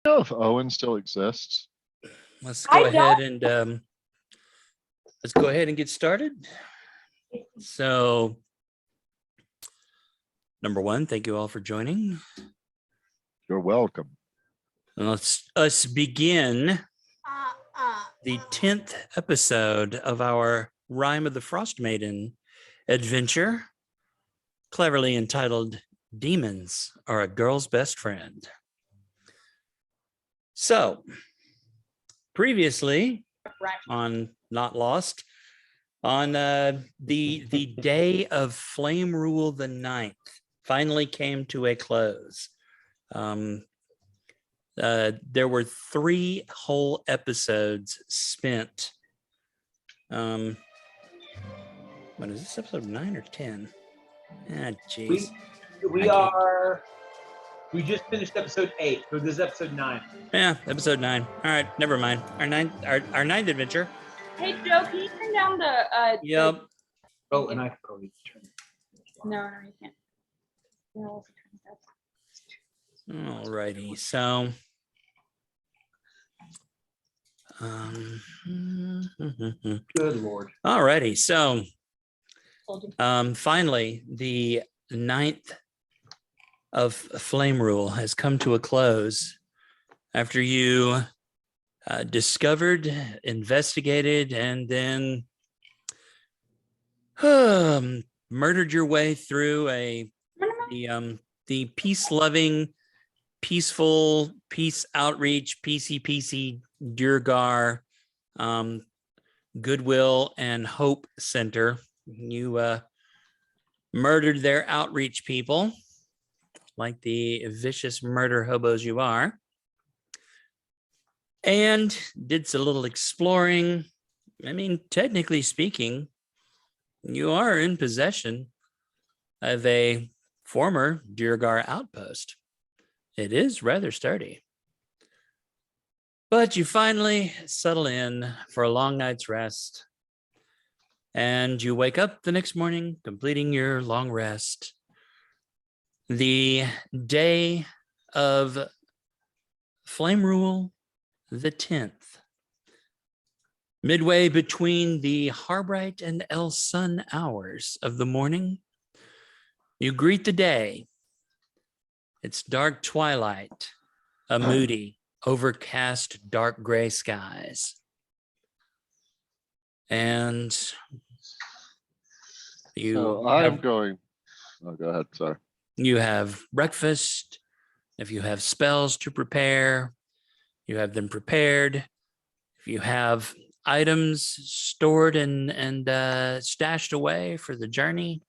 know if Owen still exists. Let's go ahead and get started. So, number one, thank you all for joining. You're welcome. Let's begin the 10th episode of our Rime of the Frost Maiden adventure, cleverly entitled Demons Are a Girl's Best Friend. So, previously on Not Lost, on the day of Flame Rule the 9th, finally came to a close. There were 3 whole episodes spent. What is this, episode 9 or 10? Ah, jeez. We just finished episode 8, so this is episode 9. Yeah, episode 9. All right, never mind. Our ninth adventure. Hey Joe, can you turn down the Yep. Oh, and I can probably turn it. No, you can't. No, Alrighty, so Good Lord. alrighty, so finally the 9th of Flame Rule has come to a close after you discovered, investigated, and then murdered your way through the peace-loving, peaceful, peace outreach, PC Durgar, Goodwill and Hope Center. You murdered their outreach people, like the vicious murder hobos you are, and did a little exploring. I mean, technically speaking, you are in possession of a former Durgar outpost. It is rather sturdy. But you finally settle in for a long night's rest, and you wake up the next morning, completing your long rest. The day of Flame Rule the 10th. Midway between the Harbright and El Sun hours of the morning, you greet the day. It's dark twilight, a moody, overcast, dark gray skies. And So I'm going. Oh, go ahead. Sorry. You have breakfast. If you have spells to prepare, you have them prepared. If you have items stored and stashed away for the journey,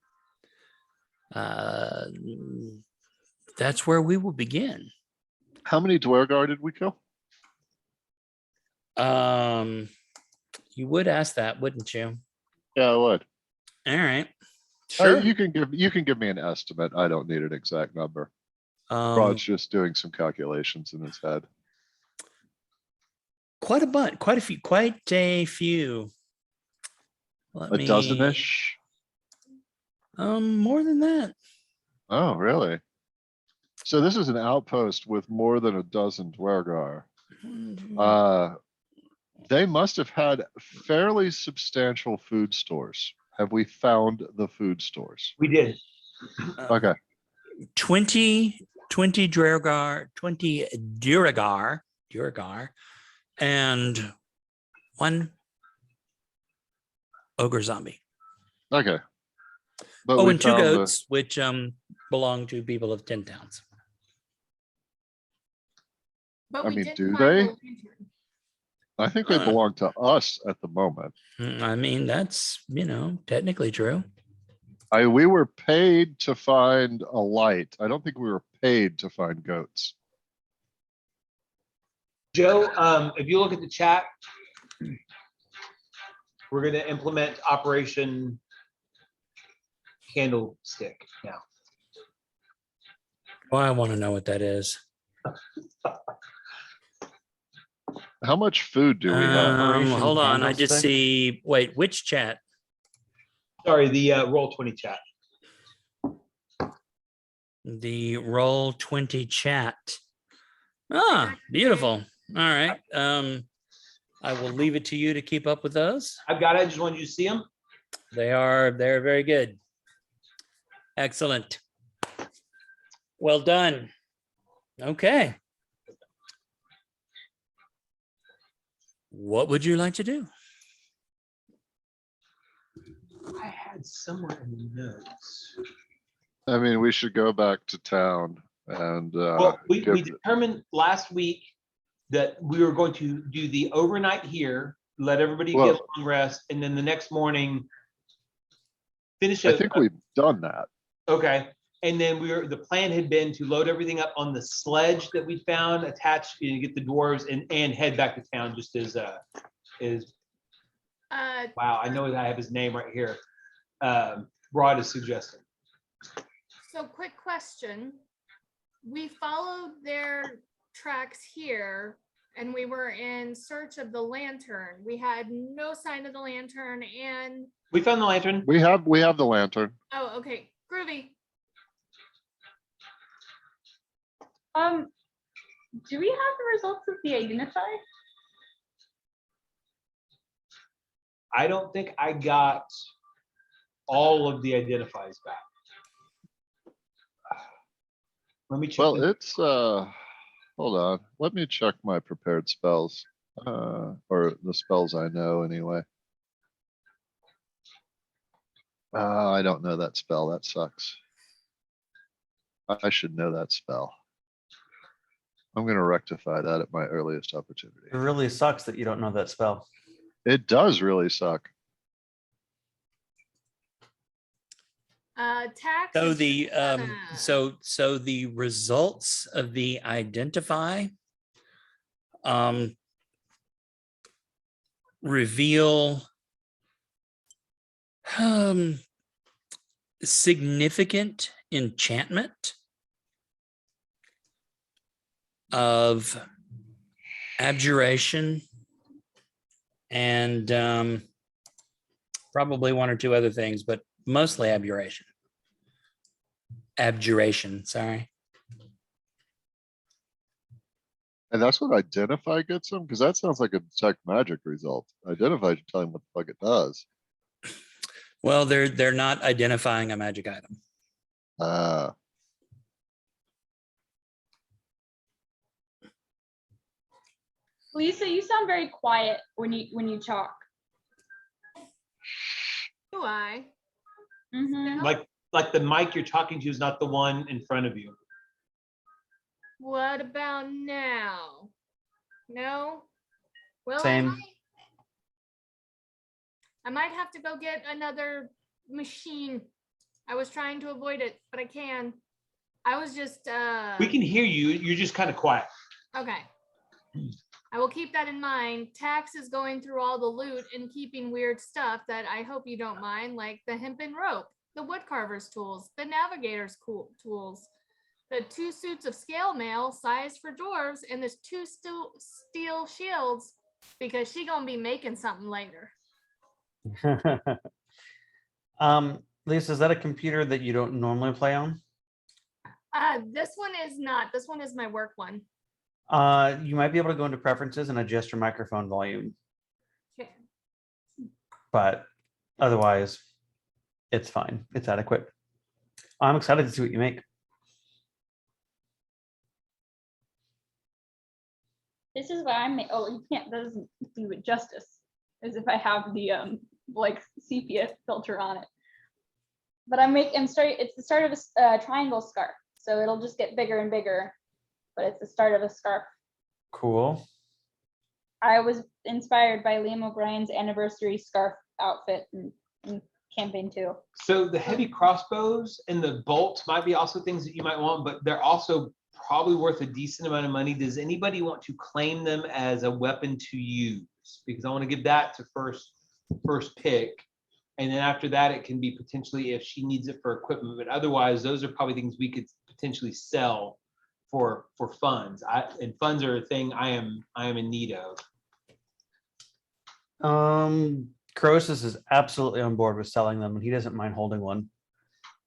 that's where we will begin. How many Dwergar did we kill? You would ask that, wouldn't you? Yeah, I would. All right. Sure. You can give me an estimate. I don't need an exact number. Rod's just doing some calculations in his head. Quite a few. A dozen-ish? More than that. Oh, really? So this is an outpost with more than a dozen Dwergar. They must have had fairly substantial food stores. Have we found the food stores? We did. Okay. 20 Duragar, and 1 ogre zombie. Okay. But and 2 goats, which belong to people of 10 towns. But I mean, do they? I think they belong to us at the moment. I mean, that's, technically true. We were paid to find a light. I don't think we were paid to find goats. Joe, if you look at the chat, we're going to implement Operation Candlestick now. Well, I want to know what that is. How much food do we have? Hold on. I just see. Wait, which chat? Sorry, the Roll20 chat. The Roll20 chat. Ah, beautiful. All right. I will leave it to you to keep up with those. I've got it. I just wanted you to see them. They're very good. Excellent. Well done. Okay. What would you like to do? I had somewhere in the notes. I mean, we should go back to town and, Well, we give- determined last week that we were going to do the overnight here, let everybody Well- get a long rest, and then the next morning finish I it. think we've done that. Okay, and then the plan had been to load everything up on the sledge that we found attached, get the dwarves and head back to town just as wow, I know I have his name right here. Rod is suggesting. So quick question. We followed their tracks here and we were in search of the lantern. We had no sign of the lantern and, We found the lantern. We have the lantern. oh, okay, groovy. Do we have the results of the identify? I don't think I got all of the identifies back. Let me check. Well, it's, hold on, let me check my prepared spells, or the spells I know anyway. I don't know that spell. That sucks. I should know that spell. I'm gonna rectify that at my earliest opportunity. It really sucks that you don't know that spell. It does really suck. Tax. So is the gonna- so the results of the identify reveal significant enchantment of abjuration and probably one or two other things, but mostly abjuration. Abjuration, sorry. And that's what identify gets them, because that sounds like a detect magic result. Identify should tell him what the fuck it does. Well, they're not identifying a magic item. Lisa, you sound very quiet when you talk. Do I? Mhm. Like the mic you're talking to is not the one in front of you. What about now? No? Well, Same. I might have to go get another machine. I was trying to avoid it, but I can. I was just We can hear you. You're just kind of quiet. okay. I will keep that in mind. Tax is going through all the loot and keeping weird stuff that I hope you don't mind, like the hempen rope, the woodcarver's tools, the navigator's tools, the 2 suits of scale mail sized for dwarves, and there's 2 steel shields because she gonna be making something later. Lisa, is that a computer that you don't normally play on? This one is not. This one is my work one. You might be able to go into preferences and adjust your microphone volume, Okay. but otherwise it's fine. It's adequate. I'm excited to see what you make. This is why I'm. Oh, you can't. That doesn't do it justice. As if I have the like sepia filter on it. But I'm starting. It's the start of a triangle scarf, so it'll just get bigger and bigger. But it's the start of a scarf. Cool. I was inspired by Liam O'Brien's anniversary scarf outfit in campaign 2. So the heavy crossbows and the bolts might be also things that you might want, but they're also probably worth a decent amount of money. Does anybody want to claim them as a weapon to use? Because I want to give that to first pick. And then after that, it can be potentially if she needs it for equipment, but otherwise those are probably things we could potentially sell for funds. And funds are a thing I am in need of. Croesus is absolutely on board with selling them, and he doesn't mind holding one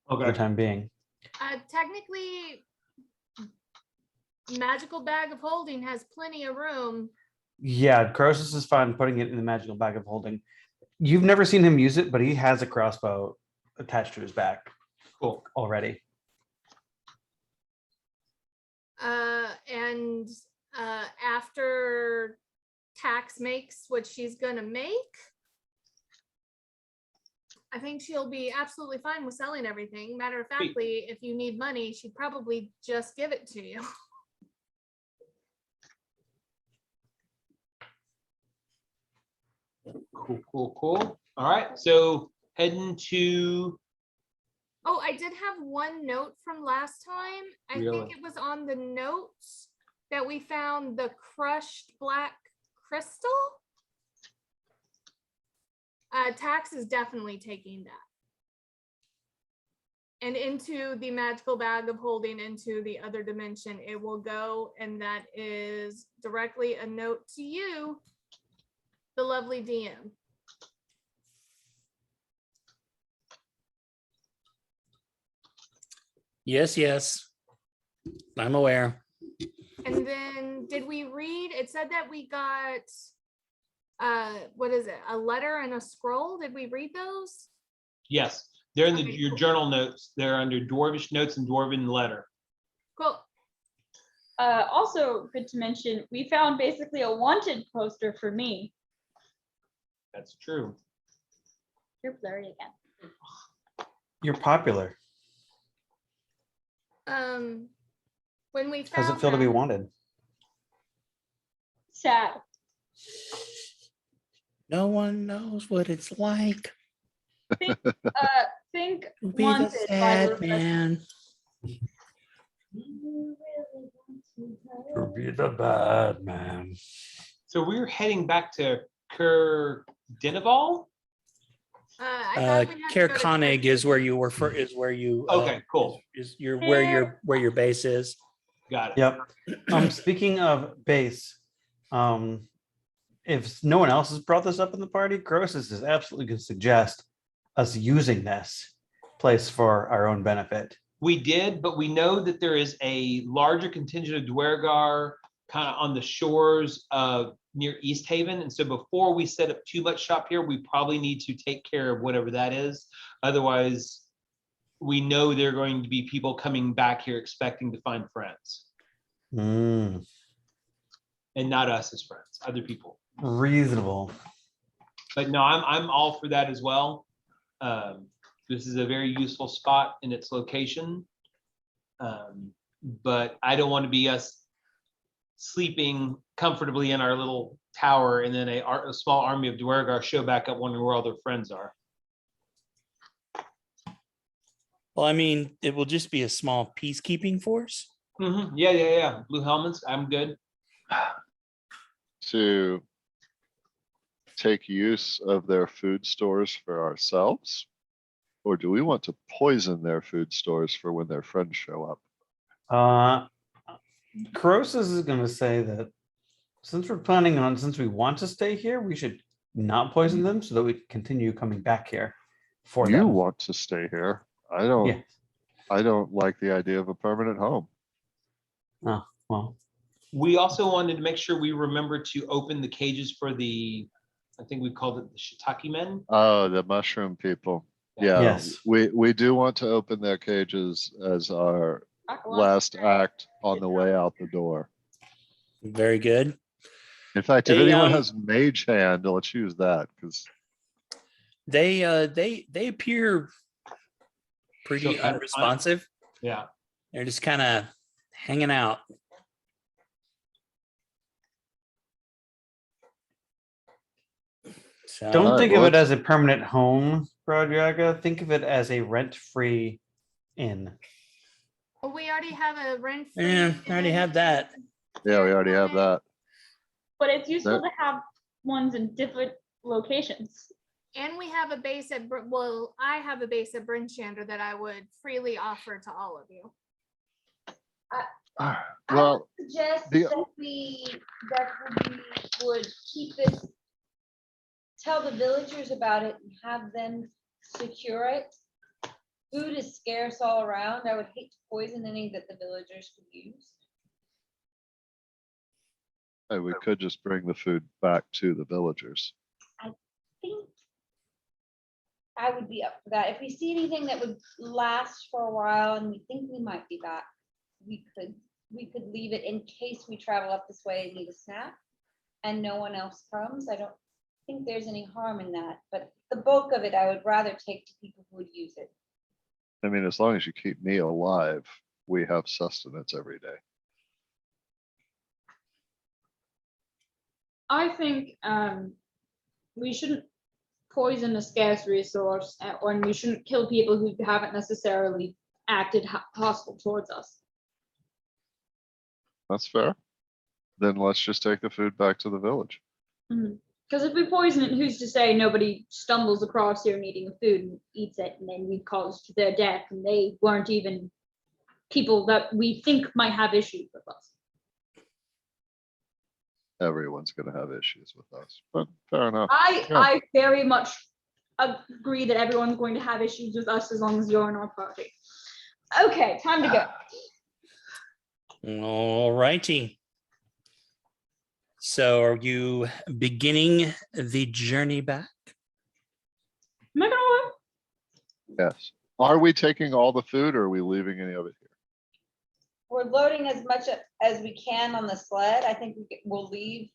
for the Okay. time being. Technically, magical bag of holding has plenty of room. Yeah, Croesus is fine putting it in the magical bag of holding. You've never seen him use it, but he has a crossbow attached to his back Cool. already. And after Tax makes what she's gonna make, I think she'll be absolutely fine with selling everything. Matter of factly, if you need money, she'd probably just give it to you. Cool. All right, so heading to, Oh, I did have one note from last time. I Really? think it was on the notes that we found the crushed black crystal. Tax is definitely taking that. And into the magical bag of holding into the other dimension it will go, and that is directly a note to you, the lovely DM. Yes. I'm aware. And then did we read, it said that we got, what is it? A letter and a scroll. Did we read those? yes, they're in Okay, your cool. journal notes. They're under Dwarvish notes and Dwarven letter. Cool. Also good to mention, we found basically a wanted poster for me. That's true. You're blurry again. You're popular. When we How's found it feel to be that- wanted? Sad. No one knows what it's like Think to be the wanted by sad the man. To be the bad man. So we're heading back to Caer Konig. I thought we had to Caer go to Konig is where you were for, is where you. Okay, cool. Is your where your base is. Got it. Yep. Speaking of base, if no one else has brought this up in the party, Croesus is absolutely going to suggest us using this place for our own benefit. We did, but we know that there is a larger contingent of Dwergar kind of on the shores of near East Haven. And so before we set up too much shop here, we probably need to take care of whatever that is. Otherwise, we know there are going to be people coming back here expecting to find friends, Mm, and not us as friends, other people. reasonable. But no, I'm all for that as well. This is a very useful spot in its location. But I don't want to be us sleeping comfortably in our little tower and then a small army of Dwergar show back up wondering where all their friends are. Well, I mean, it will just be a small peacekeeping force. Yeah. Blue helmets, I'm good. To take use of their food stores for ourselves? Or do we want to poison their food stores for when their friends show up? Croesus is going to say that since we want to stay here, we should not poison them so that we can continue coming back here for You them. want to stay here. I Yeah. don't like the idea of a permanent home. Oh, well. We also wanted to make sure we remember to open the cages for the, I think we called it the shiitake men. Oh, the mushroom people. Yeah, Yes. we do want to open their cages as our last act on the way out the door. Very good. In fact, if They, anyone has mage hand, let's use that because They appear pretty Still kind of fun. unresponsive. Yeah. They're just kind of hanging out. So Don't Alright, think well, of it let's- as a permanent home, Brodraga. Think of it as a rent-free inn. Well, we already have a rent. Yeah, I already have that. yeah, we already have that. But it's useful That- to have ones in different locations. And we have a base at, well, I have a base at Brinchander that I would freely offer to all of you. Alright, I well, would suggest the- that we would keep this, tell the villagers about it and have them secure it. Food is scarce all around. I would hate to poison any that the villagers could use. Hey, we could just bring the food back to the villagers. Think I would be up for that. If we see anything that would last for a while and we think we might be back, we could leave it in case we travel up this way and need a snack and no one else comes. I don't think there's any harm in that, but the bulk of it I would rather take to people who would use it. I mean, as long as you keep me alive, we have sustenance every day. I think we shouldn't poison a scarce resource, and we shouldn't kill people who haven't necessarily acted hostile towards us. That's fair. Then let's just take the food back to the village. Because if we poison it, who's to say nobody stumbles across here needing food and eats it, and then we caused their death, and they weren't even people that we think might have issues with us. Everyone's going to have issues with us, but fair enough. Yeah. I very much agree that everyone's going to have issues with us as long as you're in our party. Okay, time to go. All righty. So are you beginning the journey back? Am I gonna work? Yes. Are we taking all the food or are we leaving any of it here? We're loading as much as we can on the sled. I think we'll leave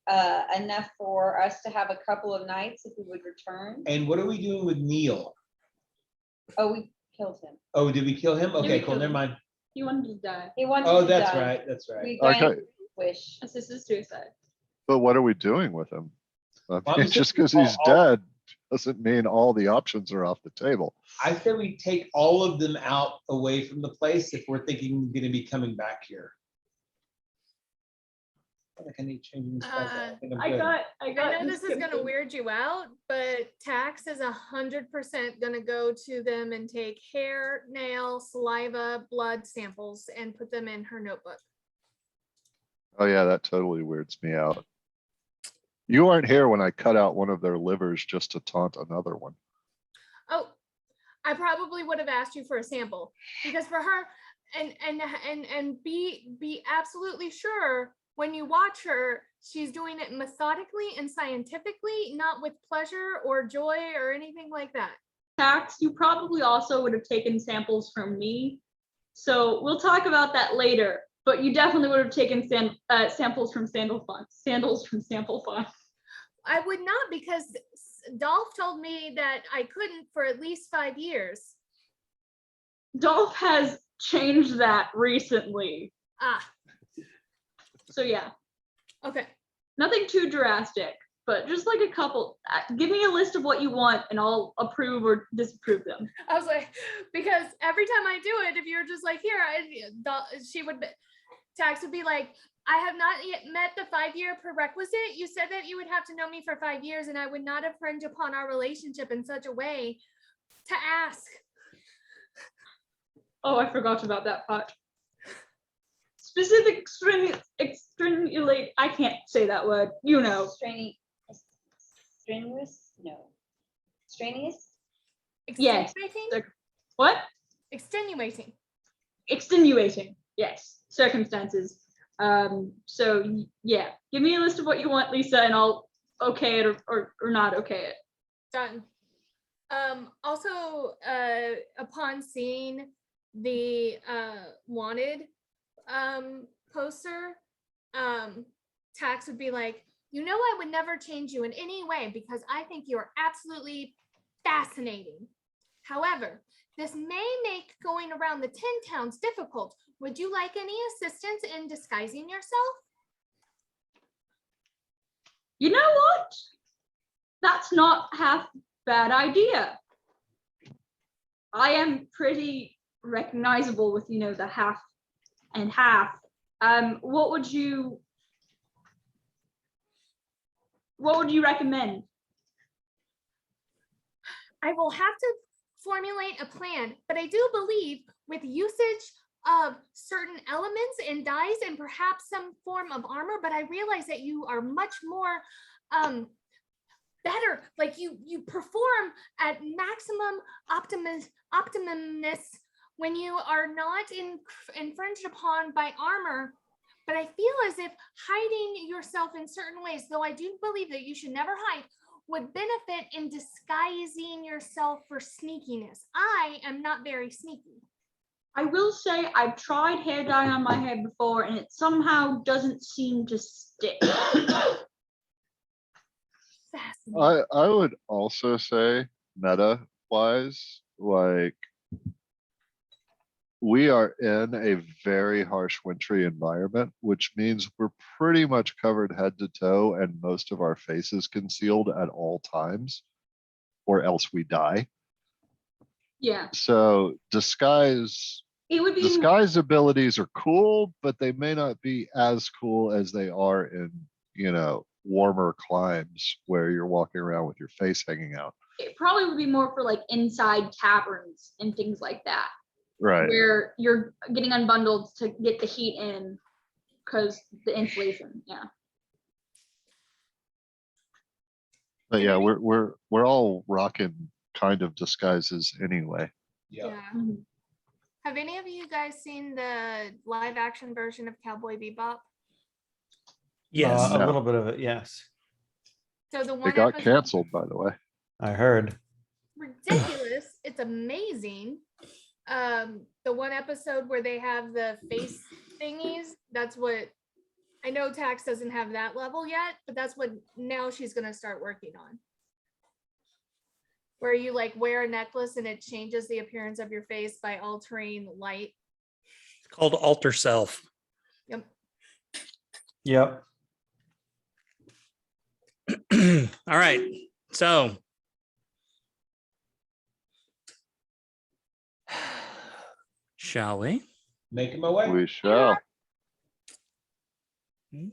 enough for us to have a couple of nights if we would return. And what are we doing with Neil? Oh, we killed him. Oh, did we kill him? we Okay, cool, killed never him. mind. He wanted to die. He wanted Oh, to that's die. right, that's right. We granted Okay. his wish. Assisted suicide. But what are we doing with him? I mean, I'm just thinking because he's all- dead doesn't mean all the options are off the table. I said we take all of them out away from the place if we're thinking we're gonna be coming back here. I feel like I need changing this. I think I'm I good. I know this is gonna weird you out, but tax is 100% gonna go to them and take hair, nail, saliva, blood samples and put them in her notebook. Oh yeah, that totally weirds me out. You weren't here when I cut out one of their livers just to taunt another one. Oh, I probably would have asked you for a sample because for her and be absolutely sure when you watch her, she's doing it methodically and scientifically, not with pleasure or joy or anything like that. Tax, you probably also would have taken samples from me. So we'll talk about that later, but you definitely would have taken samples from sandals from sample fund. I would not because Dolph told me that I couldn't for at least 5 years. Dolph has changed that recently. Ah, So yeah, okay. nothing too drastic, but just like a couple. Give me a list of what you want and I'll approve or disapprove them. I was like, because every time I do it, if you're just like, here, Tax would be like, I have not yet met the 5-year prerequisite. You said that you would have to know me for 5 years and I would not have infringed upon our relationship in such a way to ask. Oh, I forgot about that part. Specific extenuate, I can't say that word, you know. Strenuous? No. Strenuous? Yes. Extenuating? What? Extenuating. Extenuating, yes, circumstances. So yeah, give me a list of what you want, Lisa, and I'll okay it or not okay it. Done. Also, upon seeing the wanted poster, Tax would be like, you know, I would never change you in any way because I think you are absolutely fascinating. However, this may make going around the 10 towns difficult. Would you like any assistance in disguising yourself? You know what? That's not half bad idea. I am pretty recognizable with, you know, the half and half. What would you recommend? I will have to formulate a plan, but I do believe with usage of certain elements and dyes and perhaps some form of armor, but I realize that you are much more better, like you perform at maximum optimumness when you are not infringed upon by armor, But I feel as if hiding yourself in certain ways, though I do believe that you should never hide, would benefit in disguising yourself for sneakiness. I am not very sneaky. I will say I've tried hair dye on my head before and it somehow doesn't seem to stick. Fascinating. I would also say meta wise, like we are in a very harsh wintry environment, which means we're pretty much covered head to toe and most of our faces concealed at all times, or else we die. Yeah, So disguise it would be disguise abilities are cool, but they may not be as cool as they are in, warmer climes where you're walking around with your face hanging out. it probably would be more for like inside caverns and things like that, Right. where you're getting unbundled to get the heat in because the insulation. Yeah. But yeah, we're all rocking kind of disguises anyway. Yeah. Mhm. Have any of you guys seen the live action version of Cowboy Bebop? Yes. A No. little bit of it, yes. So the one It got episode, canceled, by the way. I heard. ridiculous. It's amazing. The one episode where they have the face thingies, that's what I know Tax doesn't have that level yet, but that's what now she's gonna start working on. Where you like wear a necklace and it changes the appearance of your face by altering light. It's called Alter Self. Yep. Yep. All right. So shall we? Making my way. We shall.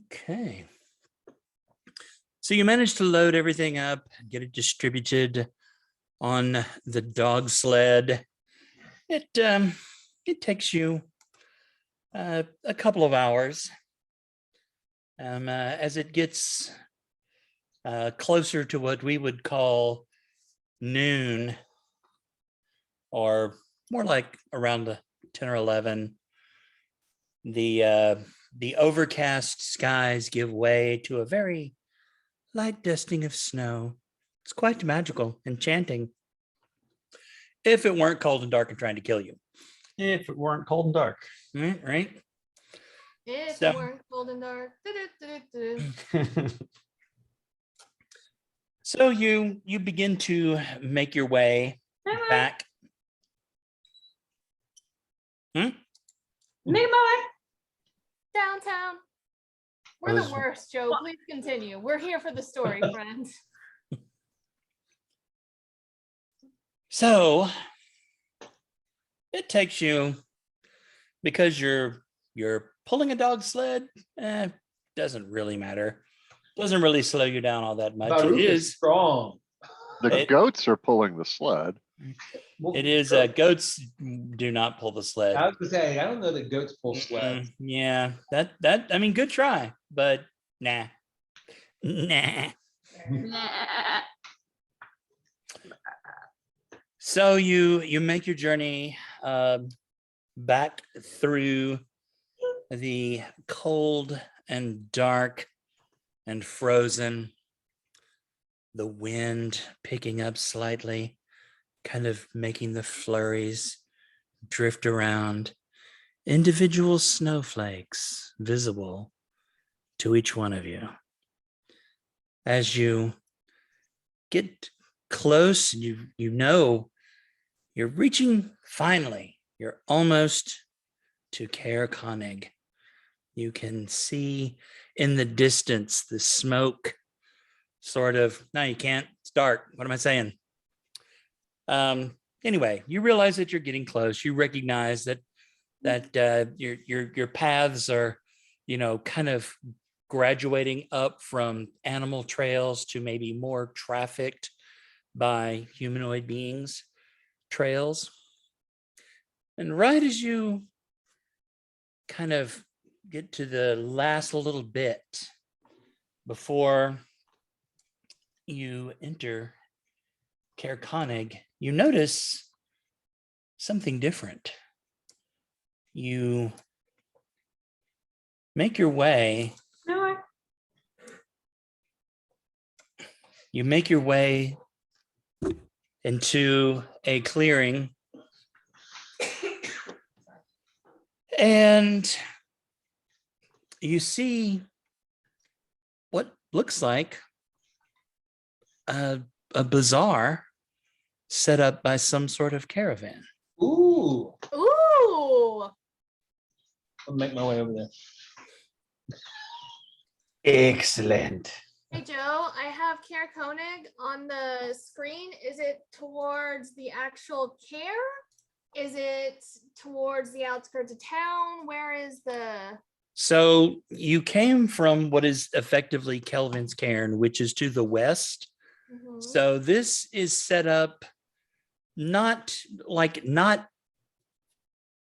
Okay. So you managed to load everything up, get it distributed on the dog sled. It takes you a couple of hours. As it gets closer to what we would call noon, or more like around 10 or 11, the overcast skies give way to a very light dusting of snow. It's quite magical, enchanting. If it weren't cold and dark and trying to kill you. If it weren't cold and dark. Right? If So- it weren't cold and dark. Du-du-du-du-du. So you begin to make your way back. Make my Downtown. We're I the was- worst, Joe. Please continue. We're here for the story, friends. So it takes you, because you're pulling a dog sled, doesn't really matter. Doesn't really slow you down all that much. Baruch It is is. strong. The It- goats are pulling the sled. Well, It is. Goats do not pull the sled. I was gonna say, I don't know that goats pull sleds. Yeah, that I mean, good try, but nah. Nah. So you make your journey back through the cold and dark and frozen, the wind picking up slightly, kind of making the flurries drift around, individual snowflakes visible to each one of you. As you get close, you know you're reaching, finally, you're almost to Caer Konig. You can see in the distance the smoke sort of, no, you can't, it's dark. What am I saying? Anyway, you realize that you're getting close. You recognize that your paths are, kind of graduating up from animal trails to maybe more trafficked by humanoid beings trails. And right as you kind of get to the last little bit before you enter Caer Konig, you notice something different. You make your way. No, You make your way into a clearing. And you see what looks like a bazaar set up by some sort of caravan. Ooh, Ooh. I'll make my way over there. Excellent. Hey Joe, I have Caer Konig on the screen. Is it towards the actual Caer? Is it towards the outskirts of town? Where is the? So you came from what is effectively Kelvin's Cairn, which is to the west. Mhm. So this is set up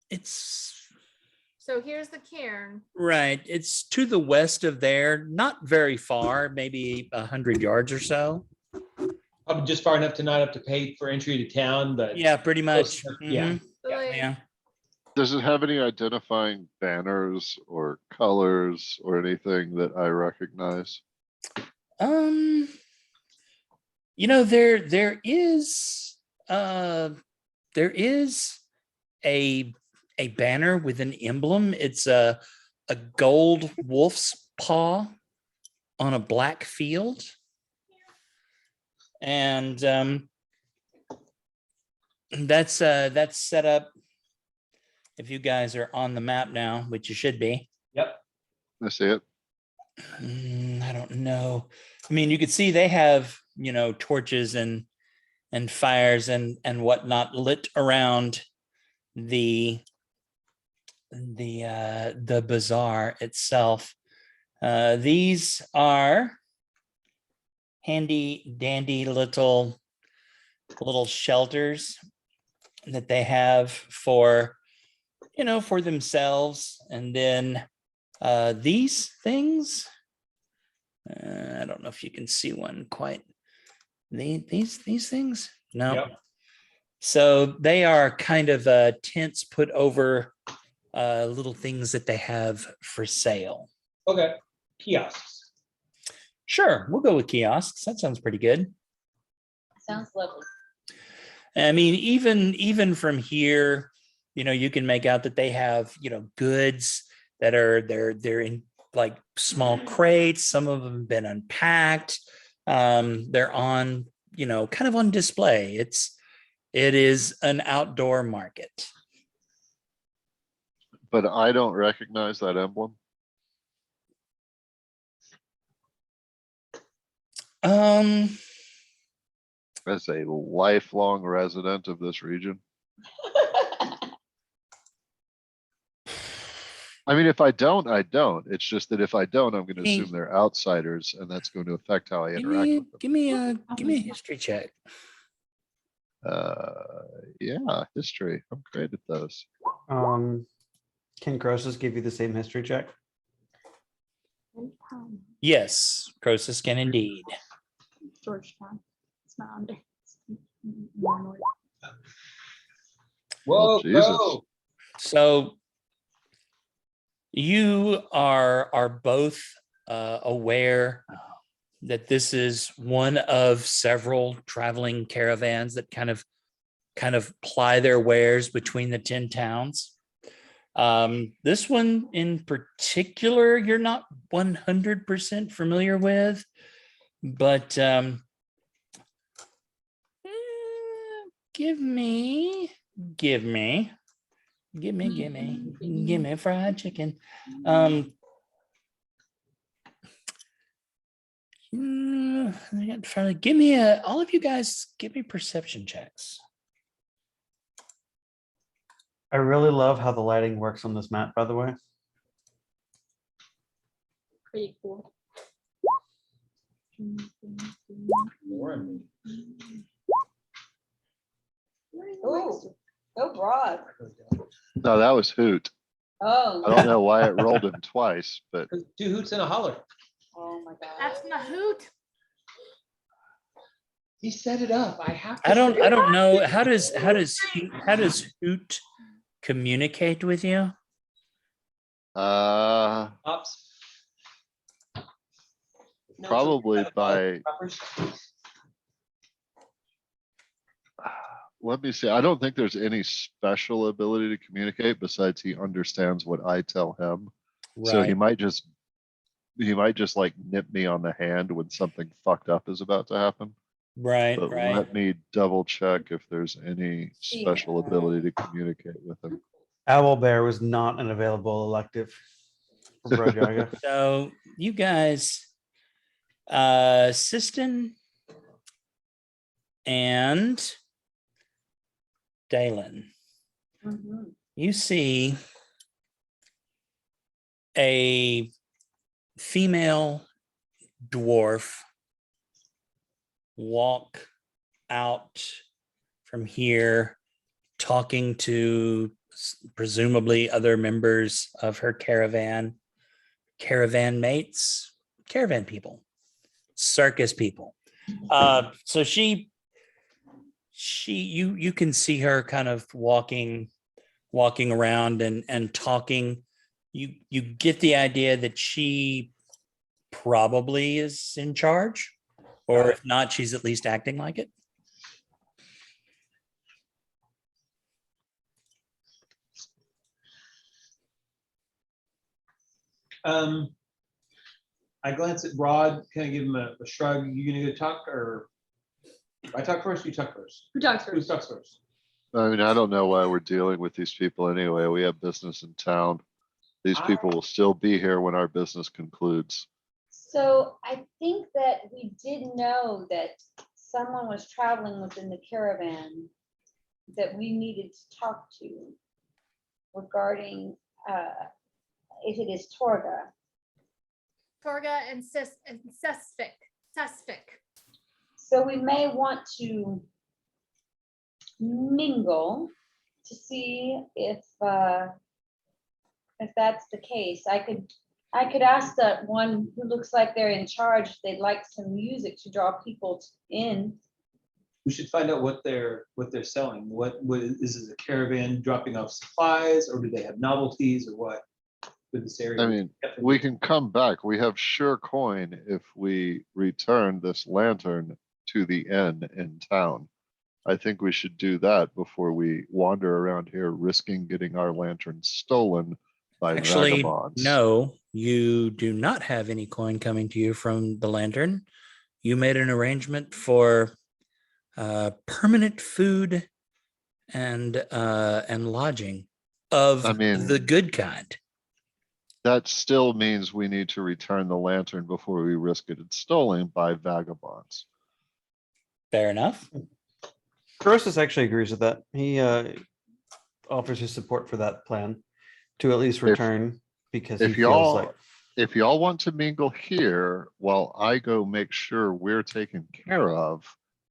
it's So here's the cairn. right. It's to the west of there, not very far, maybe 100 yards or so. Probably just far enough to not have to pay for entry to town, but Yeah, pretty much. enough, yeah. Mhm. So, like, Yeah. Does it have any identifying banners or colors or anything that I recognize? You know, there is a banner with an emblem. It's a gold wolf's paw on a black field. And that's set up. If you guys are on the map now, which you should be. Yep. I see it. I don't know. I mean, you could see they have, you know, torches and fires and whatnot lit around the bazaar itself. These are handy dandy little shelters that they have for, you know, for themselves. And then these things, I don't know if you can see one quite. These things? No. Yep. So they are kind of tents put over little things that they have for sale. Okay. Kiosks. Sure, we'll go with kiosks. That sounds pretty good. Sounds lovely. I mean, even from here, you know, you can make out that they have, you know, goods that are they're in like small crates. Some of them have been unpacked. They're on, you know, kind of on display. It is an outdoor market. But I don't recognize that emblem. As a lifelong resident of this region. I mean, if I don't, I don't. It's just that if I don't, I'm going to assume they're outsiders, and that's going to affect how I interact with them. Give me a history check. Yeah, history. I'm great at those. Can Croesus give you the same history check? Yes, Croesus can indeed. Georgetown. It's not under. It's more north. Whoa, Jesus. whoa. So you are both aware that this is one of several traveling caravans that kind of ply their wares between the 10 towns. This one in particular, you're not 100% familiar with, but give me fried chicken. Give me all of you guys, give me perception checks. I really love how the lighting works on this map, by the way. Pretty cool. Oh, so broad. No, that was Hoot. Oh. I don't know why it rolled him twice, but Two hoots and a holler. Oh my god. That's Mahout. He set it up. I have to. I don't know. How does Hoot communicate with you? Uh, Ops? No, Probably so- by- let me see. I don't think there's any special ability to communicate besides he understands what I tell him. So he might just like nip me on the hand when something fucked up is about to happen. Right, But right. let me double check if there's any special ability to communicate with him. Owlbear was not an available elective for Brojaga. So you guys, Siston and Dalen, Mhm. you see a female dwarf walk out from here, talking to presumably other members of her caravan mates, caravan people, circus people. So you can see her kind of walking around and talking. You get the idea that she probably is in charge, or if not, she's at least acting like it. I glance at Rod, kind of give him a shrug. You gonna go talk, or I talk first? You talk first. Who talks Who first? talks first? I mean, I don't know why we're dealing with these people anyway. We have business in town. These people will still be here when our business concludes. So I think that we did know that someone was traveling within the caravan that we needed to talk to regarding, if it is Torga. Torga and Sephek. So we may want to mingle to see if that's the case. I could ask that one who looks like they're in charge, if they'd like some music to draw people in. We should find out what they're selling. What is it, a caravan dropping off supplies, or do they have novelties, or what? With this area. I mean, we can come back. We have sure coin if we return this lantern to the inn in town. I think we should do that before we wander around here risking getting our lantern stolen by Actually, vagabonds. no, you do not have any coin coming to you from the lantern. You made an arrangement for permanent food and lodging of I mean, the good kind. that still means we need to return the lantern before we risk it stolen by vagabonds. Fair enough. Croesus actually agrees with that. He offers his support for that plan to at least return because he If feels like y'all want to mingle here while I go make sure we're taken care of,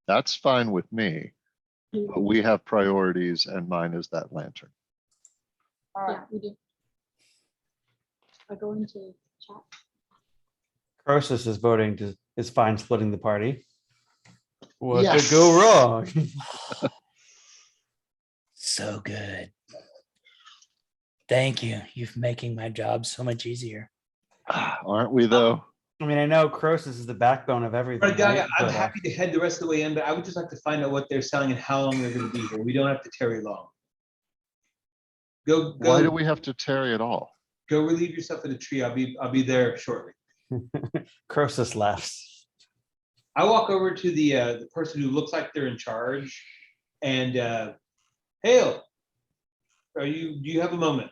that's fine with me. But we have priorities and mine is that lantern. Yeah, we do. I go into chat. Croesus is is fine splitting the party. What Yes. could go wrong? So good. Thank you. You're making my job so much easier. Aren't we though? I mean, I know Croesus is the backbone of everything. Right, Gaia, right? I'm But, happy to head the rest of the way in, but I would just like to find out what they're selling and how long they're gonna be here. We don't have to tarry long. Why do Go we have to tarry at all? relieve yourself in a tree. I'll be there shortly. Croesus laughs. I walk over to the person who looks like they're in charge and hail. Do you have a moment?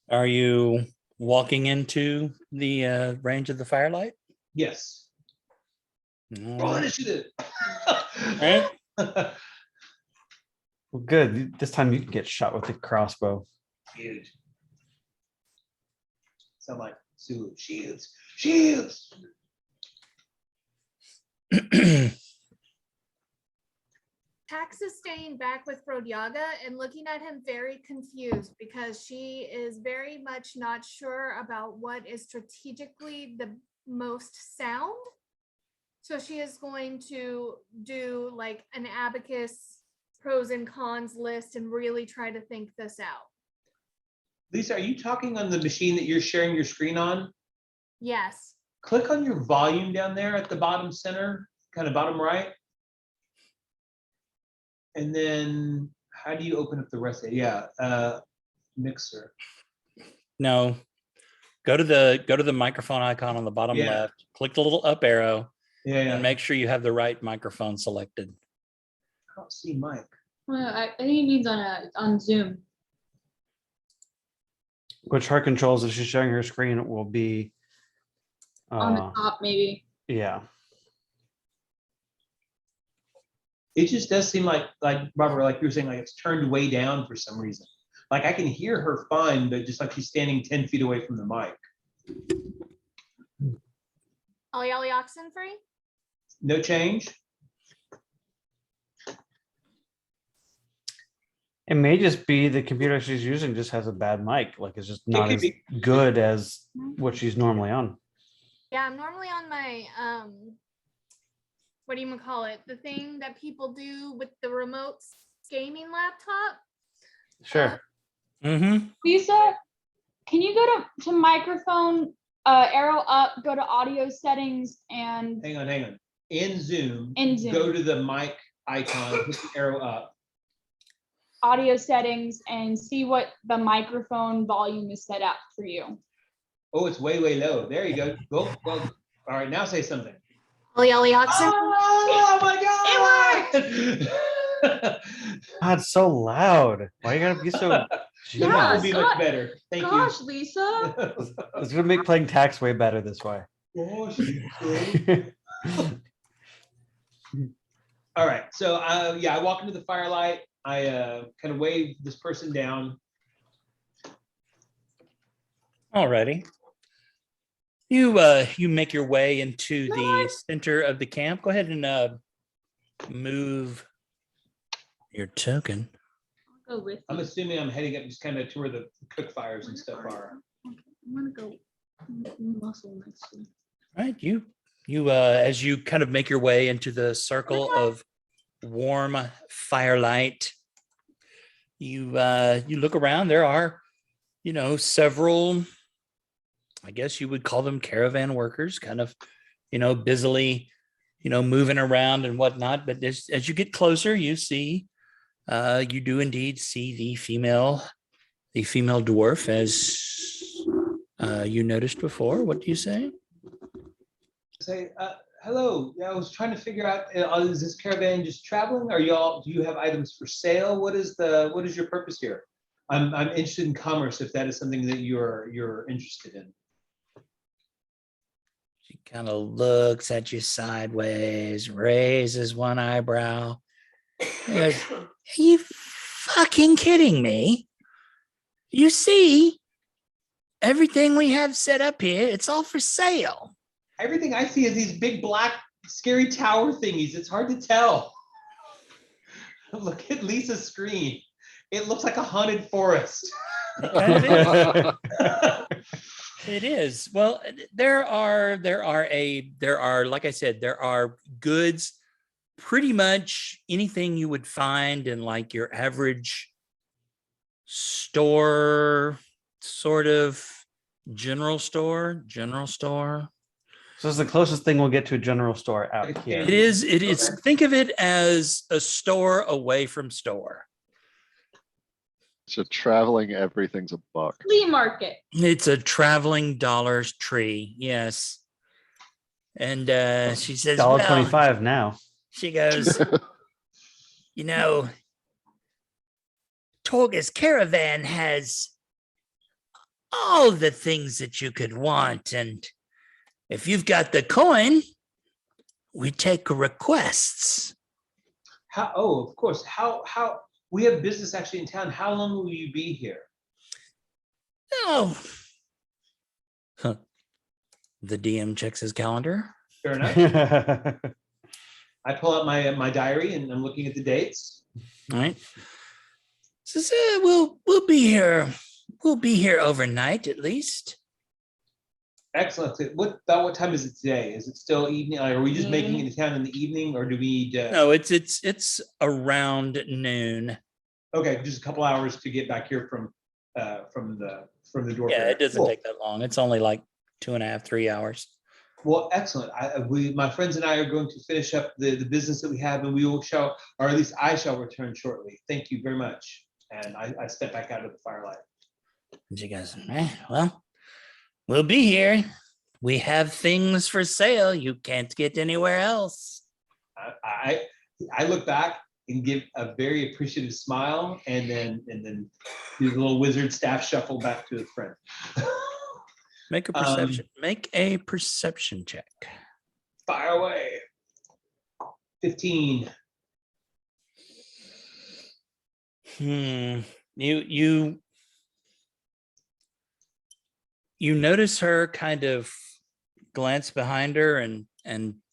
Are you walking into the range of the firelight? Yes. No. Roll initiative. Right? Well, good. This time you can get shot with the crossbow. Huge. Sound like Sulu. Shields. Shields. Tax is staying back with Rodyaga and looking at him very confused because she is very much not sure about what is strategically the most sound. So she is going to do like an abacus pros and cons list and really try to think this out. Lisa, are you talking on the machine that you're sharing your screen on? Yes. Click on your volume down there at the bottom center, kind of bottom right. And then how do you open up the rest of it? Yeah, mixer. No, go to the microphone icon on the bottom Yeah. left, click the little up arrow, Yeah, yeah. and make sure you have the right microphone selected. I don't see Mike. Well, I think it means on Zoom. Which her controls, if she's sharing her screen, will be. On the top, maybe. Yeah. It just does seem like Robert, like you were saying, like it's turned way down for some reason. Like I can hear her fine, but just like she's standing 10 feet away from the mic. Ollie Ollie oxen free? No change? It may just be the computer she's using just has a bad mic. Like it's just not could as be. good as what she's normally on. Yeah, I'm normally on my what do you call it? The thing that people do with the remotes gaming laptop. Sure. Mm-hmm. Lisa, can you go to microphone, arrow up, go to audio settings and Hang on. In Zoom, in Zoom, go to the mic icon, hit the arrow up. audio settings and see what the microphone volume is set up for you. Oh, it's way, way low. There you go. Go. All right, now say something. Ollie Ollie oxen. Oh my God! It worked! God, it's so loud. Why you gotta be so? That Yeah, would be so much better. Thank Gosh, Lisa. you. It's gonna make playing tax way better this way. Gosh, all right, so yeah, I walk into the firelight. I kind of wave this person down. Alrighty. You make your way into the center of the camp. Go ahead and move your token. I'll go with I'm you. assuming I'm heading up just kind of to where the cook fires and stuff are. I'm gonna go muscle next to you. Right, you as you kind of make your way into the circle of warm firelight, you look around. There are, several, I guess you would call them caravan workers, kind of, busily, moving around and whatnot. But as you get closer, you see, you do indeed see the female dwarf as you noticed before. What do you say? Say, hello. Yeah, I was trying to figure out, is this caravan just traveling? Do you have items for sale? What is your purpose here? I'm interested in commerce if that is something that you're interested in. She kind of looks at you sideways, raises one eyebrow. And goes, "Are you fucking kidding me? You see, everything we have set up here, it's all for sale." Everything I see is these big black scary tower thingies. It's hard to tell. Look at Lisa's screen. It looks like a haunted forest. It kind of is. It is. Well, there are, like I said, there are goods, pretty much anything you would find in like your average store, sort of general store. So it's the closest thing we'll get to a general store out here. It is. Okay. Think of it as a store away from store. So traveling, everything's a buck. Flea market. It's a traveling Dollar Tree. Yes. And she says, $1.25 now. She goes, Torga's Caravan has all the things that you could want. And if you've got the coin, we take requests. Oh, of course. How we have business actually in town. How long will you be here? Oh. Huh. The DM checks his calendar. Fair enough. I pull out my diary and I'm looking at the dates. All right. Says, we'll be here. We'll be here overnight at least. Excellent. What time is it today? Is it still evening? Are we just making it to town in the evening, or do we need? No, it's around noon. Okay, just a couple hours to get back here from from the dwarf. Yeah, area. it doesn't Cool. take that long. It's only like 2.5, 3 hours. Well, excellent. My friends and I are going to finish up the business that we have, and we will shall, or at least I shall return shortly. Thank you very much. And I step back out of the firelight. And she goes, well, we'll be here. We have things for sale you can't get anywhere else. I look back and give a very appreciative smile, and then do the little wizard staff shuffle back to his friend. Make a perception. Make a perception check. Fire away. 15. You notice her kind of glance behind her and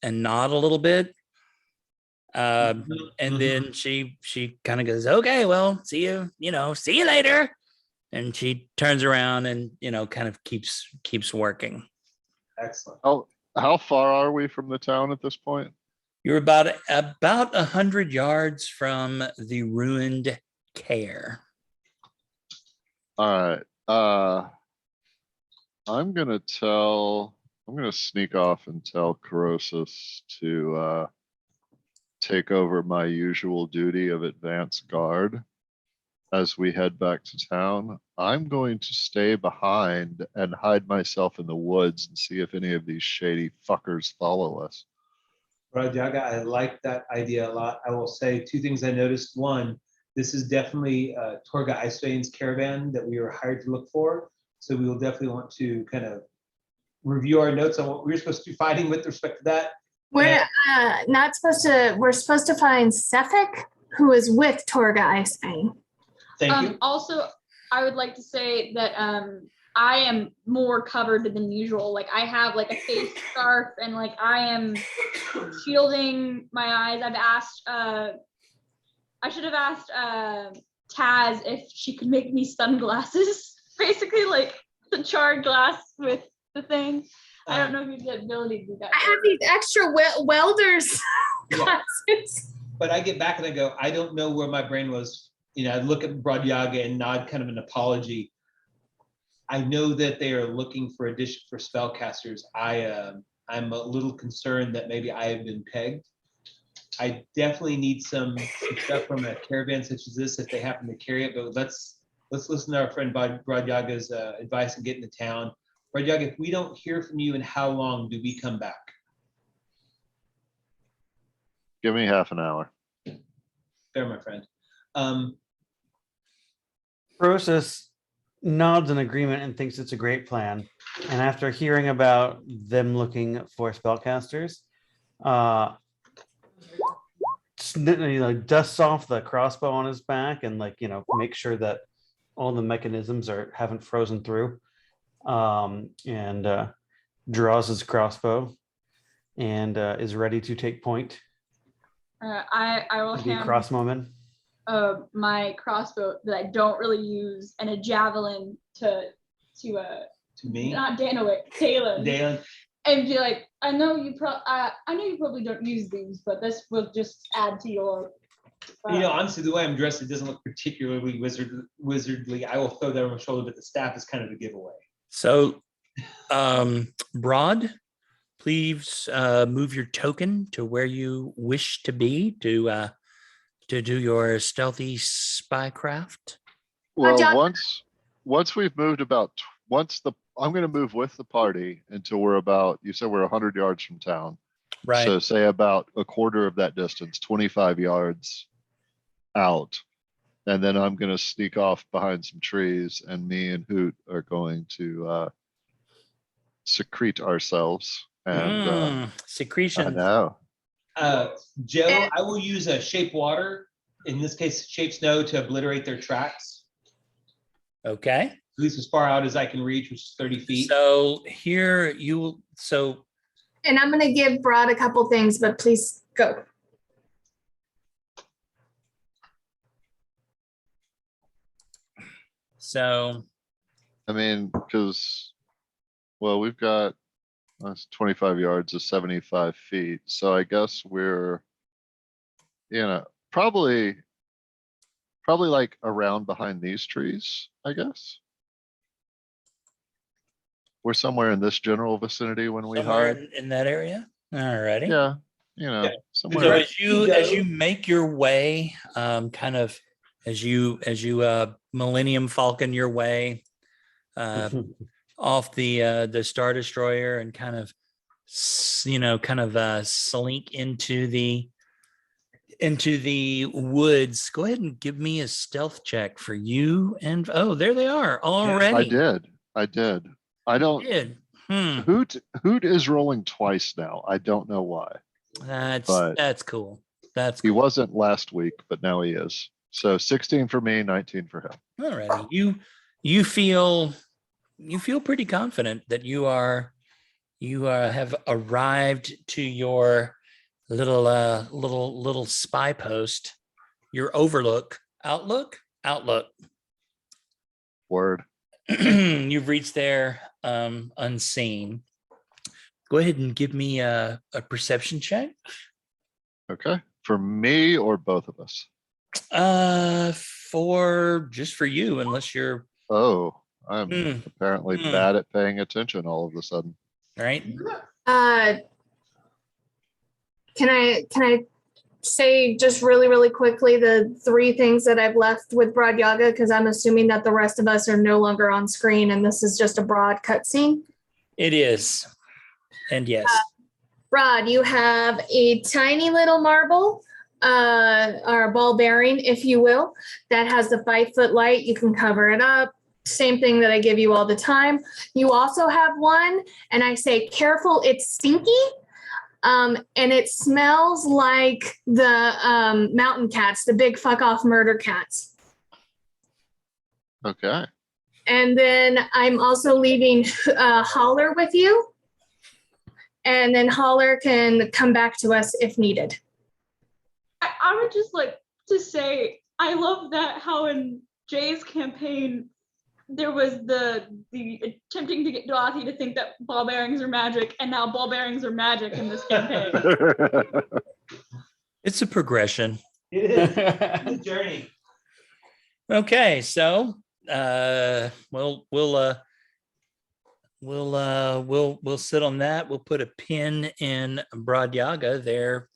nod a little bit. And then she kind of goes, okay, well, see you later. And she turns around and, kind of keeps working. Excellent. How far are we from the town at this point? You're about 100 yards from the ruined Caer. All right. I'm gonna sneak off and tell Corrosis to take over my usual duty of advance guard as we head back to town. I'm going to stay behind and hide myself in the woods and see if any of these shady fuckers follow us. Right, Jaga, I like that idea a lot. I will say 2 things I noticed. One, this is definitely Torga Icebaine's caravan that we were hired to look for. So we will definitely want to kind of review our notes on what we're supposed to be fighting with respect to that. We're we're supposed to find Sephek, who is with Torga Icebane. Thank you. Also, I would like to say that I am more covered than usual. Like I have like a face scarf and like I am shielding my eyes. I've asked I should have asked Taz if she could make me sunglasses. Basically like the charred glass with the thing. I don't know if you have the ability to do that. I have these extra welders Yeah. glasses. But I get back and I go, I don't know where my brain was. I look at Broad Yaga and nod kind of an apology. I know that they are looking for addition for spellcasters. I'm a little concerned that maybe I have been pegged. I definitely need some stuff from a caravan such as this if they happen to carry it. But let's listen to our friend Broad Yaga's advice and get into town. Broad Yaga, if we don't hear from you in how long do we come back? Give me half an hour. Fair, my friend. Croesus nods in agreement and thinks it's a great plan. And after hearing about them looking for spellcasters, dusts off the crossbow on his back and make sure that all the mechanisms haven't frozen through, and draws his crossbow and is ready to take point. I will The hand crossbowman. my crossbow that I don't really use and a javelin to me? not Danowick, Dalen. Dalen. And be like, I know you probably don't use these, but this will just add to your. Honestly, the way I'm dressed, it doesn't look particularly wizardly. I will throw that on my shoulder, but the staff is kind of a giveaway. So, Broad, please move your token to where you wish to be to do your stealthy spycraft. Well, John- once we've moved I'm going to move with the party until you said we're 100 yards from town. Right. So say about a quarter of that distance, 25 yards out. And then I'm going to sneak off behind some trees, and me and Hoot are going to secrete ourselves. And I secretion. know. Joe, I will use a shape water, in this case, shape snow, to obliterate their tracks. Okay. At least as far out as I can reach, which is 30 feet. So here And I'm gonna give Broad a couple things, but please go. So I mean, because, well, we've got 25 yards is 75 feet. So I guess we're, probably probably like around behind these trees, I guess. We're somewhere in this general vicinity when we Somewhere hide. in that area. All righty. Yeah, So somewhere. as you make your way, kind of as you Millennium Falcon your way off the Star Destroyer and kind of slink into the woods. Go ahead and give me a stealth check for you. And oh, there they are already. I did. I don't. Did. Hoot is rolling twice now. I don't know why. But That's cool. That's He cool. wasn't last week, but now he is. So 16 for me, 19 for him. All righty. You feel pretty confident that you have arrived to your little spy post, your outlook. Word. You've reached there unseen. Go ahead and give me a perception check. Okay. For me or both of us? For you, unless you're Oh, I'm apparently Hmm. bad at paying attention all of a sudden. right. Can I say just really, really quickly the 3 things that I've left with Broad Yaga? Because I'm assuming that the rest of us are no longer on screen and this is just a broad cutscene. It is. And yes. Rod, you have a tiny little marble, or a ball bearing, if you will, that has the 5-foot light. You can cover it up. Same thing that I give you all the time. You also have one, and I say, careful, it's stinky. And it smells like the mountain cats, the big fuck off murder cats. Okay. And then I'm also leaving Holler with you. And then Holler can come back to us if needed. I would just like to say, I love that how in Jay's campaign, there was the attempting to get Dorothy to think that ball bearings are magic, and now ball bearings are magic in this campaign. It's a progression. It is. It's a journey. Okay, so we'll sit on that. We'll put a pin in Broad Yaga there,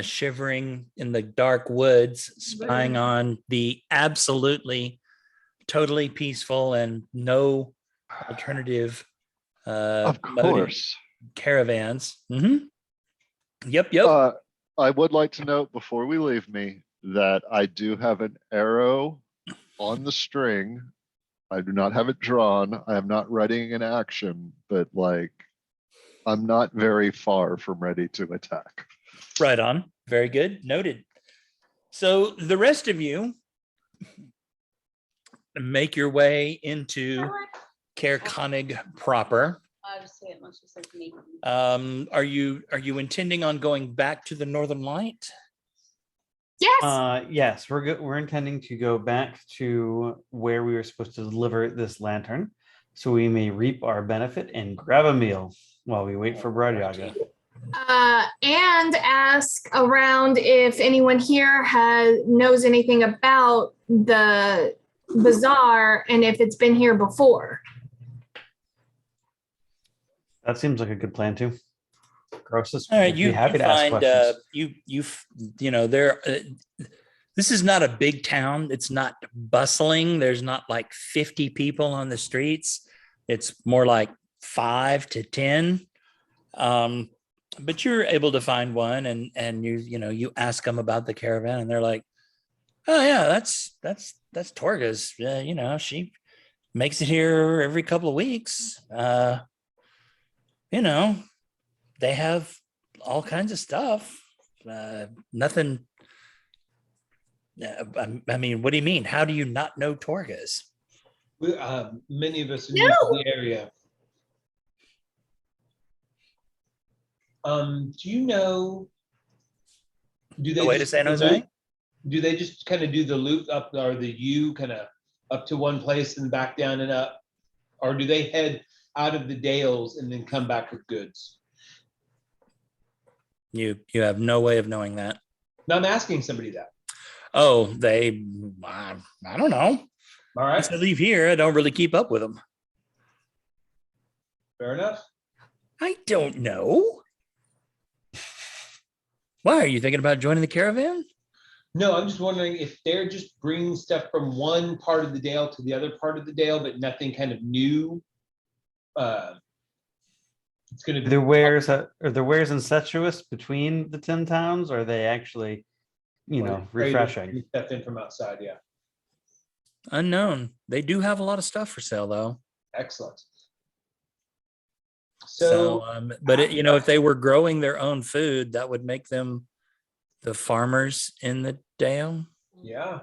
shivering in the dark woods, spying on the absolutely totally peaceful and no alternative Of motive course. caravans. Yep. I would like to note before we leave me that I do have an arrow on the string. I do not have it drawn. I am not readying an action, but like I'm not very far from ready to attack. Right on. Very good. Noted. So the rest of you make your way into Caer Konig proper. I'll just say it once you said me. Are you intending on going back to the Northern Light? Yes. Yes, we're intending to go back to where we were supposed to deliver this lantern, so we may reap our benefit and grab a meal while we wait for Broad Yaga. And ask around if anyone here knows anything about the bazaar and if it's been here before. That seems like a good plan too. Grossest. All right, Be you happy to ask find questions. there. This is not a big town. It's not bustling. There's not like 50 people on the streets. It's more like 5 to 10. But you're able to find one, and you ask them about the caravan, and they're like, "Oh yeah, that's Torga's. She makes it here every couple of weeks. They have all kinds of stuff. Nothing. I mean, what do you mean? How do you not know Torga's? Many of us are new to the area. Do you know? Do they The way to just San do the Jose? loop? Do they just kind of do the loop up, or the U kind of up to one place and back down and up, or do they head out of the Dales and then come back with goods? You have no way of knowing that. No, I'm asking somebody that. Oh, I don't know. All right, Once I leave here, I don't really keep up with them. fair enough. I don't know. Why are you thinking about joining the caravan? No, I'm just wondering if they're just bringing stuff from one part of the Dale to the other part of the Dale, but nothing kind of new. It's going to be Are there wares incestuous between the 10 towns? Or are they actually, refreshing? Stuff in from outside. Yeah, Unknown. They do have a lot of stuff for sale, though. excellent. So, So, but if they were growing their own food, that would make them the farmers in the Dale. yeah,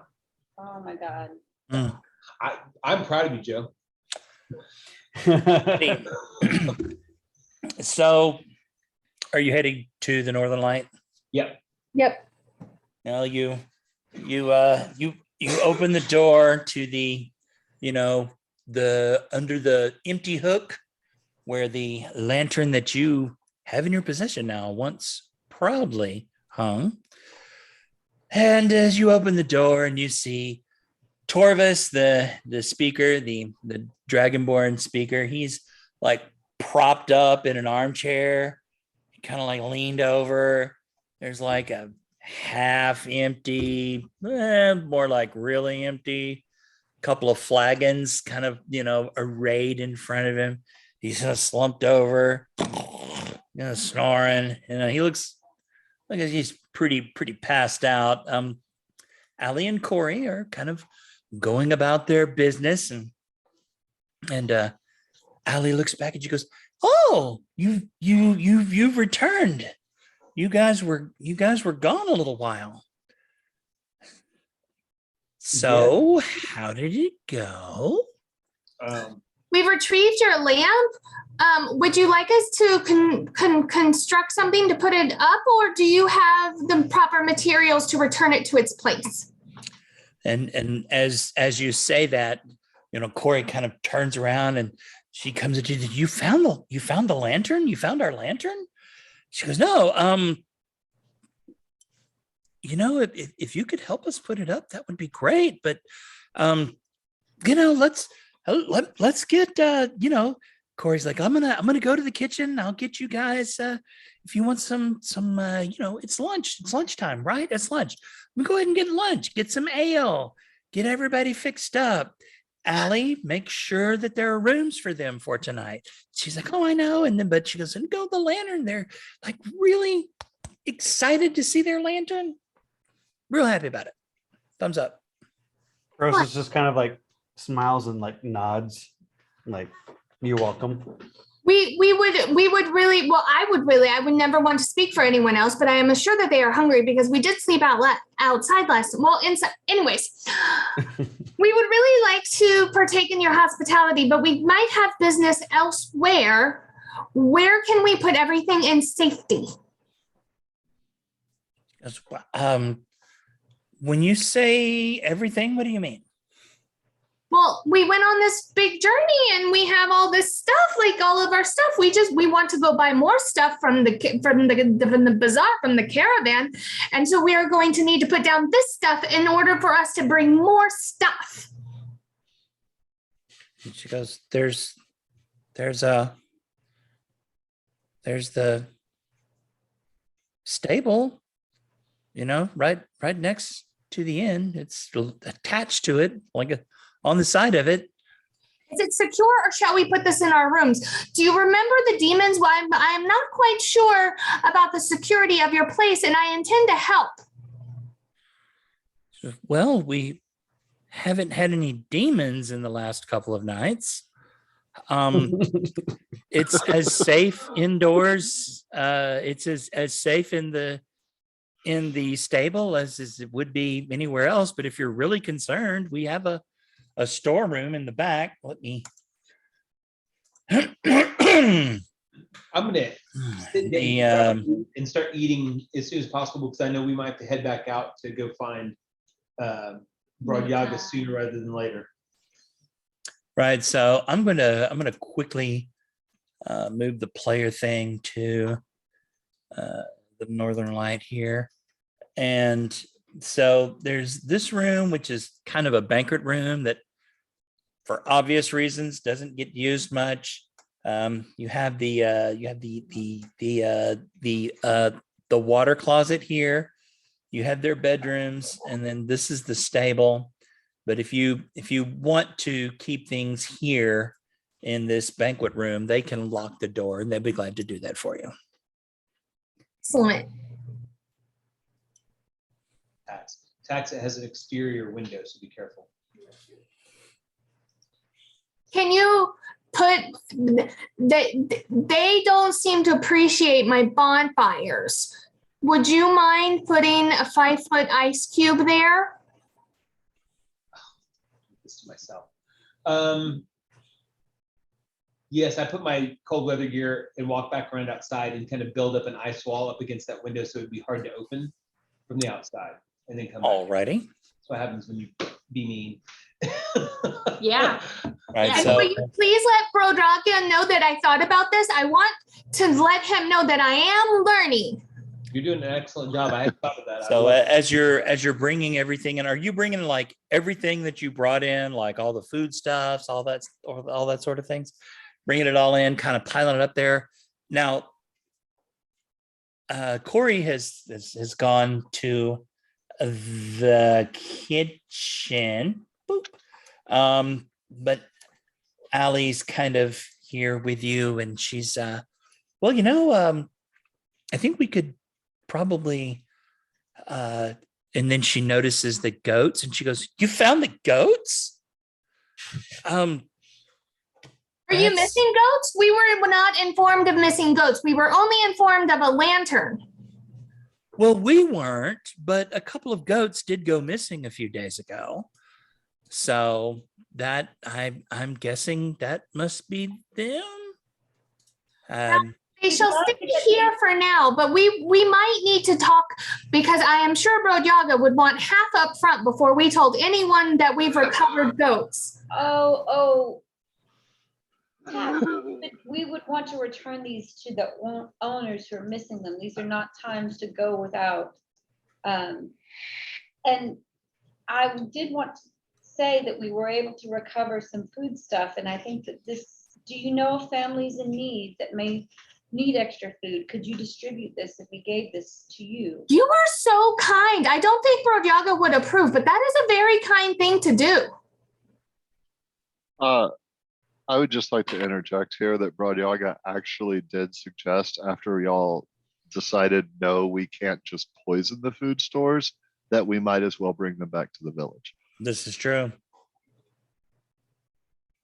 Oh my God. Mm. I'm proud of you, Joe. So, are you heading to the Northern Light? Yep. Yep. Now you open the door to the, the under the empty hook where the lantern that you have in your possession now once proudly hung. And as you open the door and you see Torvis, the speaker, the Dragonborn speaker, he's like propped up in an armchair, kind of like leaned over. There's like a half empty, more like really empty, couple of flagons kind of, arrayed in front of him. He's kind of slumped over, snoring. He looks like he's pretty passed out. Allie and Corey are kind of going about their business, and Allie looks back and she goes, "Oh, you've returned. You guys were gone a little while. So how did it go?" We've retrieved your lamp. Would you like us to construct something to put it up, or do you have the proper materials to return it to its place? And as you say that, Corey kind of turns around and she comes at you. You found the lantern? You found our lantern? She goes, "No, if you could help us put it up, that would be great. But let's get Corey's like, I'm gonna go to the kitchen. I'll get you guys if you want some it's lunchtime, right? It's lunch. We go ahead and get lunch, get some ale, get everybody fixed up. Allie, make sure that there are rooms for them for tonight." She's like, "Oh, I know." And then, but she goes, "And go the lantern." They're like really excited to see their lantern. Real happy about it. Thumbs up. Rose is just kind of like smiles and like nods, like, "You're welcome." We would really, well, I would never want to speak for anyone else, but I am assured that they are hungry because we did sleep outside inside. Anyways, we would really like to partake in your hospitality, but we might have business elsewhere. Where can we put everything in safety? When you say everything, what do you mean? Well, we went on this big journey and we have all this stuff, like all of our stuff. We want to go buy more stuff from the bazaar, from the caravan. And so we are going to need to put down this stuff in order for us to bring more stuff. And she goes, there's the stable, right next to the inn. It's attached to it, like on the side of it. Is it secure, or shall we put this in our rooms? Do you remember the demons? Well, I'm not quite sure about the security of your place, and I intend to help. Well, we haven't had any demons in the last couple of nights. It's as safe indoors. It's as safe in the stable as it would be anywhere else. But if you're really concerned, we have a storeroom in the back. Let me. I'm gonna sit down and start eating as soon as possible because I know we might have to head back out to go find Broad Yaga sooner rather than later. Right. So I'm gonna quickly move the player thing to the Northern Light here, and So there's this room, which is kind of a banquet room that, for obvious reasons, doesn't get used much. You have the water closet here. You have their bedrooms, and then this is the stable. But if you want to keep things here in this banquet room, they can lock the door, and they'll be glad to do that for you. Excellent. Tax, it has an exterior window, so be careful. Can you put, they don't seem to appreciate my bonfires. Would you mind putting a 5-foot ice cube there? This to myself. Yes, I put my cold weather gear and walk back around outside and kind of build up an ice wall up against that window so it'd be hard to open from the outside and then come back. Alrighty. That's what happens when you be mean. Yeah. Right. Yeah. And will So you please let Brodrakia know that I thought about this? I want to let him know that I am learning. You're doing an excellent job. I hadn't thought of that. So as you're bringing everything in, are you bringing like everything that you brought in, like all the foodstuffs, all that sort of things, bringing it all in, kind of piling it up there? Now, Corey has gone to the kitchen, boop. But Allie's kind of here with you, and she's well, I think we could probably and then she notices the goats and she goes, "You found the goats?" Are you That's- missing goats? We were not informed of missing goats. We were only informed of a lantern. Well, we weren't, but a couple of goats did go missing a few days ago. So that I'm guessing that must be them. They shall stay here for now, but we might need to talk because I am sure Brodyaga would want half up front before we told anyone that we've recovered goats. Oh. Yeah, but we would want to return these to the owners who are missing them. These are not times to go without. And I did want to say that we were able to recover some food stuff, and I think that do you know of families in need that may need extra food? Could you distribute this if we gave this to you? You are so kind. I don't think Brodyaga would approve, but that is a very kind thing to do. I would just like to interject here that Brodyaga actually did suggest, after y'all decided, no, we can't just poison the food stores, that we might as well bring them back to the village. This is true.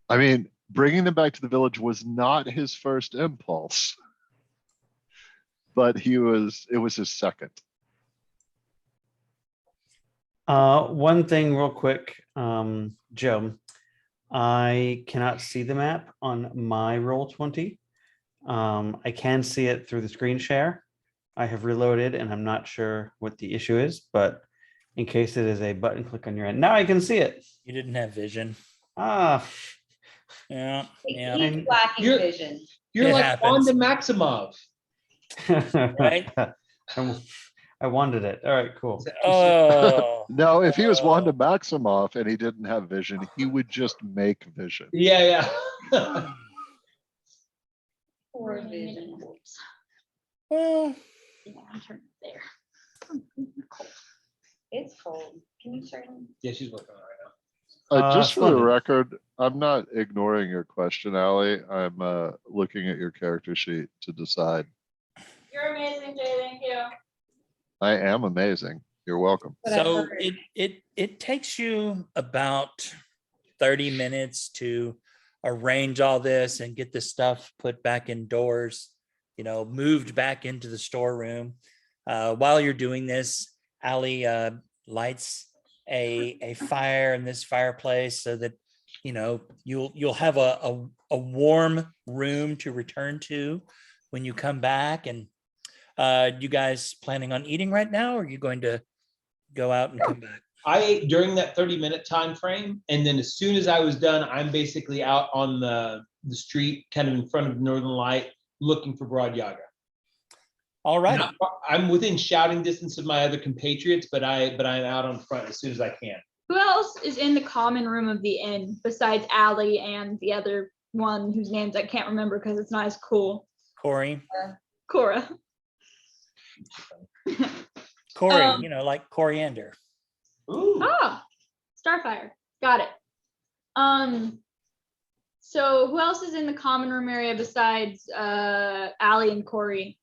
I mean, bringing them back to the village was not his first impulse, but it was his second. One thing real quick, Joe, I cannot see the map on my Roll20. I can see it through the screen share. I have reloaded and I'm not sure what the issue is, but in case it is a button click on your end, now I can see it. You didn't have vision. Ah, Yeah. Yeah. He's lacking You're- vision. You're It like happens. Wanda Maximoff. Right? I wanted it. All right, cool. Oh. No, if he was Oh. Wanda Maximoff and he didn't have vision, he would just make vision. Yeah. Poor vision. Well, The lantern there. Cold. It's cold. Can you turn? Yeah, she's working on it right now. Just for the Splendid. record, I'm not ignoring your question, Allie. I'm looking at your character sheet to decide. You're amazing, Jay. Thank you. I am amazing. You're welcome. But I so heard- it takes you about 30 minutes to arrange all this and get the stuff put back indoors, moved back into the storeroom. While you're doing this, Allie lights a fire in this fireplace so that you'll have a warm room to return to when you come back. And you guys planning on eating right now, or are you going to go out and come back? I ate during that 30-minute time frame, and then as soon as I was done, I'm basically out on the street, kind of in front of Northern Light, looking for Brodyaga. All I'm right. not far- I'm within shouting distance of my other compatriots, but I'm out on front as soon as I can. Who else is in the common room of the inn besides Allie and the other one whose names I can't remember because it's not as cool? Corey. Cora. Corey, like coriander. Ooh. Ah, Starfire. Got it. So who else is in the common room area besides Allie and Corey?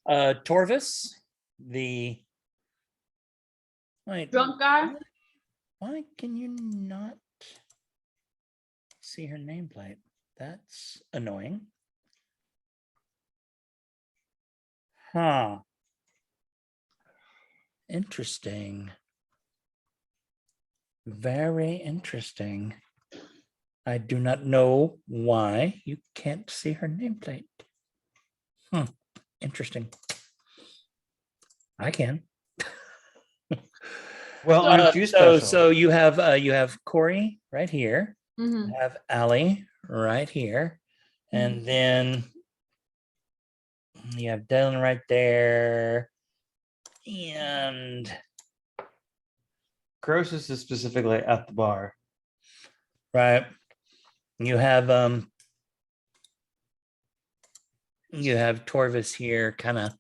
Torvis, the wait, Drunk guy? why can you not see her nameplate? That's annoying. Huh. Interesting. Very interesting. I do not know why you can't see her nameplate. Interesting. I can. Well, aren't you so special? you have Corey right here. Mhm. You have Allie right here, and then you have Dylan right there, and Croesus is specifically at the bar. right. You have Torvis here, kind of.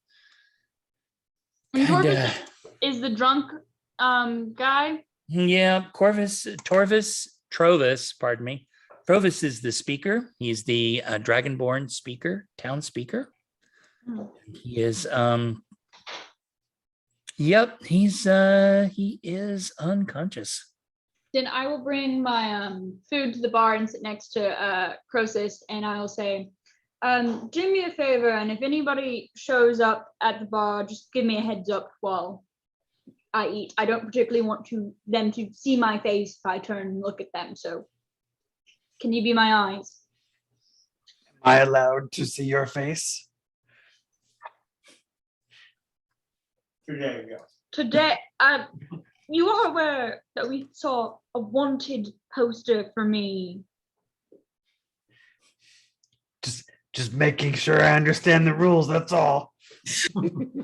And Torvis is the drunk guy. Yeah, Trovis, pardon me. Trovis is the speaker. He's the Dragonborn speaker, town speaker. Hmm. He is yep, he is unconscious. Then I will bring my food to the bar and sit next to Croesus, and I will say, do me a favor, and if anybody shows up at the bar, just give me a heads up while I eat. I don't particularly want them to see my face if I turn and look at them. So, can you be my eyes? Am I allowed to see your face? There you go. Today, you are aware that we saw a wanted poster for me. Just making sure I understand the rules, that's all. And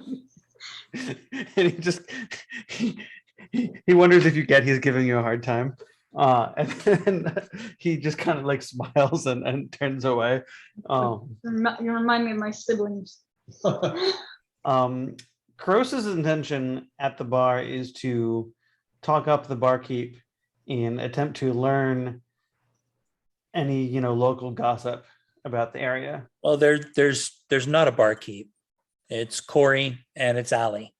he wonders if you get he's giving you a hard time. And then he just kind of like smiles and turns away. You remind me of my siblings. Croesus's intention at the bar is to talk up the barkeep and attempt to learn any local gossip about the area. Well, there's not a barkeep. It's Corey and it's Allie,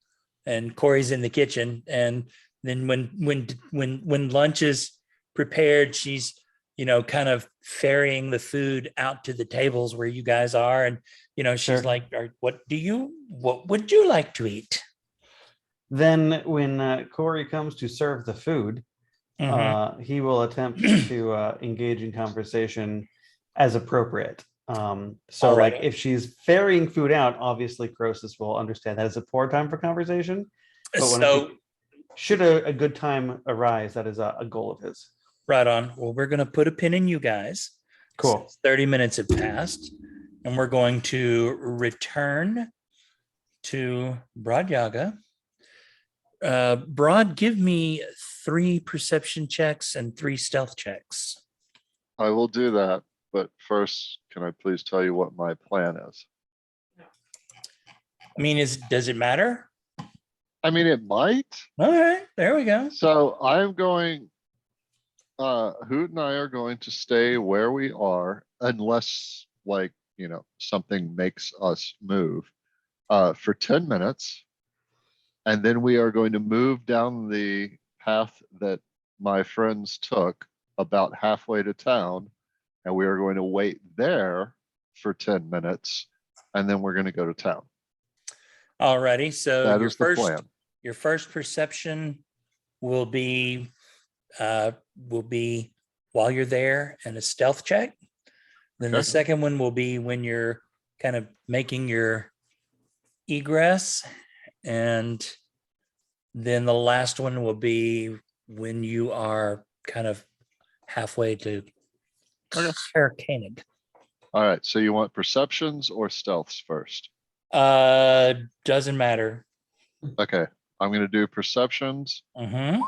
and Corey's in the kitchen. And then when lunch is prepared, she's kind of ferrying the food out to the tables where you guys are, and she's Sure. like, what would you like to eat? Then when Corey comes to serve the food, he will attempt to engage in conversation as appropriate. So like Alrighty. if she's ferrying food out, obviously Croesus will understand that it's a poor time for conversation. But when So should a good time arise, that is a goal of his. right on. Well, we're gonna put a pin in you guys. Cool. Since 30 minutes have passed, and we're going to return to Broad Yaga. Broad, give me 3 perception checks and 3 stealth checks. I will do that, but first, can I please tell you what my plan is? I mean, does it matter? I mean, it might. All right, there we go. So I'm going, Hoot and I are going to stay where we are unless something makes us move for 10 minutes. And then we are going to move down the path that my friends took about halfway to town. And we are going to wait there for 10 minutes. And then we're going to go to town. Alrighty, so That is the plan. Your first perception will be while you're there, and a stealth check. Then the Okay. second one will be when you're kind of making your egress, and then the last one will be when you are kind of halfway to Caer Konig. All right. So you want perceptions or stealths first? Doesn't matter. Okay, I'm gonna do perceptions. Mm-hmm.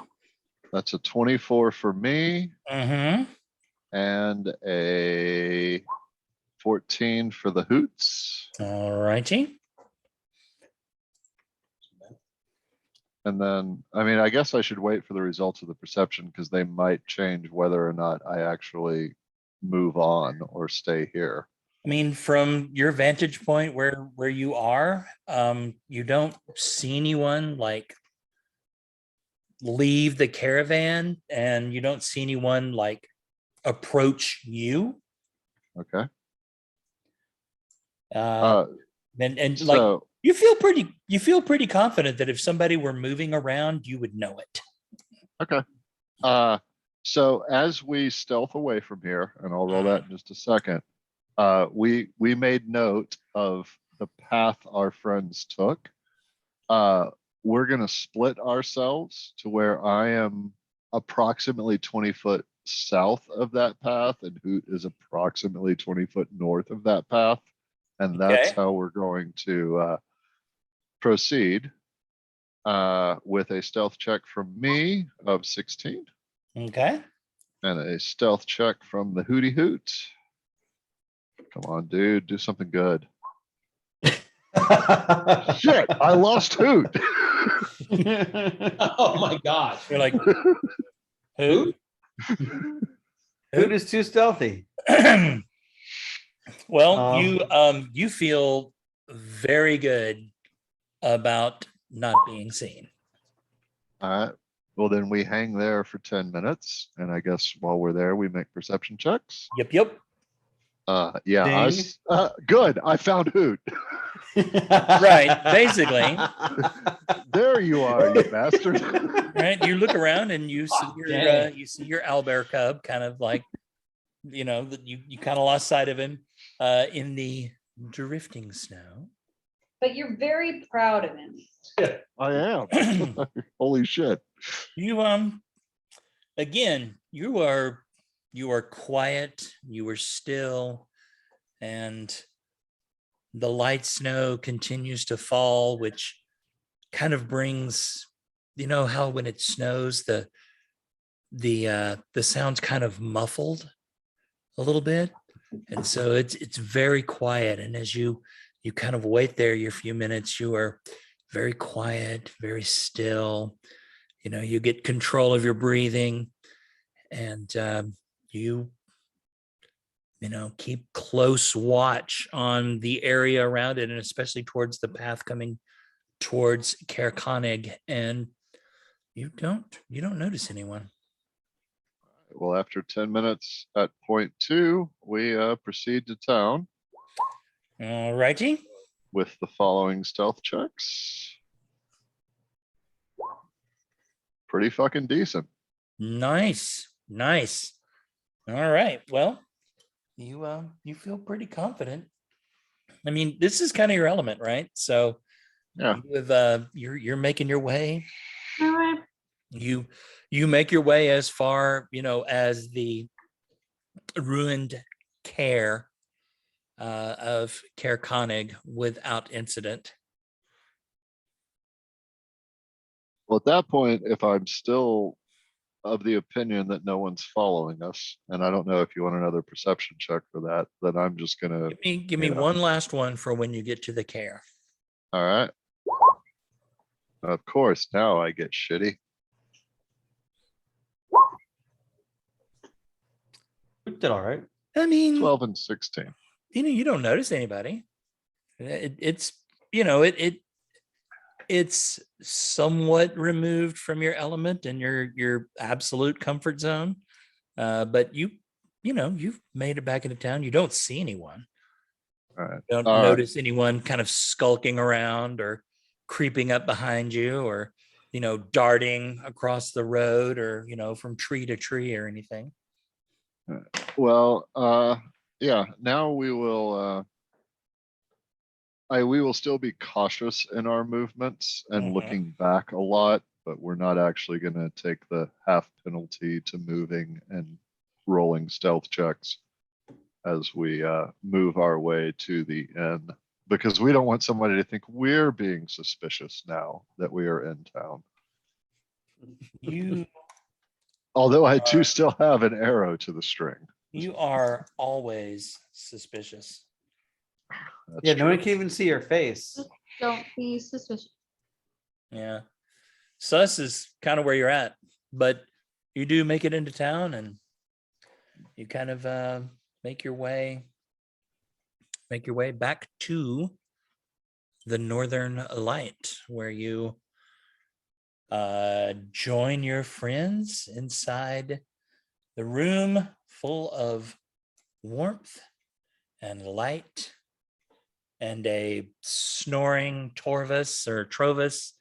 That's a 24 for me Mm-hmm. and a 14 for the hoots. All righty. And then, I mean, I guess I should wait for the results of the perception because they might change whether or not I actually move on or stay here. I mean, from your vantage point where you are, you don't see anyone like leave the caravan, and you don't see anyone like approach you. Okay. And like So, you feel pretty confident that if somebody were moving around, you would know it. okay. So as we stealth away from here, and I'll roll that in just a second, we made note of the path our friends took. We're gonna split ourselves to where I am approximately 20 foot south of that path, and Hoot is approximately 20 foot north of that path, and that's Okay. how we're going to proceed. With a stealth check from me of 16 Okay. and a stealth check from the Hootie Hoot. Come on, dude, do something good. Shit, I lost Hoot. Oh my gosh. You're like, who? Hoot is too stealthy. Well, you feel very good about not being seen. All right. Well, then we hang there for 10 minutes. And I guess while we're there, we make perception checks. Yep. Yeah, Ding. good. I found Hoot. Right, basically. There you are, you bastard. Right. You look around and you see dang. you see your owlbear cub kind of like, you know, that you kind of lost sight of him in the drifting snow. But you're very proud of him. I am. Holy shit. You again, you are quiet, you are still, and the light snow continues to fall, which kind of brings, you know how when it snows the sound's kind of muffled a little bit, and so it's very quiet. And as you kind of wait there your few minutes, you are very quiet, very still. You know, you get control of your breathing, and you know, keep close watch on the area around it, and especially towards the path coming towards Caer Konig, and you don't notice anyone. Well, after 10 minutes at point 2, we proceed to town All righty. with the following stealth checks. Pretty fucking decent. Nice. All right. Well, you feel pretty confident. I mean, this is kind of your element, right? So Yeah. you have you're making your way. All right. You make your way as far, you know, as the ruined care of Caer Konig without incident. Well, at that point, if I'm still of the opinion that no one's following us, and I don't know if you want another perception check for that, then I'm just gonna. Give me you know. one last one for when you get to the care. All right. Of course, now I get shitty. Hoot did all right. I mean, 12 and 16. you know, you don't notice anybody. It's you know, it's somewhat removed from your element and your absolute comfort zone. But you know, you've made it back into town. You don't see anyone. All right. You don't notice anyone kind of skulking around or creeping up behind you, or, you know, darting across the road, or, you know, from tree to tree or anything. Well, yeah, now we will we will still be cautious in our movements and Mhm. looking back a lot, but we're not actually going to take the half penalty to moving and rolling stealth checks as we move our way to the inn because we don't want somebody to think we're being suspicious now that we are in town. You Although I do still have an arrow to the string. you are always suspicious. That's Yeah, no true. one can even see your face. Don't be suspicious. Yeah. Sus is kind of where you're at, but you do make it into town and you kind of make your way back to the Northern Light, where you join your friends inside the room full of warmth and light and a snoring Trovis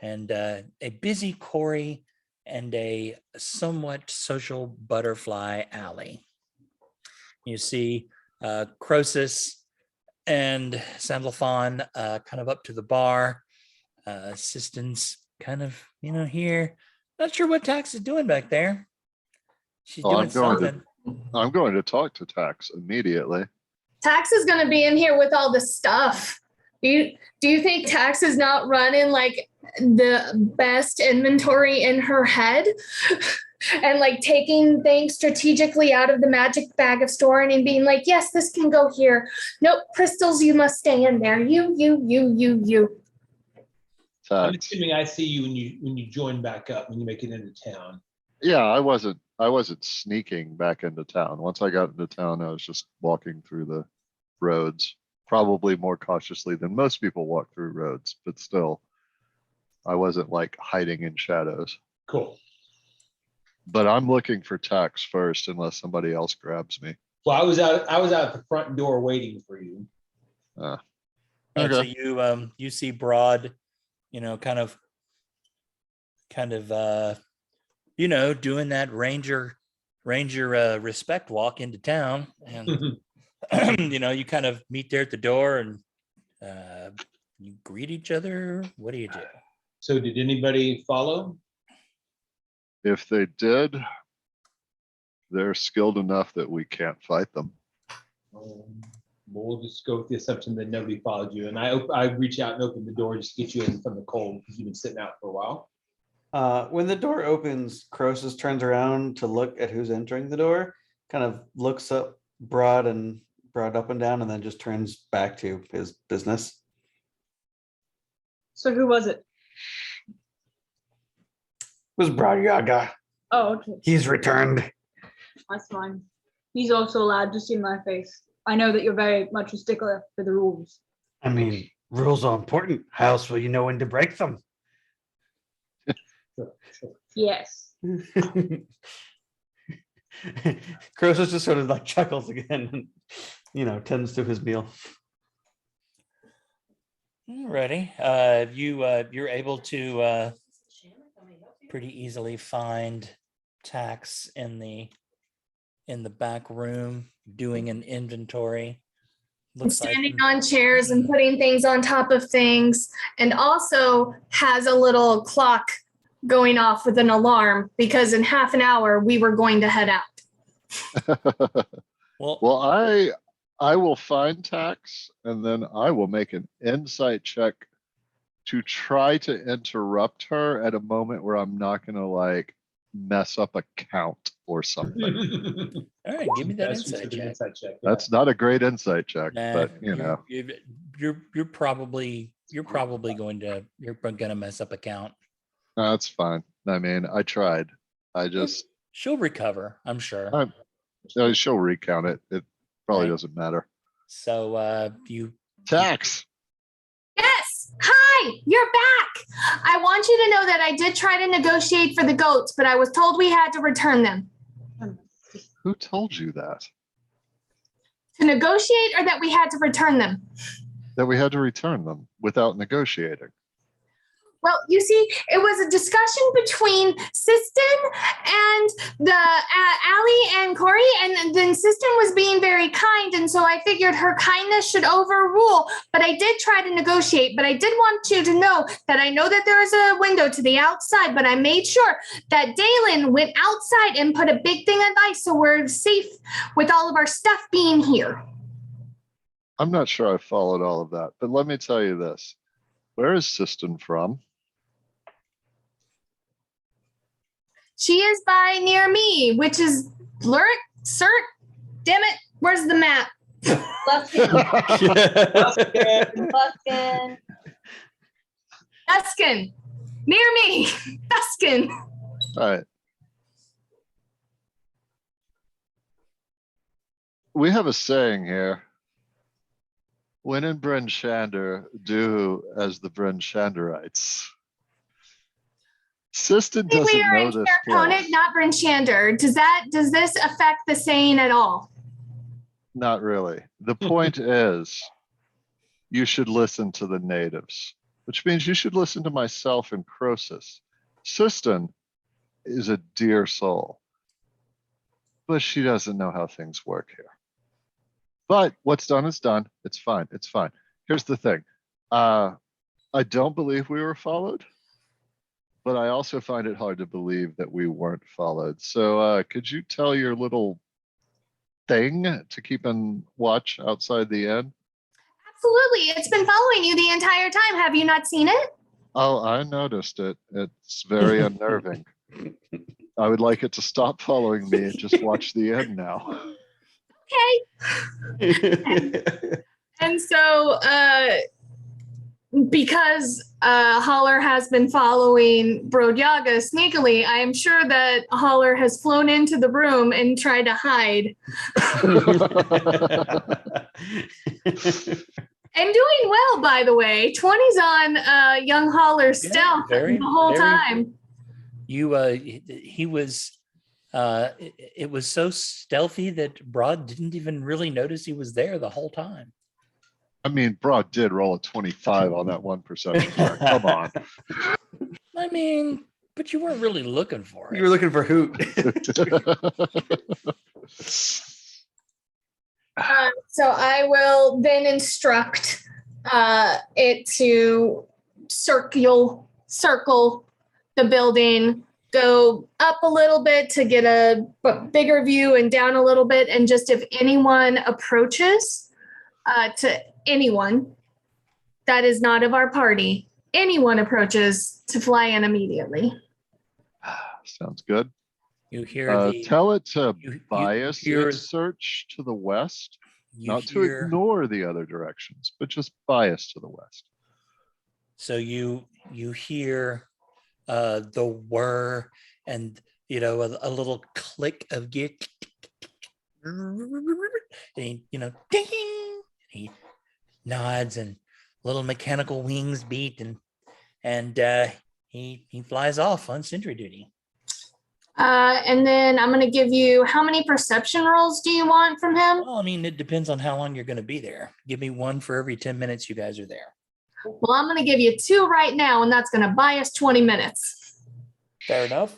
and a busy Corey and a somewhat social butterfly alley. You see Croesus and Sandalphon kind of up to the bar. Assistants kind of, here. Not sure what Tax is doing back there. She's Oh, doing I'm going to- something. I'm going to talk to Tax immediately. Tax is going to be in here with all the stuff. Do you think Tax is not running like the best inventory in her head and like taking things strategically out of the magic bag of storing and being like, yes, this can go here. Nope, crystals, you must stay in there. You. I'm Tax. assuming I see you when you join back up, when you make it into town. Yeah, I wasn't sneaking back into town. Once I got into town, I was just walking through the roads, probably more cautiously than most people walk through roads, but still, I wasn't like hiding in shadows. Cool. But I'm looking for Tax first, unless somebody else grabs me. Well, I was out at the front door waiting for you. And Okay. so you see Broad, kind of doing that ranger respect walk into town, and you kind of meet there at the door and you greet each other. What do you do? So did anybody follow? If they did, they're skilled enough that we can't fight them. We'll just go with the assumption that nobody followed you. And I reach out and open the door just to get you in from the cold because you've been sitting out for a while. When the door opens, Croesus turns around to look at who's entering the door, kind of looks up Broad up and down, and then just turns back to his business. So who was it? It was Broad Yaga. Oh, okay. He's returned. That's fine. He's also allowed to see my face. I know that you're very much a stickler for the rules. I mean, rules are important. How else will you know when to break them? Yes. Croesus just sort of like chuckles again and, tends to his meal. Alrighty. You're able to pretty easily find Tax in the back room doing an inventory. Looks Standing on chairs and putting things on top of things, and also has a little clock going off with an alarm because in half an hour we were going to head out. Well, I will find Tax, and then I will make an insight check to try to interrupt her at a moment where I'm not going to like mess up a count or something. all right, give me that That's insight an check. insight check. That's not a great insight check, Nah, but you're probably gonna mess up a count. that's fine. I mean, I tried. She'll recover, I'm sure. She'll recount it. It probably Right. doesn't matter. So you Tax. Yes. Hi, you're back. I want you to know that I did try to negotiate for the goats, but I was told we had to return them. Who told you that? To negotiate or that we had to return them? That we had to return them without negotiating. Well, you see, it was a discussion between Siston and the Allie and Corey, and then Siston was being very kind, and so I figured her kindness should overrule. But I did try to negotiate, but I did want you to know that I know that there is a window to the outside, but I made sure that Dalen went outside and put a big thing of ice so we're safe with all of our stuff being here. I'm not sure I followed all of that, but let me tell you this. Where is Siston from? She is by near me, which is Lurk, Cert. Damn it, where's the map? Luskin, Luskin. Duskin. Near me. Duskin. All right. We have a saying here. When in Bryn Shander, do as the Bryn Shanderites. Siston We doesn't are know in this Caer Konig, place. not Bryn Shander. Does this affect the saying at all? Not really. The point is, you should listen to the natives, which means you should listen to myself and Croesus. Siston is a dear soul, but she doesn't know how things work here. But what's done is done. It's fine. It's fine. Here's the thing. I don't believe we were followed, but I also find it hard to believe that we weren't followed. So could you tell your little thing to keep in watch outside the inn? Absolutely. It's been following you the entire time. Have you not seen it? Oh, I noticed it. It's very unnerving. I would like it to stop following me and just watch the end now. Okay. And so, because Holler has been following Brodyaga sneakily, I am sure that Holler has flown into the room and tried to hide. And doing well, by the way. 20's on young Holler's stealth very, the whole very- time. He was, it was so stealthy that Broad didn't even really notice he was there the whole time. I mean, Broad did roll a 25 on that one perception check. Come on. I mean, but you weren't really looking for it. You were looking for Hoot. So I will then instruct it to circle the building, go up a little bit to get a bigger view and down a little bit. And just if anyone approaches to anyone that is not of our party, anyone approaches to fly in immediately. Sounds good. You hear the, Tell it to you bias hear- its search to the west, you not to hear- ignore the other directions, but just bias to the west. So you hear the whir and a little click of gear, and ding. He nods and little mechanical wings beat and he flies off on sentry duty. And then I'm going to give you, how many perception rolls do you want from him? Well, I mean, it depends on how long you're going to be there. Give me one for every 10 minutes you guys are there. Well, I'm going to give you 2 right now, and that's going to buy us 20 minutes. Fair enough.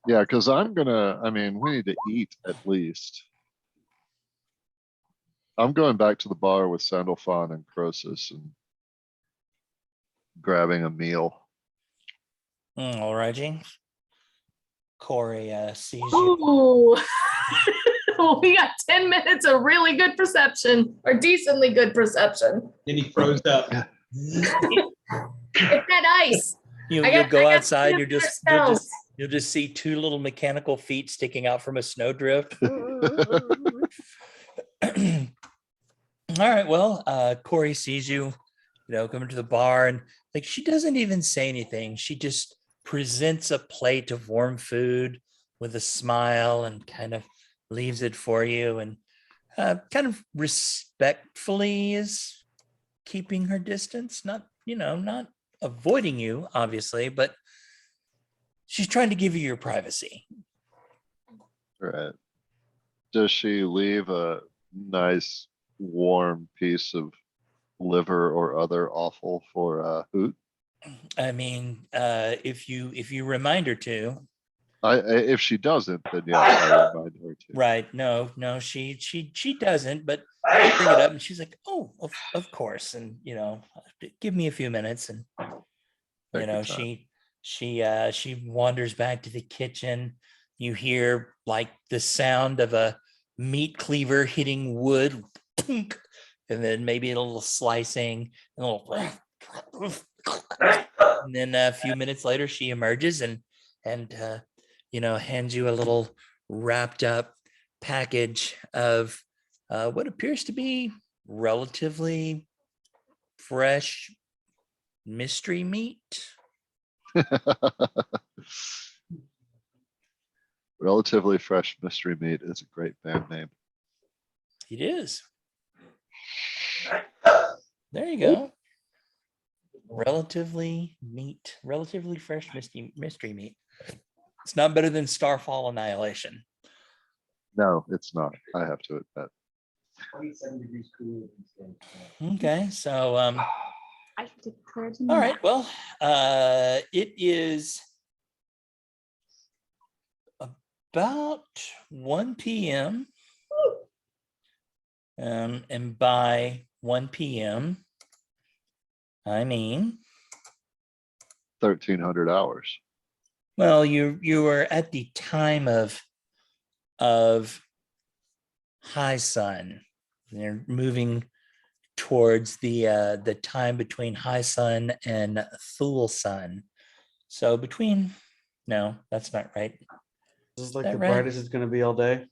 Yeah, because I mean, we need to eat at least. I'm going back to the bar with Sandalphon and Croesus and grabbing a meal. All right, James. Corey sees you. Ooh. We got 10 minutes of really good perception, or decently good perception. Then he froze up. It's that ice. You'll I got- go I got outside. spells. You'll just see 2 little mechanical feet sticking out from a snowdrift. All right. Well, Corey sees you, coming to the bar, and like she doesn't even say anything. She just presents a plate of warm food with a smile and kind of leaves it for you, and kind of respectfully is keeping her distance. Not avoiding you, obviously, but she's trying to give you your privacy. Right. Does she leave a nice warm piece of liver or other offal for Hoot? I mean, if you remind her to, If she doesn't, then yes, I remind her to. right? No, she doesn't. But I bring it up, and she's like, "Oh, of course." And give me a few minutes, and Take your time. she wanders back to the kitchen. You hear like the sound of a meat cleaver hitting wood, and then maybe a little slicing, and a little, and then a few minutes later she emerges and hands you a little wrapped up package of what appears to be relatively fresh mystery meat. Relatively Fresh Mystery Meat is a great band name. It is. There you go. Relatively fresh mystery meat. It's not better than Starfall Annihilation. No, it's not. I have to admit. 27 degrees cooler. Okay, so I declare to all right, well, it is about 1 p.m. And by 1 p.m., I mean, 1,300 hours. well, you were at the time of high sun. They're moving towards the time between high sun and full sun. So no, that's not right. This is like That the right? brightest it's gonna be all day.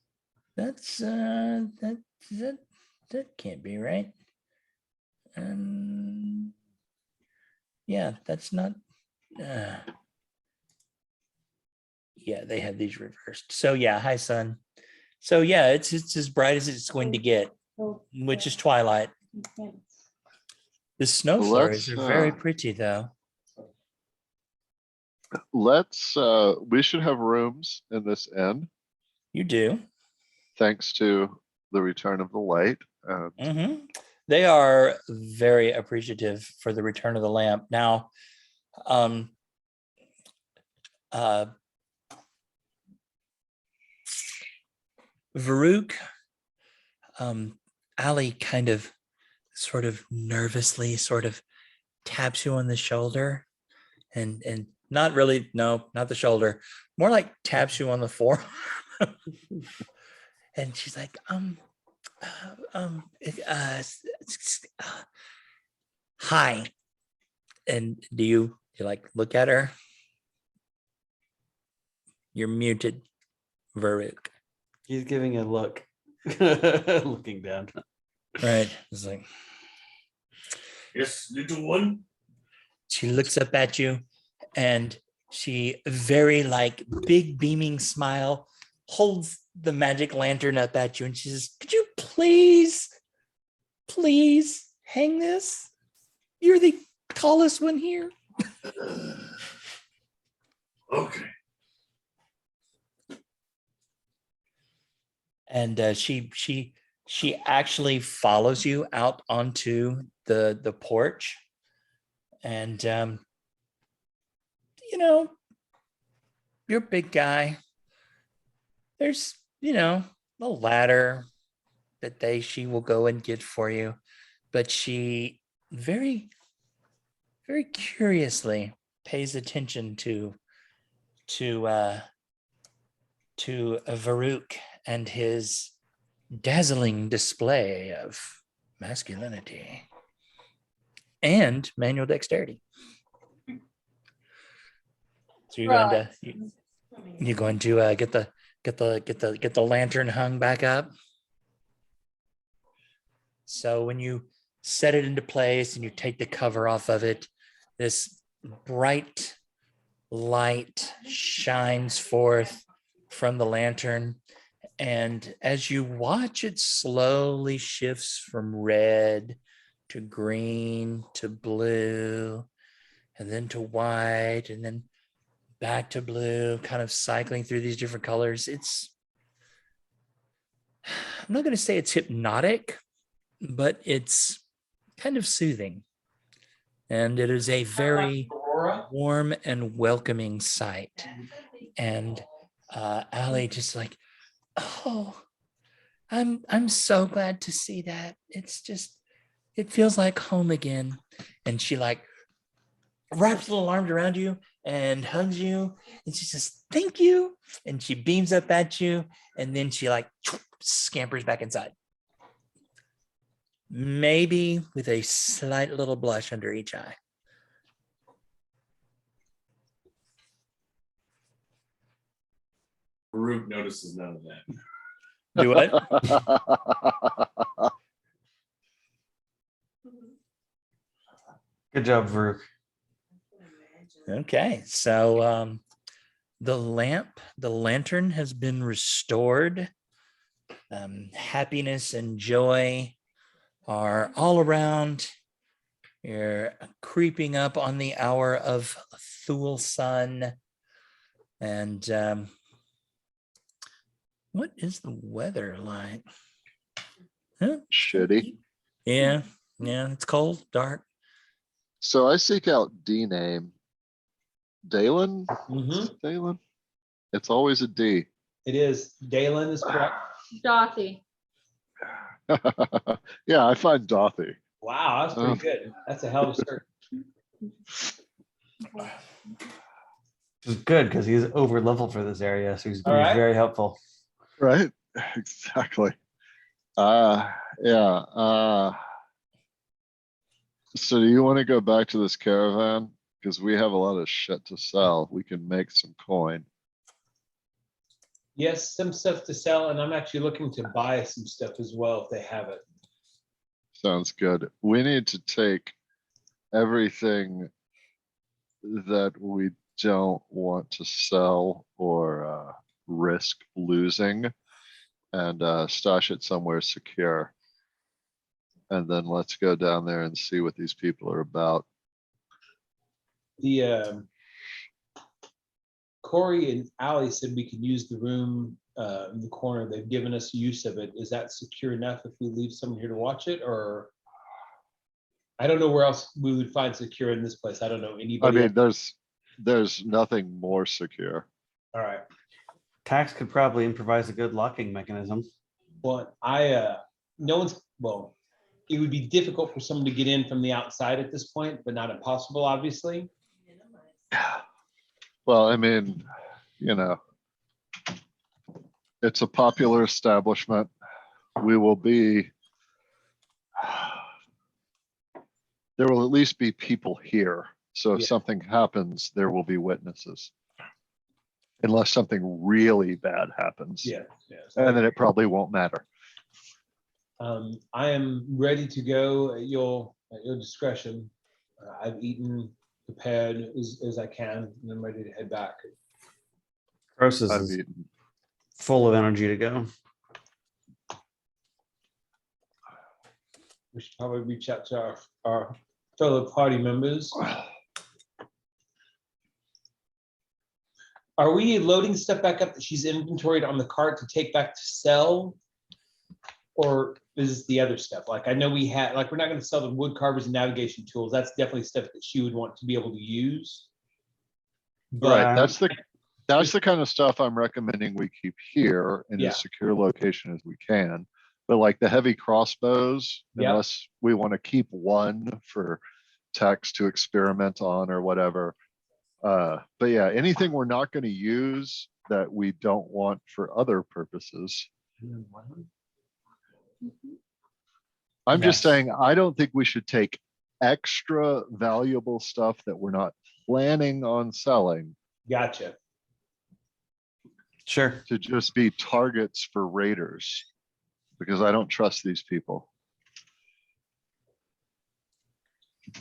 That's that can't be right. Yeah, that's not. Yeah, they have these reversed. So yeah, high sun. So yeah, it's as bright as it's going to get, which is twilight. The snow flurries are very pretty though. We should have rooms in this inn, You do. thanks to the return of the light. They are very appreciative for the return of the lamp. Now, Varuk, Ali kind of sort of nervously sort of taps you on the shoulder and not really, no, not the shoulder, more like taps you on the forearm. And she's like, hi. And you like look at her? You're muted, Varuk. He's giving a look, looking down. Right. It's like, Yes, little one. she looks up at you and she very like big beaming smile holds the magic lantern up at you and she says, could you please hang this? You're the tallest one here. Okay. And she actually follows you out onto the porch. And you're a big guy. There's a ladder that she will go and get for you, but she very, very curiously pays attention to Varuk and his dazzling display of masculinity and manual dexterity. So you're going to get the lantern hung back up. So when you set it into place and you take the cover off of it, this bright light shines forth from the lantern. And as you watch, it slowly shifts from red to green to blue, and then to white, and then back to blue, kind of cycling through these different colors. I'm not going to say it's hypnotic, but it's kind of soothing. And it is a very warm and welcoming sight. And Ali just like, oh, I'm so glad to see that. It feels like home again. And she like wraps little arms around you and hugs you. And she says, thank you. And she beams up at you. And then she like scampers back inside. maybe with a slight little blush under each eye. Farouk notices none of that. Do what? Good job, Varuk. Okay, so the lantern has been restored. Happiness and joy are all around. You're creeping up on the hour of Thule sun. And what is the weather like? Huh? Shitty. Yeah, it's cold, dark. So I seek out D name. Dalen? Mhm. Dalen? It's always a D. It is. Dalen is correct. Dothy. Yeah, I find Dothy. Wow, that's pretty good. That's a hell of a search. Which is good because he's over level for this area, so he's going to be Alright. very helpful. Right? Exactly. Yeah. So do you want to go back to this caravan? Because we have a lot of shit to sell. We can make some coin. Yes, some stuff to sell, and I'm actually looking to buy some stuff as well if they have it. Sounds good. We need to take everything that we don't want to sell or risk losing and stash it somewhere secure. And then let's go down there and see what these people are about. The Corey and Allie said we could use the room in the corner. They've given us use of it. Is that secure enough if we leave someone here to watch it, or I don't know where else we would find secure in this place. I don't know I anybody. mean, there's nothing more secure. All right. Tax could probably improvise a good locking mechanism. Well, it would be difficult for someone to get in from the outside at this point, but not impossible, obviously. Well, I mean, you know, it's a popular establishment. We will be, there will at least be people here. So if Yeah. something happens, there will be witnesses. Unless something really bad happens. Yeah. And then it probably won't matter. I am ready to go at your discretion. I've eaten, prepared as I can, and I'm ready to head back. Croesus I've is eaten. full of energy to go. We should probably reach out to our fellow party members. Are we loading stuff back up that she's inventoried on the cart to take back to sell? Or is this the other stuff? Like, I know we had, like, we're not going to sell the wood carvers and navigation tools. That's definitely stuff that she would want to be able to use. But Right, that's the kind of stuff I'm recommending we keep here in Yeah. as secure location as we can. But like the heavy crossbows, Yep. unless we want to keep one for techs to experiment on or whatever. But yeah, anything we're not going to use that we don't want for other purposes. I'm just Yes. saying, I don't think we should take extra valuable stuff that we're not planning on selling gotcha. Sure. to just be targets for raiders, because I don't trust these people.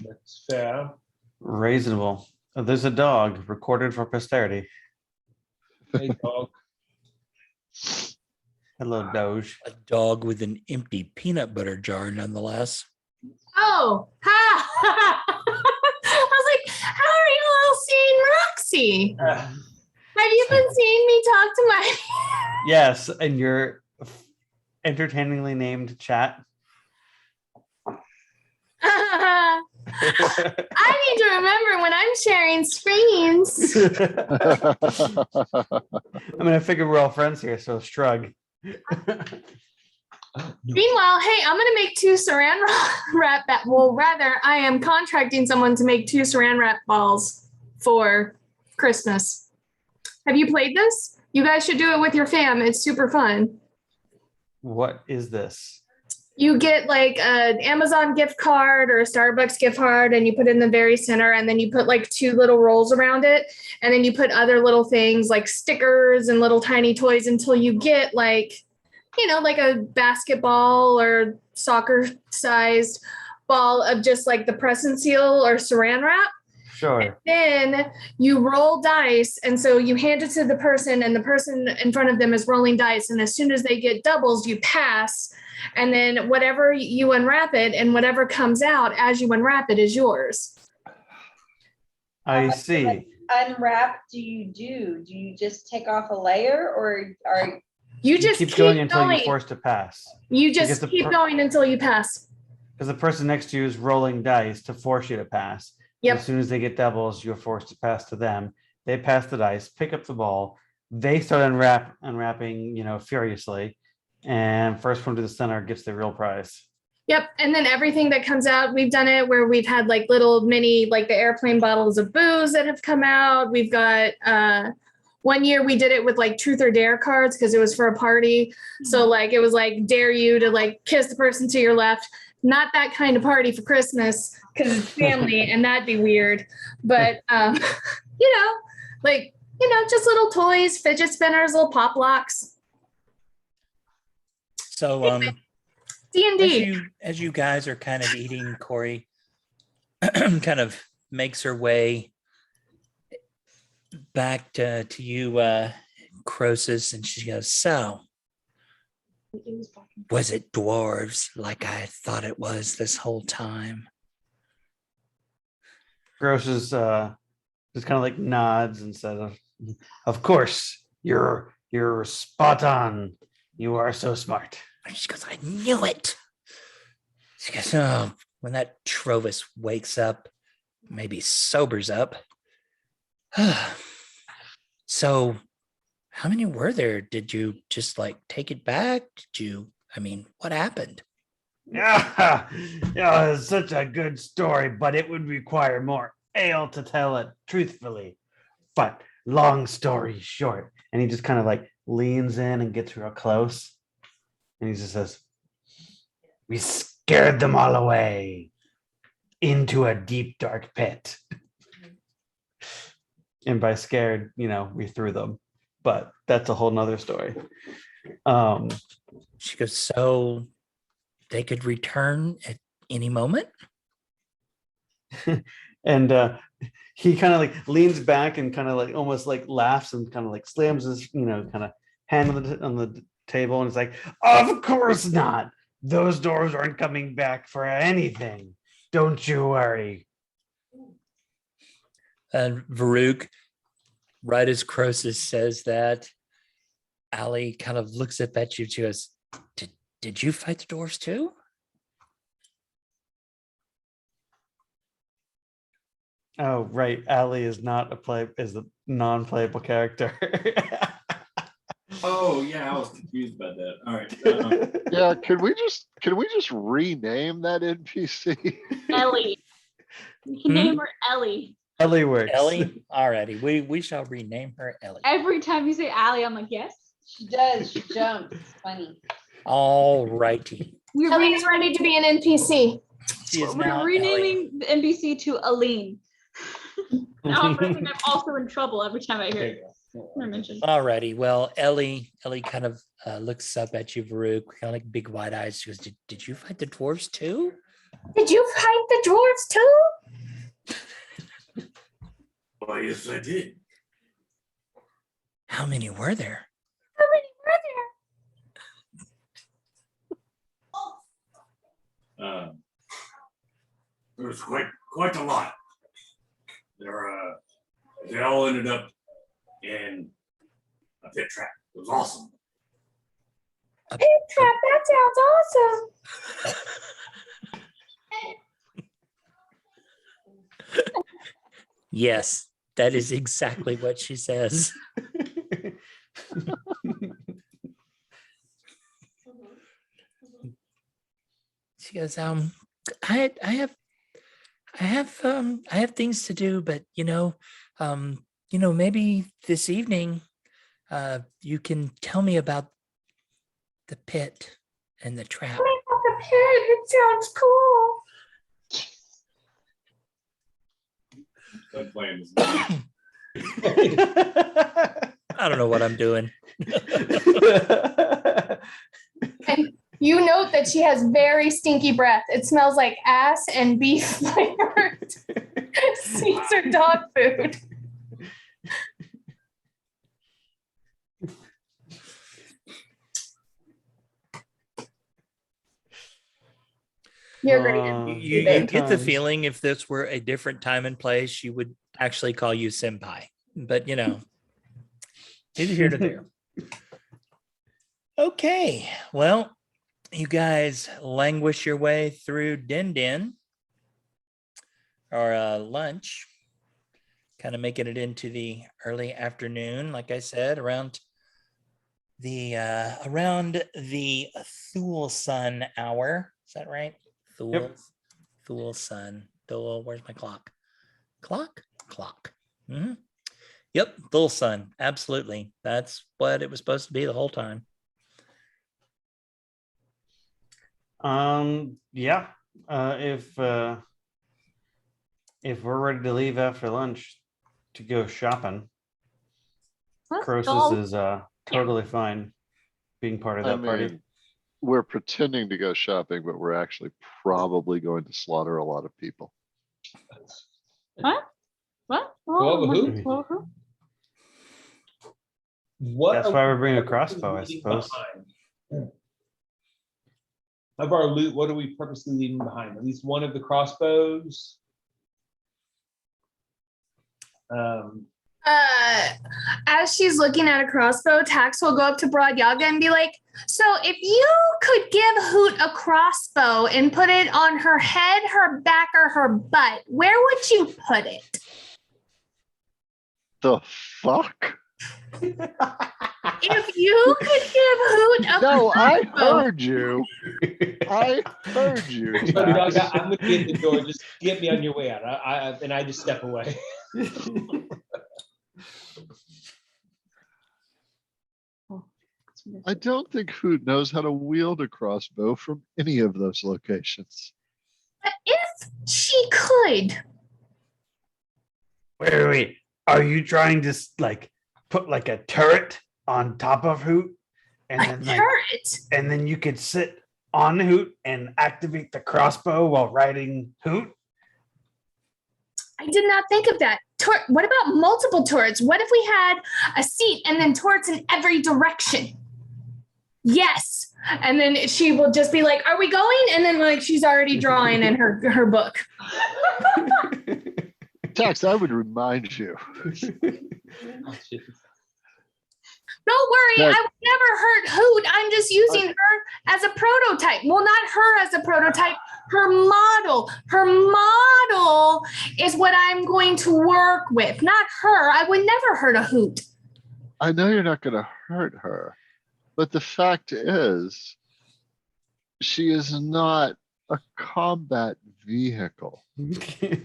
That's fair. Reasonable. There's a dog recorded for posterity. Hey, dog. Hello, Doge. A dog with an empty peanut butter jar, nonetheless. Oh, ha! I was like, how are you all seeing Roxy? Have you been seeing me talk to my? Yes, and your entertainingly named chat. I need to remember when I'm sharing screens. I mean, I figure we're all friends here, so shrug. Meanwhile, hey, I'm gonna make 2 saran wrap. Well, rather, I am contracting someone to make 2 saran wrap balls for Christmas. Have you played this? You guys should do it with your fam. It's super fun. What is this? You get like an Amazon gift card or a Starbucks gift card, and you put it in the very center, and then you put like 2 little rolls around it, and then you put other little things like stickers and little tiny toys until you get like, like a basketball or soccer sized ball of just like the press and seal or saran wrap. Sure. Then you roll dice. And so you hand it to the person, and the person in front of them is rolling dice. And as soon as they get doubles, you pass. And then whatever you unwrap it, and whatever comes out as you unwrap it is yours. I see. Unwrap do you do? Do you just take off a layer, or are You just keep going until you're forced to pass. You just Because the keep going until you pass. Because the person next to you is rolling dice to force you to pass. Yep. As soon as they get doubles, you're forced to pass to them. They pass the dice, pick up the ball. They start unwrapping, furiously. And first one to the center gets the real prize. Yep. And then everything that comes out, we've done it where we've had like little mini, like the airplane bottles of booze that have come out. We've got, one year we did it with like truth or dare cards because it was for a party. So like, it was like dare you to like kiss the person to your left. Not that kind of party for Christmas because it's family and that'd be weird. But, just little toys, fidget spinners, little pop locks. So D&D. as you guys are kind of eating, Corey kind of makes her way back to you, Croesus, and she goes, so was it dwarves like I thought it was this whole time? Gross is just kind of like nods and says, of course, you're spot on. You are so smart. She goes, I knew it. She goes, oh, when that Trovis wakes up, maybe sobers up. So how many were there? Did you just like take it back? What happened? Yeah, it's such a good story, but it would require more ale to tell it truthfully. But long story short, and he just kind of like leans in and gets real close. And he just says, we scared them all away into a deep, dark pit. And by scared, we threw them. But that's a whole nother story. She goes, so they could return at any moment? And he kind of like leans back and kind of like almost like laughs and kind of like slams his, kind of hand on the table, and it's like, of course not. Those doors aren't coming back for anything. Don't you worry. And Varuk, right as Croesus says that, Allie kind of looks up at you. She goes, did you fight the dwarves too? Oh, right. Allie is not is a non-playable character. Oh yeah, I was confused about that. All right. Yeah, can we just rename that NPC? Ellie. You can name her Ellie. Ellie works. Ellie? Alrighty, we shall rename her Ellie. Every time you say Allie, I'm like, yes. she does, she jumps. It's funny. Alrighty. We're, Ellie's ready to be an NPC. She is now we're renaming the NPC to Aline. Now I'm thinking I'm also in trouble every time I hear it. I mentioned. Alrighty. Well, Ellie kind of looks up at you, Varuk, kind of like big wide eyes. She goes, did you fight the dwarves too? Did you fight the dwarves too? Why, yes, I did. How many were there? How many were there? There was quite a lot. They all ended up in a pit trap. It was awesome. Pit trap, that sounds awesome. Yes, that is exactly what she says. She goes, I have things to do, but maybe this evening, you can tell me about the pit and the trap. Tell me about Okay, it sounds cool. That plan is. I don't know what I'm doing. And you note that she has very stinky breath. It smells like ass and beef flavored Caesar dog food. You're great. You Good get the times. feeling if this were a different time and place, she would actually call you senpai. But you know, neither here nor there. Okay, well, you guys languish your way through Din Din or lunch, kind of making it into the early afternoon. Like I said, around the Thule Sun hour. Is that right? Thule, Thule Sun. Thule. Where's my clock? Clock. Mhm. Yep, Thule Sun. Absolutely. That's what it was supposed to be the whole time. Yeah. If we're ready to leave after lunch to go shopping, Let's Croesus go. is totally fine being part of I that party. mean, we're pretending to go shopping, but we're actually probably going to slaughter a lot of people. What? Well, who? Well, What That's are why we we're bringing a purposely crossbow, I leaving suppose. behind? Of our loot, what are we purposely leaving behind? At least one of the crossbows. As she's looking at a crossbow, Tax will go up to Broad Yaga and be like, so if you could give Hoot a crossbow and put it on her head, her back, or her butt, where would you put it? The fuck? If you could give Hoot a No, I crossbow, heard you. I heard you. Broad Tax. Yaga, I'm gonna be at the door. Just get me on your way out. I just step away. I don't think Hoot knows how to wield a crossbow from any of those locations. but if she could, Wait. Are you trying to like put like a turret on top of Hoot, and a then turret, and then you could sit on Hoot and activate the crossbow while riding Hoot? I did not think of that. What about multiple turrets? What if we had a seat and then turrets in every direction? Yes. And then she will just be like, are we going? And then like she's already drawing in her book. Tax, I would remind you. Don't worry, But- I would never hurt Hoot. I'm just using her as a prototype. Well, not her as a prototype, her model. Her model is what I'm going to work with, not her. I would never hurt a Hoot. I know you're not going to hurt her, but the fact is, she is not a combat vehicle.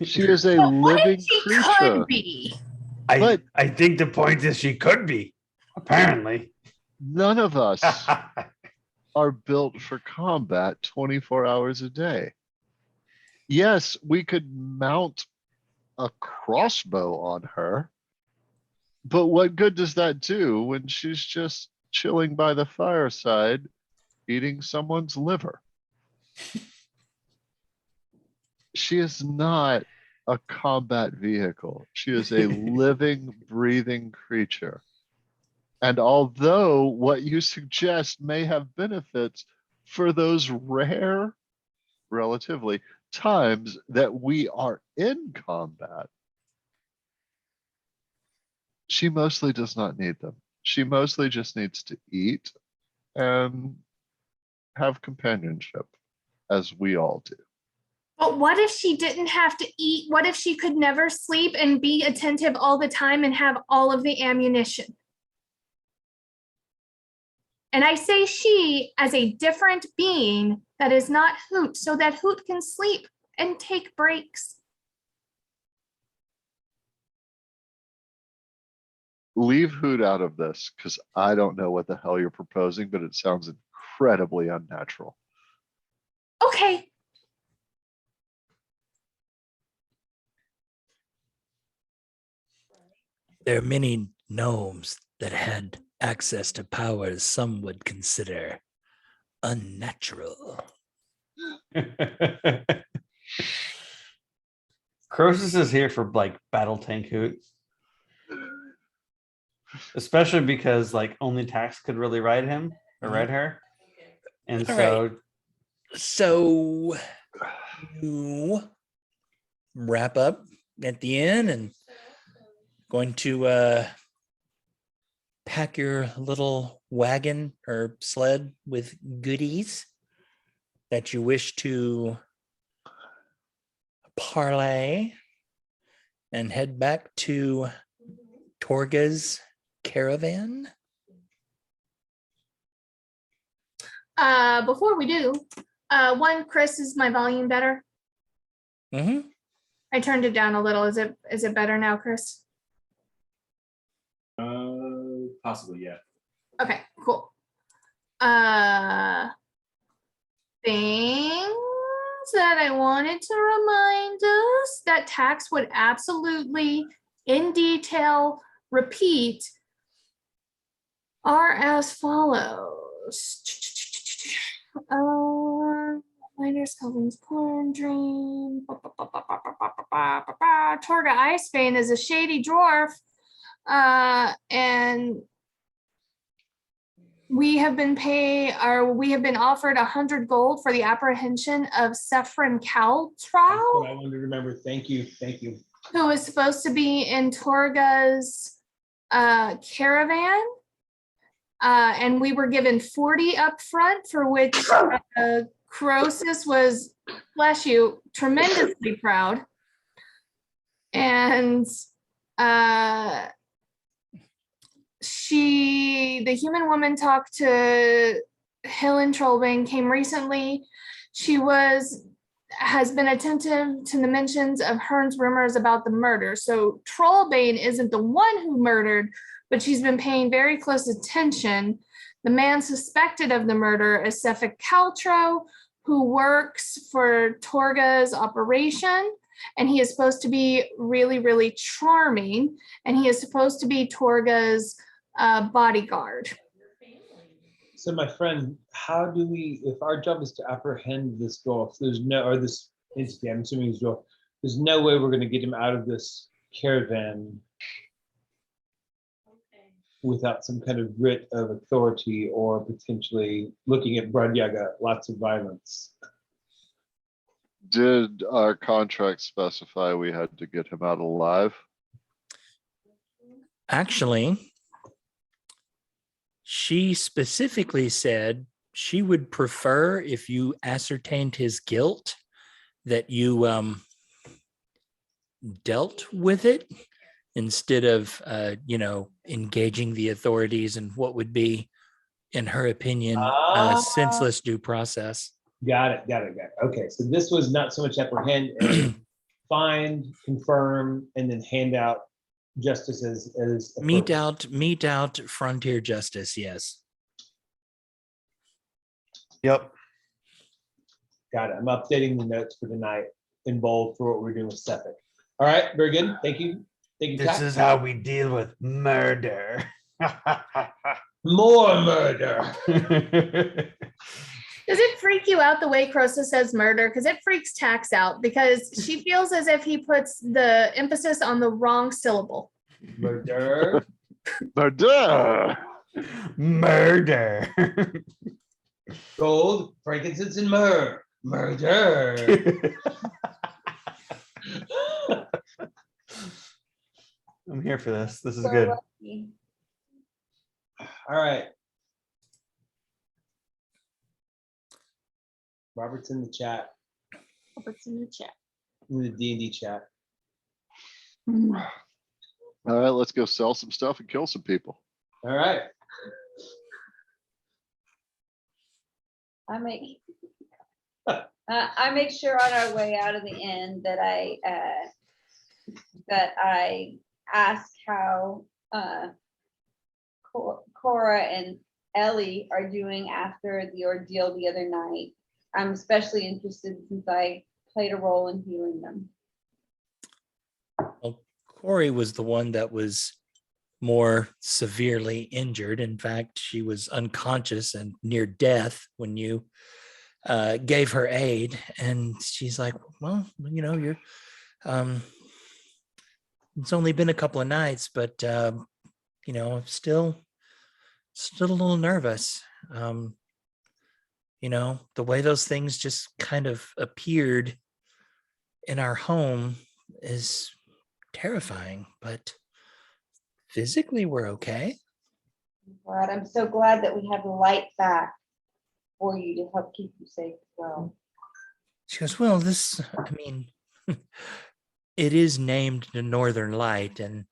She is a But what living if she creature. could be? But- I think the point is she could be, apparently. None of us are built for combat 24 hours a day. Yes, we could mount a crossbow on her, but what good does that do when she's just chilling by the fireside eating someone's liver? She is not a combat vehicle. She is a living, breathing creature. And although what you suggest may have benefits for those rare, relatively, times that we are in combat, she mostly does not need them. She mostly just needs to eat and have companionship, as we all do. But what if she didn't have to eat? What if she could never sleep and be attentive all the time and have all of the ammunition? And I say she as a different being that is not Hoot, so that Hoot can sleep and take breaks. Leave Hoot out of this, because I don't know what the hell you're proposing, but it sounds incredibly unnatural. There are many gnomes that had access to powers some would consider unnatural. Croesus is here for like battle tank hoot. Especially because like only Tax could really ride him or ride her. And All so So you wrap up at the inn and going to pack your little wagon or sled with goodies that you wish to parlay and head back to Torga's caravan. Before we do, one, Chris, is my volume better? Mm-hmm. I turned it down a little. Is it better now, Chris? Possibly, yeah. Okay, cool. Things that I wanted to remind us that Tax would absolutely, in detail, repeat are as follows. Miners, Calvin's Corn Dream. Torga Icebane is a shady dwarf. And we have been offered 100 gold for the apprehension of Sephek That's what I Caltrow, wanted to remember. Thank you. Thank you. who is supposed to be in Torga's caravan. And we were given 40 up front, for which Croesus was, bless you, tremendously proud. And the human woman talked to Helen Trollbane, came recently. She has been attentive to the mentions of Hearn's rumors about the murder. So Trollbane isn't the one who murdered, but she's been paying very close attention. The man suspected of the murder is Sephek Caltrow, who works for Torga's operation. And he is supposed to be really, really charming. And he is supposed to be Torga's bodyguard. So my friend, how do we, if our job is to apprehend this dwarf, this entity, I'm assuming he's dwarf, there's no way we're going to get him out of this caravan without some kind of writ of authority or potentially looking at Bradyaga, lots of violence. Did our contract specify we had to get him out alive? Actually, she specifically said she would prefer, if you ascertained his guilt, that you dealt with it instead of engaging the authorities in what would be, in her opinion, a senseless due process. Got it. Okay, so this was not so much apprehend as find, confirm, and then hand out justice as a Mete purpose. out frontier justice. Yes. yep. Got it. I'm updating the notes for tonight in bold for what we're doing with Sephek. All right, very good. Thank you. Thank you. This Tack. is how we deal with murder. More murder. Does it freak you out the way Croesus says murder? Because it freaks Tax out, because she feels as if he puts the emphasis on the wrong syllable. Murder. Murder! Murder. Gold, frankincense, and myrrh. Murder. I'm here for this. This is So good. lucky. All right. Robert's in the chat, What's in the chat? in the D&D chat. All right, let's go sell some stuff and kill some people. All right. I make sure on our way out of the inn that I ask how Cora and Ellie are doing after the ordeal the other night. I'm especially interested since I played a role in healing them. Well, Corey was the one that was more severely injured. In fact, she was unconscious and near death when you gave her aid. And she's like, well, you're, it's only been a couple of nights, but, still a little nervous. The way those things just kind of appeared in our home is terrifying, but physically we're okay. Glad. I'm so glad that we have the light back for you to help keep you safe as well. She goes, well, it is named the Northern Light, and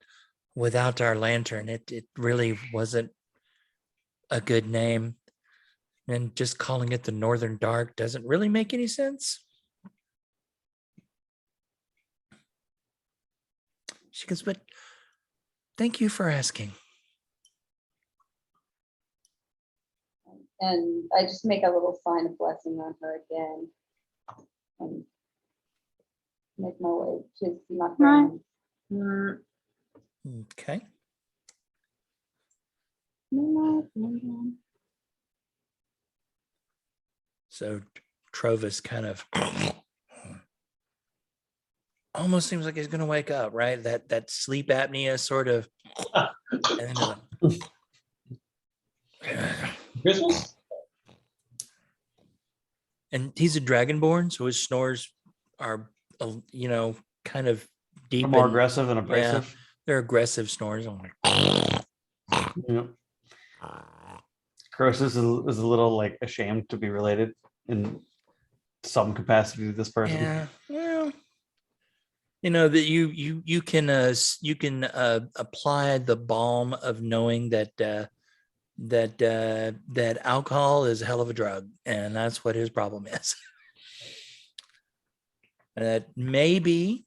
without our lantern, it really wasn't a good name. And just calling it the Northern Dark doesn't really make any sense. She goes, but thank you for asking. And I just make a little sign of blessing on her again. And make my way to see my friends. Okay. So Trovis kind of almost seems like he's going to wake up, right? That sleep apnea sort of. And then Christmas? and he's a dragonborn, so his snores are, kind of deep. More and- aggressive and abrasive. They're aggressive snores. I'm like, Yep. Croesus is a little like ashamed to be related in some capacity to this person. yeah, well, that you can apply the balm of knowing that that alcohol is a hell of a drug, and that's what his problem is. That maybe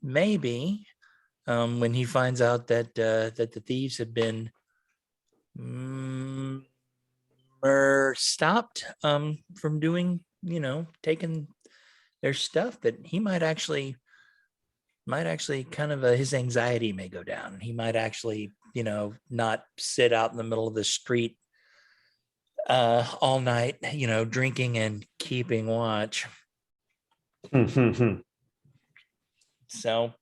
when he finds out that that the thieves have been stopped from doing, taking their stuff, that he might actually kind of his anxiety may go down. He might actually, not sit out in the middle of the street all night, drinking and keeping watch. So,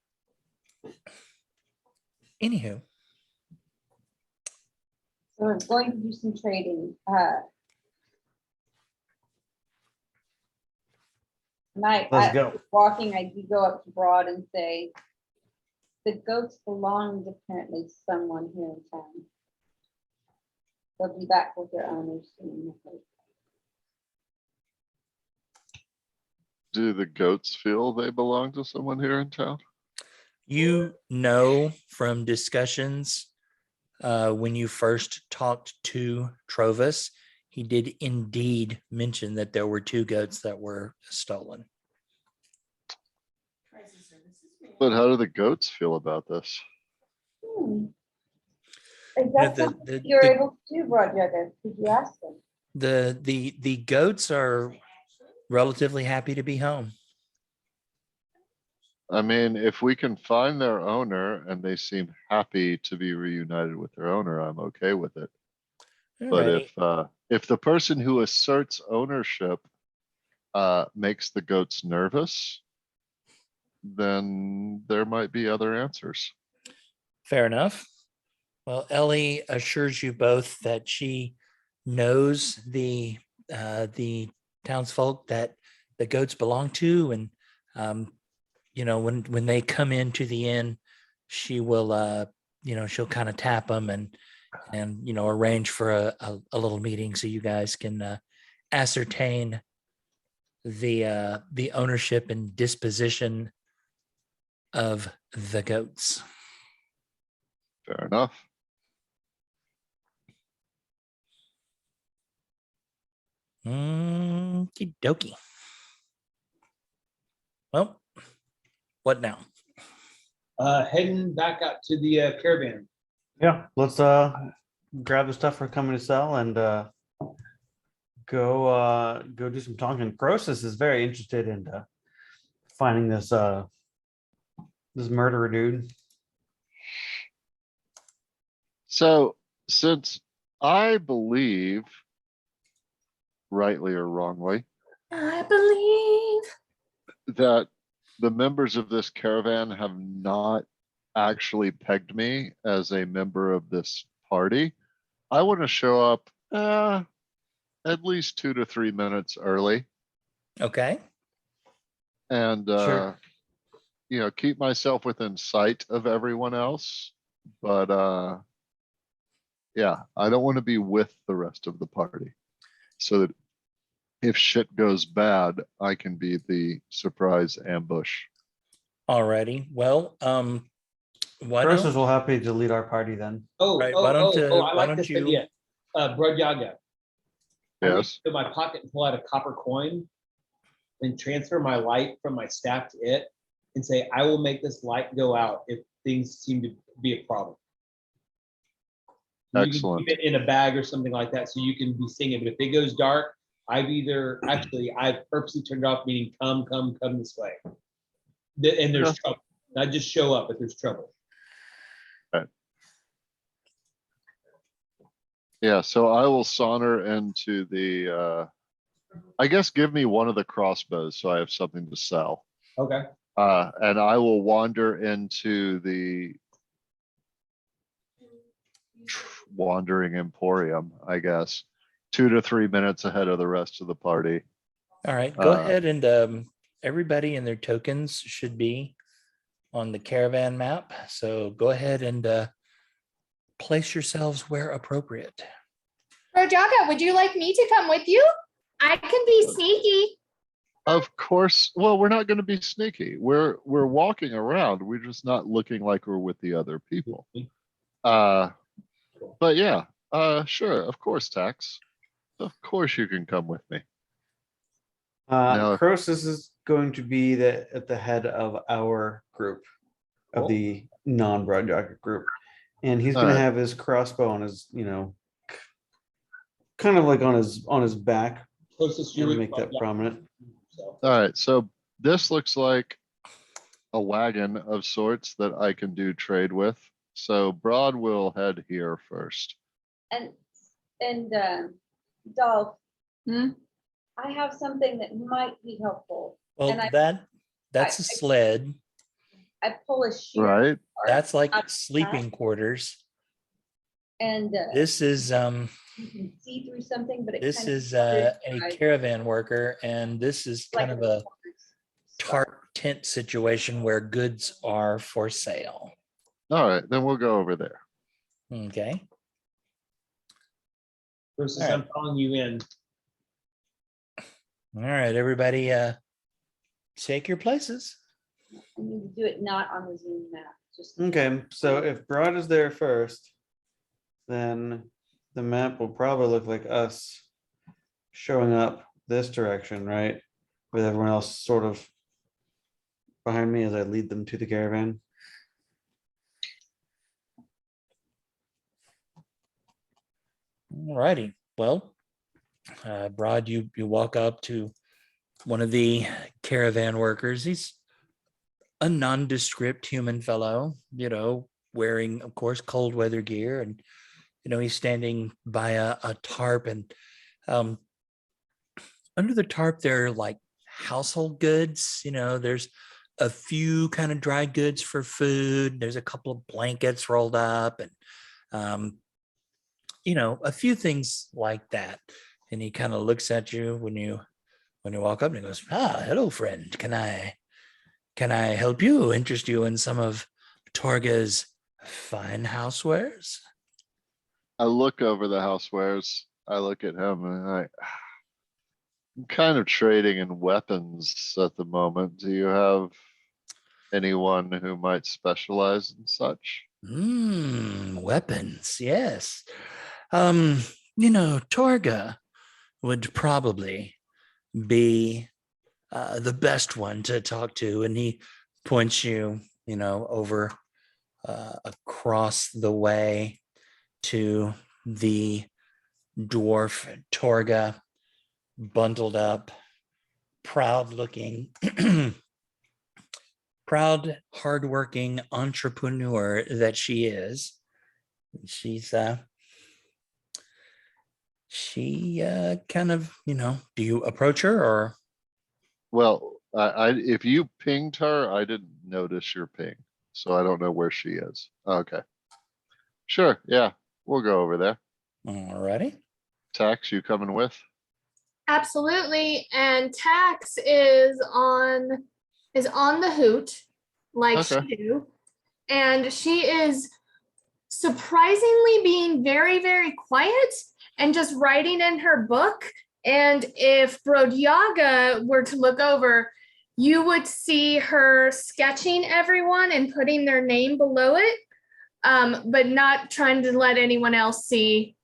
anywho, So we're going to do some trading. Let's go. Walking, I do go up to Broad and say, the goats belong apparently to someone here in town. They'll be back with their owners soon. Do the goats feel they belong to someone here in town? From discussions when you first talked to Trovis, he did indeed mention that there were 2 goats that were stolen. But how do the goats feel about this? Is that something you're able to do, Roger? Could you ask them? The goats are relatively happy to be home. I mean, if we can find their owner and they seem happy to be reunited with their owner, I'm okay with it. But if the person who asserts ownership makes the goats nervous, then there might be other answers. Fair enough. Well, Ellie assures you both that she knows the townsfolk that the goats belong to, and when they come into the inn, she will she'll kind of tap them and arrange for a little meeting so you guys can ascertain the ownership and disposition of the goats. Fair enough. Okie dokie. Well, what now? Heading back out to the caravan. Yeah, let's grab the stuff we're coming to sell and go do some talking. Croesus is very interested in finding this this murderer dude. So since I believe, rightly or wrongly, I believe. that the members of this caravan have not actually pegged me as a member of this party, I want to show up at least 2 to 3 minutes early Okay. and Sure. keep myself within sight of everyone else. But yeah, I don't want to be with the rest of the party so that if shit goes bad, I can be the surprise ambush. Alrighty. Well, why Croesus don't will happy to lead our party then. Right, why don't, I why like don't this you- idea. Brodyaga. I reach Yes. into my pocket and pull out a copper coin and transfer my light from my staff to it and say, I will make this light go out if things seem to be a problem. You can Excellent. keep it in a bag or something like that so you can be seeing it. But if it goes dark, I've purposely turned it off, meaning come this way. And there's Yeah. trouble. Not just show up, but there's trouble. Yeah, so I will saunter into the I guess give me one of the crossbows so I have something to sell. Okay. And I will wander into the wandering emporium, I guess, 2 to 3 minutes ahead of the rest of the party. all right, go Uh, ahead and everybody and their tokens should be on the caravan map. So go ahead and place yourselves where appropriate. Rojaga, would you like me to come with you? I can be sneaky. Of course, well, we're not going to be sneaky. We're walking around. We're just not looking like we're with the other people. But yeah, sure, of course, Tax. Of course you can come with me. No. Croesus is going to be at the head of our group, of Cool. the non-broad jacket group. And he's going to Alright. have his crossbow on his, kind of like on his back, Closest you and would make that prominent. So, All right, so this looks like a wagon of sorts that I can do trade with. So Broad will head here first. And Dolph, Hmm? I have something that might be helpful. Well, And that's a sled. I pull a sheet. Right. That's like out of sleeping quarters. And This is you can see through something, but it this kind of is a caravan worker, and this is like kind of a tarp tent situation where goods are for sale. All right, then we'll go over there. Okay. versus All right. I'm calling you in. All right, everybody, take your places. I need to do it not on the Zoom map. Just Okay, so if Broad is there first, then the map will probably look like us showing up this direction, right? With everyone else sort of behind me as I lead them to the caravan. All righty. Well, Broad, you walk up to one of the caravan workers. He's a nondescript human fellow, wearing, of course, cold weather gear, and he's standing by a tarp, and under the tarp there are like household goods. There's a few kind of dry goods for food. There's a couple of blankets rolled up, and a few things like that. And he kind of looks at you when you walk up, and he goes, hello, friend. Can I help you, interest you in some of Torga's fine housewares? I look over the housewares. I look at him and I'm kind of trading in weapons at the moment. Do you have anyone who might specialize in such? Weapons, yes. Torga would probably be the best one to talk to, and he points you, over across the way to the dwarf Torga, bundled up, proud looking, proud, hardworking entrepreneur that she is. She's she kind of, do you approach her or? Well, if you pinged her, I didn't notice your ping, so I don't know where she is. Okay. Sure, yeah, we'll go over there. Alrighty. Tax, you coming with? Absolutely. And Tax is on the hoot, like Okay. she do. And she is surprisingly being very, very quiet and just writing in her book. And if Brodyaga were to look over, you would see her sketching everyone and putting their name below it, but not trying to let anyone else see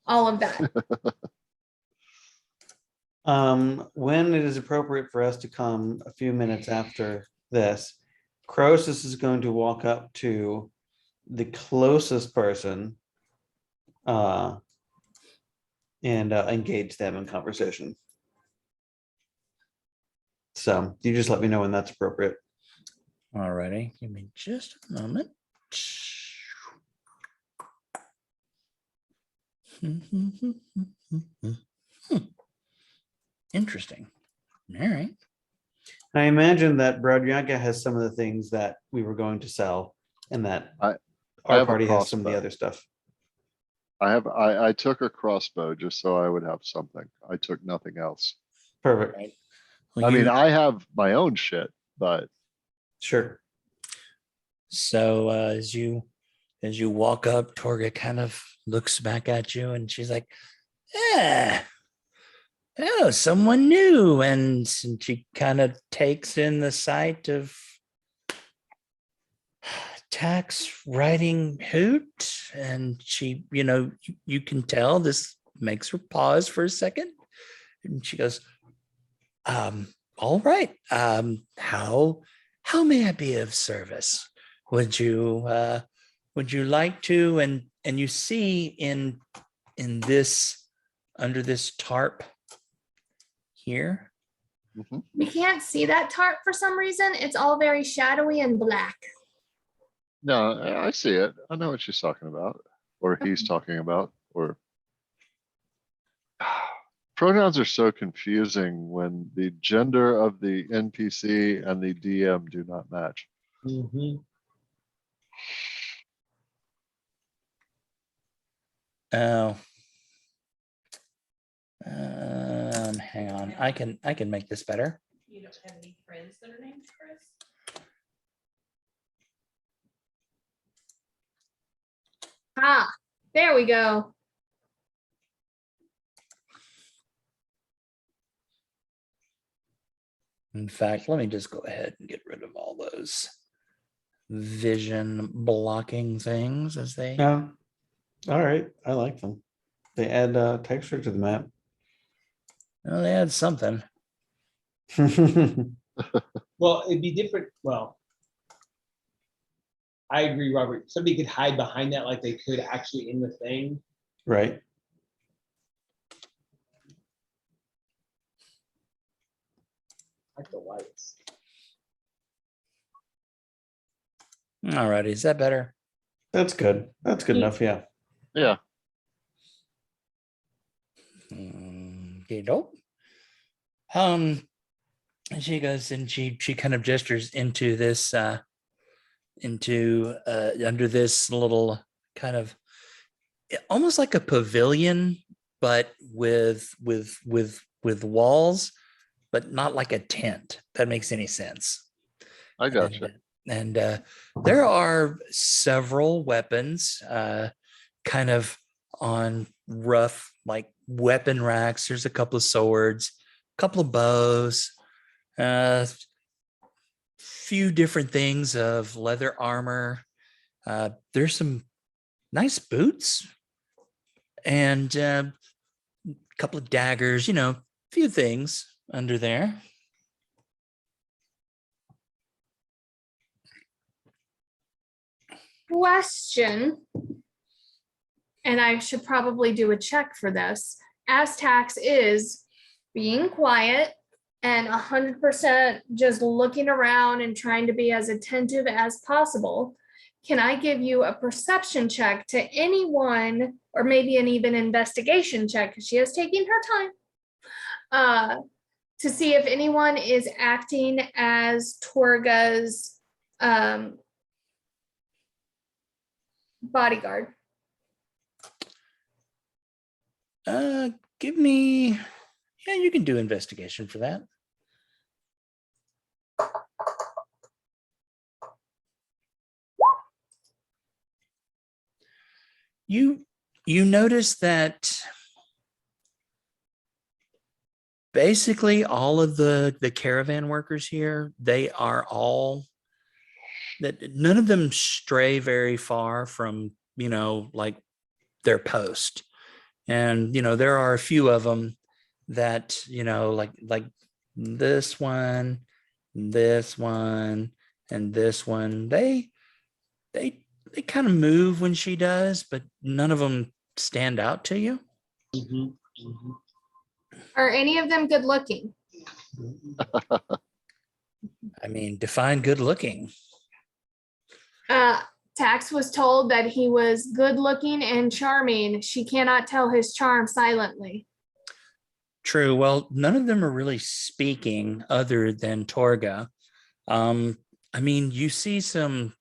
all of that. When it is appropriate for us to come a few minutes after this, Croesus is going to walk up to the closest person and engage them in conversation. So you just let me know when that's appropriate. Alrighty. Give me just a moment. Interesting. All right. I imagine that Brodyaga has some of the things that we were going to sell, and that I our have a party has some of the crossbow. other stuff. I took a crossbow just so I would have something. I took nothing else. Perfect. Right. I mean, I have my own shit, but Sure. So as you walk up, Torga kind of looks back at you and she's like, "Yeah, oh, someone new." And she kind of takes in the sight of Tax riding Hoot. And she, you can tell this makes her pause for a second. And she goes, all right. How may I be of service? Would you like to? And you see in this, under this tarp here. mhm. We can't see that tarp for some reason. It's all very shadowy and black. No, I see it. I know what she's talking about, or he's talking about, or pronouns are so confusing when the gender of the NPC and the DM do not match. Oh. Hang on. I can make this better. You don't have any friends that are named Chris? Ah, there we go. In fact, let me just go ahead and get rid of all those vision blocking things as they. Yeah. All right. I like them. They add texture to the map. Well, they had something. Well, it'd be different. Well, I agree, Robert. Somebody could hide behind that like they could actually in the thing. Right. Like the lights. All righty. Is that better? That's good. That's good enough. Yeah. Yeah, Okay, dope. She goes and she kind of gestures into this under this little kind of almost like a pavilion, but with walls, but not like a tent. If that makes any sense. I gotcha. And there are several weapons kind of on rough like weapon racks. There's a couple of swords, a couple of bows, few different things of leather armor. There's some nice boots and a couple of daggers, few things under there. Question, and I should probably do a check for this, as Tax is being quiet and 100% just looking around and trying to be as attentive as possible. can I give you a perception check to anyone, or maybe an even investigation check, because she is taking her time, to see if anyone is acting as Torga's bodyguard. Give me, yeah, you can do investigation for that. You notice that basically all of the caravan workers here, they are all, that none of them stray very far from, like their post. And, there are a few of them that, like this one, and this one, they kind of move when she does, but none of them stand out to you. Are any of them good looking? I mean, define good looking. Tax was told that he was good looking and charming. She cannot tell his charm silently. True. Well, none of them are really speaking other than Torga. I mean, you see some,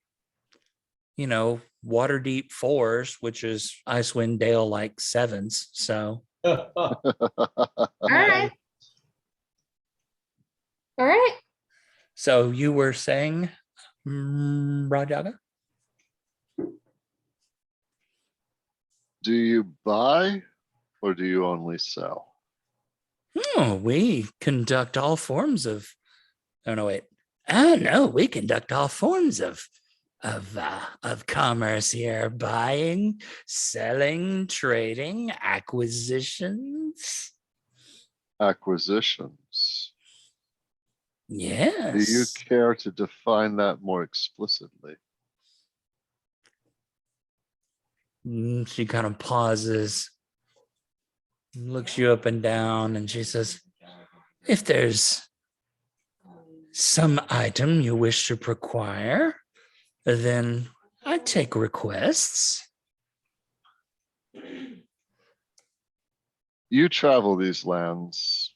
water deep fours, which is Icewind Dale like sevens. So, All right. All right. so you were saying, Rajaga? Do you buy or do you only sell? Oh, we conduct all forms of. Oh no, wait. Oh no, we conduct all forms of commerce here: buying, selling, trading, acquisitions. Acquisitions. Yes. Do you care to define that more explicitly? She kind of pauses, looks you up and down, and she says, if there's some item you wish to acquire, then I take requests. You travel these lands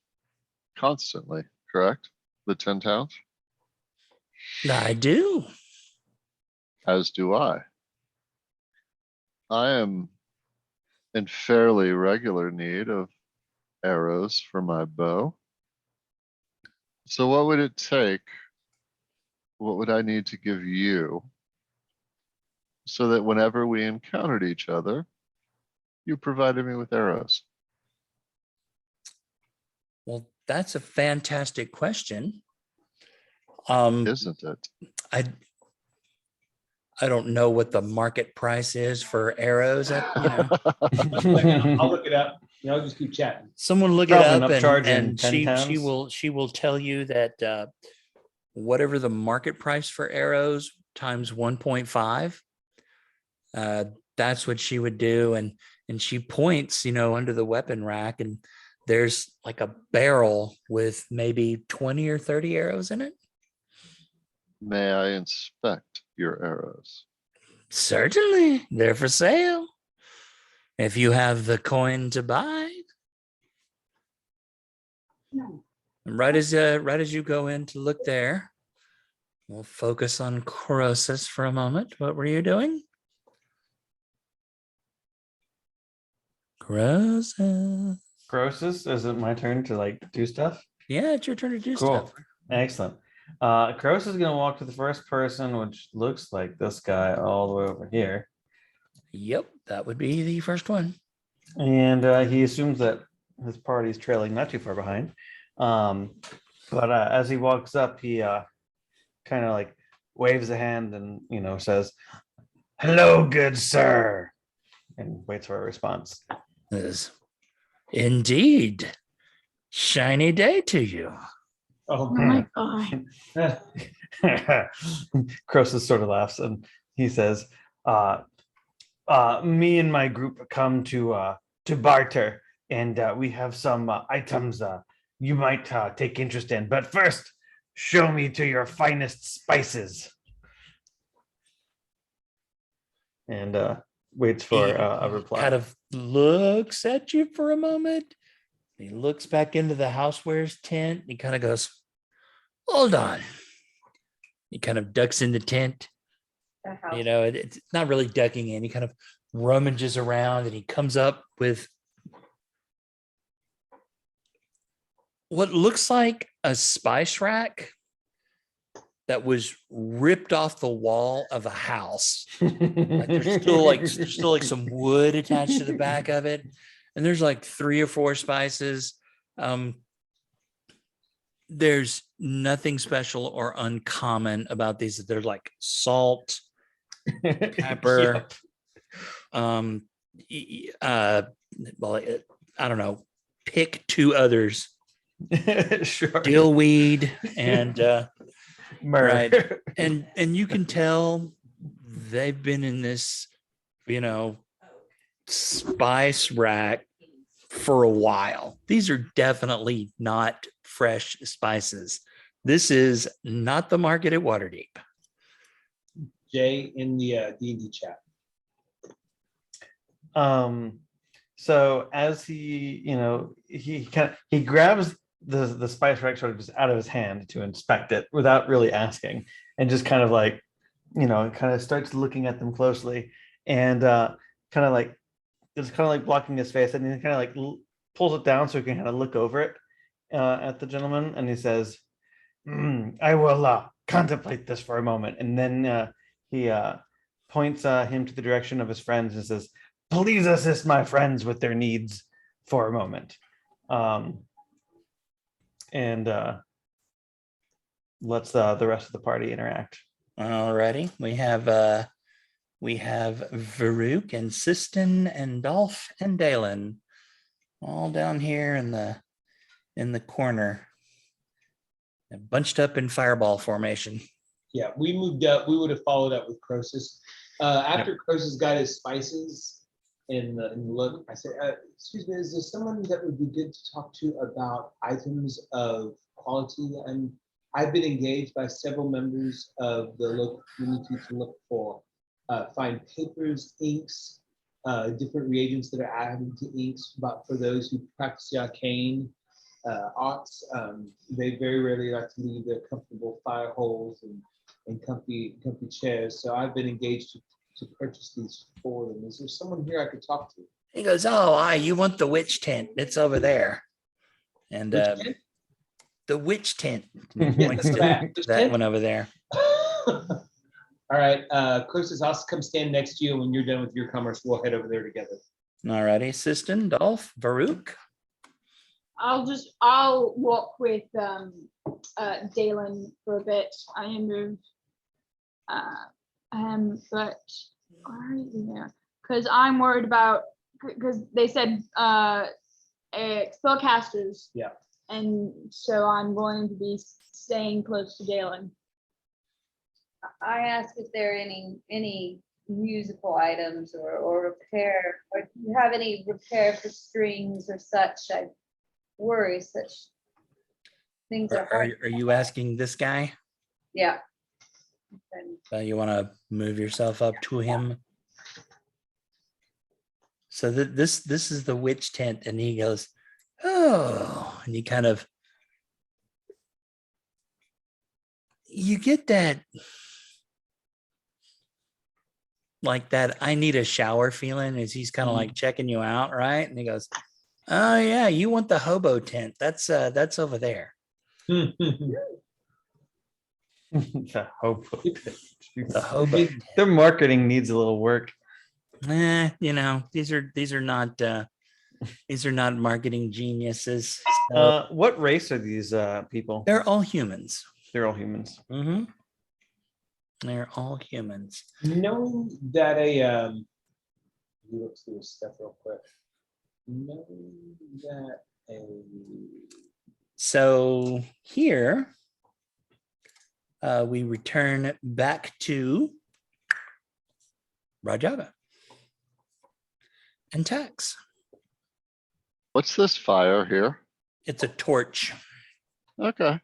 constantly, correct? The 10 towns? I do. As do I. I am in fairly regular need of arrows for my bow. So what would it take? What would I need to give you so that whenever we encountered each other, you provided me with arrows? Well, that's a fantastic question. Isn't it? I don't know what the market price is for arrows. I'll look it up. I'll just keep chatting. Someone look it Probably up, upcharging and 10 she pounds. will tell you that whatever the market price for arrows times 1.5, that's what she would do. And she points, under the weapon rack, and there's like a barrel with maybe 20 or 30 arrows in it. May I inspect your arrows? Certainly, they're for sale. If you have the coin to buy. And right as you go in to look there, we'll focus on Croesus for a moment. What were you doing? Croesus. Croesus, is it my turn to do stuff? Yeah, it's your turn to do Cool. stuff. Excellent. Croesus is gonna walk to the first person, which looks like this guy all the way over here. Yep, that would be the first one. And he assumes that his party is trailing not too far behind. But as he walks up, he kind of waves a hand and says, "Hello, good sir," and waits for a response. Is indeed shiny day to you. Oh my god. Croesus sort of laughs and he says, me and my group come to barter, and we have some items you might take interest in. But first, show me to your finest spices. and waits for a reply. Kind of looks at you for a moment. He looks back into the housewares tent. He kind of goes, hold on. He kind of ducks in the tent. The house. You know, it's not really ducking in. He kind of rummages around and he comes up with what looks like a spice rack that was ripped off the wall of a house. Like there's still like some wood attached to the back of it. And there's like 3 or 4 spices. There's nothing special or uncommon about these. They're like salt, pepper, well, I don't know, pick 2 others, Sure. dillweed and Myrrh. right. And you can tell they've been in this, you know, spice rack for a while. These are definitely not fresh spices. This is not the market at Waterdeep. Jay in the D&D chat. So as he, you know, he grabs the spice rack sort of just out of his hand to inspect it without really asking, and just kind of like, you know, kind of starts looking at them closely, and kind of like it's kind of like blocking his face, and he kind of like pulls it down so he can kind of look over it at the gentleman, and he says, I will contemplate this for a moment. And then he points him to the direction of his friends and says, please assist my friends with their needs for a moment. And let's the rest of the party interact. Alrighty. We have Varuk and Sistan and Dolph and Dalen all down here in the corner, bunched up in fireball formation. Yeah, we moved up. We would have followed up with Croesus. After Croesus got his spices in the look, I said, excuse me, is there someone that would be good to talk to about items of quality? And I've been engaged by several members of the local community to look for fine papers, inks, different reagents that are added to inks, but for those who practice the arcane arts, they very rarely like to leave their comfortable fire holes and comfy chairs. So I've been engaged to purchase these for them. Is there someone here I could talk to? He goes, oh, you want the witch tent? It's over there. And the witch tent. Points to that one over there. All right, Croesus, I'll come stand next to you, and when you're done with your commerce, we'll head over there together. All righty, Sistan, Dolph, Varuk. I'll walk with Dalen for a bit. I am moved. But why are you there? Because I'm worried about, because they said spellcasters. Yeah. And so I'm going to be staying close to Dalen. I asked if there are any musical items or repair, or do you have any repair for strings or such? I worry such things are hard. Are you asking this guy? Yeah. You want to move yourself up to him? So this is the witch tent, and he goes, oh, and you get that, like that I need a shower feeling as he's kind of like checking you out, right? And he goes, oh yeah, you want the hobo tent. That's over there. The hobo. The hobo. Their marketing needs a little work. You know, these are not marketing geniuses. So What race are these people? they're all humans. They're all humans. Mm-hmm. They're all humans. Knowing that let me look through this stuff real quick. Knowing that So here we return back to Rajava and Tex. What's this fire here? It's a torch. Okay.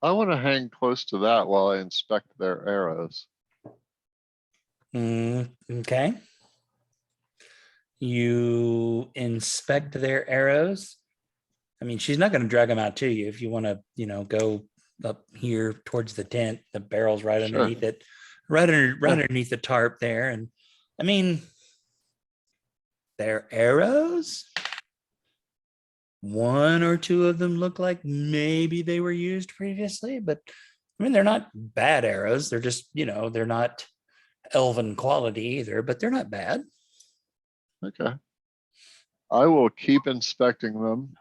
I want to hang close to that while I inspect their arrows. Okay. You inspect their arrows. I mean, she's not going to drag them out to you. If you want to, go up here towards the tent, the barrel's right Sure. underneath it, right underneath the tarp there. And I mean, their arrows, one or two of them look like maybe they were used previously, but I mean, they're not bad arrows. They're just, they're not elven quality either, but they're not bad. Okay. I will keep inspecting them.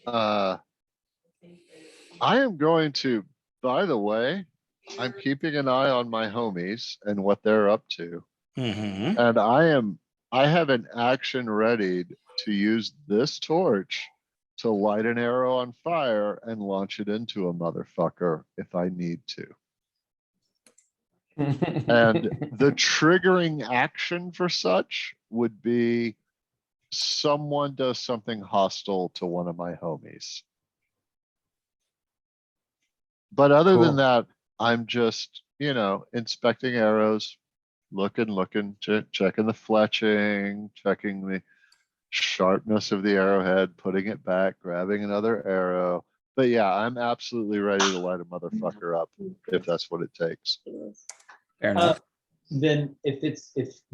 I am going to, by the way, I'm keeping an eye on my homies and what they're up to. Mhm. And I have an action ready to use this torch to light an arrow on fire and launch it into a motherfucker if I need to. And the triggering action for such would be someone does something hostile to one of my homies. But other Cool. than that, I'm just, inspecting arrows, looking, checking the fletching, checking the sharpness of the arrowhead, putting it back, grabbing another arrow. But yeah, I'm absolutely ready to light a motherfucker up if that's what it takes. Fair enough. Then if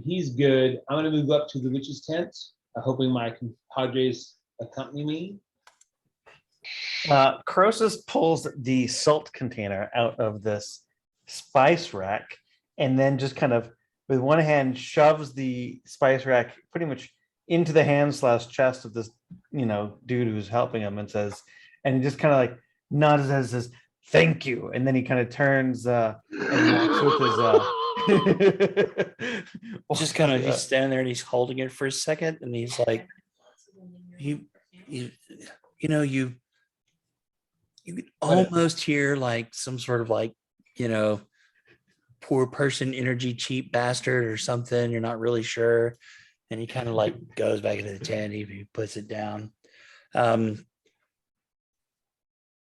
he's good, I'm gonna move up to the witch's tent, hoping my compadres accompany me. Croesus pulls the salt container out of this spice rack and then just kind of with one hand shoves the spice rack pretty much into the hand/chest of this, dude who's helping him and says, and he just kind of like nods his head and says, "Thank you." And then he kind of turns and walks with his Just kind of he's standing there and he's holding it for a second and he's like, you could almost hear like some sort of like, poor person energy, cheap bastard or something. You're not really sure. And he kind of like goes back into the tent. He puts it down.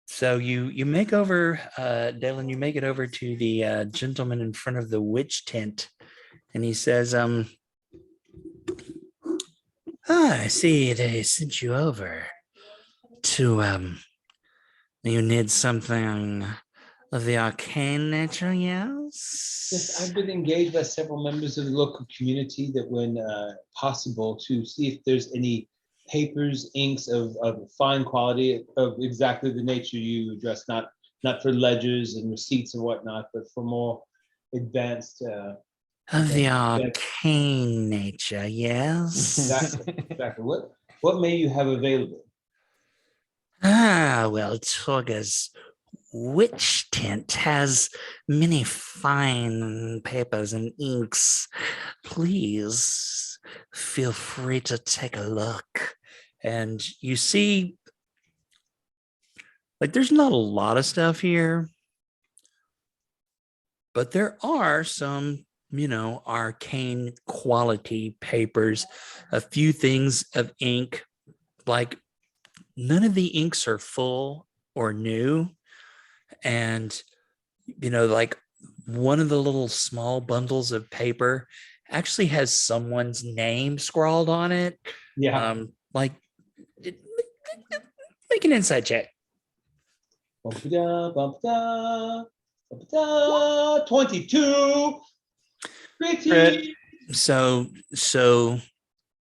So you make over, Dalen, you make it over to the gentleman in front of the witch tent. And he says, I see they sent you over to, you need something of the arcane nature, yes? Yes, I've been engaged by several members of the local community that when possible to see if there's any papers, inks of fine quality of exactly the nature you address, not for ledgers and receipts and whatnot, but for more advanced. Of the arcane nature, yes? Exactly. What may you have available? Well, Torga's witch tent has many fine papers and inks. Please feel free to take a look. And you see, like, there's not a lot of stuff here, but there are some, arcane quality papers, a few things of ink, like none of the inks are full or new. And, like one of the little small bundles of paper actually has someone's name scrawled on it. Yeah. Like, make an insight check. 22. Pretty. So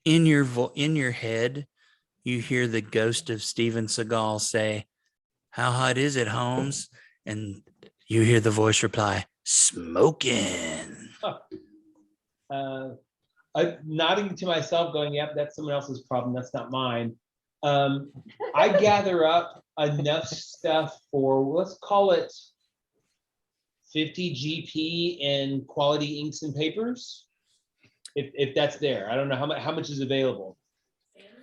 in your head, you hear the ghost of Steven Seagal say, "How hot is it, Holmes?" And you hear the voice reply, "Smoking." I'm nodding to myself, going, "Yep, that's someone else's problem. That's not mine." I gather up enough stuff for, let's call it 50 GP in quality inks and papers. If that's there, I don't know how much is available.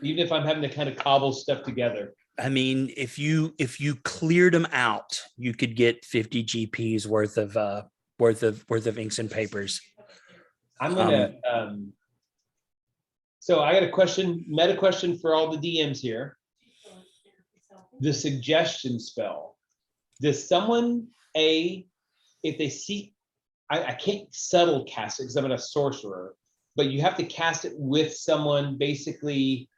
Even if I'm having to kind of cobble stuff together. I mean, if you cleared them out, you could get 50 GPs worth of inks and papers. I'm gonna. So I got a question, meta question for all the DMs here. The suggestion spell. Does someone if they see, I can't subtle cast it because I'm not a sorcerer, but you have to cast it with someone basically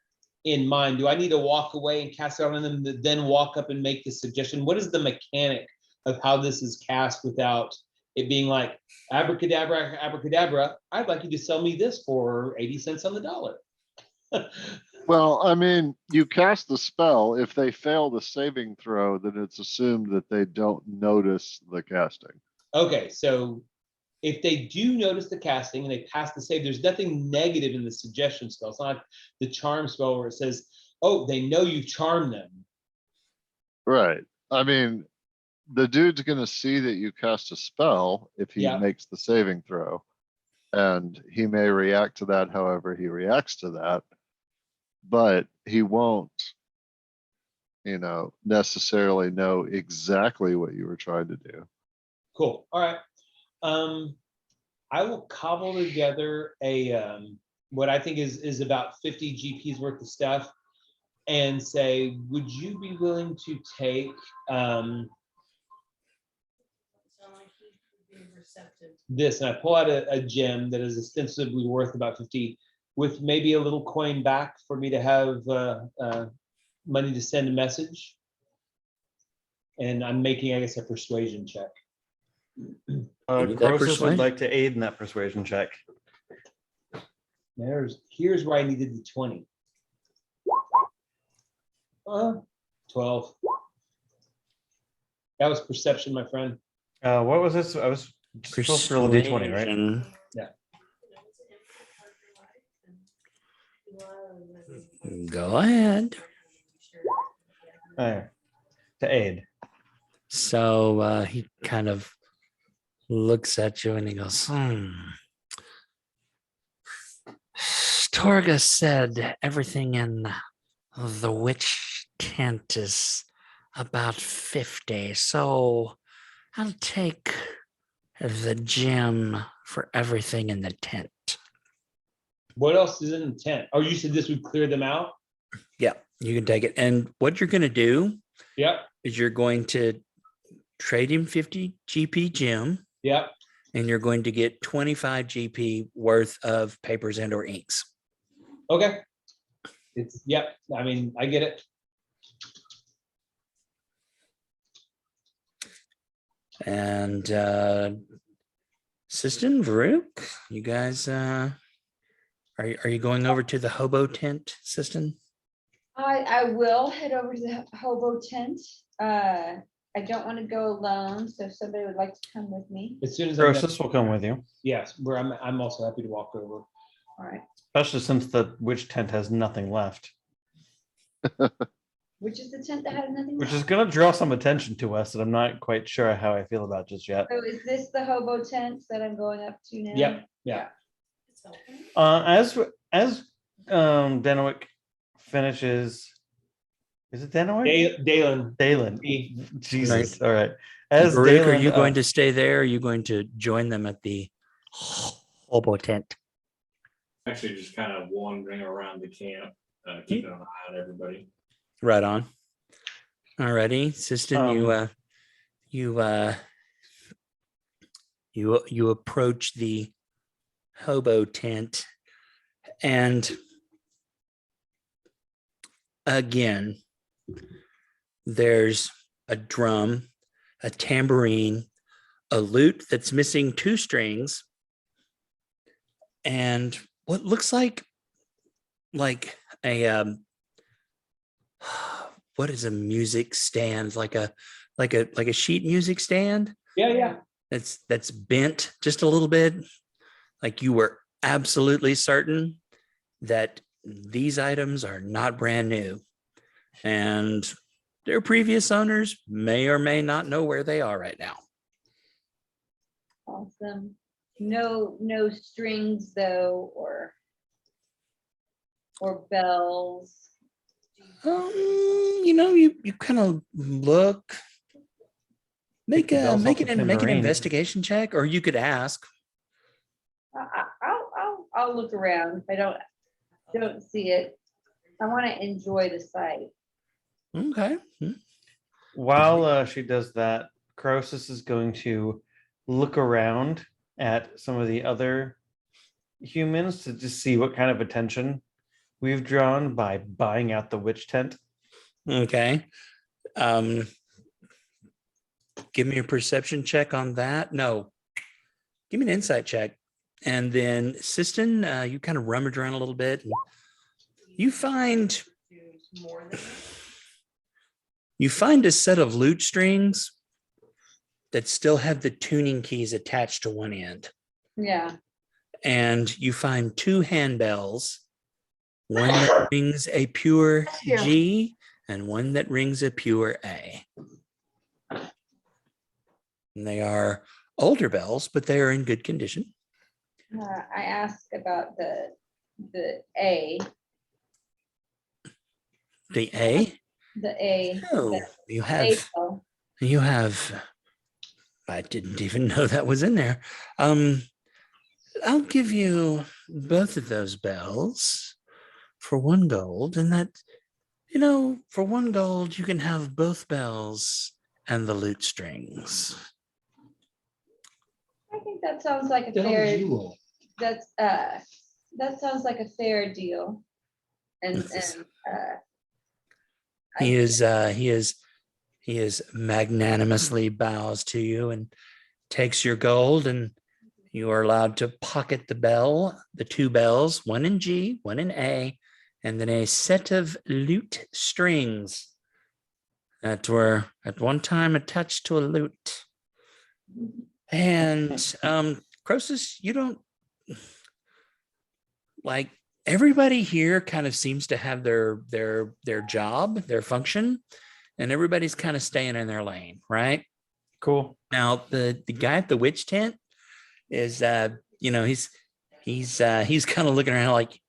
in mind. Do I need to walk away and cast it on them, then walk up and make the suggestion? What is the mechanic of how this is cast without it being like abracadabra, abracadabra? I'd like you to sell me this for 80 cents on the dollar. Well, I mean, you cast the spell. If they fail the saving throw, then it's assumed that they don't notice the casting. Okay, so if they do notice the casting and they pass the save, there's nothing negative in the suggestion spell. It's not like the charm spell where it says, oh, they know you've charmed them. Right. I mean, the dude's gonna see that you cast a spell if he Yeah. makes the saving throw. And he may react to that however he reacts to that. But he won't, necessarily know exactly what you were trying to do. Cool. All right. I will cobble together a what I think is about 50 GPs worth of stuff and say, would you be willing to take Sound like he would be receptive. this? And I pull out a gem that is ostensibly worth about 50 with maybe a little coin back for me to have money to send a message. And I'm making, I guess, a persuasion check. Give me that Croesus persuasion. would like to aid in that persuasion check. Here's where I needed the 20. 12. That was perception, my friend. What was this? I was supposed to roll a d20, right? Persuasion. Go ahead. Oh, to aid. So he kind of looks at you and he goes, Torga said everything in the witch tent is about 50. So I'll take the gem for everything in the tent. What else is in the tent? Oh, you said this would clear them out? Yeah, you can take it. And what you're going to do Yep, is you're going to trade him 50 GP gem yep. and you're going to get 25 GP worth of papers and or inks. Okay. Yep. I mean, I get it. And Sistan, Varuk, you guys, are you going over to the hobo tent, Sistan? I will head over to the hobo tent. I don't want to go alone, so if somebody would like to come with me. As soon as I'm done, Croesus will come with you, yes, where I'm also happy to walk over. All right, especially since the witch tent has nothing left, which is the tent that has nothing? which is left? going to draw some attention to us that I'm not quite sure how I feel about just yet. So is this the hobo tent that I'm going up to now? Yep, yeah. It's helping. As Danowick finishes, is it Danowick? Dalen. Dalen. Me. Jesus. All right. As Varuk, Dalen, are you going to stay there? Or are you going to join them at the hobo tent? Actually, just kind of wandering around the camp, keeping an eye on everybody. Right on. Alrighty, Sistan, you approach the hobo tent, and again, there's a drum, a tambourine, a lute that's missing 2 strings, and what looks like a what is a music stand, like a sheet music stand Yeah. that's bent just a little bit, like you were absolutely certain that these items are not brand new and their previous owners may or may not know where they are right now. Awesome. No strings though, or bells. You kind of look, make bells off the an tambourine. investigation check, or you could ask. I'll look around. If I don't see it, I want to enjoy the sight. Okay. While she does that, Croesus is going to look around at some of the other humans to just see what kind of attention we've drawn by buying out the witch tent. Okay. Give me a perception check on that. No, give me an insight check. And then Siston, you kind of rummage around a little bit. And you find a set of lute strings that still have the tuning keys attached to one end. Yeah. And you find 2 handbells, one that rings a pure Here. G and one that rings a pure A. And they are older bells, but they are in good condition. I asked about the A. The A? The A. Oh, the you A have, bell. I didn't even know that was in there. I'll give you both of those bells for 1 gold, and that, for 1 gold, you can have both bells and the lute strings. I think that sounds like a The hell fair. did you roll? That sounds like a fair deal. And He is magnanimously bows to you and takes your gold, and you are allowed to pocket the 2 bells, one in G, one in A, and then a set of lute strings that were at one time attached to a lute. And Croesus, you don't like, everybody here kind of seems to have their job, their function, and everybody's kind of staying in their lane, right? Cool. Now the guy at the witch tent is he's kind of looking around, like,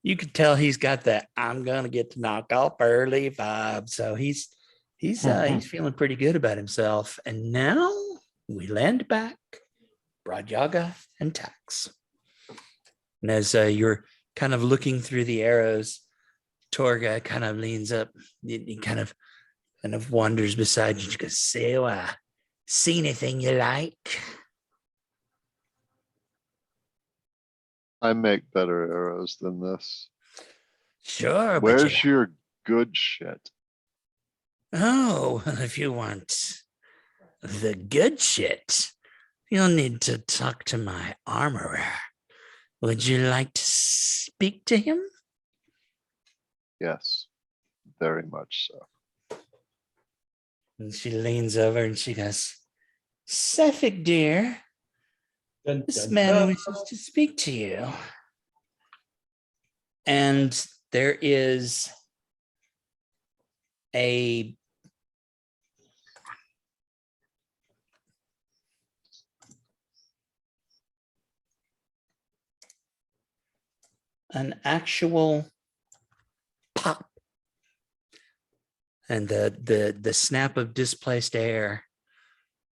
you could tell he's got that I'm gonna get to knock off early vibe. So he's feeling pretty good about himself. And now we land back, Bradyaga and Tax. And as you're kind of looking through the arrows, Torga kind of leans up. He kind of wanders beside you. She goes, "So, see anything you like?" I make better arrows than this. Sure, but Where's your good shit? oh, if you want the good shit, you'll need to talk to my armorer. Would you like to speak to him? Yes, very much so. And she leans over and she goes, "Sephek, dear, Dun, this dun, man dun. wishes to speak to you." And there is an actual pop, and the snap of displaced air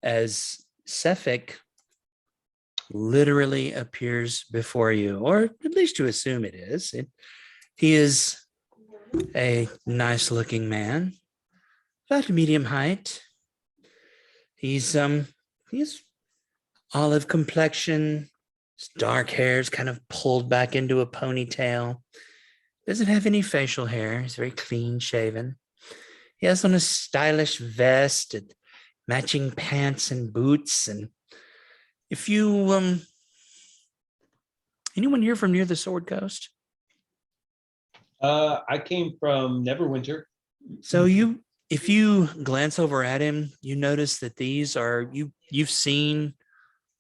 as Sephek literally appears before you, or at least to assume it is. He is a nice looking man, about medium height. He's olive complexion, his dark hair is kind of pulled back into a ponytail. Doesn't have any facial hair. He's very clean shaven. He has on a stylish vest and matching pants and boots. And if you anyone here from near the Sword Coast? I came from Neverwinter. So if you glance over at him, you notice that these are you've seen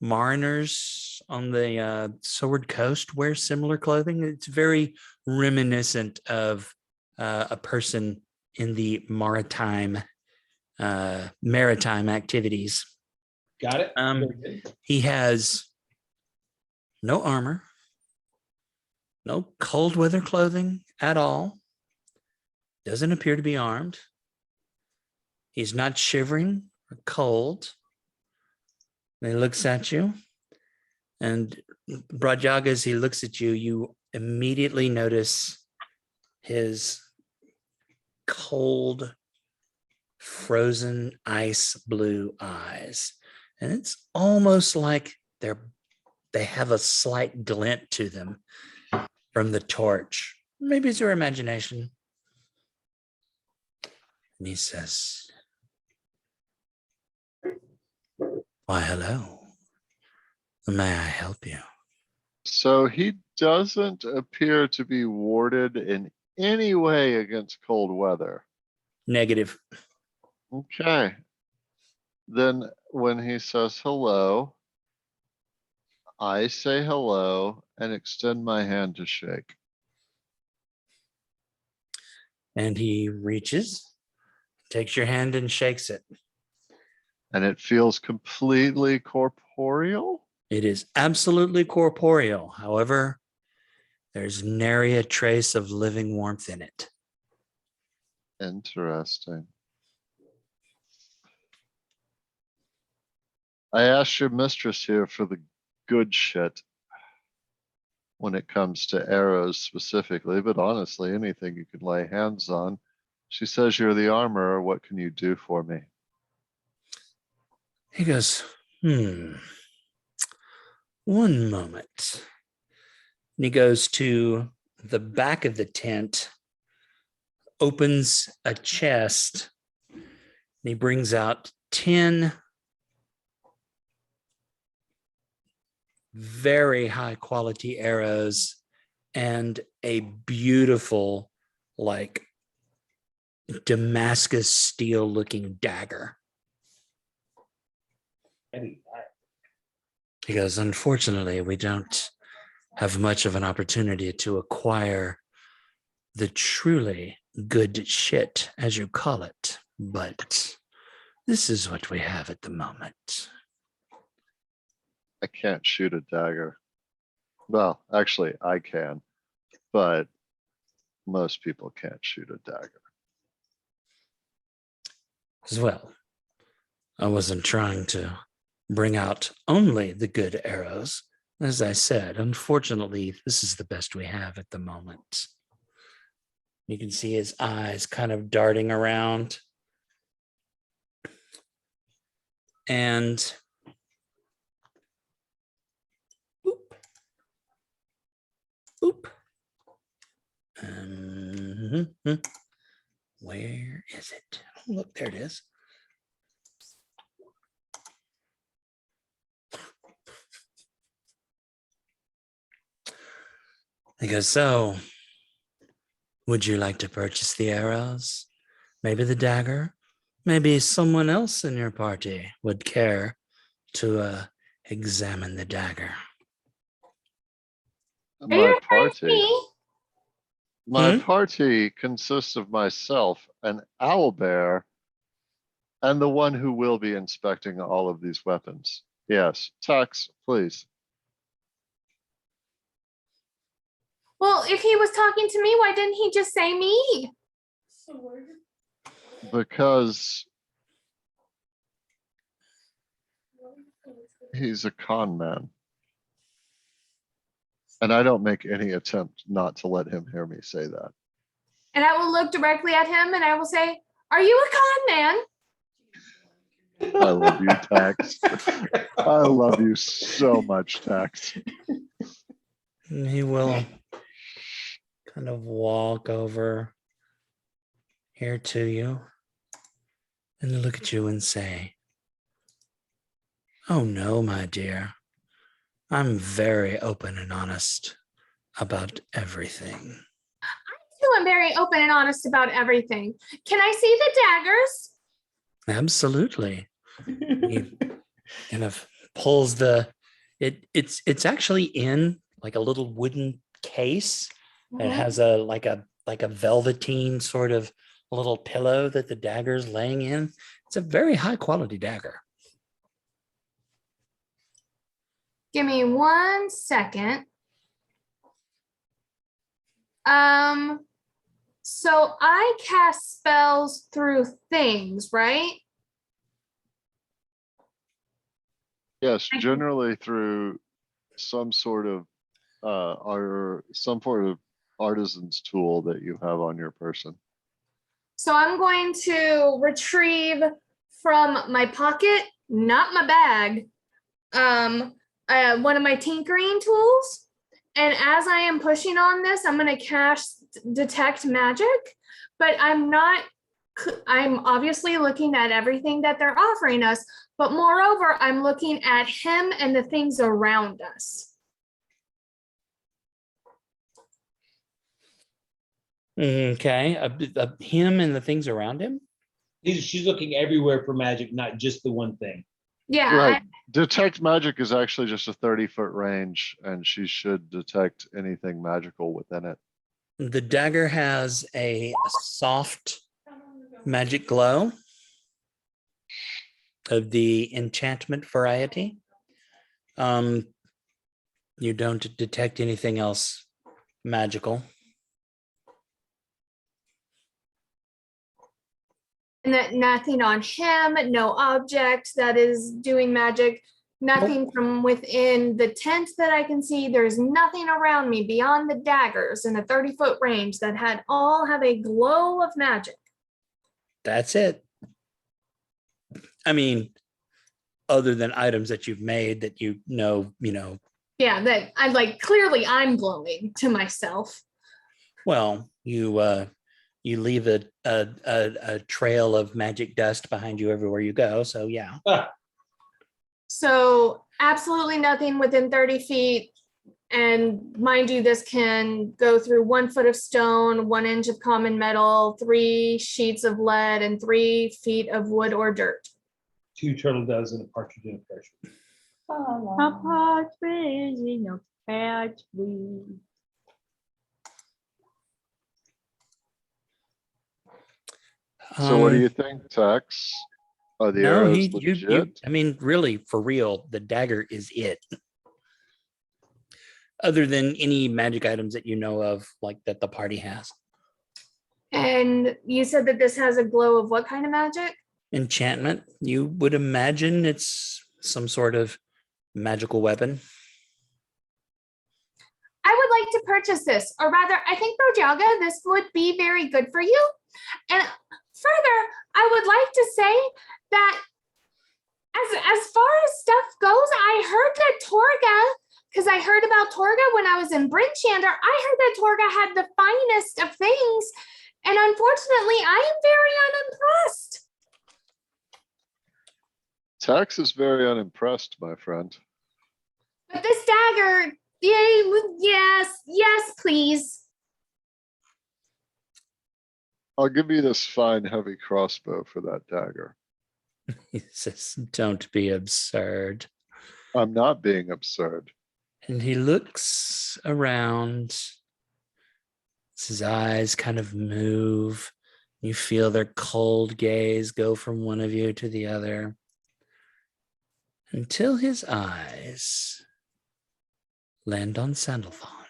mariners on the Sword Coast wear similar clothing. It's very reminiscent of a person in the maritime activities. Got it. Very good. He has no armor, no cold weather clothing at all. Doesn't appear to be armed. He's not shivering or cold. And he looks at you. And Bradyaga, as he looks at you, you immediately notice his cold, frozen ice blue eyes. And it's almost like they're they have a slight glint to them from the torch. Maybe it's your imagination. And he says, "Why, hello. May I help you?" So he doesn't appear to be warded in any way against cold weather. Negative. Okay. Then when he says hello, I say hello and extend my hand to shake. And he reaches, takes your hand and shakes it. And it feels completely corporeal. It is absolutely corporeal. However, there's nary a trace of living warmth in it. Interesting. I asked your mistress here for the good shit when it comes to arrows specifically, but honestly, anything you can lay hands on. She says you're the armorer. What can you do for me? He goes, one moment. And he goes to the back of the tent, opens a chest, and he brings out 10 very high quality arrows and a beautiful, like Damascus steel looking dagger. He goes, unfortunately, we don't have much of an opportunity to acquire the truly good shit, as you call it, but this is what we have at the moment. I can't shoot a dagger. Well, actually, I can, but most people can't shoot a dagger. As well, I wasn't trying to bring out only the good arrows. As I said, unfortunately, this is the best we have at the moment. You can see his eyes kind of darting around. And boop, boop. Where is it? Oh, look, there it is. He goes, so would you like to purchase the arrows? Maybe the dagger? Maybe someone else in your party would care to examine the dagger. My party. Me? My party consists of myself, an owlbear, and the one who will be inspecting all of these weapons. Yes, Tux, please. Well, if he was talking to me, why didn't he just say me? Because he's a con man. And I don't make any attempt not to let him hear me say that. And I will look directly at him and I will say, are you a con man? I love you, Tax. I love you so much, Tax. And he will kind of walk over here to you and look at you and say, oh no, my dear. I'm very open and honest about everything. I'm very open and honest about everything. Can I see the daggers? Absolutely. He kind of pulls it's actually in like a little wooden case. It has a like a velveteen sort of little pillow that the dagger's laying in. It's a very high quality dagger. Give me 1 second. So I cast spells through things, right? Yes, generally through some sort of artisan's tool that you have on your person. So I'm going to retrieve from my pocket, not my bag, one of my tinkering tools. And as I am pushing on this, I'm going to cast detect magic, but I'm obviously looking at everything that they're offering us, but moreover, I'm looking at him and the things around us. Okay, him and the things around him. She's looking everywhere for magic, not just the one thing. Yeah, Right. Detect magic is actually just a 30-foot range, and she should detect anything magical within it. The dagger has a soft magic glow of the enchantment variety. You don't detect anything else magical. and that nothing on him, no object that is doing magic, nothing from within the tent that I can see. There's nothing around me beyond the daggers in a 30-foot range that all have a glow of magic. That's it. I mean, other than items that you've made that you know. Yeah, that I'm like, clearly I'm glowing to myself. Well, you leave a trail of magic dust behind you everywhere you go. So yeah. So absolutely nothing within 30 feet. And mind you, this can go through 1 foot of stone, 1 inch of common metal, 3 sheets of lead, and 3 feet of wood or dirt. 2 turtle doves and a partridge in a pear tree. A partridge in a pear tree. So what do you think, Tex? Are the No, arrows legit? I mean, really, for real, the dagger is it. Other than any magic items that you know of, like that the party has. And you said that this has a glow of what kind of magic? Enchantment. You would imagine it's some sort of magical weapon. I would like to purchase this, or rather, I think Brojaga, this would be very good for you. And further, I would like to say that as far as stuff goes, I heard that Torga, because I heard about Torga when I was in Brinchander, I heard that Torga had the finest of things. And unfortunately, I am very unimpressed. Tex is very unimpressed, my friend. But this dagger, yes, please. I'll give you this fine heavy crossbow for that dagger. He says, don't be absurd. I'm not being absurd. And he looks around. His eyes kind of move. You feel their cold gaze go from one of you to the other until his eyes land on Sandalphon.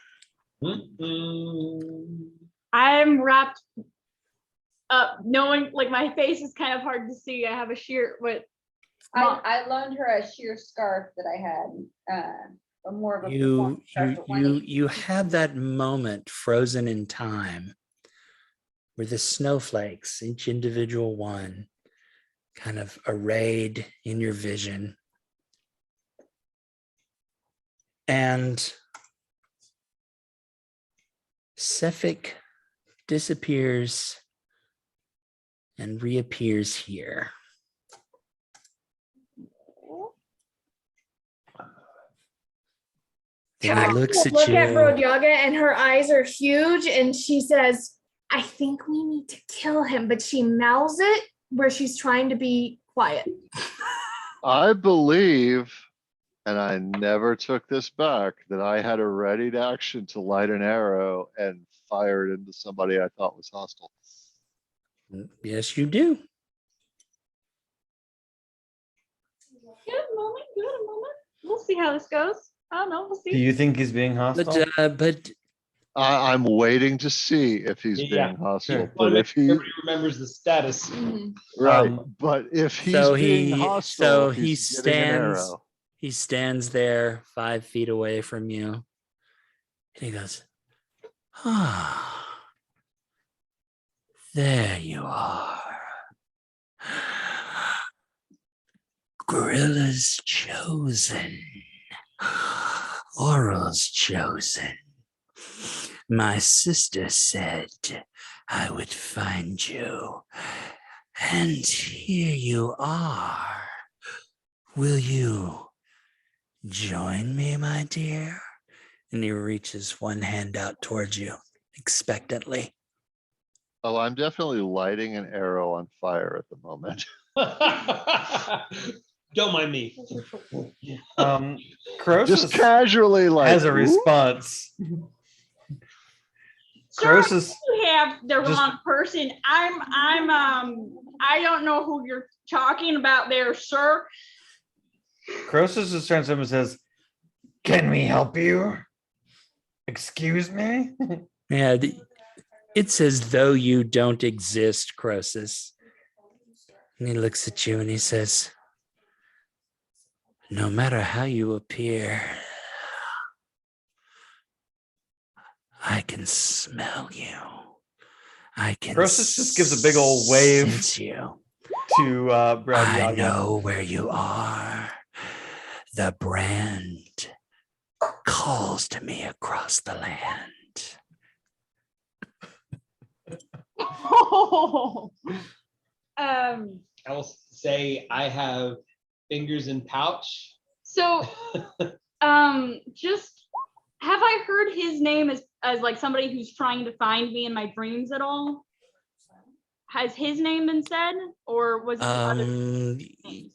I'm wrapped up, knowing like my face is kind of hard to see. I have a sheer, but I loaned her a sheer scarf that I had, more of a performance scarf, but one You have that moment frozen in time where the snowflakes, each individual one, kind of arrayed in your vision. And Sephek disappears and reappears here. Then he looks at Look you. at Brojaga, and her eyes are huge, and she says, I think we need to kill him, but she mouths it where she's trying to be quiet. I believe, and I never took this back, that I had a ready action to light an arrow and fire it into somebody I thought was hostile. Yes, you do. good moment. We'll see how this goes. I don't know. We'll see. Do you think he's being hostile? But I'm waiting to see if he's Yeah, being hostile, sure. but if he, Everybody remembers the status. right, but if he's so being he hostile, he he's getting an stands arrow. he stands there 5 feet away from you, and he goes, ah, there you are. Gorilla's chosen. Oral's chosen. My sister said I would find you. And here you are. Will you join me, my dear? And he reaches one hand out towards you expectantly. Oh, I'm definitely lighting an arrow on fire at the moment. Don't mind me. Just Croesus casually like has a "Ooh." response. Sir, Croesus, you have the Just- wrong person. I don't know who you're talking about there, sir. Croesus just turns to him and says, "Can we help you? Excuse me?" Yeah, it's as though you don't exist, Croesus. And he looks at you and he says, no matter how you appear, I can smell you. I can Croesus just gives a big old wave sense you. to Brad I Yaga. know where you are. The brand calls to me across the land. I will say I have fingers in pouch. So, just have I heard his name as like somebody who's trying to find me in my dreams at all? Has his name been said, or was it the other names?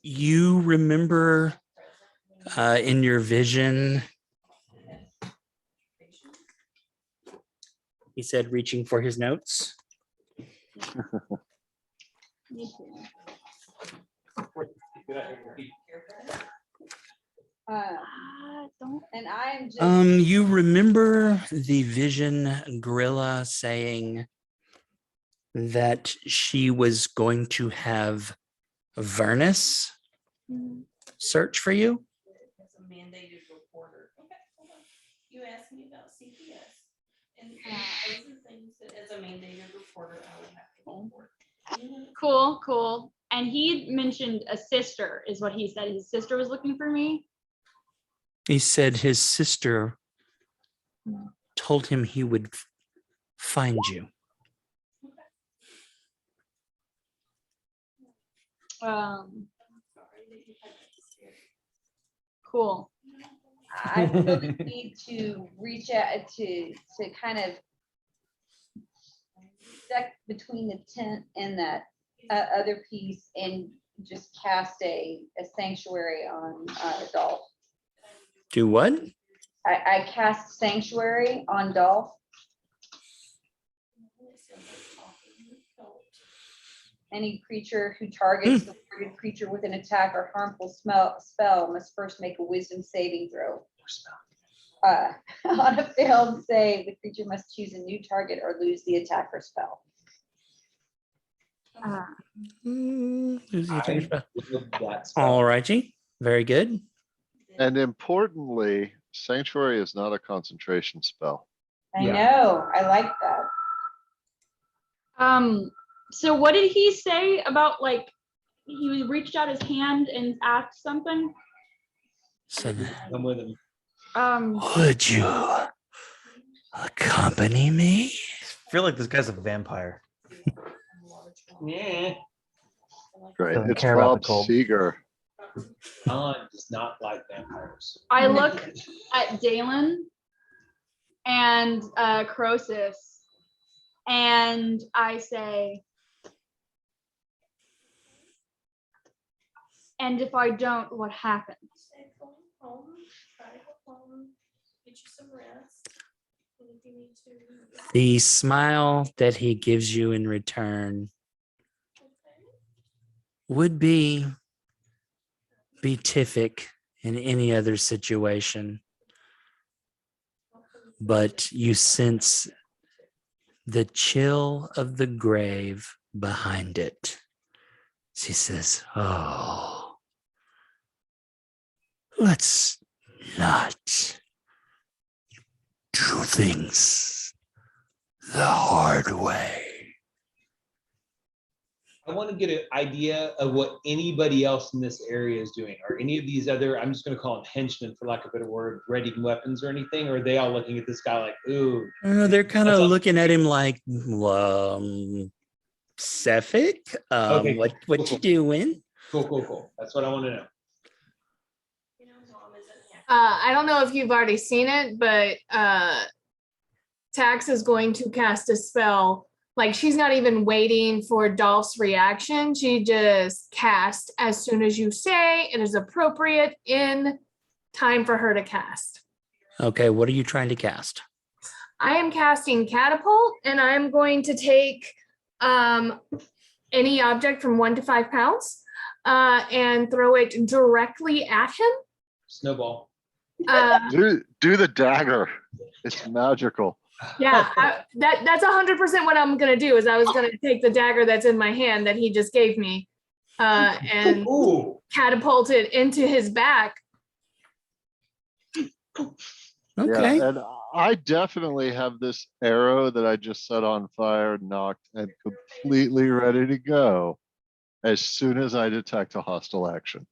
You remember in your vision, he said, reaching for his notes. Me too. Don't. And I am just. You remember the vision gorilla saying that she was going to have Vernus search for you? As a mandated reporter. Okay, hold on. You asked me about CPS. And those are things that as a mandated reporter, I would have to report. Cool. And he mentioned a sister, is what he said. His sister was looking for me. He said his sister told him he would find you. Cool. I feel the need to reach out to kind of stuck between the tent and that other piece and just cast a sanctuary on Dolph. Do what? I cast sanctuary on Dolph. Any creature who targets the target creature with an attack or harmful spell must first make a wisdom saving throw. On a failed save, the creature must choose a new target or lose the attack or spell. All righty. Very good. And importantly, sanctuary is not a concentration spell. I know, I like that. So what did he say about, like, he reached out his hand and asked something? So I'm with him. would you accompany me? I feel like this guy's a vampire. Yeah. Great. Doesn't It's care about the Rob cold. Seeger. Alan does not like vampires. I look at Dalen and Croesus, and I say, and if I don't, what happens? Go home, try to go home, get you some rest. And if you need to. The smile that he gives you in return would be beatific in any other situation. But you sense the chill of the grave behind it. She says, oh, let's not do things the hard way. I want to get an idea of what anybody else in this area is doing. Are any of these other, I'm just going to call them henchmen for lack of a better word, readying weapons or anything? Or are they all looking at this guy like, ooh, They're kind of That's all- looking at him like, Sephek, Okay, what cool, you cool. doing? cool. That's what I want to know. You know, Mom isn't happy. I don't know if you've already seen it, but Tax is going to cast a spell. Like, she's not even waiting for Dolph's reaction. She just cast as soon as you say it is appropriate in time for her to cast. Okay, what are you trying to cast? I am casting Catapult, and I'm going to take any object from 1 to 5 pounds and throw it directly at him. Snowball. Do the dagger. It's magical. Yeah, that's 100% what I'm gonna do. Is I was gonna take the dagger that's in my hand that he just gave me, and Ooh, catapult it into his back. Okay. Yeah, and I definitely have this arrow that I just set on fire, knocked, and completely ready to go as soon as I detect a hostile action.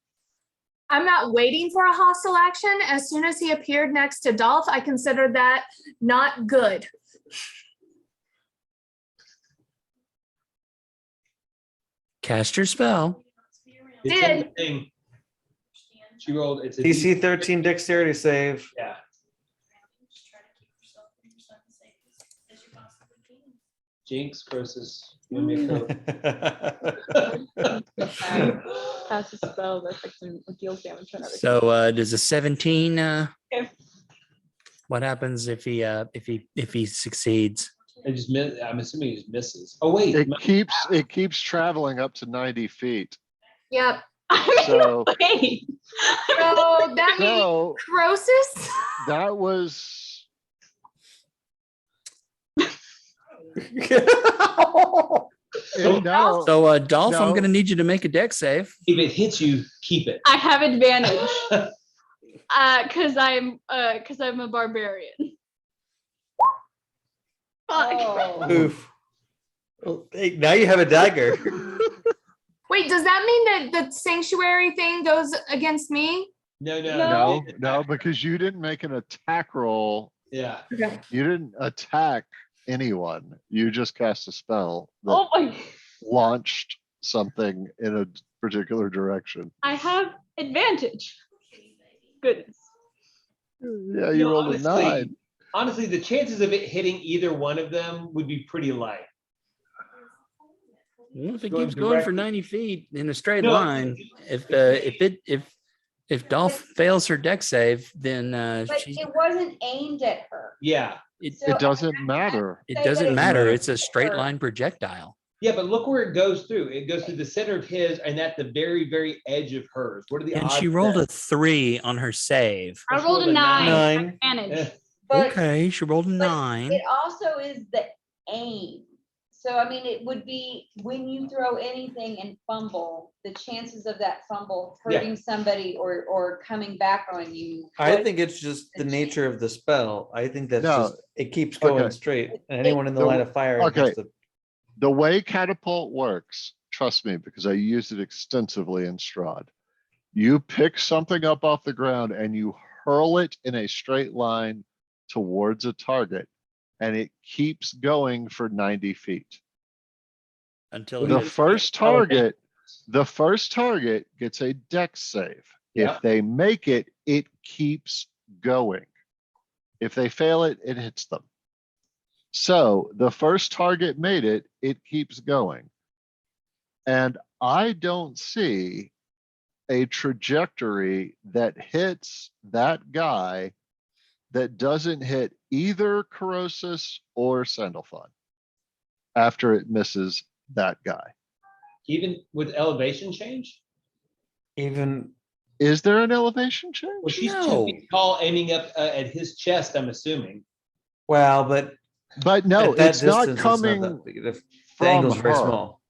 I'm not waiting for a hostile action. As soon as he appeared next to Dolph, I considered that not good. Cast your spell. it's in the Did. thing. She rolled, it's a DC 13 dexterity save. Yeah. Just try to keep yourself and your son safe as you possibly can. Jinx, Croesus. You want me to Cast a spell that affects and deals damage to another. So does a 17 Okay. what happens if he succeeds? I just miss, I'm assuming he just misses. Oh, wait. It keeps traveling up to 90 feet. Yep. I mean, So, wait. So that means so Croesus. that was it, no, So Dolph, I'm No. gonna need you to make a deck save. If it hits you, keep it. I have advantage. Cause I'm a barbarian. Fuck. Oh. Oof. Well, hey, now you have a dagger. Wait, does that mean that the sanctuary thing goes against me? No. no, because you didn't make an attack roll. Yeah. You didn't attack anyone. You just cast a spell that Oh my, launched something in a particular direction. I have advantage. Goodness. Yeah, you No, rolled honestly, a 9. Honestly, the chances of it hitting either one of them would be pretty light. Well, if it Going keeps going for directly- 90 feet in a straight No, line, if Dolph fails her deck save, then But she, it wasn't aimed at her. Yeah. it, So It doesn't matter. it say doesn't that matter. matter. It's a straight line projectile. Yeah, but look where it goes through. It goes through the center of his and at the very, very edge of hers. What are the And odds? she rolled a that- 3 on her save. I Let's rolled roll a a 9. nine. Advantage. Eh, But Okay, she rolled a 9. it also is the aim. So I mean, it would be when you throw anything and fumble, the chances of that fumble Yeah. hurting somebody or coming back on you. I think it's just the nature of the spell. I think that's No. just, it keeps going Okay. straight. And anyone in the The- line of fire okay. has to. The way catapult works, trust me, because I used it extensively in Strahd. You pick something up off the ground and you hurl it in a straight line towards a target, and it keeps going for 90 feet. Until The it hits- first target gets a dex save. Yeah. If they make it, it keeps going. If they fail it, it hits them. So the first target made it, it keeps going. And I don't see a trajectory that hits that guy that doesn't hit either Corrosus or Sandalphon after it misses that guy. Even with elevation change? Even, Is there an elevation change? Well, she's No. 2 feet tall, aiming up at his chest, I'm assuming. well, but But no, at that it's not distance, coming that big. The from angle's very her small.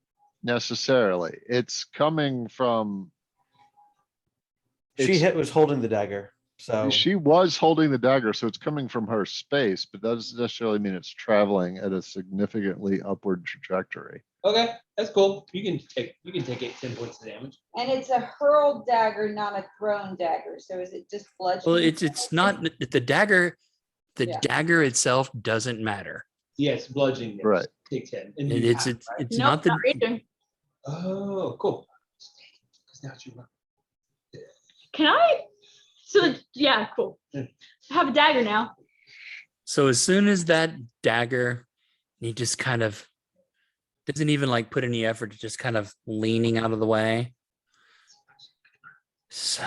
necessarily. It's coming from. She it's- was holding the dagger. So She was holding the dagger, so it's coming from her space, but that doesn't necessarily mean it's traveling at a significantly upward trajectory. Okay, that's cool. You can take 10 points of damage. And it's a hurled dagger, not a thrown dagger. So is it just bludgeoning? Well, it's not the dagger. The Yeah. dagger itself doesn't matter. Yes, bludgeoning damage. Right. Take 10. And It- you It's have, it's right? it's Nope, not the not raging. Oh, cool. Because now it's your run. Can I? So yeah, cool. Yeah. I have a dagger now. So as soon as that dagger, he just kind of doesn't even like put any effort, just kind of leaning out of the way. So,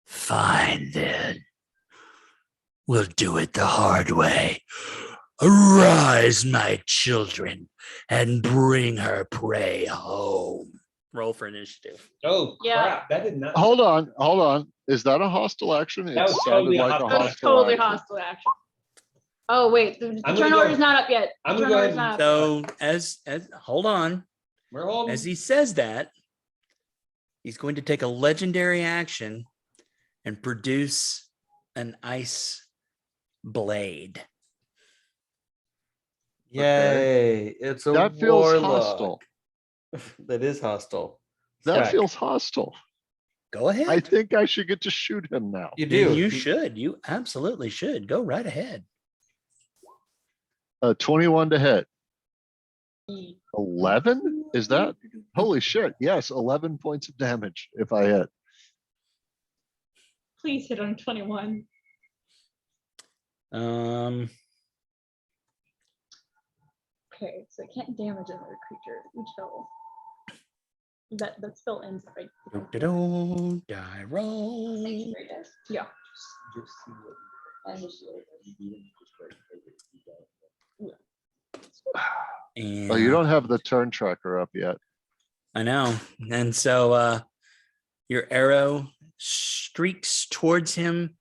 fine then. We'll do it the hard way. Arise, my children, and bring her prey home. Roll for initiative. Oh, Yeah. crap. That did not. Hold on. Is that a hostile action? It That was sounded totally a like a hostile That's hostile totally action. hostile action. Oh wait, the I'm turn gonna order's go- not up yet. I'm The gonna turn go order's ahead not up. So as hold on, We're holding. as he says that, he's going to take a legendary action and produce an ice blade. Yay! It's a That feels warlock. hostile. That is hostile. That Right. feels hostile. Go ahead. I think I should get to shoot him now. You Then do. you should. You absolutely should. Go right ahead. 21 to hit. 11? Is that? Holy shit. Yes, 11 points of damage if I hit. Please hit on 21. Okay, so it can't damage another creature until that still ends right. Die roll. Yeah. Oh, you don't have the turn tracker up yet. I know. And so your arrow streaks towards him.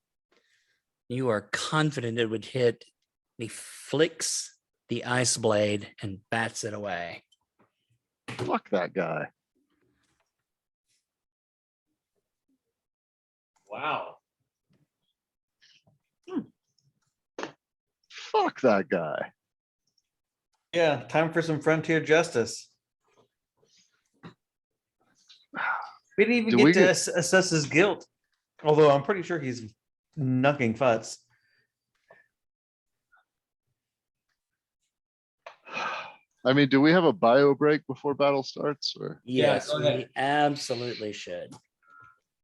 You are confident it would hit. He flicks the ice blade and bats it away. Fuck that guy. Wow. Fuck that guy. Yeah, time for some frontier justice. We didn't even Do get we to assess his guilt, although I'm pretty sure he's knucking futz. I mean, do we have a bio break before battle starts? Or Yeah, Yes, go we ahead. absolutely should.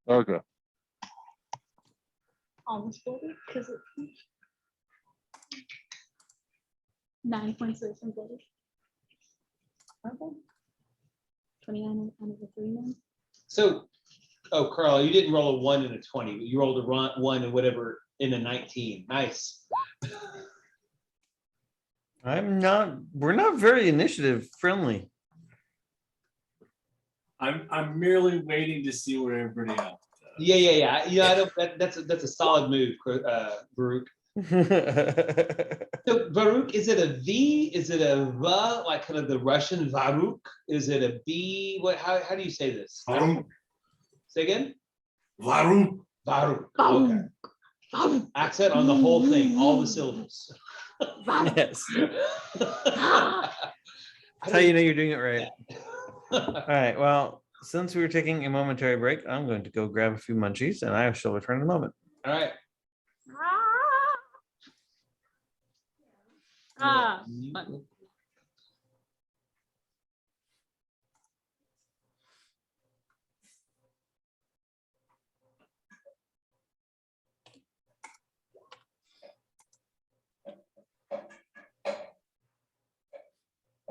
okay. Almost 40 because it's 9 points of something. Okay. 29 out of the 3 now. So, oh, Carl, you didn't roll a 1 and a 20, but you rolled a 1 and whatever in a 19. Nice. We're not very initiative friendly. I'm merely waiting to see what everybody else does. Yeah. I don't. That's a solid move, Baruch. So Baruch, is it a V? Is it a V? Like kind of the Russian Varuk? Is it a B? What? How do you say this? Varuk. Say again. Varuk. Varuk. Okay. Accent on the whole thing, all the syllables. Yes. That's how you know you're doing it right. All right. Well, since we were taking a momentary break, I'm going to go grab a few munchies and I shall return in a moment. All right. Fun.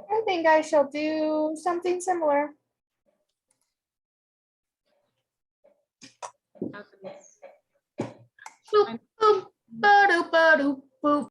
I think I shall do something similar. Boop, boop, ba-doop, ba-doop, boop.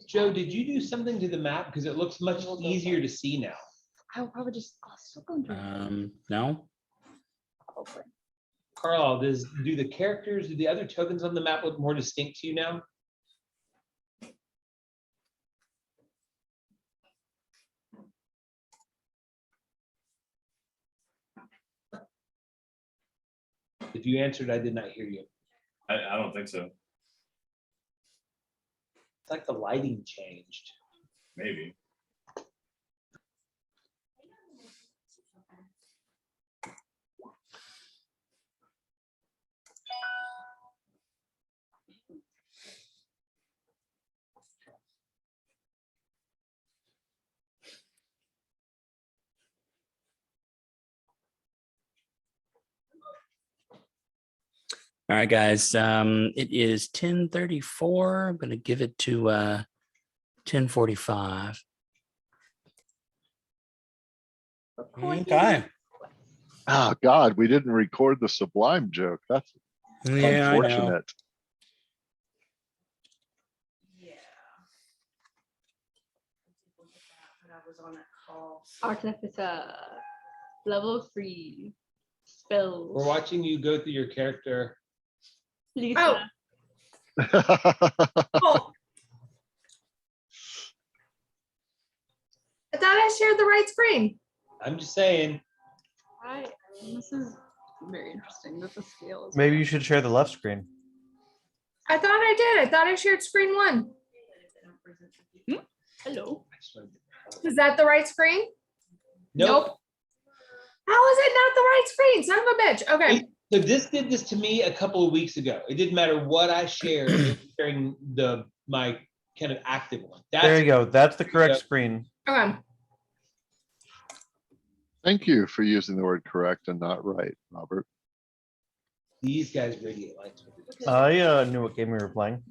Joe, did you do something to the map? Because it looks much easier to see now. I'll probably just, I'll still go into. No, Probably. Carlisle, do the characters, do the other tokens on the map look more distinct to you now? If you answered, I did not hear you. I don't think so. It's like the lighting changed. Maybe. all right, guys. It is 10:34. I'm gonna give it to 10:45. Okay. Oh, God, we didn't record the Sublime joke. That's Yeah, I know. unfortunate. Yeah. But I was on that call. Artificer, level 3, spells. We're watching you go through your character. Lisa. Oh, I thought I shared the right screen. I'm just saying. This is very interesting that the scale is. Maybe you should share the left screen. I thought I did. I thought I shared screen 1. Hello. Is that the right screen? Nope. How is it not the right screen? Son of a bitch. Okay. So this did this to me a couple of weeks ago. It didn't matter what I shared, it was sharing my kind of active one. There you go. That's the correct Yeah. screen. Okay. Thank you for using the word correct and not right, Robert. These guys radiate lights. I knew what game we were playing.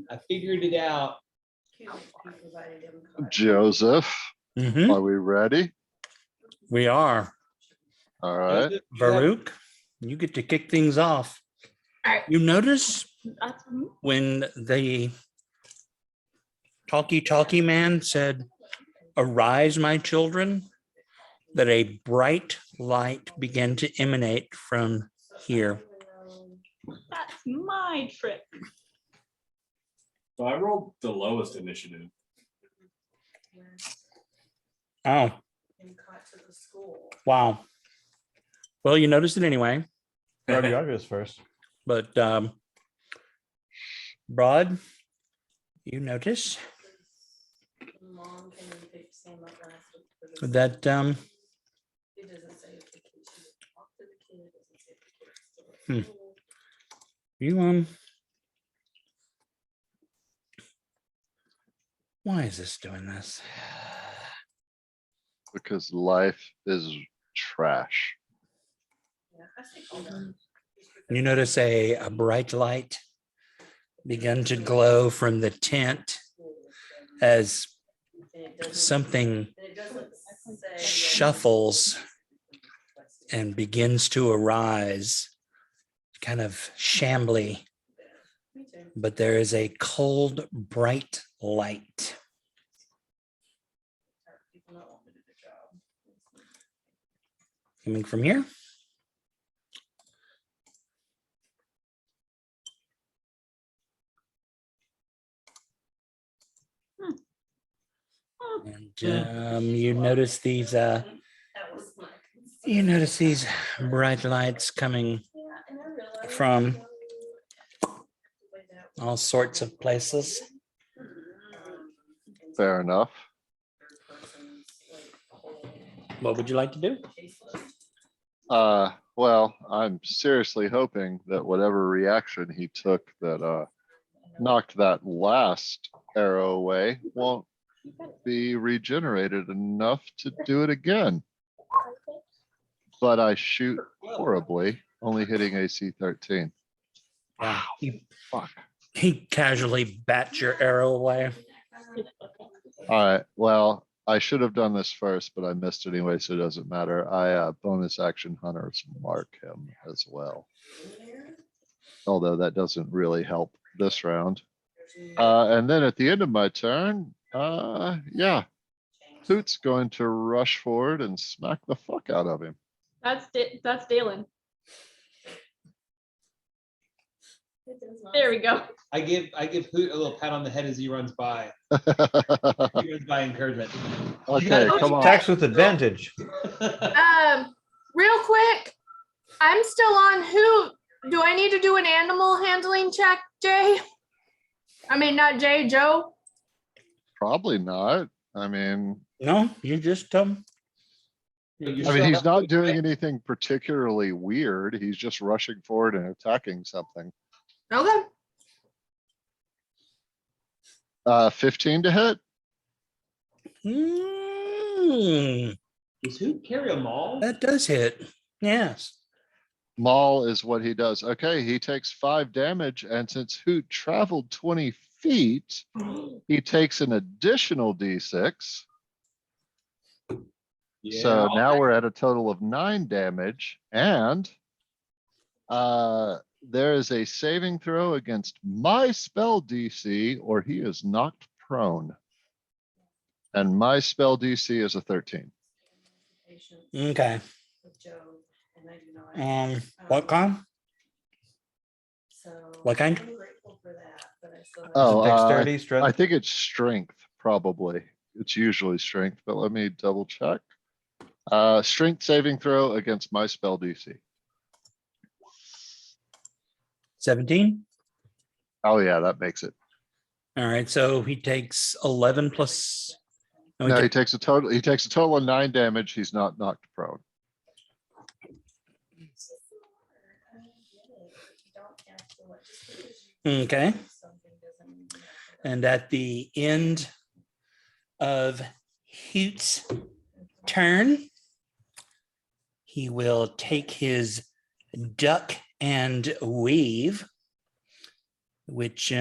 I figured it out. Joseph, Mhm. are we ready? We are. All right. Baruch, you get to kick things off. All right. You notice That's when the talkie man said, "Arise, my children," that a bright light began to emanate from here. that's my trick. So I rolled the lowest initiative. Oh, wow. Well, you noticed it anyway, Already obvious first. but Broad, you notice that you why is this doing this? Because life is trash. You notice a bright light begin to glow from the tent as something shuffles and begins to arise, kind of shambly, but there is a cold, bright light. Coming from here. And you notice these bright lights coming from all sorts of places. Fair enough. What would you like to do? Well, I'm seriously hoping that whatever reaction he took that knocked that last arrow away won't be regenerated enough to do it again. But I shoot horribly, only hitting AC 13. Yeah, Fuck. he casually bats your arrow away. All right. Well, I should have done this first, but I missed anyway, so it doesn't matter. I bonus action hunters mark him as well. Although that doesn't really help this round. And then at the end of my turn, yeah, Hoot's going to rush forward and smack the fuck out of him. That's Dalen. There we go. I give Hoot a little pat on the head as he runs by. He runs by encouragement. Okay, come on. Tax with advantage. Real quick, I'm still on Hoot. Do I need to do an animal handling check, Jay? I mean, not Jay, Joe. Probably not. I mean, No, you just he's not doing anything particularly weird. He's just rushing forward and attacking something. Okay. 15 to hit. Does Hoot carry a maul? That does hit. Yes. Maul is what he does. Okay, he takes 5 damage, and since Hoot traveled 20 feet, he takes an additional d6. So now we're at a total of 9 damage, and there is a saving throw against my spell DC, or he is knocked prone. And my spell DC is a 13. Okay. What kind? What kind? Oh, Dexterity, I strength. think it's strength, probably. It's usually strength, but let me double check. Strength saving throw against my spell DC. 17. Oh yeah, that makes it. All right. So he takes 11 plus. No, he takes a total of 9 damage. He's not knocked prone. Okay. And at the end of Hoot's turn, he will take his duck and weave, which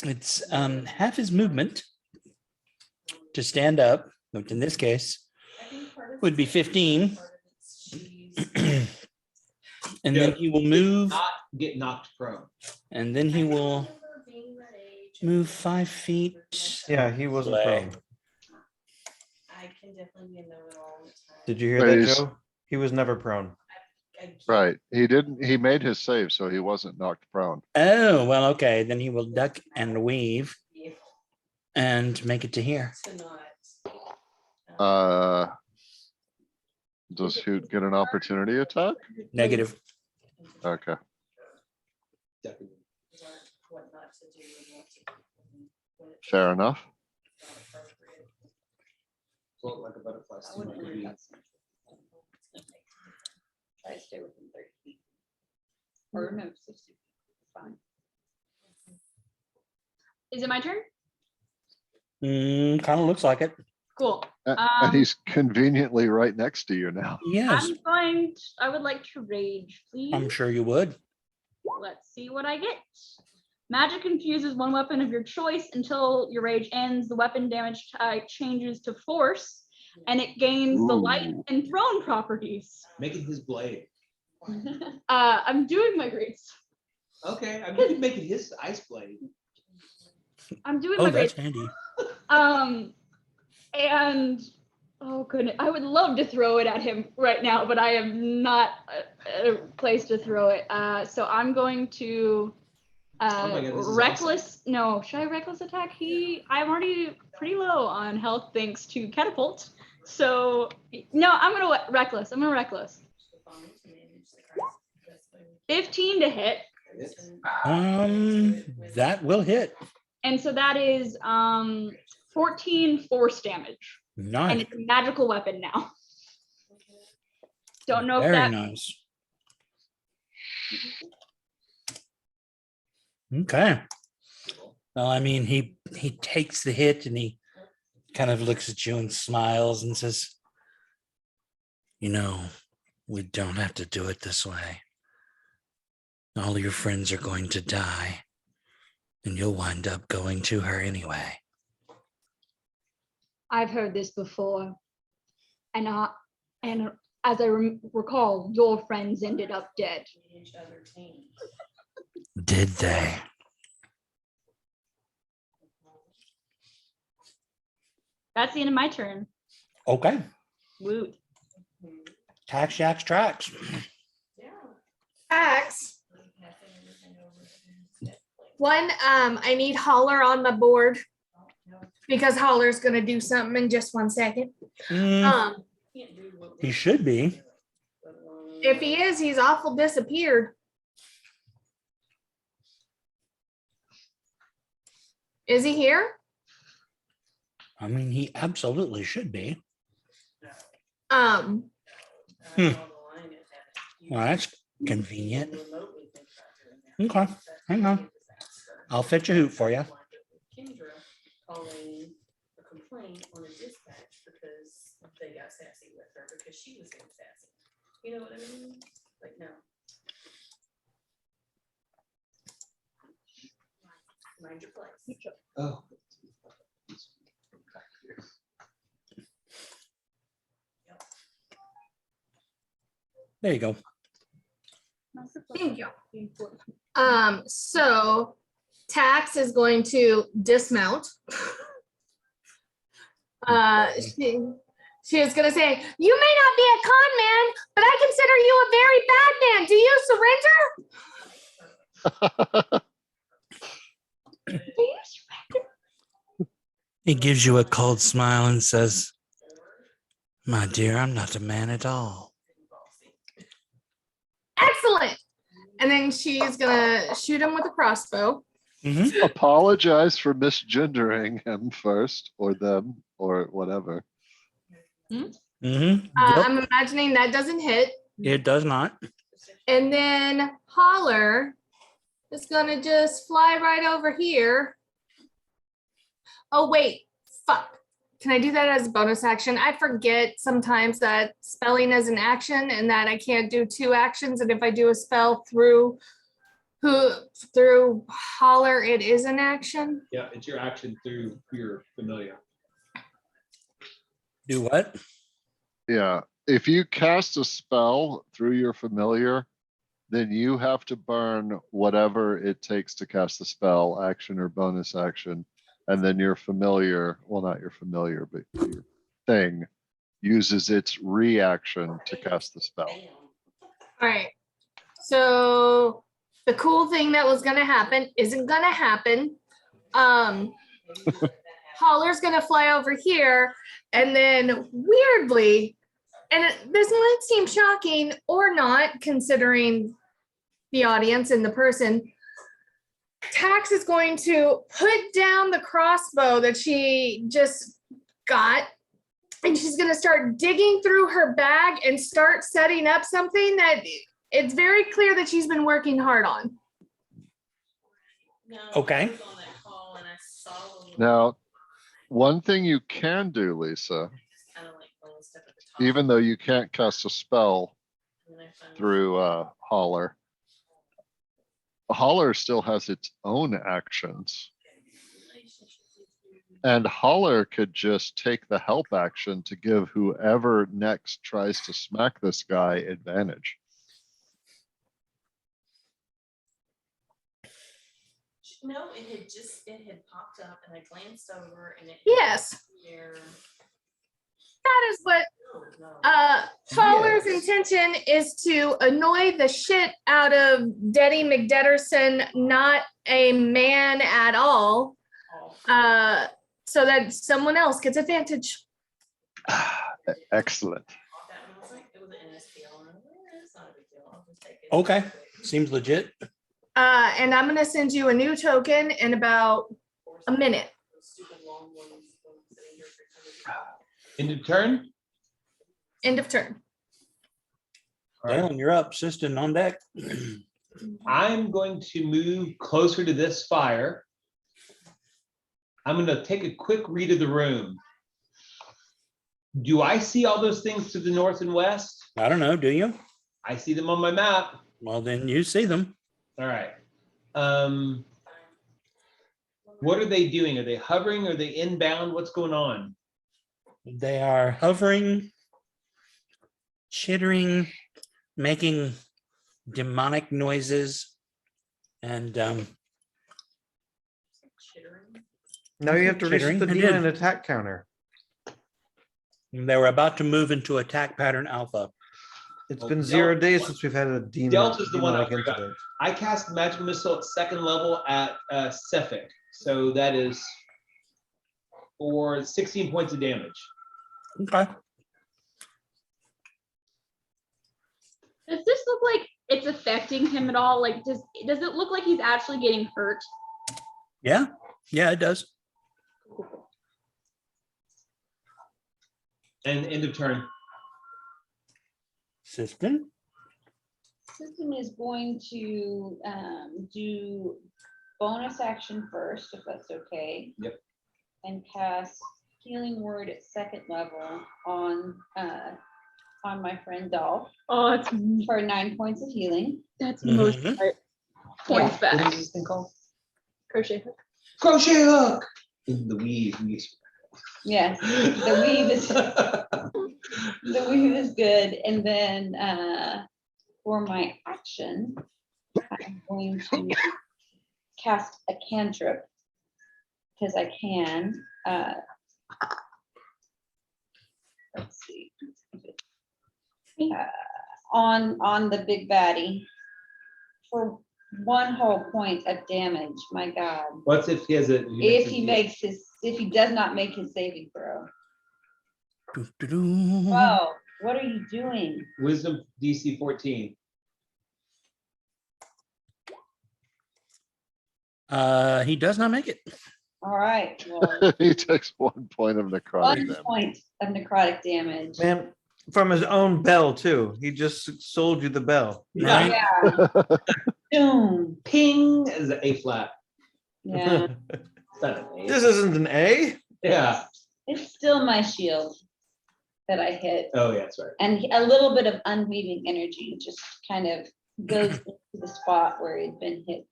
it's half his movement to stand up, which in this case would be 15. And then he will move. Not get knocked prone. And then he will move 5 feet. Yeah, he wasn't away. prone. I can definitely be in the middle all the time. Did you hear But that, he's- Joe? He was never prone. Right. He made his save, so he wasn't knocked prone. Oh, well, okay. Then he will duck and weave and make it to here. Does Hoot get an opportunity attack? Negative. Okay. Fair enough. Float like a butterfly. sting like a bee. Try to stay within 30 feet. Or no, 60. Fine. Is it my turn? Kind of looks like it. Cool. And he's conveniently right next to you now. Yes, I would like to rage, please. I'm sure you would. Let's see what I get. Magic infuses one weapon of your choice until your rage ends. The weapon damage type changes to force, and it gains the light Ooh. and prone properties. Make it his blade. I'm doing my greats. Okay, I mean, you can make it his ice blade. I'm doing Oh, my that's greats. handy. And oh goodness, I would love to throw it at him right now, but I am not a place to throw it. So I'm going to Oh my God, this is reckless. No, should I reckless attack? I'm already pretty low on health thanks to catapult. So no, I'm gonna reckless. I'm gonna reckless. 15 to hit, That will hit. and so that is 14 force damage, and Nice. it's a magical weapon now. Don't know if Very that nice. Okay. Well, I mean, he takes the hit and he kind of looks at you and smiles and says, "You know, we don't have to do it this way. All your friends are going to die, and you'll wind up going to her anyway." I've heard this before, and as I recall, your friends ended up dead. Did they? That's the end of my turn. Okay. Woot. Tax Yaks tracks. Tax. One, I need Holler on my board because Holler's gonna do something in just 1 second. Mm, he should be. If he is, he's awful disappeared. Is he here? I mean, he absolutely should be. Um, Well, that's convenient. Okay, hang on. I'll fetch a hoot for you. Calling a complaint on a dispatch because they got sassy with her because she was getting sassy. You know what I mean? Like, no. Mind your place. Oh. There you go. thank you. So Tax is going to dismount. She is gonna say, "You may not be a con man, but I consider you a very bad man. Do you surrender?" Do you surrender? He gives you a cold smile and says, "My dear, I'm not a man at all." Excellent. And then she's gonna shoot him with a crossbow. Mhm. Apologize for misgendering him first, or them, or whatever. Mhm. Yep. I'm imagining that doesn't hit. It does not. And then Holler is gonna just fly right over here. Oh, wait, fuck. Can I do that as a bonus action? I forget sometimes that spelling is an action and that I can't do 2 actions. And if I do a spell through Holler, it is an action. Yeah, it's your action through your familiar. Do what? Yeah, if you cast a spell through your familiar, then you have to burn whatever it takes to cast the spell, action or bonus action. And then your familiar, well, not your familiar, but your thing uses its reaction to cast the spell. All right. So the cool thing that was gonna happen isn't gonna happen. Holler's gonna fly over here, and then weirdly, this might seem shocking or not, considering the audience and the person. Tax is going to put down the crossbow that she just got, and she's going to start digging through her bag and start setting up something that it's very clear that she's been working hard on. No, Okay. I was on that call and I saw the little- Now, one thing you can do, Lisa, kinda like going step at the top, even though you can't cast a spell and then I finally- through Holler, Holler still has its own actions. And Holler could just take the help action to give whoever next tries to smack this guy advantage. No, it had popped up and I glanced over and it. Yes. There. That is what Holler's intention is, to annoy the shit out of Denny McDetterson, not a man at all, so that someone else gets advantage. Excellent. That one was like, it was an NSPL, and I'm like, it's not a big deal, I'll just take it. Okay. Seems legit. And I'm gonna send you a new token in about a minute. Stupid long ones, sitting here for 10 minutes. End of turn? End of turn. All right. Dylan, you're up. Siston on deck. I'm going to move closer to this fire. I'm going to take a quick read of the room. Do I see all those things to the north and west? I don't know. Do you? I see them on my map. Well, then you see them. All right. What are they doing? Are they hovering? Are they inbound? What's going on? They are hovering, chittering, making demonic noises, And Now you have to reset Chittering, the I demon did. attack counter. they were about to move into attack pattern alpha. It's Well, been 0 Del- days since we've had a demon. Delta's the one I demonic forgot. incident. I cast magic missile at second level at Sephek, so that is for 16 points of damage. Okay. Does this look like it's affecting him at all? Like, does it look like he's actually getting hurt? Yeah. Yeah, it does. And end of turn. System. System is going to do bonus action first, if that's okay. Yep. And cast healing word at second level on my friend Dolph Oh, it's for 9 points of healing. that's most Mhm. points Yeah. What back. is this thing called? Crochet hook. Crochet hook. In the weave. Yes, the weave is the weave is good. And then for my action, I'm going to cast a cantrip because I can. Let's see. On the big baddie for 1 whole point of damage. My God. What's if he has a? If he does not make his saving throw. Doo-doo-doo. Whoa, what are you doing? Wisdom DC 14. He does not make it. All right, well, He takes 1 point of necrotic 1 damage. point of necrotic damage. Man, from his own bell too. He just sold you the bell. Right? Yeah, boom, Ping is an A flat. yeah, It's not an A. This isn't an A. Yeah. it's still my shield that I hit. Oh, yeah, that's right. And a little bit of unweaving energy just kind of goes into the spot where he'd been hit Yeah,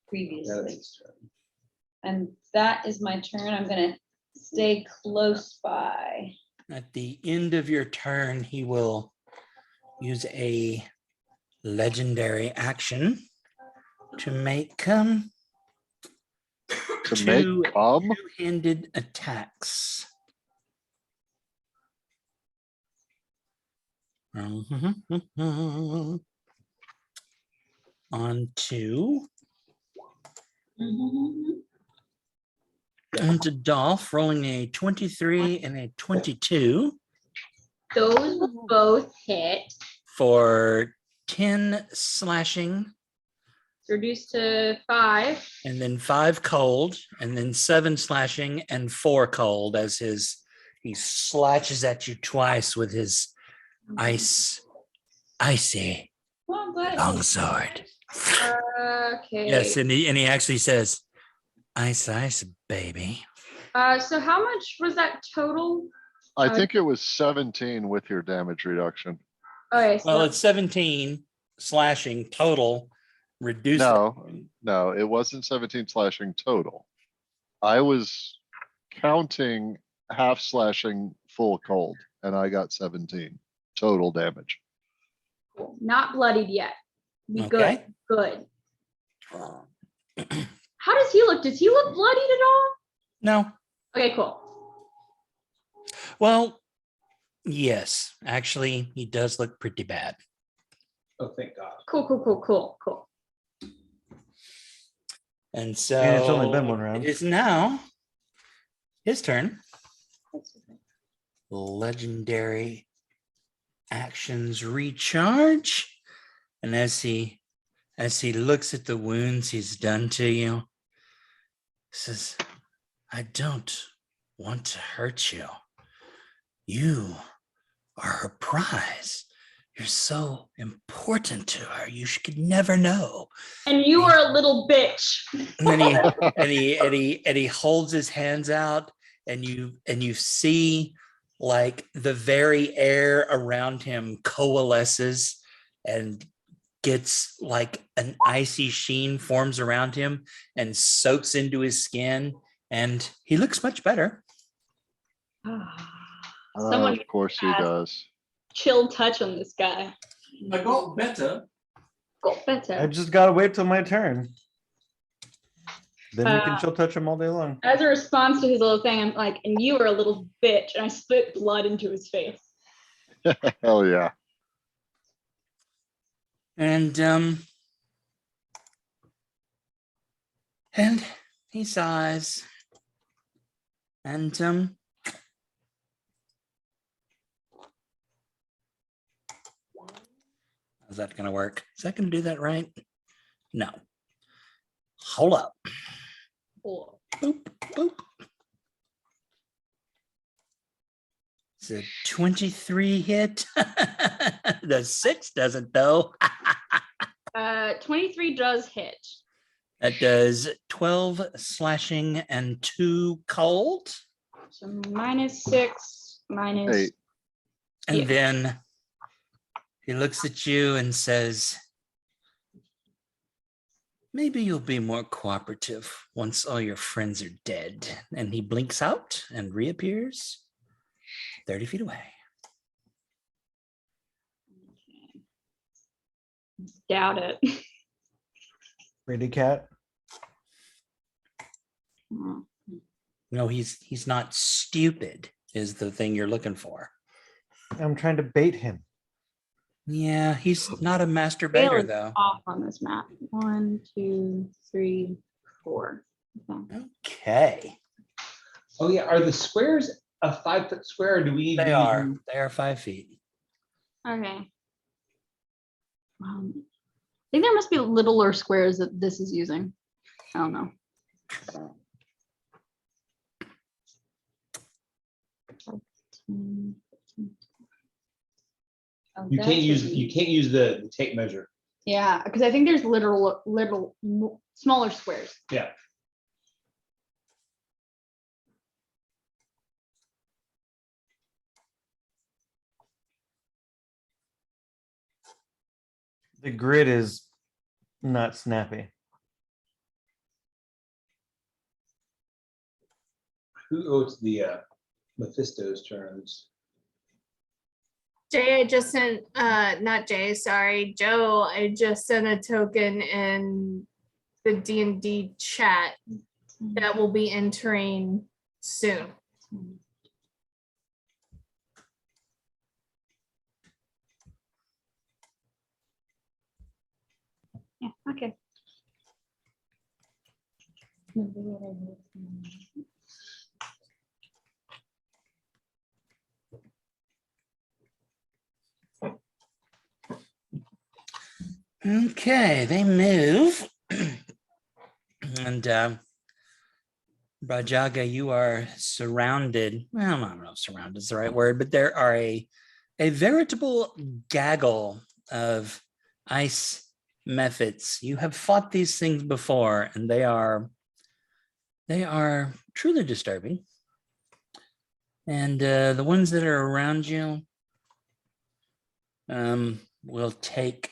previously. that's his turn. And that is my turn. I'm gonna stay close by. At the end of your turn, he will use a legendary action to make To Two- make come, two-handed attacks. On two. Onto Dolph, rolling a 23 and a 22 Those will both hit. for 10 slashing, Reduced to 5. and then 5 cold, and then 7 slashing and 4 cold as he slashes at you twice with his icy Well, I'm glad. longsword. Okay. Yes, and he actually says, ice, baby. So how much was that total? I think it was 17 with your damage reduction. Okay, so Well, it's 17 slashing total, reduced. No, it wasn't 17 slashing total. I was counting half slashing full cold, and I got 17 total damage. cool. Not bloodied yet. Be Okay. good. How does he look? Does he look bloodied at all? No. Okay, cool. Well, yes, actually, he does look pretty bad. Oh, thank God. Cool. And so And it's only been 1 round. it is now his turn. Legendary actions recharge. And as he looks at the wounds he's done to you, says, I don't want to hurt you. You are her prize. You're so important to her. You could never know. And you are a little bitch. And he holds his hands out, and you see like the very air around him coalesces and gets like an icy sheen forms around him and soaks into his skin, and he looks much better. Someone Of course he does. chill touch on this guy. I got better. got better. I just gotta wait till my turn. Then we can Uh, chill touch him all day long. As a response to his little thing, I'm like, and you are a little bitch, and I spit blood into his face. Hell yeah. And he sighs. And how's that gonna work? Is that gonna do that right? No. Hold up. Cool. Boop, boop. It's a 23 hit. The 6 doesn't though. 23 does hit. That does 12 slashing and 2 cold. So -6, minus. Hey, And Yeah. then he looks at you and says, maybe you'll be more cooperative once all your friends are dead. And he blinks out and reappears 30 feet away. Doubt it. Pretty cat. No, he's not stupid, is the thing you're looking for. I'm trying to bait him. Yeah, he's not a Scale masturbator is though. off on this map. 1, 2, 3, 4. Okay. Okay. Oh yeah, are the squares a 5-foot square, or do we need to They use are. them? They are 5 feet. Okay. I think there must be littler squares that this is using. I don't know. Oh, You that's can't what use the tape measure. Yeah, because I think there's little smaller squares. Yeah. The grid is not snappy. Who owes the Mephisto's turns? Jay, I just sent, not Jay, sorry, Joe, I just sent a token in the D&D chat that will be entering soon. Yeah, okay. Okay, they move. And Brajaga, you are surrounded. Well, I don't know if surrounded is the right word, but there are a veritable gaggle of ice methods. You have fought these things before, and they are truly disturbing. And the ones that are around you will take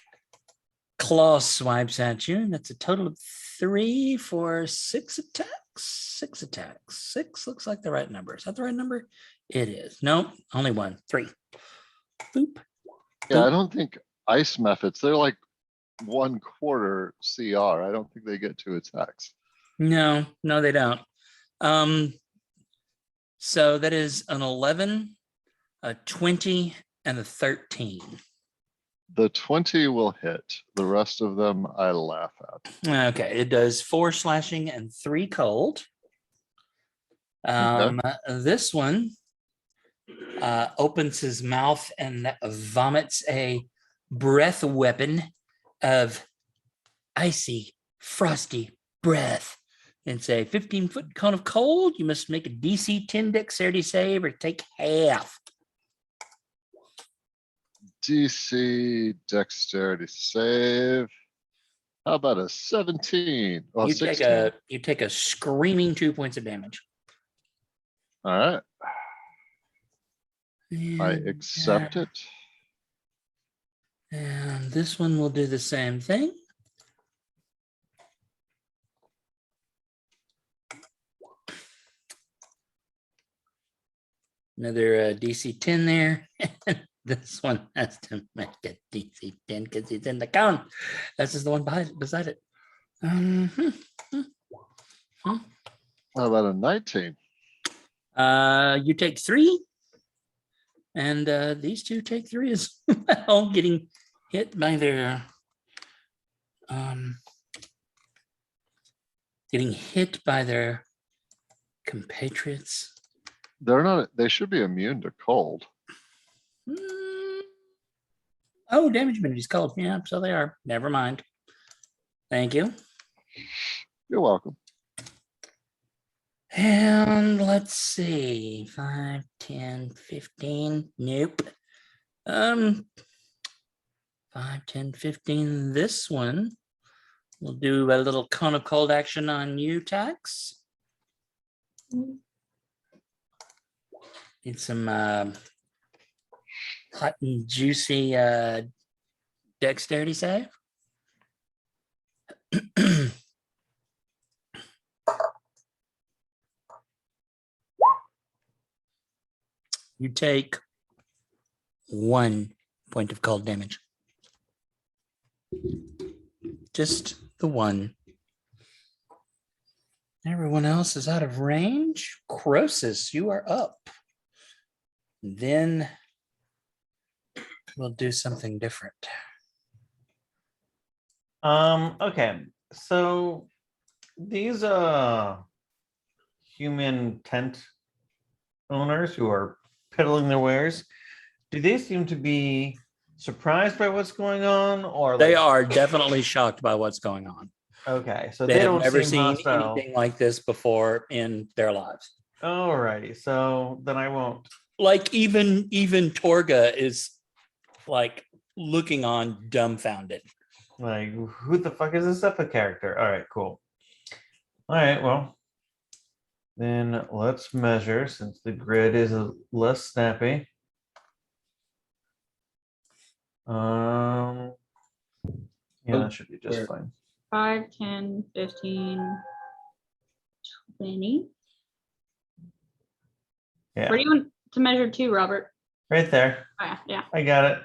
claw swipes at you. That's a total of 3 for 6 attacks. 6 attacks. 6 looks like the right number. Is that the right number? It is. Nope, only 1. 3. Boop. Yeah, I don't think ice methods, they're like 1/4 CR. I don't think they get 2 attacks. No, they don't. So that is an 11, a 20, and a 13. The 20 will hit. The rest of them I laugh at. Okay, it does 4 slashing and 3 cold. This one opens his mouth and vomits a breath weapon of icy, frosty breath. It's a 15-foot cone of cold. You must make a DC 10 dexterity save or take half. DC dexterity save. How about a 17? Well, You 16. take a screaming 2 points of damage. All right. I And, accept it. And this one will do the same thing. Another DC 10 there. This one has to make a DC 10 again because it's in the count. This is the one beside it. Mhm. How about a 19? You take 3, and these two take 3 as well, getting hit by their compatriots. They're not, they should be immune to cold. Mm. Oh, damage immunity is cold. Yeah, so they are. Never mind. Thank you. You're welcome. And let's see, 5, 10, 15. Nope. 5, 10, 15. This one. We'll do a little cone of cold action on you, Tax. Need some hot and juicy dexterity save. You take 1 point of cold damage. Just the 1. Everyone else is out of range. Croesus, you are up. Then we'll do something different. Okay, so these human tent owners who are peddling their wares, do they seem to be surprised by what's going on, or They like, are definitely shocked by what's going on. okay, so They they have don't never seem seen hostile. anything like this before in their lives. Alrighty, so then I won't. Like even Torga is like looking on dumbfounded. Like, who the fuck is this Sephek character? All right, cool. All right, well, then let's measure since the grid is less snappy. Yeah, that should be just fine. 5, 10, 15, 20. Yeah, Where do you want to measure to, Robert? right there. Oh, yeah. I got it.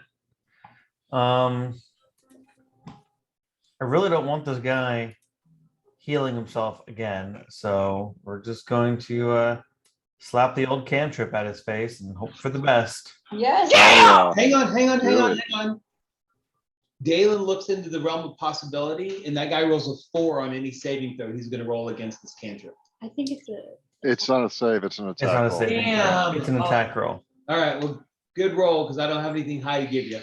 I really don't want this guy healing himself again, so we're just going to slap the old cantrip at his face and hope for the best. Yes. Hang on. Dalen looks into the realm of possibility, and that guy rolls a 4 on any saving throw he's going to roll against this cantrip. I think it's a. It's not a save, it's an attack. It's not a roll. saving throw. Damn. It's an attack roll. All right, well, good roll because I don't have anything high to give you.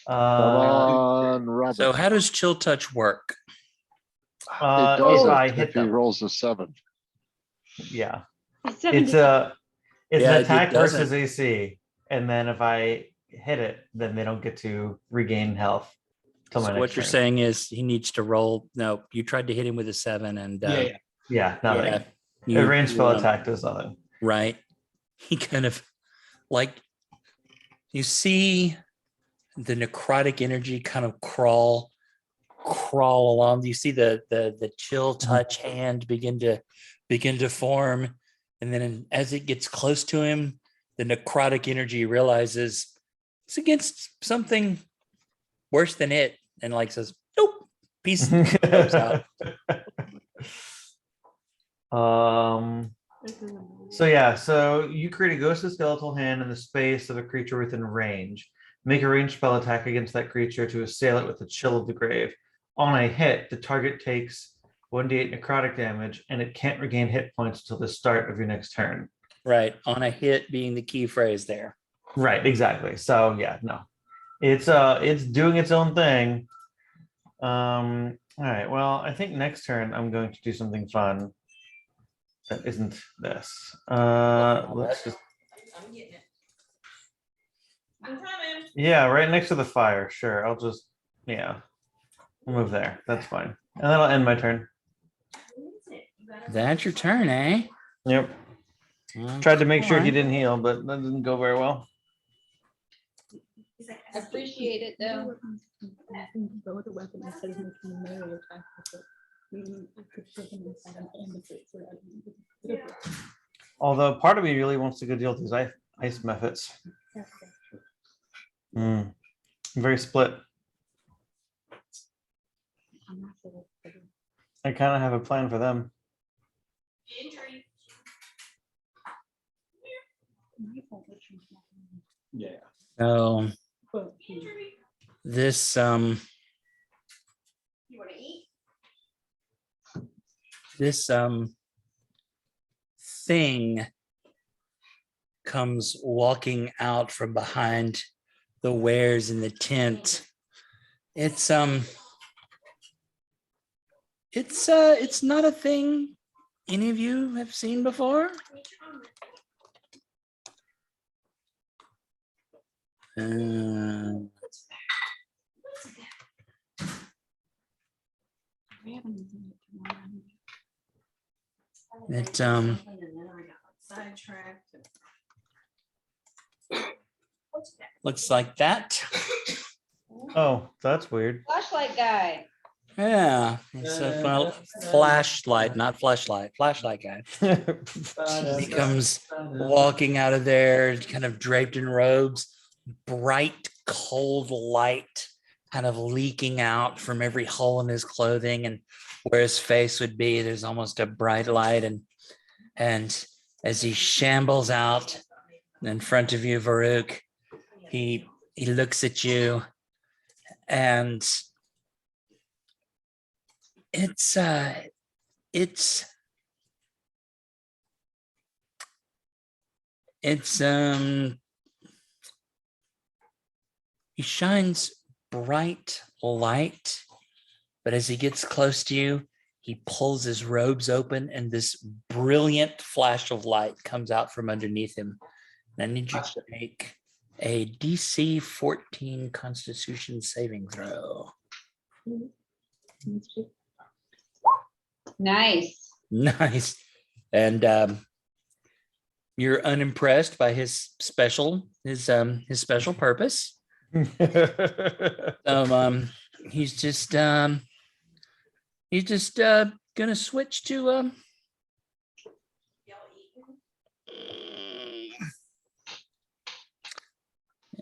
Come on, Robert. So how does chill touch work? It if doesn't I if hit he them. rolls a 7. Yeah, It's it's a. it's Yeah, an it attack doesn't. versus AC, and then if I hit it, then they don't get to regain health. Till my So next what you're turn. saying is he needs to roll. No, you tried to hit him with a 7, and Yeah, nothing. you- A range spell you, attack does nothing. right? He kind of like you see the necrotic energy kind of crawl along. You see the chill touch hand begin to form, and then as it gets close to him, the necrotic energy realizes it's against something worse than it, and like says, "Nope." Peace goes out. So yeah, so you create a ghostly skeletal hand in the space of a creature within range. Make a ranged spell attack against that creature to assail it with the chill of the grave. On a hit, the target takes 1d8 necrotic damage, and it can't regain hit points until the start of your next turn. Right, on a hit being the key phrase there. Right, exactly. So yeah, no, it's doing its own thing. All right. Well, I think next turn I'm going to do something fun. That isn't this. Let's just. I'm getting it. I'm coming. Yeah, right next to the fire. Sure, I'll just. Yeah, I'll move there. That's fine, and then I'll end my turn. That's your turn, eh? Yep. Tried to make sure he didn't heal, but that didn't go very well. He's like, Appreciate it though. Go with a weapon instead of making a melee attack with it. I could put him inside an ambuscade so that Although part of me really wants to go deal with these ice methods. Very split. I kind of have a plan for them. Injury. Yeah. So Injury. this You wanna eat? this thing comes walking out from behind the wares in the tent. It's not a thing any of you have seen before. It Sidetracked. looks like that. Oh, that's weird. Flashlight guy. Yeah, it's a flashlight, not flashlight, flashlight guy. He comes walking out of there, kind of draped in robes, bright, cold light kind of leaking out from every hole in his clothing, and where his face would be, there's almost a bright light. And as he shambles out in front of you, Varuk, he looks at you, and it's he shines bright light, but as he gets close to you, he pulls his robes open and this brilliant flash of light comes out from underneath him. And I need you to make a DC 14 Constitution saving throw. Nice. Nice. And you're unimpressed by his special purpose. He's just gonna switch to Y'all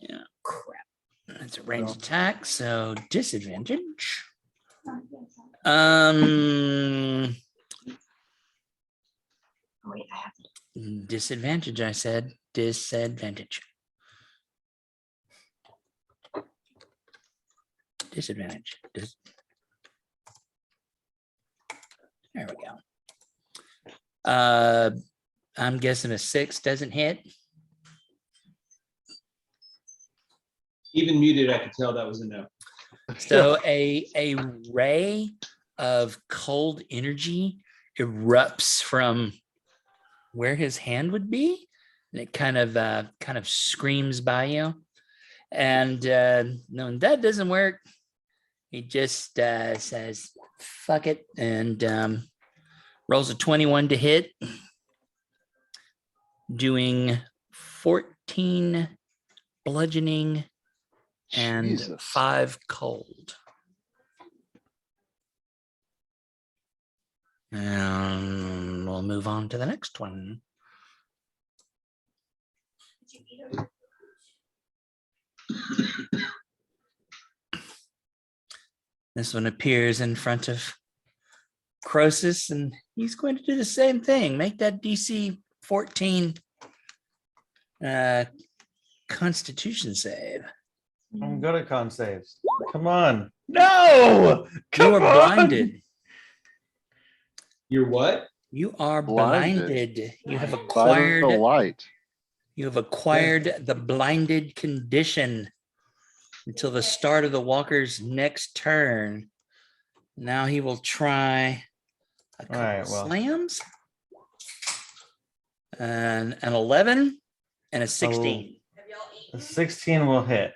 yeah, crap. That's a ranged attack, so disadvantage. Disadvantage, I said. Disadvantage. Disadvantage. There we go. I'm guessing a 6 doesn't hit. Even muted, I could tell that was a no. So a ray of cold energy erupts from where his hand would be, and it kind of screams by you. And knowing that doesn't work, he just says, fuck it, and rolls a 21 to hit, doing 14 bludgeoning and Jesus. 5 cold. And we'll move on to the next one. Did you eat it? This one appears in front of Croesus, and he's going to do the same thing. Make that DC 14 Constitution save. I'm good at con saves. Come on. No! You Come are on! blinded. You're what? You are Blinded. blinded. You have By the acquired. light. You have acquired the blinded condition until the start of the walker's next turn. Now he will try a couple Alright, well. slams. And an 11 and a 16. Have y'all A eaten? 16 will hit.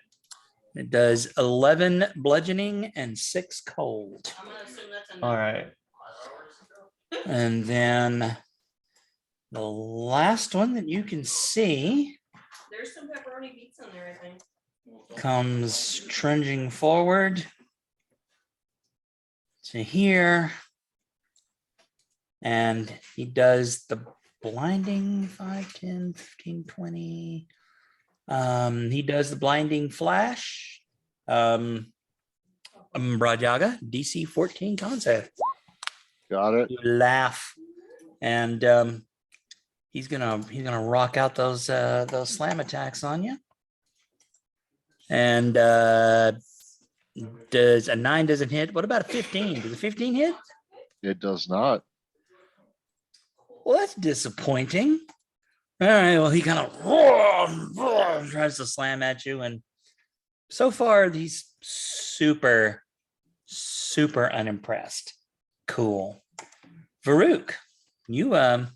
It does 11 bludgeoning and 6 cold. I'm gonna assume that's a no. All right. And then the last one that you can see There's some pepperoni beets in there, I think. comes trudging forward to here. And he does the blinding 5, 10, 15, 20, He does the blinding flash. Brajaga, DC 14 concept. Got it. You laugh, and he's gonna rock out those slam attacks on you. And does a 9 doesn't hit? What about a 15? Does a 15 hit? It does not. Well, that's disappointing. All right. Well, he kind of tries to slam at you, and so far he's super unimpressed. Cool. Varuk, you have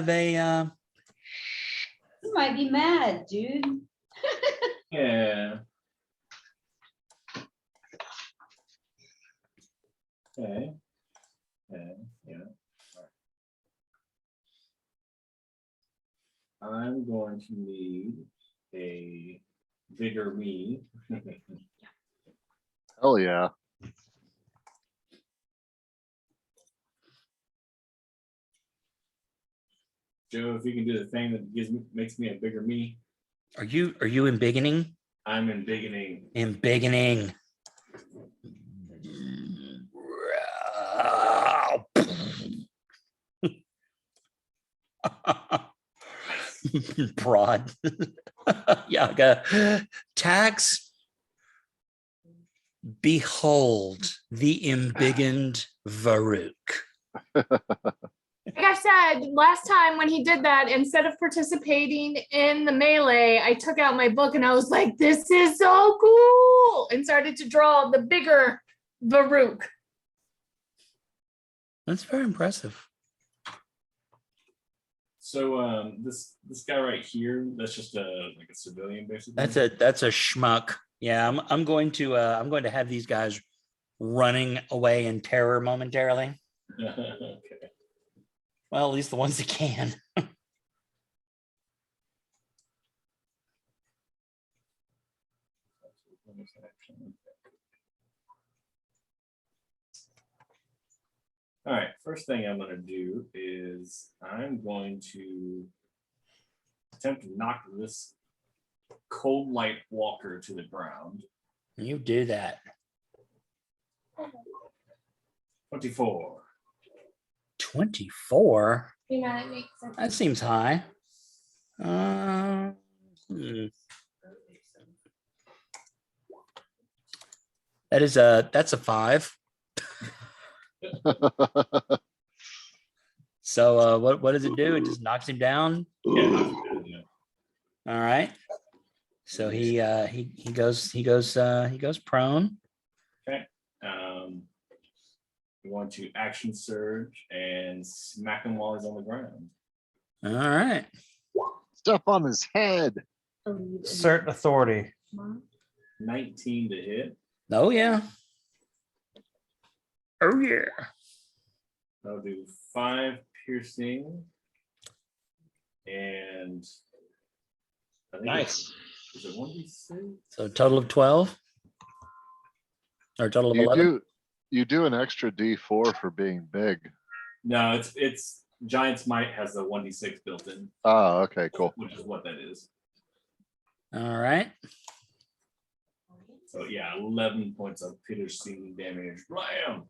a You might be mad, dude. Yeah. Okay. Yeah. I'm going to need a bigger me. Hell yeah. Joe, if you can do the thing that makes me a bigger me, Are you embiggening? I'm embiggening. Embiggening. Broad. Yaga. Tax. Behold the embiggened Varuk. Like I said, last time when he did that, instead of participating in the melee, I took out my book and I was like, this is so cool, and started to draw the bigger Varuk. That's very impressive. So this guy right here, that's just like a civilian basically. That's a schmuck. Yeah, I'm going to have these guys running away in terror momentarily. Okay. Well, at least the ones that can. All right, first thing I'm going to do is I'm going to attempt to knock this cold light walker to the ground. You do that. 24. 24? Yeah, it makes sense. That seems high. That's a 5. So what does it do? It just knocks him down. Yeah. All right. So he goes prone. Okay. We want to action surge and smack him while he's on the ground. All right. Step on his head. Assert authority. 19 to hit. Oh yeah. Oh yeah. I'll do 5 piercing. And I think Nice. Is it 1d6? So total of 12? Or total of 11? You do an extra D4 for being big. No, it's Giant's Might has the 1d6 built in, Oh, okay, cool. which is what that is. All right. So yeah, 11 points of piercing damage. Blam!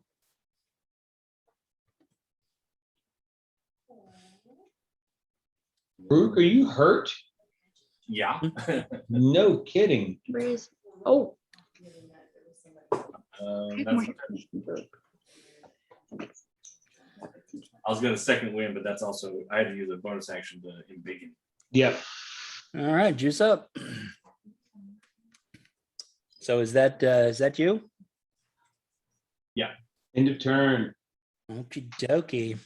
Brooke, are you hurt? Yeah. No kidding. Raise. Oh, That's I was gonna second win, but that's also I had to use a bonus action to embiggen. Yep. All right, juice up. So is that you? End of turn. Okie dokie.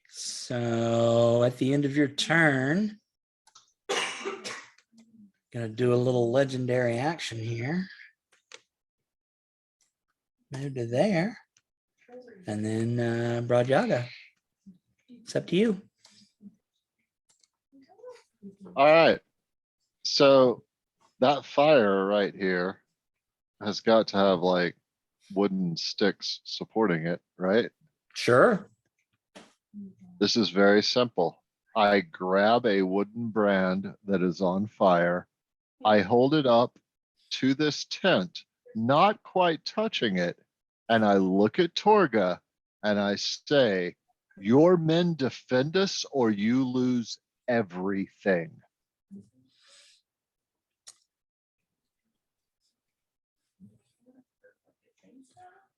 So at the end of your turn, gonna do a little legendary action here. Move to there. And then Broad Yaga. It's up to you. All right. So that fire right here has got to have like wooden sticks supporting it, right? Sure. This is very simple. I grab a wooden brand that is on fire. I hold it up to this tent, not quite touching it, and I look at Torga and I say, your men defend us or you lose everything.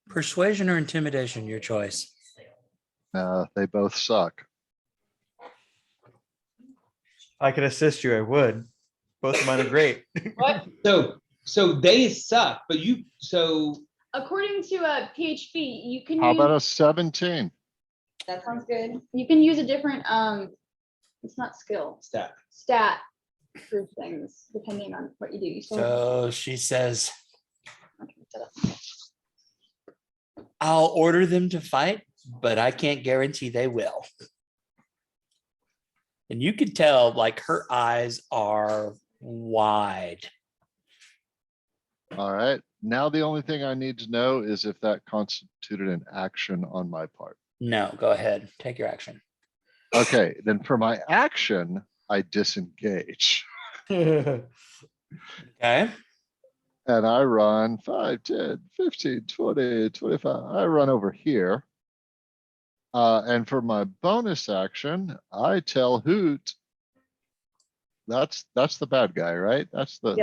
Persuasion or intimidation, your choice. They both suck. If I could assist you, I would. Both of mine are great. What? So they suck, but so According to PHP, you can How about use, a 17? That sounds good. you can use a different it's not skill, stat. stat proof things depending on what you do. You still have- So she says, okay, set up. I'll order them to fight, but I can't guarantee they will. And you can tell, like, her eyes are wide. All right. Now the only thing I need to know is if that constituted an action on my part. No, go ahead. Take your action. Okay, then for my action, I disengage. Okay. And I run 5, 10, 15, 20, 25. I run over here. And for my bonus action, I tell Hoot. That's the bad guy, right? That's the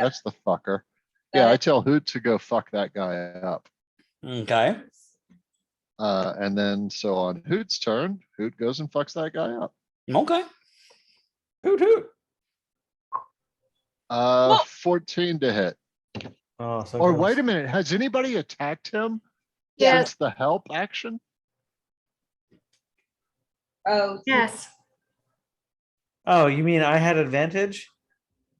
fucker. Yeah, I tell Hoot to go fuck that guy up. Okay. And then so on Hoot's turn, Hoot goes and fucks that guy up. Okay. Hoot hoot. 14 to hit. Oh, so Or close. wait a minute, has anybody attacked him Yes. since the help action? Oh. Yes. Oh, you mean I had advantage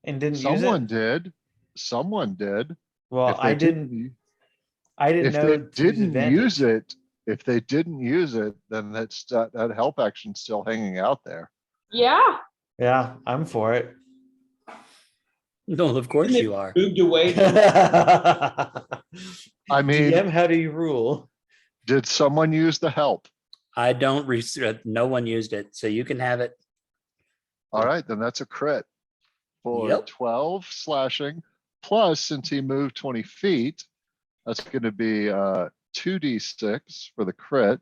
and didn't use Someone it? did. Someone did. Well, If they I didn't. I didn't If know they to use didn't use advantage. it, if they didn't use it, then that help action's still hanging out there. Yeah. Yeah, I'm for it. No, of course you are. Moved away from I mean, DM, how do you rule? did someone use the help? I don't, no one used it, so you can have it. All right, then that's a crit for Yep. 12 slashing. Plus, since he moved 20 feet, that's going to be 2d6 for the crit,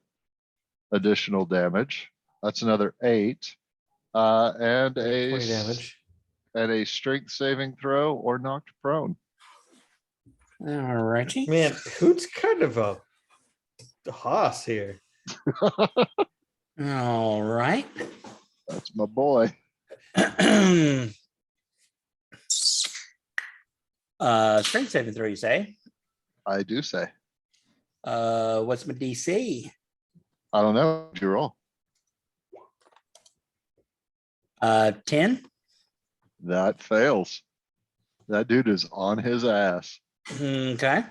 additional damage. That's another 8. And 20 damage. and a strength saving throw or knocked prone. All righty. Man, Hoot's kind of a hoss here. All right. That's my boy. Strength saving throw, you say? I do say. What's my DC? I don't know. Did you roll? 10. That fails. That dude is on his ass. Okay.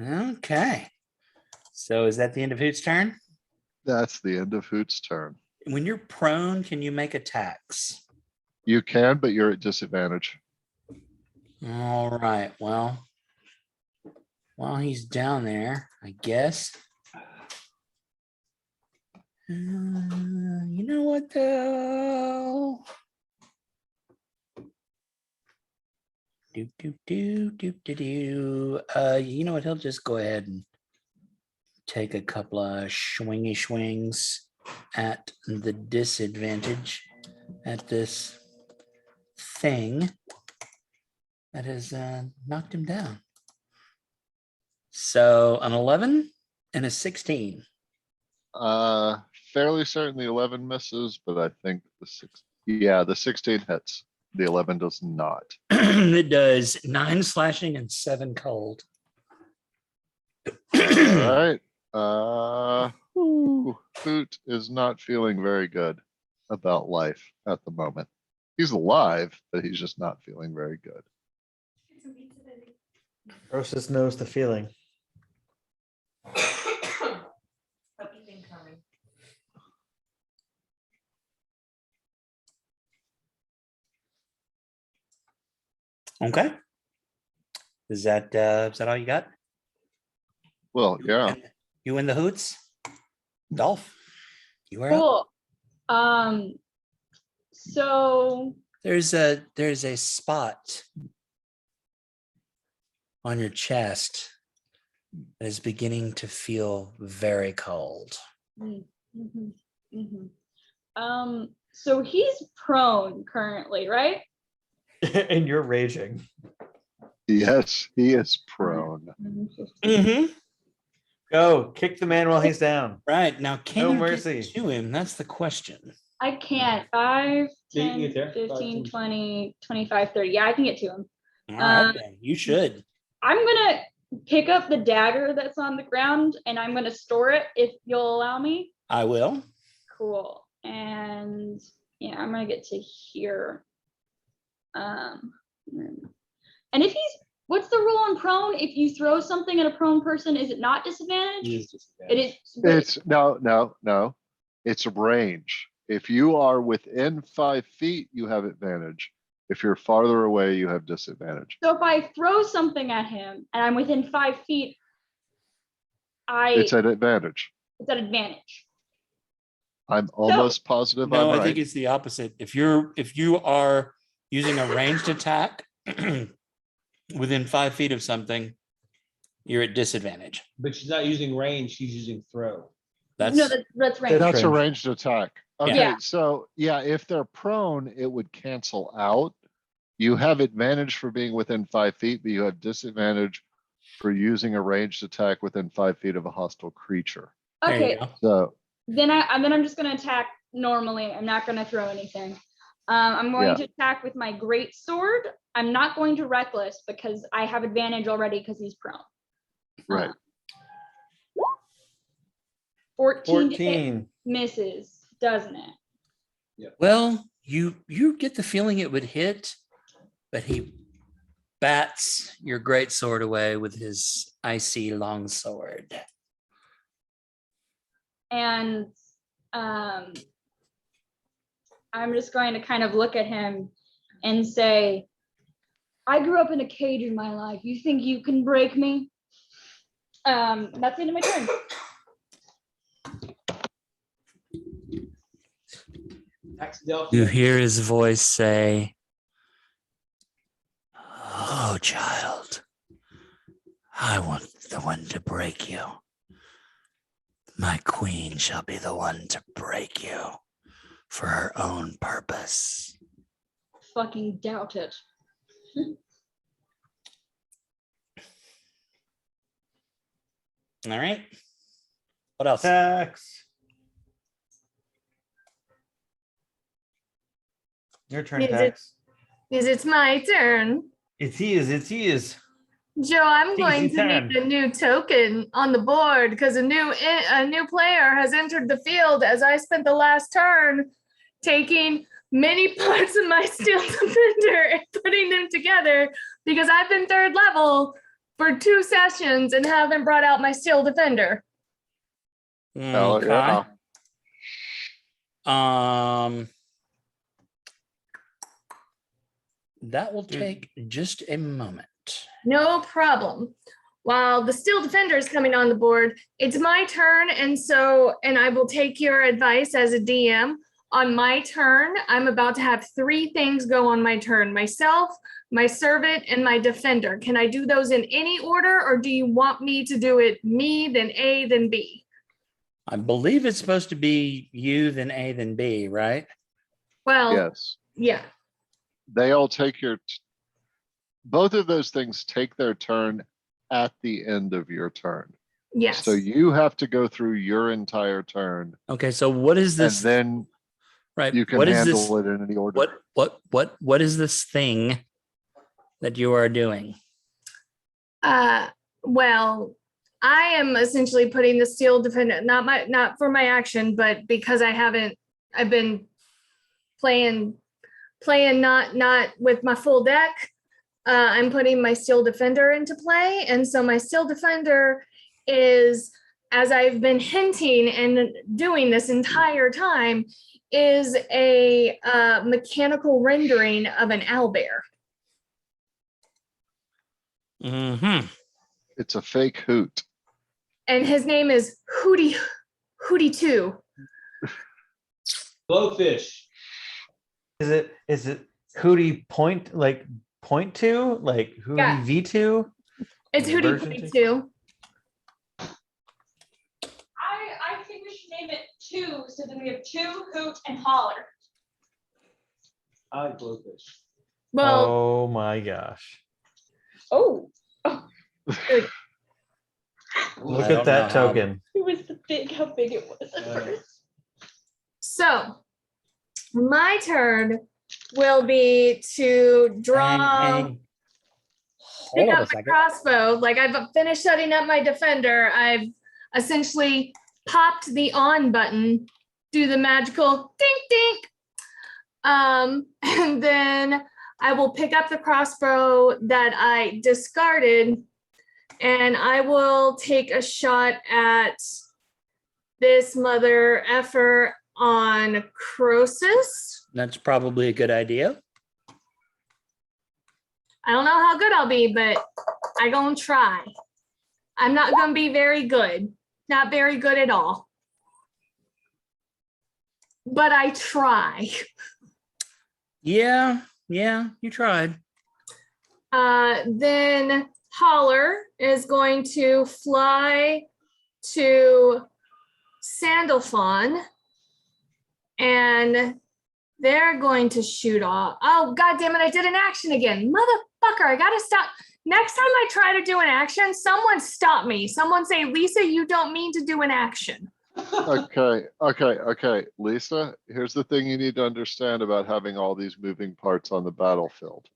Okay. So is that the end of Hoot's turn? That's the end of Hoot's turn. When you're prone, can you make attacks? You can, but you're at disadvantage. All right. Well, while he's down there, I guess. You know what though? You know what? He'll just go ahead and take a couple of swingy swings at the disadvantage at this thing that has knocked him down. So an 11 and a 16. Fairly certain the 11 misses, but I think the 16 hits. The 11 does not. It does 9 slashing and 7 cold. All right. Hoot is not feeling very good about life at the moment. He's alive, but he's just not feeling very good. Rosas knows the feeling. Puppy's incoming. Okay. Is that all you got? Well, yeah. You in the hoots? Dolph, you are up. Cool. So There's a spot on your chest that is beginning to feel very cold. mhm, mhm. So he's prone currently, right? And you're raging. Yes, he is prone. Mm-hmm. Go kick the man while he's down. Right. Now, can No you mercy. get to him? That's the question. I can't. 5, Yeah, you can 10, get there. 5, 15, 10. 20, 25, 30. Yeah, I can get to him. All right, then. You should. I'm gonna pick up the dagger that's on the ground and I'm gonna store it if you'll allow me. I will. Cool. And yeah, I'm gonna get to here. And if what's the rule on prone? If you throw something at a prone person, is it not disadvantage? He is It disadvantaged. is. but It's no. It's range. If you are within 5 feet, you have advantage. If you're farther away, you have disadvantage. So if I throw something at him and I'm within 5 feet, It's at advantage. it's at advantage. I'm almost positive No, I'm I think right. it's the opposite. If you are using a ranged attack within 5 feet of something, you're at disadvantage. But she's not using range, she's using throw. That's No, that's range. That's a range. ranged attack. Okay, Yeah. so yeah, if they're prone, it would cancel out. You have advantage for being within 5 feet, but you have disadvantage for using a ranged attack within 5 feet of a hostile creature. there you Okay, go. So then I'm just gonna attack normally. I'm not gonna throw anything. I'm going Yeah. to attack with my great sword. I'm not going to reckless because I have advantage already because he's prone. right. 14 to hit 14. misses, doesn't it? Well, you get the feeling it would hit, but he bats your great sword away with his icy long sword. And I'm just going to kind of look at him and say, I grew up in a cage in my life. You think you can break me? That's the end of my turn. You hear his voice say, "Oh, child, I want the one to break you. My queen shall be the one to break you for her own purpose." Fucking doubt it. All right. What else? Tax. Your turn, Is it- Tax. It's my turn. It is. Joe, I'm going Easy to turn. need a new token on the board because a new player has entered the field as I spent the last turn taking many parts of my steel defender and putting them together because I've been 3rd level for 2 sessions and haven't brought out my steel defender. Oh, Okay. yeah. That will take just a moment. No problem. While the steel defender is coming on the board, it's my turn. And I will take your advice as a DM. On my turn, I'm about to have 3 things go on my turn: myself, my servant, and my defender. Can I do those in any order, or do you want me to do it me, then A, then B? I believe it's supposed to be you, then A, then B, right? Well, Yes. yeah. They all take both of those things take their turn at the end of your turn. Yes. So you have to go through your entire turn Okay, so what is and this? then Right. you can What is handle this? it in any order. What is this thing that you are doing? Well, I am essentially putting the steel defender, not for my action, but because I've been playing not with my full deck. I'm putting my steel defender into play. And so my steel defender is, as I've been hinting and doing this entire time, is a mechanical rendering of an owlbear. Mm-hmm. It's a fake hoot. And his name is Hootie 2. Blowfish. Is it Hootie point two? Like Hootie Yeah. V2? It's Hootie Version Hootie two? 2. I think we should name it 2, so then we have 2, Hoot, and Holler. I like blowfish. Well, Oh my gosh. Oh, Look I at don't that know how- token. it was how big it was at Uh, first. so my turn will be to draw. Hang. Pick Hold on up a my second. crossbow. Like I've finished setting up my defender. I've essentially popped the on button, do the magical dink dink. And then I will pick up the crossbow that I discarded and I will take a shot at this mother effer on Croesus. That's probably a good idea. I don't know how good I'll be, but I gonna try. I'm not gonna be very good. Not very good at all. But I try. Yeah, you tried. Then Holler is going to fly to Sandalphon and they're going to shoot off. Oh, God damn it. I did an action again. Motherfucker, I gotta stop. Next time I try to do an action, someone stop me. Someone say, Lisa, you don't mean to do an action. Okay. Lisa, here's the thing you need to understand about having all these moving parts on the battlefield.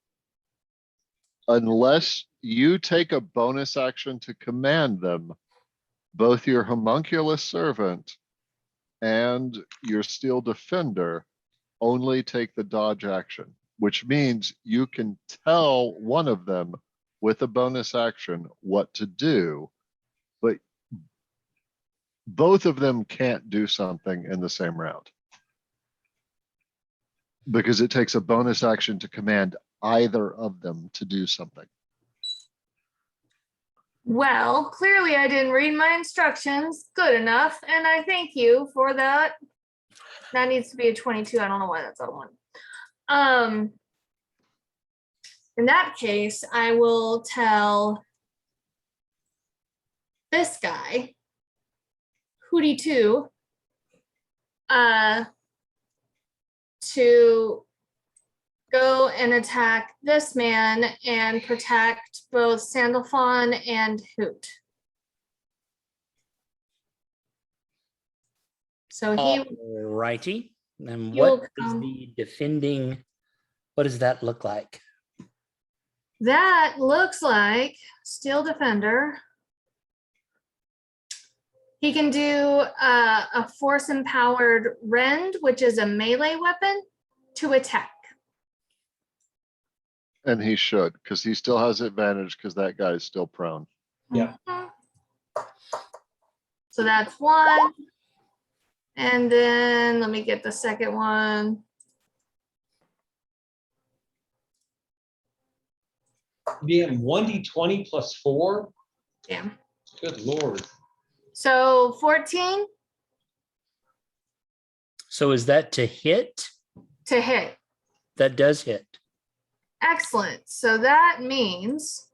Unless you take a bonus action to command them, both your homunculus servant and your steel defender only take the dodge action, which means you can tell one of them with a bonus action what to do, but both of them can't do something in the same round because it takes a bonus action to command either of them to do something. Well, clearly I didn't read my instructions good enough, and I thank you for that. That needs to be a 22. I don't know why that's on one. In that case, I will tell this guy, Hootie 2, to go and attack this man and protect both Sandalphon and Hoot. So he Righty. And You'll what is come. the defending? What does that look like? that looks like Steel Defender. He can do a force empowered rend, which is a melee weapon, to attack. And he should, because he still has advantage because that guy is still prone. Yeah. Mhm. So that's one. And then let me get the second one. Being 1d20 plus 4. Damn. Good lord. So 14 So is that to hit? to hit. That does hit. Excellent. So that means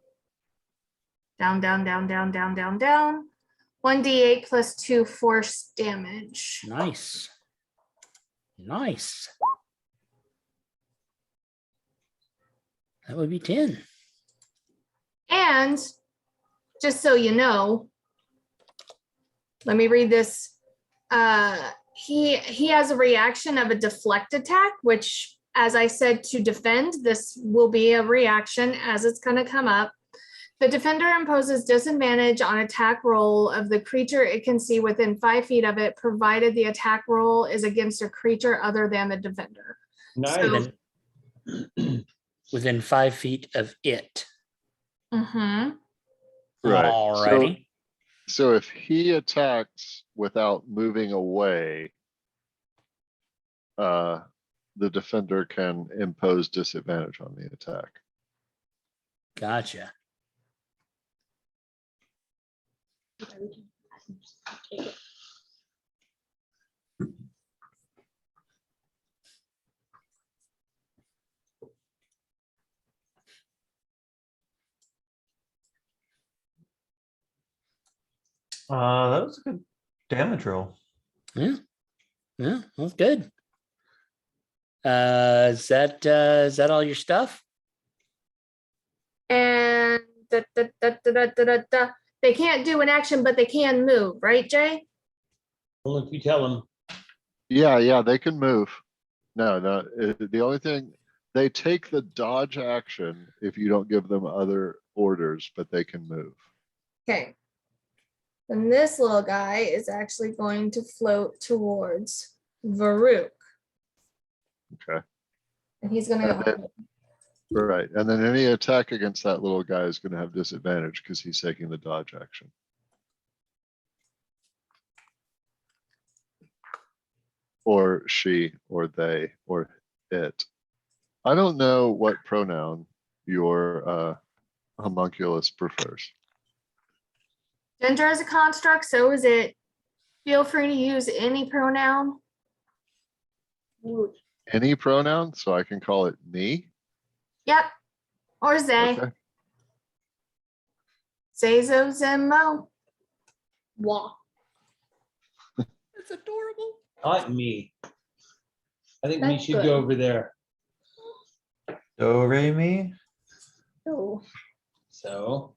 down, 1d8 plus 2 force damage. Nice. Nice. That would be 10. And just so you know, let me read this. He has a reaction of a deflect attack, which, as I said, to defend, this will be a reaction as it's going to come up. The defender imposes disadvantage on attack roll of the creature it can see within 5 feet of it, provided the attack roll is against a creature other than the defender. Nice. Within 5 feet of it. Mm-hmm. Right. Alrighty. So if he attacks without moving away, the defender can impose disadvantage on the attack. Gotcha. Take it. That was a good damage roll. Yeah, that's good. Is that all your stuff? And they can't do an action, but they can move, right, Jay? Only if you tell them. Yeah, they can move. No, the only thing, they take the dodge action if you don't give them other orders, but they can move. Okay. And this little guy is actually going to float towards Varuk. Okay, And he's gonna And go. right. And then any attack against that little guy is gonna have disadvantage because he's taking the dodge action. Or she, or they, or it. I don't know what pronoun your homunculus prefers. Gender is a construct, so is it. Feel free to use any pronoun. Any pronoun, so I can call it me. Yep. Or they. Okay. Zezo, Zemo. Wah. That's adorable. I like me. I think me That's should good. go over there. Do re mi. Oh. So.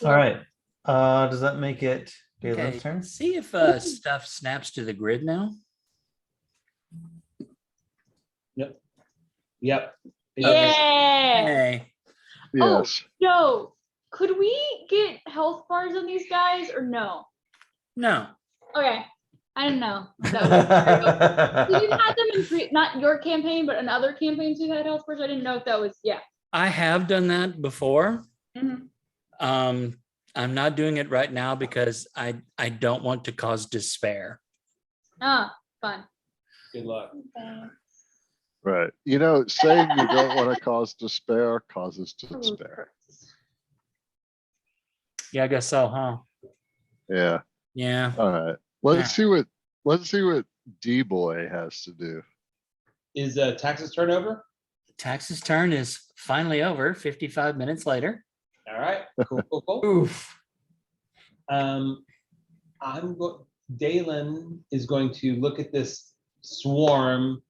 All right. Does that make it Galen's Okay, turn? see if stuff snaps to the grid now. Yep. Yeah. Hey, Oh. Yes. No. Could we get health bars on these guys or no? no, Okay. I didn't know. That was, you've had them in not your campaign, but in other campaigns you had health bars. I didn't know if that was I have done that before. Mhm. I'm not doing it right now because I don't want to cause despair. Ah, fun. Good luck. Right. You know, saying you don't want to cause despair causes despair. Yeah, I guess so, huh? Yeah. Yeah. All right. Let's see what D-boy has to do. Is taxes turnover? Tax's turn is finally over 55 minutes later. All right. Cool. Oof. Dalen is going to look at this swarm,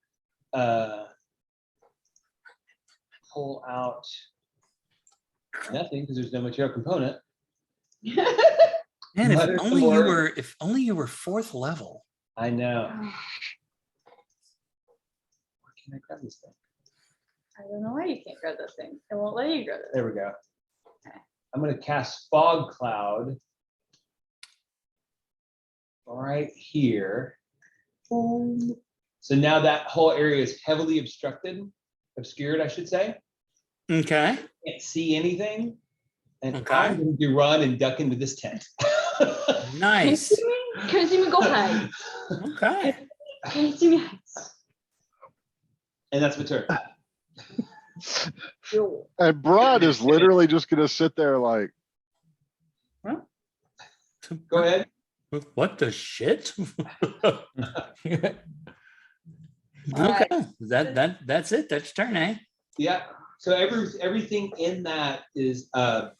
pull out nothing because there's no material component. Man, Mutter if some only you were fourth level. I know. Where can I grab this thing? I don't know why you can't grab that thing. It won't let you grab it. There we go. Okay. I'm going to cast fog cloud right here. Boom. So now that whole area is heavily obscured, I should say. Okay. Can't see anything. And Okay. I'm going to run and duck into this tent. Can you Nice. see me? Can you see me? Go ahead. Okay. Can you see me? And that's my turn. Yo. And Broad is literally just gonna sit there like, Go ahead. What the shit? Okay. right. That's it. That's your turn, eh? Yeah. So everything in that is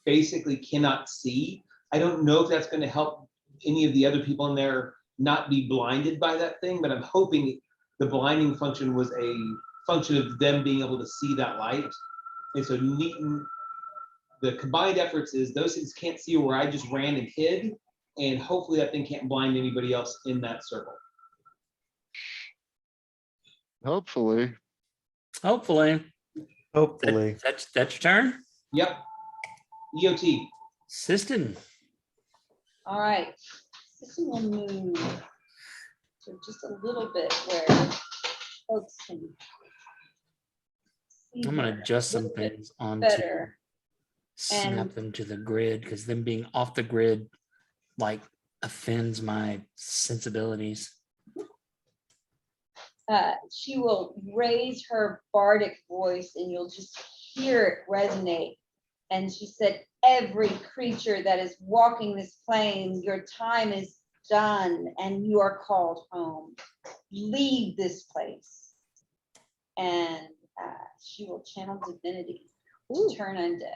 basically cannot see. I don't know if that's going to help any of the other people in there not be blinded by that thing, but I'm hoping the blinding function was a function of them being able to see that light. And so the combined efforts is those things can't see where I just ran and hid, and hopefully that thing can't blind anybody else in that circle. hopefully. Hopefully. Hopefully. That's your turn. Yep. EOT. Siston. All right, this will move to just a little bit where folks can see I'm gonna her adjust a some little bit things on to better. snap And- them to the grid because them being off the grid like offends my sensibilities. She will raise her bardic voice and you'll just hear it resonate And she said, every creature that is walking this plane, your time is done and you are called home. Leave this place. And she will channel divinity to turn undead.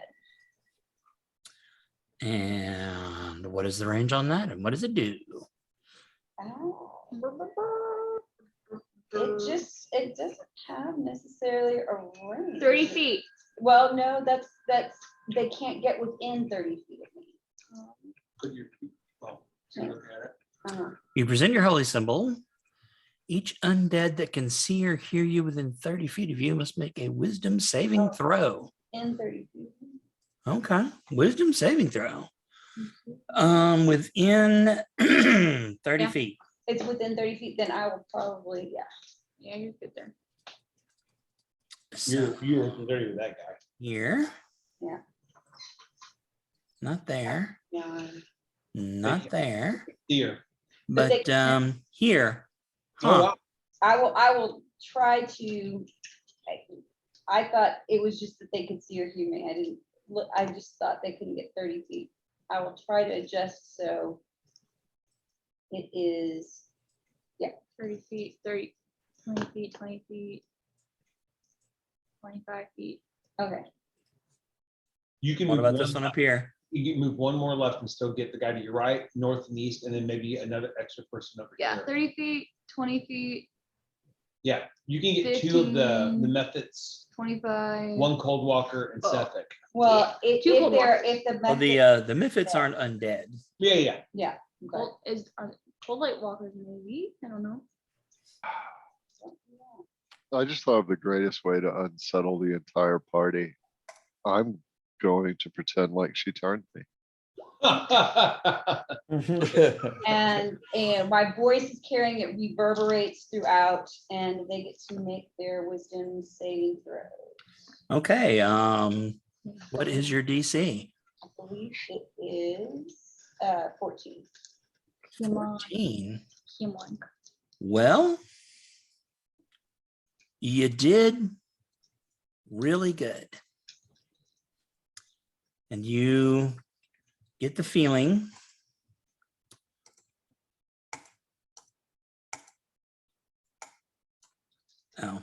And what is the range on that? And what does it do? It doesn't have necessarily a range. 30 feet. Well, no, that's they can't get within 30 feet of me. Put your, well, so look at it. You present your holy symbol. Each undead that can see or hear you within 30 feet of you must make a wisdom saving throw. In 30 feet. Okay. Wisdom saving throw. Within 30 Yeah. feet. It's within 30 feet, then I will probably, Yeah, you're good there. So You're within 30 with that guy. here. Yeah. Not there. yeah. Not there. Here. But they But here. Oh, Huh. wow. I will try to, I thought it was just that they could see or hear me. I didn't look, I just thought they couldn't get 30 feet. I will try to adjust so it is, 30 feet, 30, 20 feet, 20 feet, 25 feet. okay. You can What move about this one one, up here? you can move one more left and still get the guy to your right, north and east, and then maybe another extra person over Yeah, here. 30 feet, 20 feet, Yeah, you can get two of the 15. methods, 25. one cold walker and Oh. Sephek. Well, Two cold if the Well, method, the Miffids aren't undead. Yeah. but- Cold, are cold light walkers maybe? I don't know. I just thought of the greatest way to unsettle the entire party. I'm going to pretend like she turned me. and my voice is carrying it, reverberates throughout, and they get to make their wisdom saving throws. Okay. What is your DC? I believe it is 14. Come on, 14. come on. Well, you did really good. And you get the feeling oh,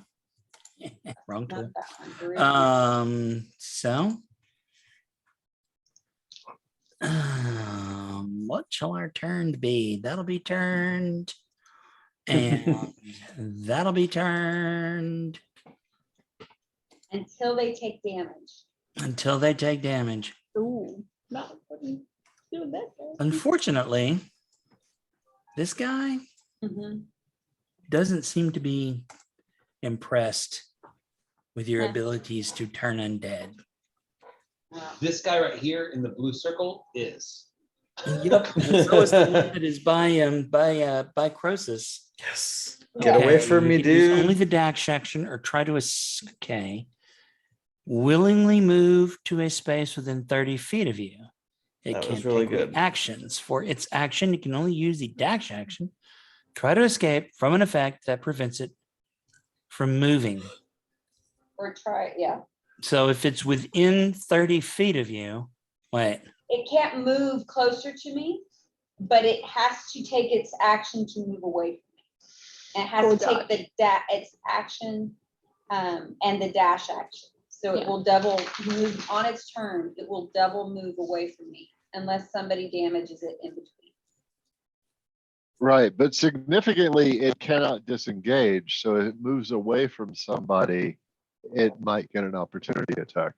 wrong Not tool. that one. There is What shall our turn be? That'll be turned. And that'll be turned until they take damage. until they take damage. Ooh, not doing that. Unfortunately, this guy Mhm. doesn't seem to be impressed with your Yeah. abilities to turn undead. Wow. This guy right here in the blue circle is. Yep. And so is the one that is by Croesus. Yes. Get away Okay, from you me, can use Only dude. the dash action or try to okay. Willingly move to a space within 30 feet of you. It That was can't really take good. actions. For its action, you can only use the dash action. Try to escape from an effect that prevents it from moving. Or try, yeah. So if it's within 30 feet of you, wait, It can't move closer to me, but it has to take its action to move away from me. And it has Or to take its action and the dash action. So it Yeah. will double move on its turn. It will double move away from me unless somebody damages it in between. Right, but significantly, it cannot disengage. So if it moves away from somebody, it might get an opportunity attack.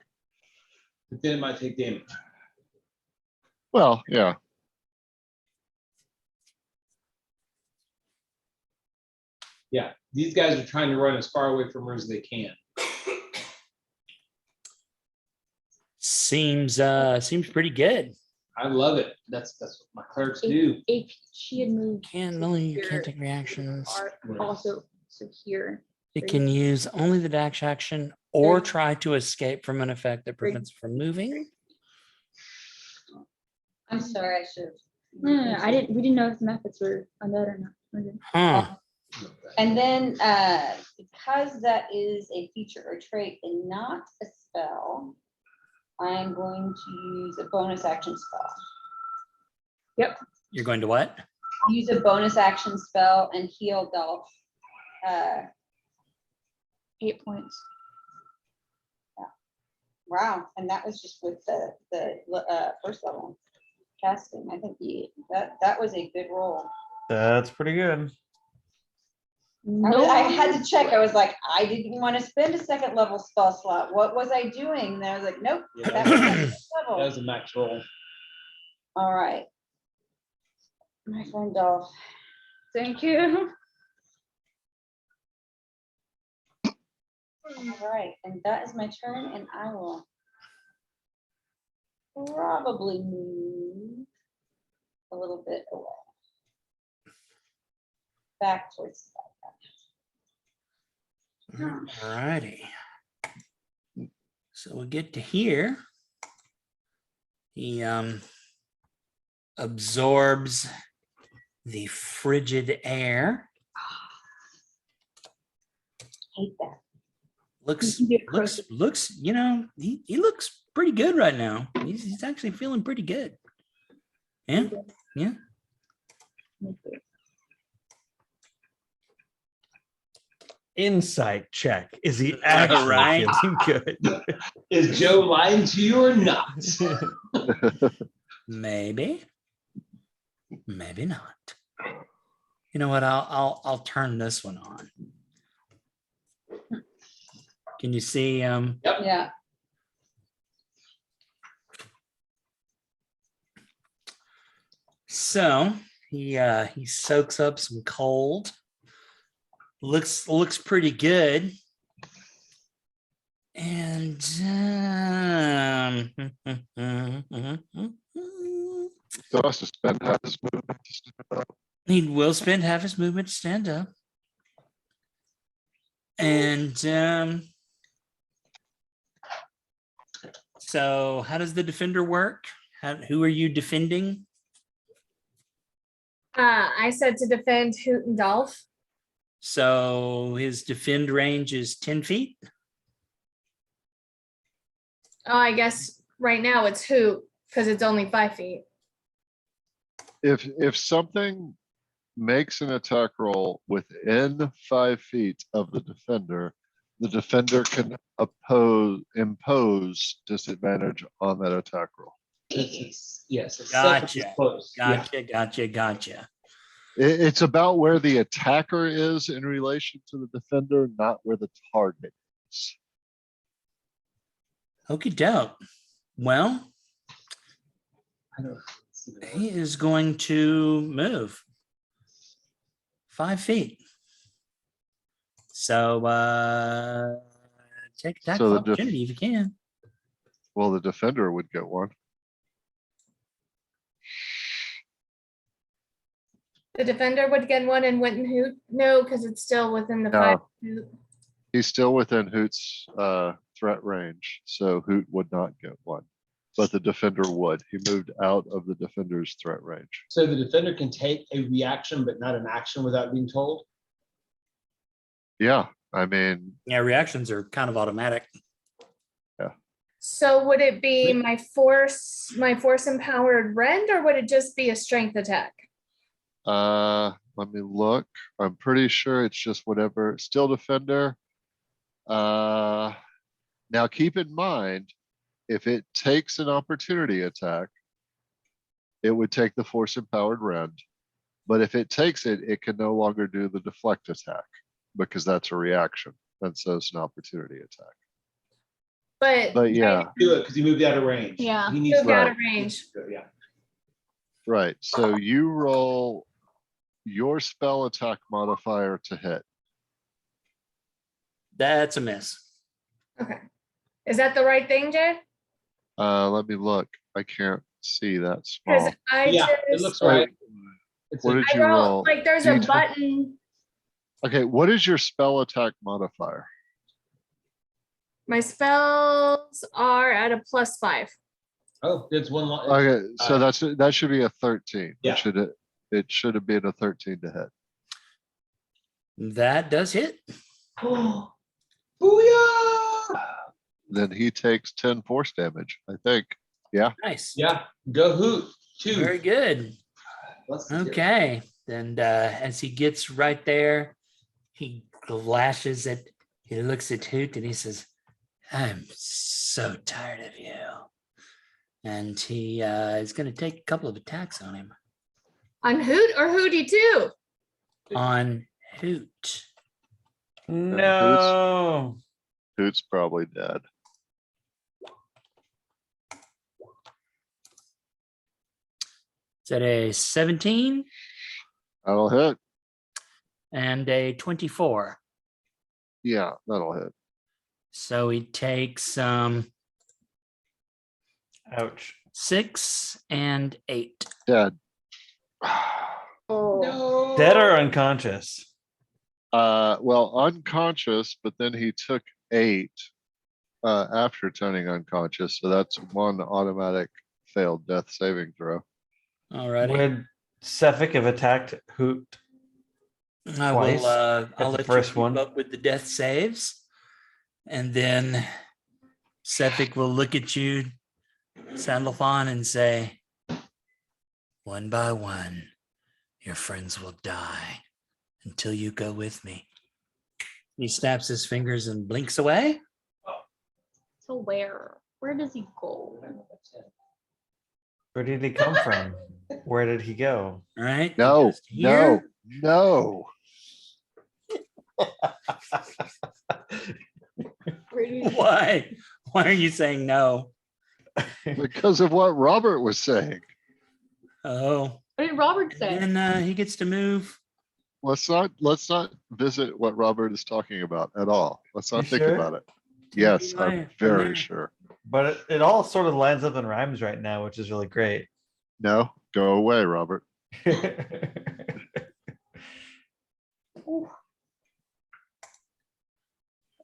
But then it might take damage. Well, yeah. Yeah, these guys are trying to run as far away from her as they can. seems pretty good. I love it. That's what my clerics do. If she had moved. You here, can't take reactions. Also, so here. It can use only the dash action or Right. try to escape from an effect that prevents it from moving. I'm sorry, I should have. No, we didn't know if the methods were undead or not. Okay. Huh. And then because that is a feature or trait and not a spell, I'm going to use a bonus action spell. You're going to what? Use a bonus action spell and heal Dolph. 8 points. Wow, and that was just with the first level casting. I think that was a good roll. That's pretty good. I had to check. I was like, I didn't want to spend a second level spell slot. What was I doing? And I was like, nope, Yeah, that was second That level. was a max roll. All right. My friend Dolph. Thank you. All right, and that is my turn, and I will probably move a little bit away. Back towards All righty. So we get to here. He absorbs the frigid air. hate that. Looks, You can get closer. looks, you know, he looks pretty good right now. He's actually feeling pretty good. Yeah, yeah. Insight check. Is he actually Right. feeling good? Is Joe lying to you or not? Maybe, maybe not. You know what? I'll turn this one on. Can you see? Yeah. So he soaks up some cold. Looks pretty good. And Still has to spend half his movement to stand up. he will spend half his movement to stand up. And so how does the defender work? Who are you defending? I said to defend Hoot and Dolph. So his defend range is 10 feet. Oh, I guess right now it's Hoot because it's only 5 feet. If something makes an attack roll within 5 feet of the defender can impose disadvantage on that attack roll. Yes. It's Gotcha. close. Yeah. Gotcha. It's about where the attacker is in relation to the defender, not where the target is. Okie doke. Well, I don't see the he is going to move 5 feet. So take attack So of the opportunity if you can. Well, the defender would get one. The defender would get one and wouldn't Hoot? No, because it's still within the No. 5 feet. He's still within Hoot's threat range, so Hoot would not get one. But the defender would. He moved out of the defender's threat range. So the defender can take a reaction, but not an action without being told? Yeah, I mean, Yeah, reactions are kind of automatic. So would it be my force empowered rend, or would it just be a strength attack? let me look. I'm pretty sure it's just whatever, still defender. Now keep in mind, if it takes an opportunity attack, it would take the force empowered rend. But if it takes it, it can no longer do the deflect attack because that's a reaction. And so it's an opportunity attack. But yeah, Do it because he moved out of range. Yeah. He needs Moved to. out of range. Yeah. right. So you roll your spell attack modifier to hit. That's a miss. Okay. Is that the right thing, Jay? Let me look. I can't see that Because small. I Yeah, it just looks right. It's What a- did I you wrote roll? like there's a D20. button. Okay, what is your spell attack modifier? My spells are at a +5. Oh, it's one line. Okay, so that should be a 13. Yeah. It should have been a 13 to hit. That does hit. Booyah! Then he takes 10 force damage, I think. Yeah. Nice. Yeah, go hoot. Two. Very good. Let's see here. Okay. And as he gets right there, he lashes at, he looks at Hoot and he says, I'm so tired of you. And he is going to take a couple of attacks on him. On Hoot or Hootie too? On Hoot. No. Hoot's probably dead. Is that a 17 That'll hit. and a 24? Yeah, that'll hit. So he takes Ouch. 6 and 8. Dead. Oh, No. Dead or unconscious? Well, unconscious, but then he took 8 after turning unconscious. So that's 1 automatic failed death saving throw. Alrighty. Would Sephek have attacked Hoot? I twice will at I'll the let first you keep one? up with the death saves. And then Sephek will look at you, Sandalphon, and say, one by one, your friends will die until you go with me. He snaps his fingers and blinks away. So where does he go? Where did he come from? Where did he go? All right. No, Just here. no. Why? Why are you saying no? Because of what Robert was saying. Oh, What did Robert say? and he gets to move. Let's not visit what Robert is talking about at all. Let's not You think sure? about it. Yes, away I'm from very there. sure. But it all sort of lines up in rhymes right now, which is really great. No, go away, Robert.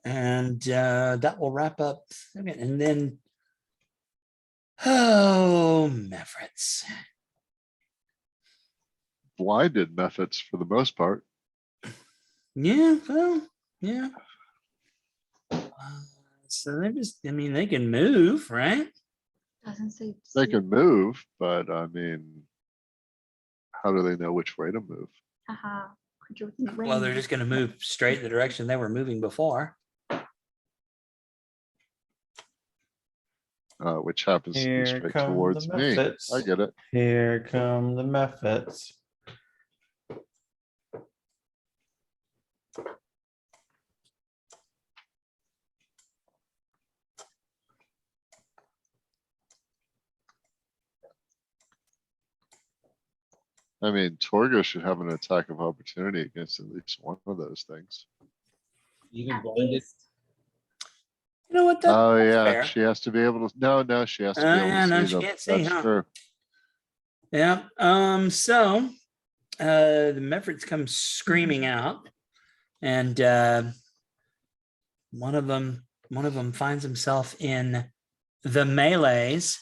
And that will wrap up. Okay, and then, oh, Mephits. Blinded methods for the most part. Yeah, well, yeah. So they're just, I mean, they can move, right? Doesn't say. They can move, but I mean, how do they know which way to move? Haha. Creature within Well, they're range. just going to move straight the direction they were moving before. Which happens to be Here straight come towards the me. Mephits. I get it. Here come the Mephits. I mean, Torga should have an attack of opportunity against at least one of those things. Even At blinded. least. You know what? Oh That's yeah, fair. she has to be able to. No, she has to be Oh, able yeah, to no, see she them. can't see, That's huh? true. Yeah. So the Mephits come screaming out, and one of them finds himself in the melees,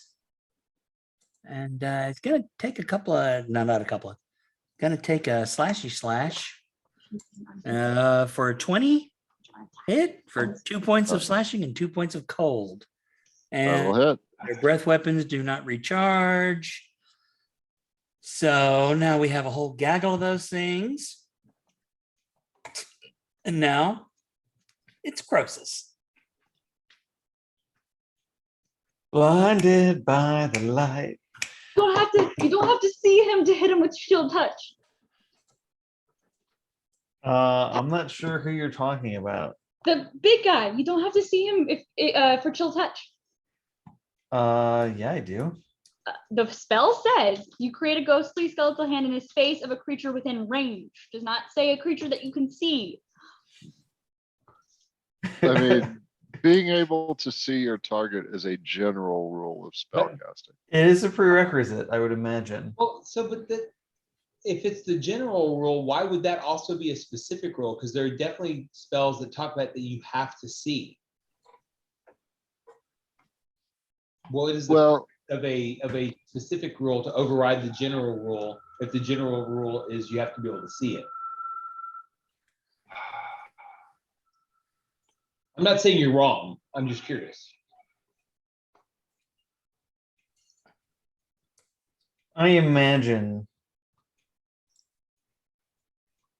and it's gonna take a couple of not a couple of, gonna take a slashy slash for a 20 hit for 2 points of slashing and 2 points of cold. That'll And hit. their breath weapons do not recharge. So now we have a whole gaggle of those things. And now it's Croesus. Blinded by the light. You don't have to see him to hit him with shield touch. I'm not sure who you're talking about. The big guy. You don't have to see him if for chill touch. Yeah, I do. The spell says you create a ghostly skeletal hand in his face of a creature within range. Does not say a creature that you can see. I mean, being able to see your target is a general rule of spellcasting. It is a prerequisite, I would imagine. Well, so but if it's the general rule, why would that also be a specific rule? Because there are definitely spells that talk about that you have to see. What is the Well, of a specific rule to override the general rule if the general rule is you have to be able to see it? I'm not saying you're wrong. I'm just curious. I imagine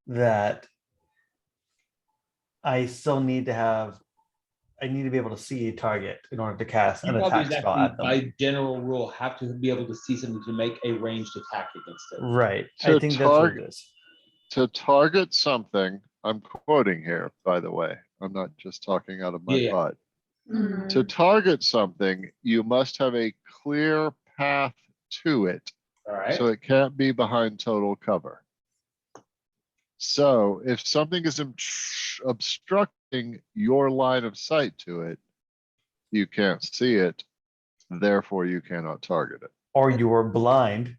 that I still need to have, I need to be able to see a target in order to cast You an probably attack spell actually, at them. by general rule, have to be able to see something to make a ranged attack against it. Right. I To think that's what target- it is. To target something, I'm quoting here, by the way, I'm not just talking out of my Yeah. butt. Mm-hmm. To target something, you must have a clear path to it, All right. so it can't be behind total cover. So if something is obstructing your line of sight to it, you can't see it, therefore you cannot target it. Or you're blind,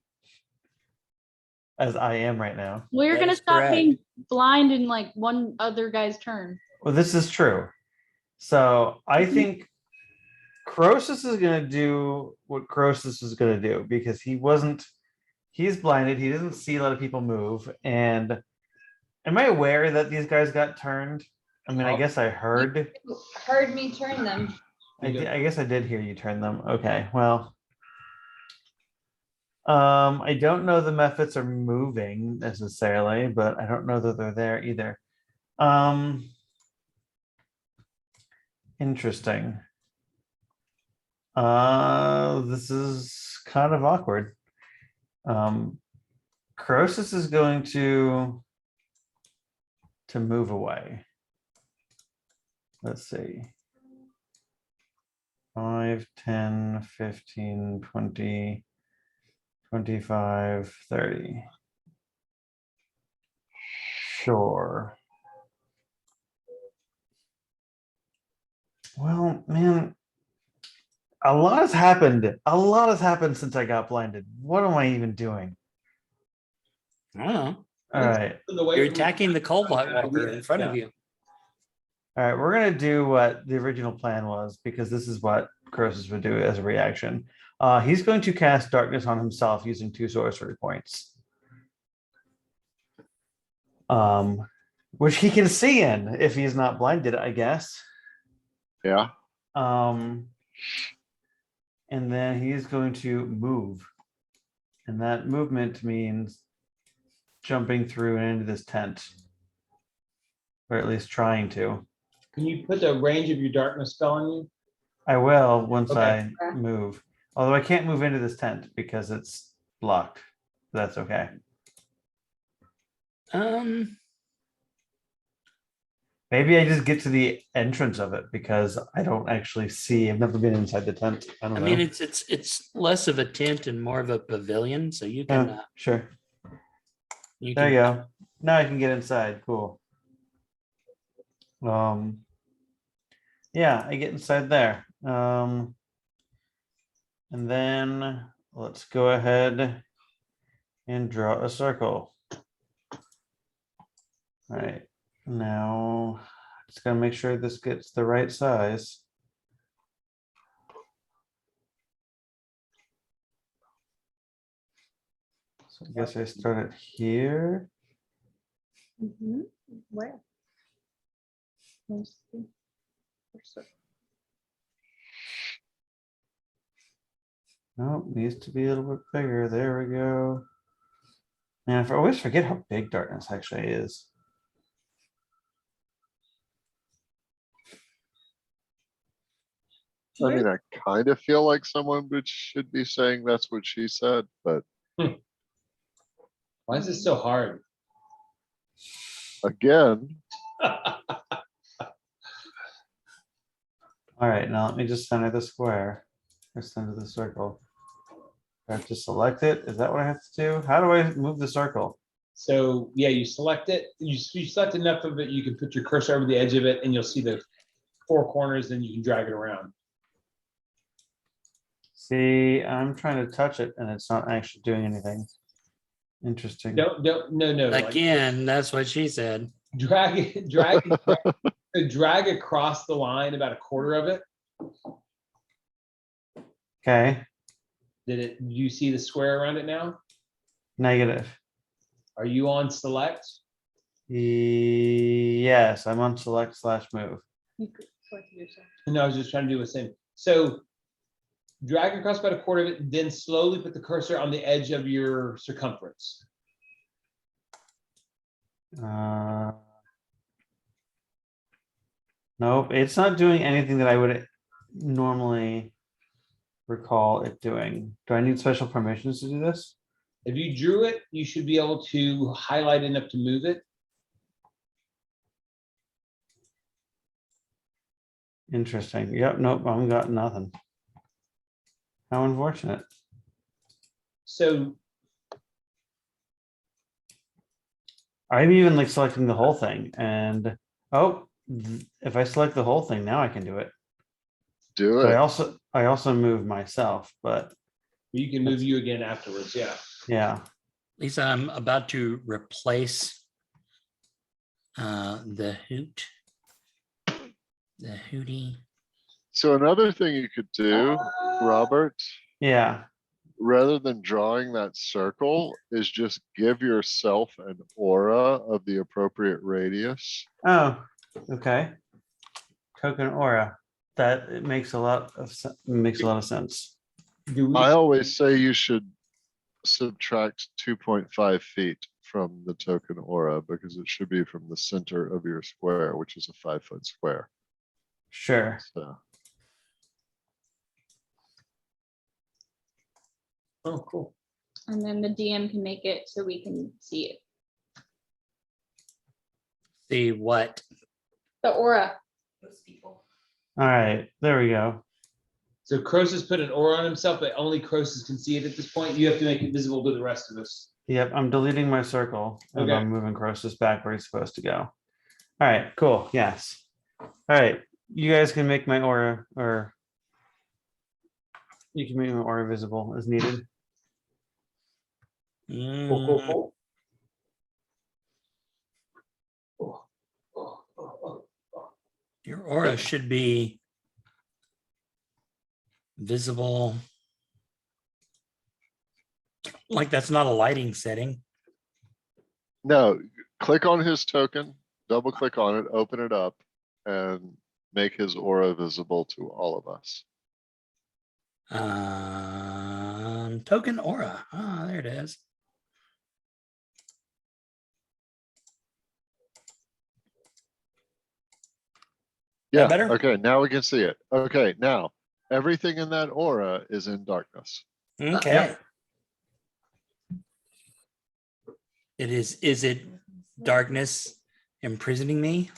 as I am right now. Well, you're That gonna is stop correct. being blind in like one other guy's turn. Well, this is true. So I think Croesus is going to do what Croesus is going to do because he's blinded. He doesn't see a lot of people move. And am I aware that these guys got turned? I mean, I guess I heard. You heard me turn them. I guess I did hear you turn them. Okay, well. I don't know the methods are moving necessarily, but I don't know that they're there either. Interesting. This is kind of awkward. Croesus is going to move away. Let's see. 5, 10, 15, 20, 25, 30. Sure. Well, man, a lot has happened. A lot has happened since I got blinded. What am I even doing? I don't know. All right. You're attacking the cold light walker in front of you. All right, we're gonna do what the original plan was because this is what Croesus would do as a reaction. He's going to cast darkness on himself using 2 sorcery points. Which he can see in if he's not blinded, I guess. Yeah. And then he's going to move. And that movement means jumping through and into this tent. Or at least trying to. Can you put the range of your darkness spell on you? I will once Okay. I move. Although I can't move into this tent because it's blocked. That's okay. Maybe I just get to the entrance of it because I don't actually see. I've never been inside the tent. I don't I know. mean, it's less of a tent and more of a pavilion, so you can. Oh, sure. You There can you go. Now I can get inside. Cool. Yeah, I get inside there. And then let's go ahead and draw a circle. All right. Now just gotta make sure this gets the right size. So I guess I start it here. Where? Nope, needs to be a little bit bigger. There we go. And I always forget how big darkness actually is. I mean, I kind of feel like someone should be saying that's what she said, but Why is it so hard? again, All right, now let me just center the square or center the circle. I have to select it. Is that what I have to do? How do I move the circle? So yeah, you select it. You select enough of it, you can put your cursor over the edge of it, and you'll see the 4 corners. Then you can drag it around. See, I'm trying to touch it and it's not actually doing anything. Interesting. No. Like, again. That's what she said. drag across the line about a quarter of it. Okay, Do you see the square around it now? negative. Are you on select? Yes, I'm on select/move. No, I was just trying to do the same. So Drag across about a quarter of it, then slowly put the cursor on the edge of your circumference. Nope, it's not doing anything that I would normally recall it doing. Do I need special permissions to do this? If you drew it, you should be able to highlight enough to move it. Interesting. Yep, nope, I've got nothing. How unfortunate. So I'm even like selecting the whole thing and, oh, if I select the whole thing, now I can do it. Do But it. I also move myself, but you can move you again afterwards. Yeah. yeah. Lisa, I'm about to replace the hoot. The hootie. So another thing you could do, Robert, Yeah. rather than drawing that circle, is just give yourself an aura of the appropriate radius. Oh, okay. Token aura. That it makes a lot of sense. Do we? I always say you should subtract 2.5 feet from the token aura because it should be from the center of your square, which is a 5-foot square. Sure. So Oh, cool. And then the DM can make it so we can see it. See what? The aura. Those people. All right, there we go. So Croesus put an aura on himself, but only Croesus can see it at this point. You have to make it visible to the rest of us. Yep, I'm deleting my circle and Okay. I'm moving Croesus back where he's supposed to go. All right, cool. Yes. All right, you guys can make my aura, or you can make my aura visible as needed. Cool, cool, cool. Oh, oh, oh, oh. Your aura should be visible. Like that's not a lighting setting. no, click on his token, double click on it, open it up, and make his aura visible to all of us. Token aura. Ah, there it is. Yeah, better? okay, now we can see it. Okay, now, everything in that aura is in darkness. Okay. Yep. Is it darkness imprisoning me?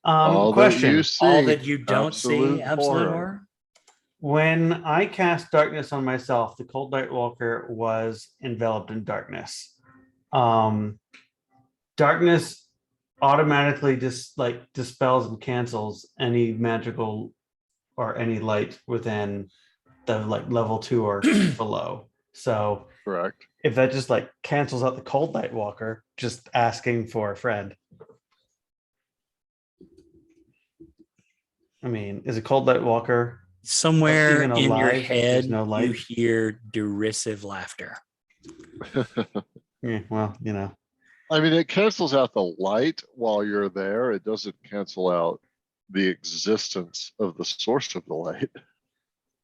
All that Question. you see, All that you don't see, absolute horror. horror? When I cast darkness on myself, the Cold Light Walker was enveloped in darkness. Darkness automatically just like dispels and cancels any magical or any light within the like level 2 or below. So Correct. if that just like cancels out the Cold Light Walker, just asking for a friend. I mean, is a Cold Light Walker Somewhere even in your alive if there's head, no you light? hear derisive laughter. Yeah, well, you know. I mean, it cancels out the light while you're there. It doesn't cancel out the existence of the source of the light.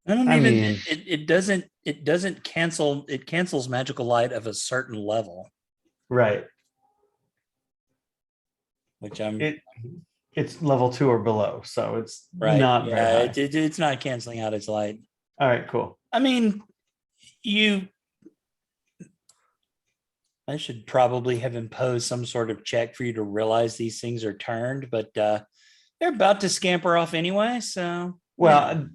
I don't I even mean- it doesn't cancel, it cancels magical light of a certain level, Right. which I'm It's level 2 or below, so it's right. not very Yeah, high. it's not canceling out its light. All right, cool. I mean, I should probably have imposed some sort of check for you to realize these things are turned, but they're about to scamper off anyway. So, Well,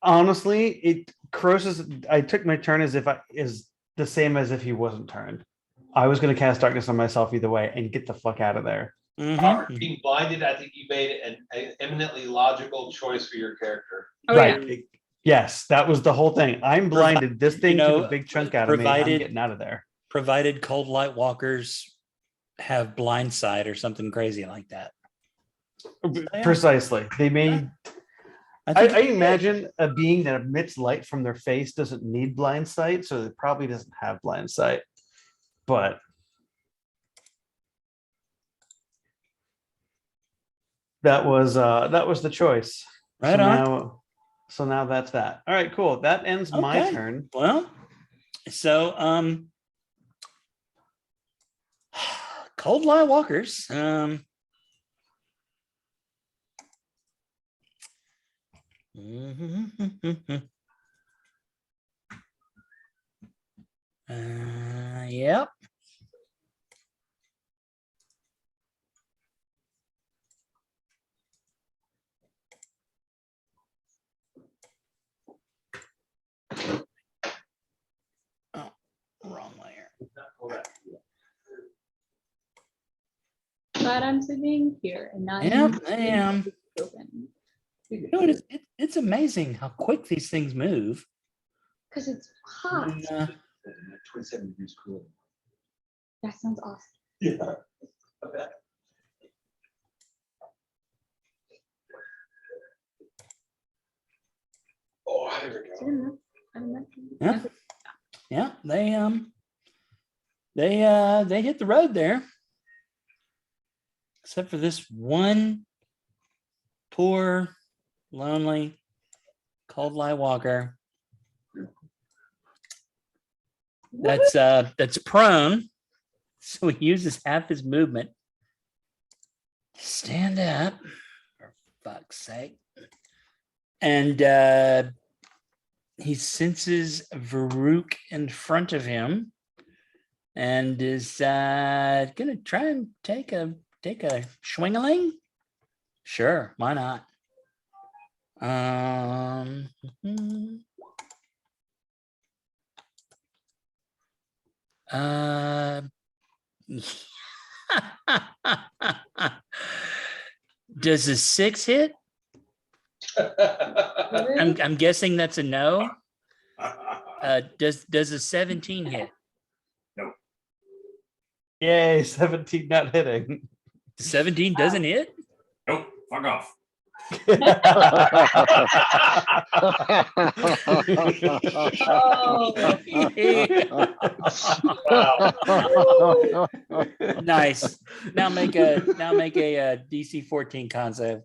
honestly, Croesus, I took my turn as if is the same as if he wasn't turned. I was going to cast darkness on myself either way and get the fuck out of there. mhm. Being blinded, I think you made an eminently logical choice for your character. Oh, Right. Yes, that was the whole thing. I'm blinded. This thing took a big chunk out of me. I'm provided- getting out of there. Provided cold light walkers have blind sight or something crazy like that. Yeah. Precisely. They made. I think it- imagine a being that emits light from their face doesn't need blind sight, so it probably doesn't have blind sight. But that was the choice. Right on. So now that's that. All right, cool. That ends my Okay. turn. Well, so cold light walkers. Yep. Oh, wrong layer. But I'm sitting here and not. Yep, I am. Open. You know, it's amazing how quick these things move. Because it's hot. And, 27 degrees cool. That sounds awesome. Yeah. I bet. Oh, there we go. Yeah. Yeah, they hit the road there. Except for this one poor, lonely, cold light walker. That's prone. So he uses half his movement to stand up, for fuck's sake. And he senses Varuk in front of him and is gonna try and take a swingaling. Sure, why not? Does a 6 hit? I'm guessing that's a no. Does a 17 hit? Yay, 17 not hitting. 17 doesn't hit? Nope, fuck off. Nice. Now make a DC 14 con save.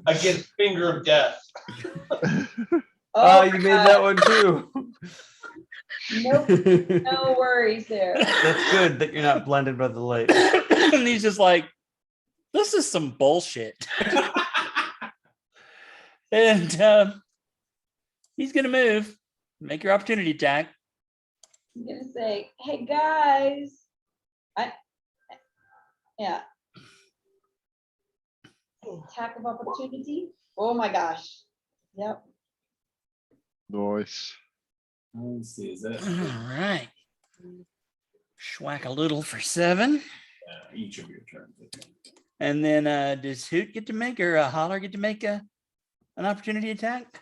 Against finger of death. Oh, you made that one too. Nope, no worries there. That's good that you're not blended by the light. And he's just like, this is some bullshit. And he's gonna move. Make your opportunity attack. I'm gonna say, hey guys. Yeah. Attack of opportunity. Oh my gosh. Yep. Nice. Let's see, is that All right. Schwack a little for 7. each of your turns? And then does Hoot get to make or Holler get to make an opportunity attack?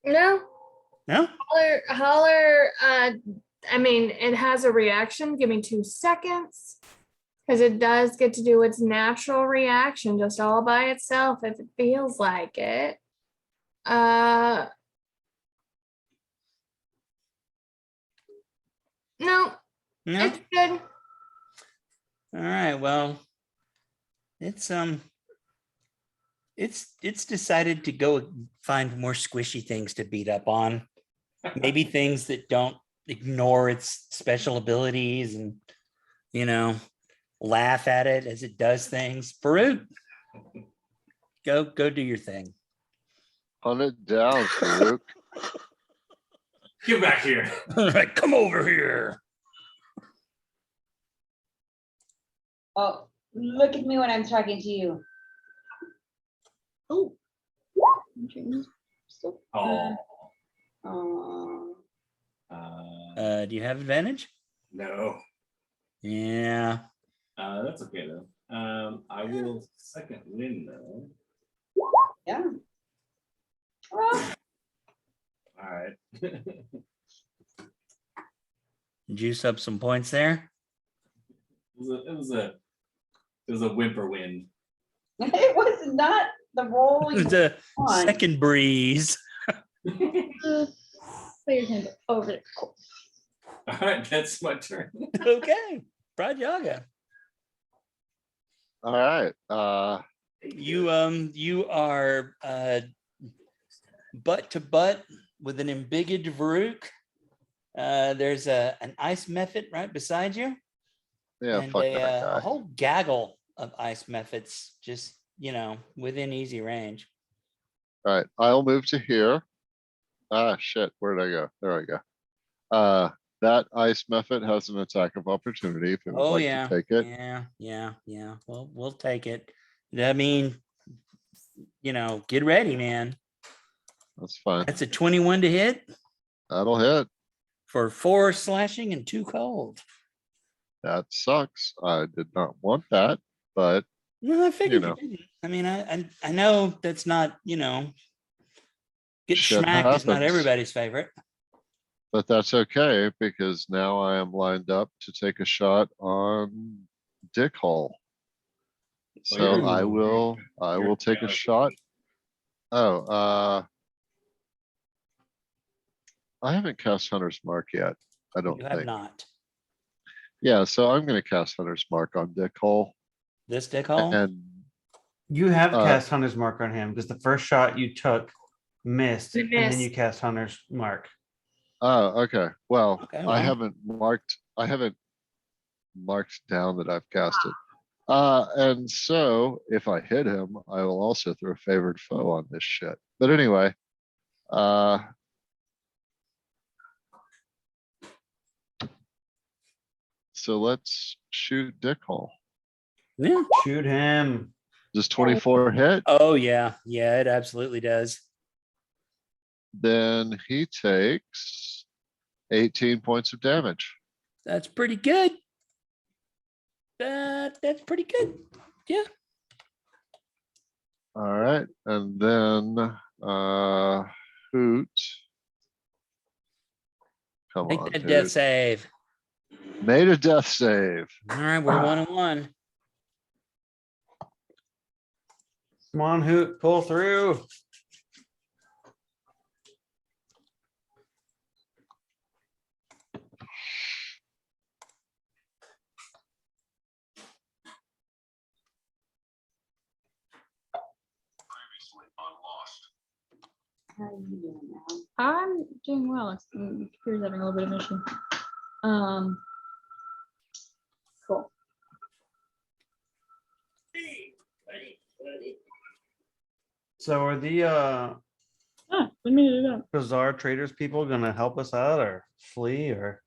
No, No? holler, I mean, it has a reaction. Give me 2 seconds. Because it does get to do its natural reaction just all by itself if it feels like it. No, No? it's good. All right, well, it's decided to go find more squishy things to beat up on. Maybe things that don't ignore its special abilities and, laugh at it as it does things. Farouk, go do your thing. Hunt it down, Farouk. Get back here. All right, come over here. Oh, look at me when I'm talking to you. Oh. Oh. Do you have advantage? No. Yeah. That's okay though. I will second win though. Yeah. Well, All right. Juice up some points there. It was a whimper win. it was not the role you The want. second breeze. Put your hand over there. Cool. All right, that's my turn. Okay. Brad Yaga. All right. You are butt to butt with an embiggened Varuk. There's an ice method right beside you. Yeah, And fuck a that guy. whole gaggle of ice methods just, within easy range. All right, I'll move to here. Ah, shit, where did I go? There I go. That ice method has an attack of opportunity if it would Oh like yeah. to take it. Yeah. Well, we'll take it. I mean, get ready, man. That's fine. That's a 21 to hit That'll hit. for 4 slashing and 2 cold. That sucks. I did not want that, but No, I figured know. you didn't. I mean, I know that's not, getting Shit smacked is not happens. everybody's favorite. but that's okay because now I am lined up to take a shot on Dick Hall. So you're- I will take a shot. Oh, I haven't cast Hunter's Mark yet. I don't You have think. not. Yeah, so I'm going to cast Hunter's Mark on Dick Hall. This Dick Hall? And You have Uh, cast Hunter's Mark on him because the first shot you took missed, You and then missed. you cast Hunter's Mark. oh, okay. Well, Okay, I well. haven't marked down that I've cast it. And so if I hit him, I will also throw favored foe on this shit. But anyway, so let's shoot Dick Hall. Yeah. Shoot him. Does 24 hit? Oh yeah. Yeah, it absolutely does. Then he takes 18 points of damage. That's pretty good. That's pretty good. Yeah. All right. And then Hoot. Come Make on, that Hoot. death save. Made a death save. All right, we're 1-1. Come on, Hoot, pull through. How are you doing now? I'm doing well. The computer's having a little bit of an issue. Cool. So are the Let me do that. bizarre traders people gonna help us out or flee or?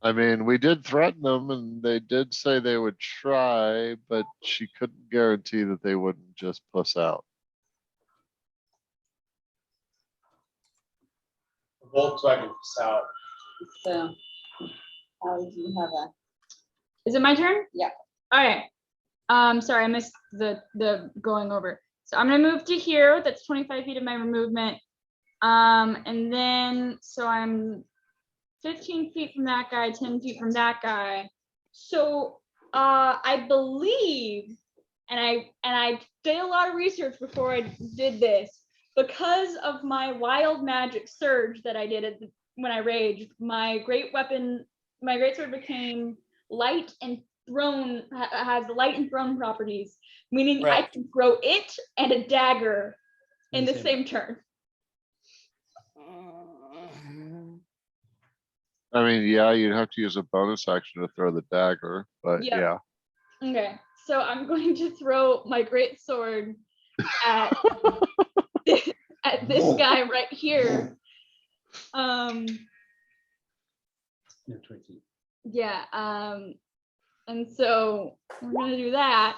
I mean, we did threaten them and they did say they would try, but she couldn't guarantee that they wouldn't just puss out. Volkswagen out. So, how do you have a? Is it my turn? Yeah. All right. Sorry, I missed the going over. So I'm gonna move to here. That's 25 feet of my movement. And then so I'm 15 feet from that guy, 10 feet from that guy. So I believe, and I did a lot of research before I did this, because of my wild magic surge that I did when I raged, my great sword became light and thrown, has light and thrown properties, meaning I Right. can throw it and a dagger in the same turn. I mean, yeah, you'd have to use a bonus action to throw the dagger, but Yep. yeah. Okay, so I'm going to throw my great sword at at this guy right here. Yeah, and so we're gonna do that.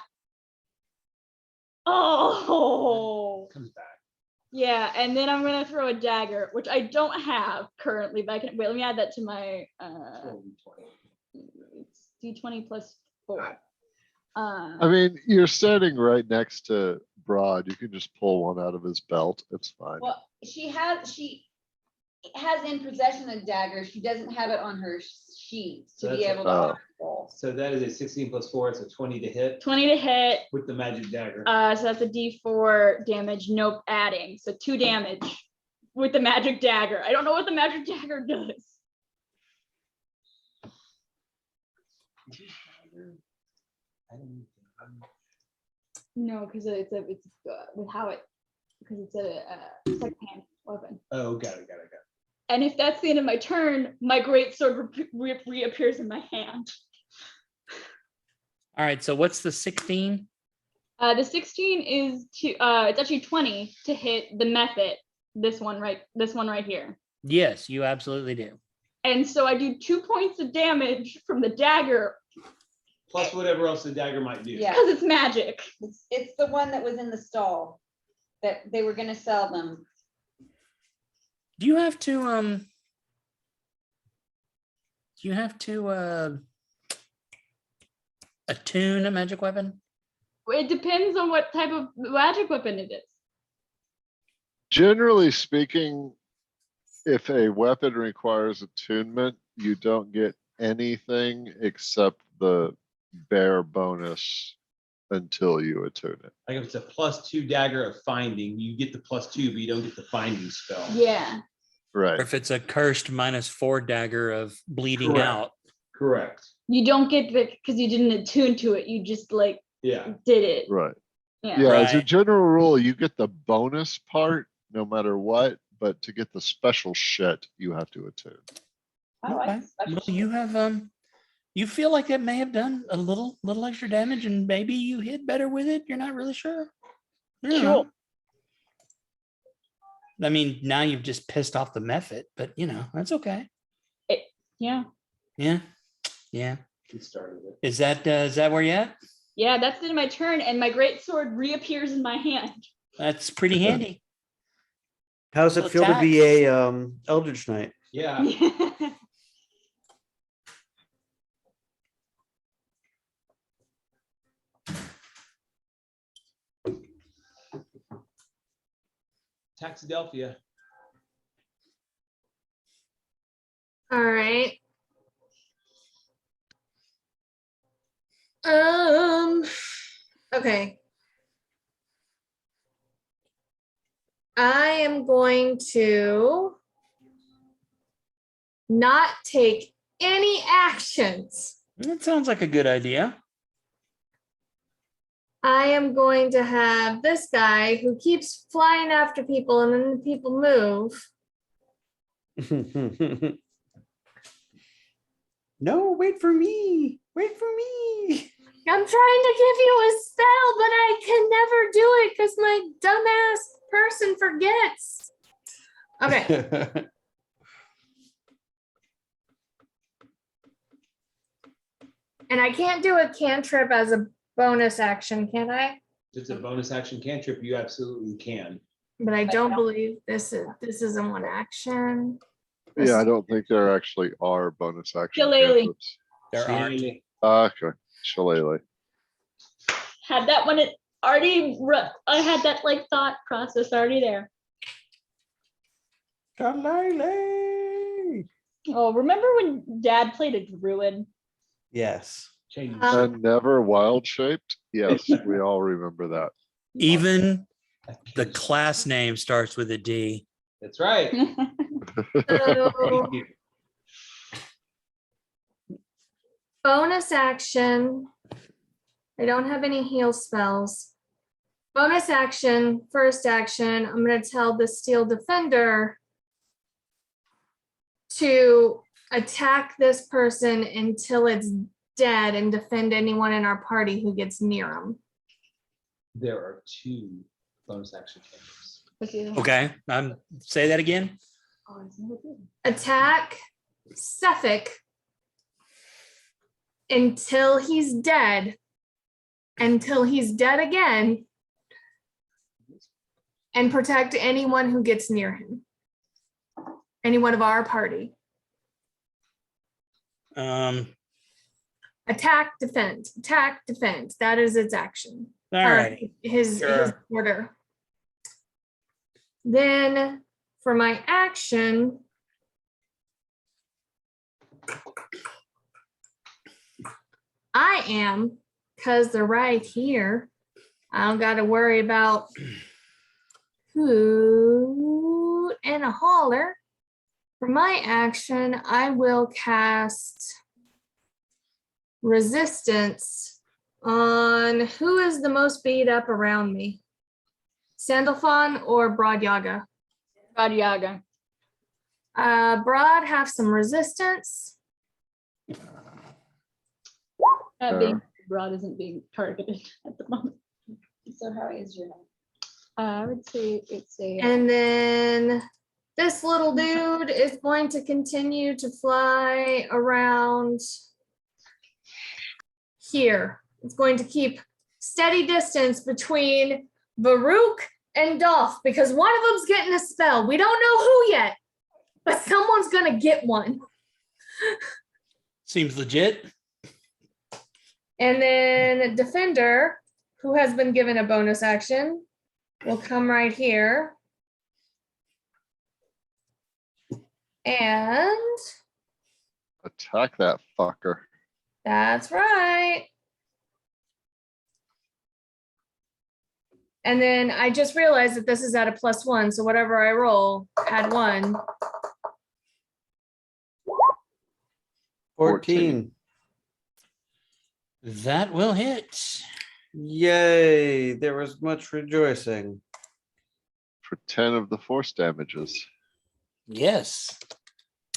Oh, Comes back. yeah, and then I'm gonna throw a dagger, which I don't have currently, but I can, wait, let me add that to my it's D20 plus 4. I mean, you're standing right next to Broad. You can just pull one out of his belt. It's fine. Well, she has in possession a dagger. She doesn't have it on her sheet to So be that's able to. Oh. roll. So that is a 16 plus 4, it's a 20 to hit 20 to hit. with the magic dagger. So that's a D4 damage, nope, adding. So 2 damage with the magic dagger. I don't know what the magic dagger does. No, because it's with how it, because it's a secondhand weapon. Oh, got it. And if that's the end of my turn, my great sword reappears in my hand. All right, so what's the 16? The 16 is it's actually 20 to hit the method. This one right here. Yes, you absolutely do. And so I do 2 points of damage from the dagger Plus whatever else the dagger might do. Yeah. because it's magic. It's the one that was in the stall that they were gonna sell them. Do you have to attune a magic weapon? It depends on what type of magic weapon it is. Generally speaking, if a weapon requires attunement, you don't get anything except the bare bonus until you attune it. Like if it's a +2 dagger of finding, you get the +2, but you don't get the finding spell. Yeah. Or Right. if it's a cursed -4 dagger of bleeding Correct. out? Correct. You don't get the because you didn't attune to it. You just like Yeah. did it. Right. Yeah. Yeah, as a Right. general rule, you get the bonus part no matter what, but to get the special shit, you have to attune. I like Okay. special Well, shit. you have you feel like it may have done a little extra damage, and maybe you hit better with it. You're not really sure. I don't know. I mean, now you've just pissed off the method, but that's okay. Yeah. Yeah, yeah. It started it. Is that where you at? Yeah, that's the end of my turn, and my great sword reappears in my hand. That's pretty handy. How does it Well, feel to be tax. a Eldritch Knight? Yeah. Taxidelphia. All right. Okay. I am going to not take any actions. That sounds like a good idea. I am going to have this guy who keeps flying after people and then the people move. No, wait for me. Wait for me. I'm trying to give you a spell, but I can never do it because my dumbass person forgets. Okay. And I can't do a cantrip as a bonus action, can I? If it's a bonus action cantrip, you absolutely can. But I don't believe this isn't one action. Yeah, I don't think there actually are bonus action Shillelagh. cantrips. There aren't. Okay, Shillelagh. Had that one already. I had that like thought process already there. Shillelagh. Oh, remember when Dad played a druid? Yes. Change. And never wild shaped? Yes, we all remember that. Even the class name starts with a D. That's right. So, bonus action. I don't have any heal spells. Bonus action, first action, I'm going to tell the Steel Defender to attack this person until it's dead and defend anyone in our party who gets near him. There are 2 bonus action cantrips. Okay, say that again. Attack Sephek until he's dead again, and protect anyone who gets near him. Anyone of our party. Attack, defense, attack, defense. That is its action. All Or right. his Sure. order. Then for my action, I am, because they're right here, I don't got to worry about hoot and a holler. For my action, I will cast resistance on who is the most beat up around me? Sandalphon or Broad Yaga? God Yaga. Broad have some resistance. Being broad isn't being targeted at the moment. So how is your? I would say it's a. And then this little dude is going to continue to fly around here. It's going to keep steady distance between Varuk and Dolph because one of them's getting a spell. We don't know who yet, but someone's going to get one. Seems legit. And then Defender, who has been given a bonus action, will come right here. And Attack that fucker. that's right. And then I just realized that this is at a +1, so whatever I roll, add 1. 14. That will hit. Yay, there was much rejoicing. For 10 of the force damages. Yes.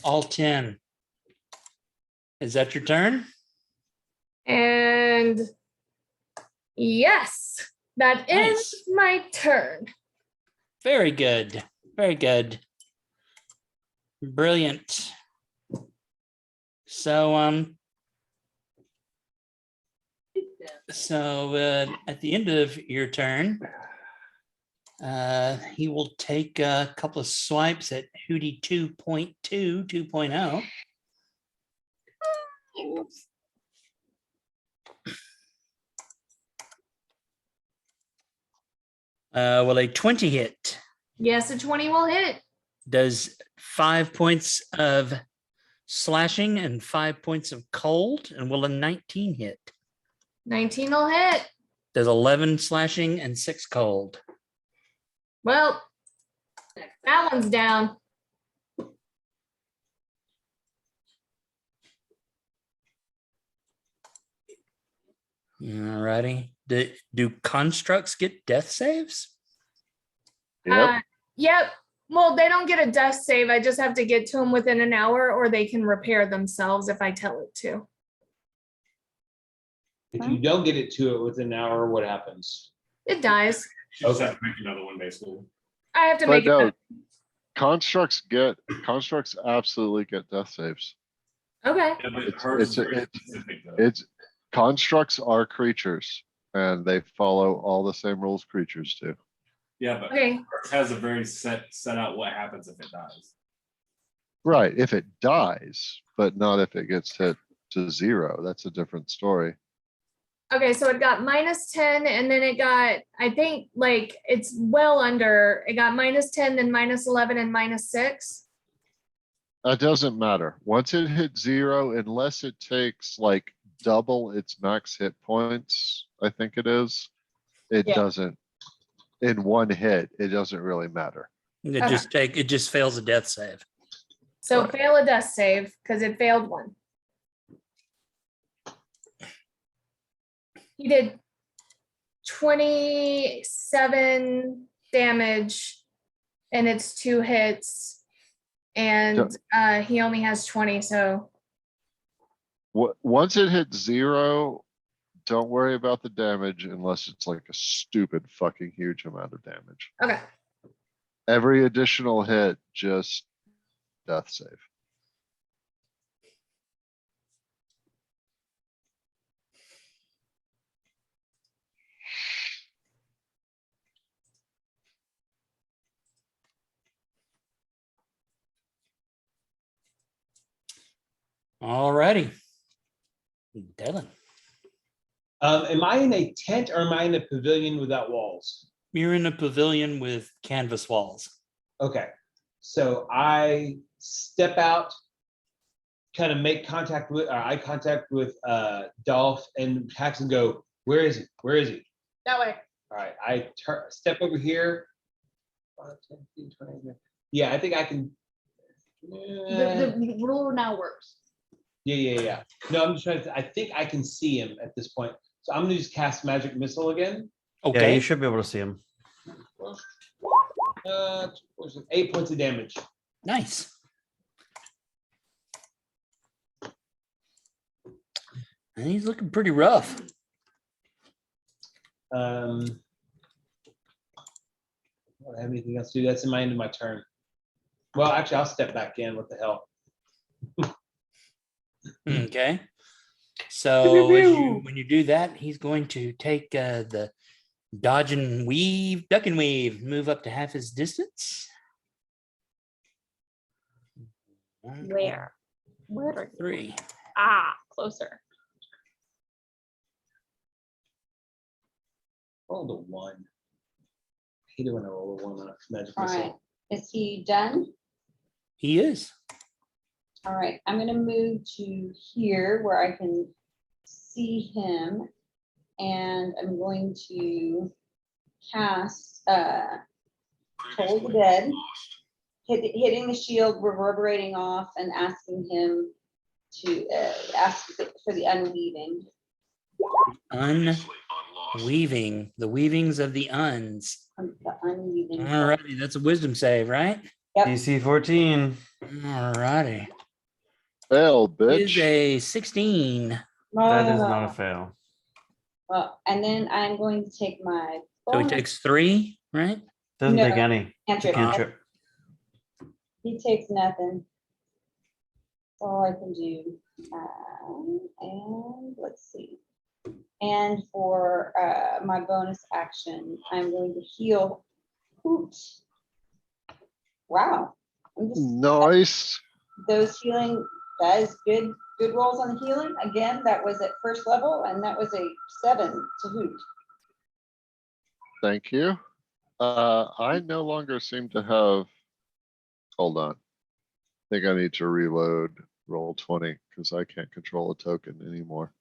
All 10. Is that your turn? And yes, that is my turn. Very good. Very good. Brilliant. So, at the end of your turn, he will take a couple of swipes at Hootie 2.2, 2.0. Will a 20 hit? Yes, a 20 will hit. Does 5 points of slashing and 5 points of cold, and will a 19 hit? 19 will hit. Does 11 slashing and 6 cold? Well, that one's down. Alrighty. Do constructs get death saves? Yep. Yep. Well, they don't get a death save. I just have to get to them within an hour, or they can repair themselves if I tell it to. If you don't get it to it within an hour, what happens? It dies. You just have to make another one, basically. I have to But make no, it. constructs absolutely get death saves. Okay. Yeah, but It's- hers is it's- very it's- specific, though. It's constructs are creatures and they follow all the same rules creatures do. Yeah, but Okay. hers has a very set out what happens if it dies. Right, if it dies, but not if it gets hit to 0. That's a different story. Okay, so it got -10 and then it got, I think like it's well under, it got -10, then -11 and -6. That doesn't matter. Once it hits 0, unless it takes like double its max hit points, I think it is. It Yeah. doesn't, in one hit, it doesn't really matter. It just fails a death save. So Right. fail a death save because it failed one. He did 27 damage and it's 2 hits. And he only has 20, so Once it hits 0, don't worry about the damage unless it's like a stupid fucking huge amount of damage. okay. Every additional hit, just death save. Alrighty. Dylan, Am I in a tent or am I in a pavilion without walls? you're in a pavilion with canvas walls. Okay, so I step out, kind of make eye contact with Dolph and Pax and go, where is he? Where is he? That way. All right, I step over here. 5, 10, 15, 20. Yeah, I think I can. The rule now works. Yeah. No, I'm just trying to, I think I can see him at this point. So I'm gonna just cast magic missile again. Yeah, Okay. you should be able to see him. 8 points of damage. Nice. And he's looking pretty rough. I don't have anything else to do. That's in my end of my turn. Well, actually, I'll step back in. What the hell? Okay. So when you do that, he's going to take the dodge and weave, duck and weave, move up to half his distance. Where? Where are you? 3. Ah, closer. Roll the 1. I hate it when I roll a 1 on a magic All right, missile. is he done? He is. All right, I'm gonna move to here where I can see him. And I'm going to cast Toll the Dead, hitting the shield, reverberating off, and asking him to ask for the unweaving. Unweaving, the weavings of the uns. The unweaving. Alrighty, that's a wisdom save, right? Yep. DC 14. Alrighty. Fail, Is bitch. a 16. That is not a fail. Well, and then I'm going to take my So he bonus takes 3, right? Doesn't No. take any. It's a cantrip. cantrip. He takes nothing. That's all I can do. And let's see. And for my bonus action, I'm going to heal Hoot. Wow. I'm just Nice. those healing, that is good rolls on the healing. Again, that was at first level, and that was a 7 to Hoot. Thank you. I no longer seem to have, hold on. I think I need to reload roll 20 because I can't control a token anymore.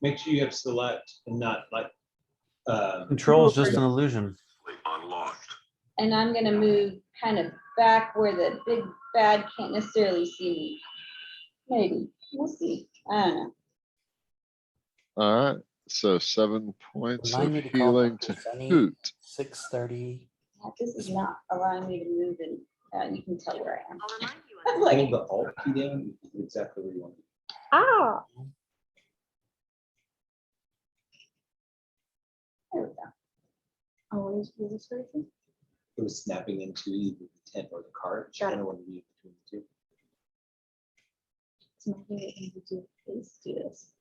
Make sure you have select and not like. Control is just an illusion. And I'm gonna move kind of back where the big bad can't necessarily see me. Maybe, we'll see. I don't know. All right, so 7 points Remind of me to call healing Dr. to Sunny. Hoot. 6:30. This is not allowing me to move, and you can tell where I am. I'm Hold like, the alt key down exactly where you want. Ah, there we go. oh, what is this version? It was snapping into either the tent or the cart. I don't want to be between the two. It's not what you do. Please do this.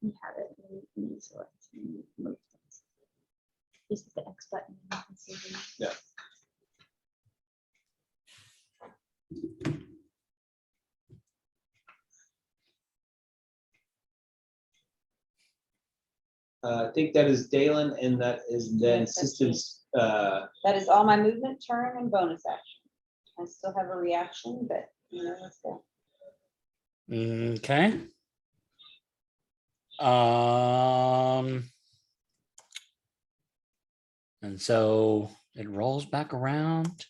You have it. You select. You move things. This is the X button. You can see them. Yeah. I think that is Dalen, and that is then Yes, that's systems. That is all my movement, turn, and bonus action. I still have a reaction, but you know, let's go. Okay. And so it rolls back around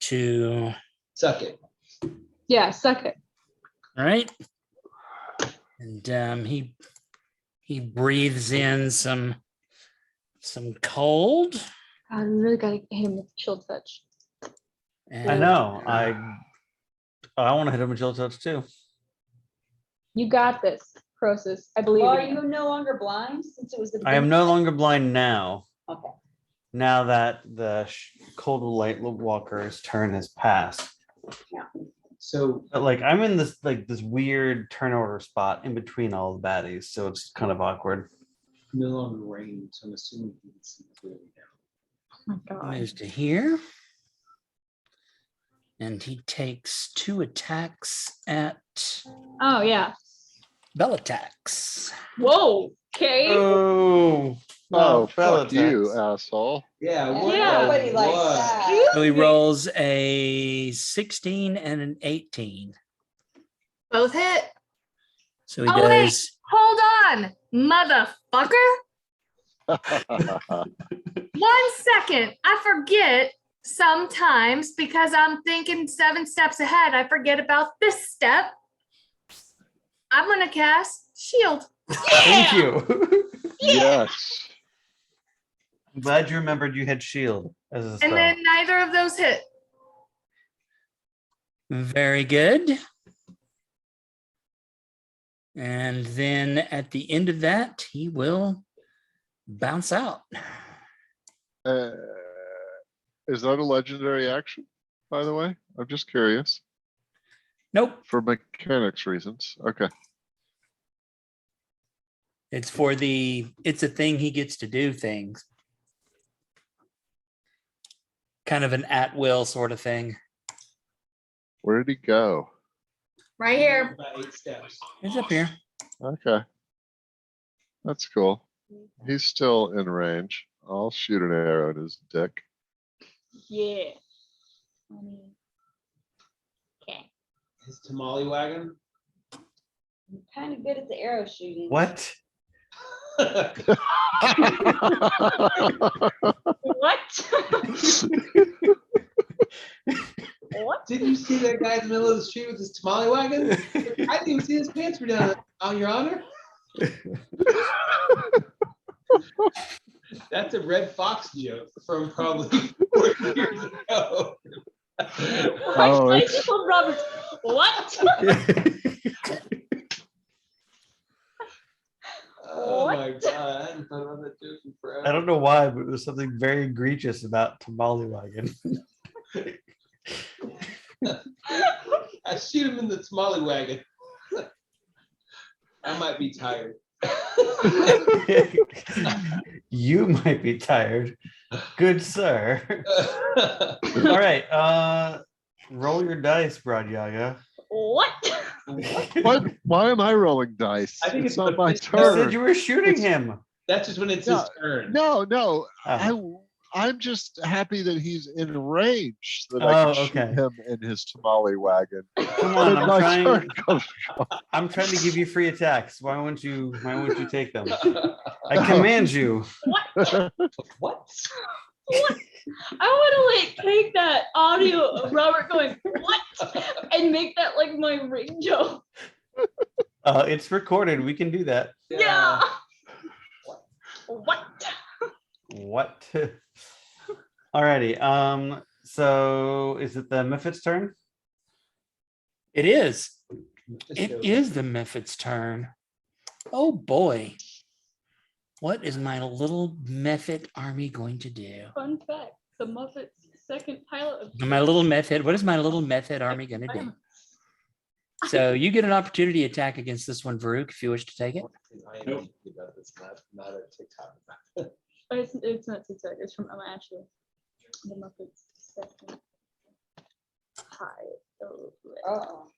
to, Suck it. Yeah, suck it. all right. And he breathes in some cold. God, we really gotta hit him with chill touch. And I know. I want to hit him with chill touch too. You got this, Croesus. I believe Well, are in you. you no longer blind since it was the? I am no longer blind now. Okay. Now that the cold light walker's turn has passed. So But like I'm in this weird turn order spot in between all the baddies, so it's kind of awkward. no longer rain, so I'm assuming you can see clearly now. Oh my God. moves to here. And he takes 2 attacks at Oh, yeah. bell attacks. Whoa, okay. Oh, Oh, fuck you, asshole. Yeah. Yeah, What? Yeah. nobody likes What? that. So he rolls a 16 and an 18. Both hit. So he Oh, wait. does. Hold on, motherfucker. 1 second. I forget sometimes because I'm thinking 7 steps ahead. I forget about this step. I'm gonna cast shield. Thank you. Yes. I'm glad you remembered you had shield as a spell. And then neither of those hit. Very good. And then at the end of that, he will bounce out. Uh, is that a legendary action, by the way? I'm just curious. Nope, For mechanics reasons. Okay. it's it's a thing he gets to do things. Kind of an at-will sort of thing. Where did he go? Right here. About 8 steps. He's up here. Okay. That's cool. He's still in range. I'll shoot an arrow at his dick. Yeah. Okay, His tamale wagon. I'm kind of good at the arrow shooting. What? What? What? Didn't you see that guy in the middle of the street with his tamale wagon? I didn't even see his pants were down, on your honor. That's a Red Fox joke from probably 4 years ago. Oh, Why it's- people, Robert? What? Oh What? my god, I hadn't thought about that joke in forever. I don't know why, but there's something very egregious about tamale wagon. I shoot him in the tamale wagon. I might be tired. You might be tired. Good sir. All right. Roll your dice, Brad Yaga. What? what? Why am I rolling dice? I think it's not my You said turn. you were shooting him. That's just when it's No, his turn. No, no. Oh. I'm just happy that he's in range so that Oh, I can shoot okay. him in his tamale wagon. Come on, When my turn I'm comes- trying to give you free attacks. Why won't you take them? I command you. What? I want to like take that audio of Robert going what and make that like my ring joke. It's recorded. We can do that. Yeah. What? What? Alrighty. So is it the Mephit's turn? It is. It is the Mephit's turn. Oh boy. What is my little Mephit army going to do? Fun fact: the Muppets' second pilot of My little Mephit, what is my little Mephit army going to do? So you get an opportunity attack against this one, Varuk, if you wish to take it. I am about this, not a TikTok. It's not TikTok. It's from actually the Muppets' second pilot. Oh,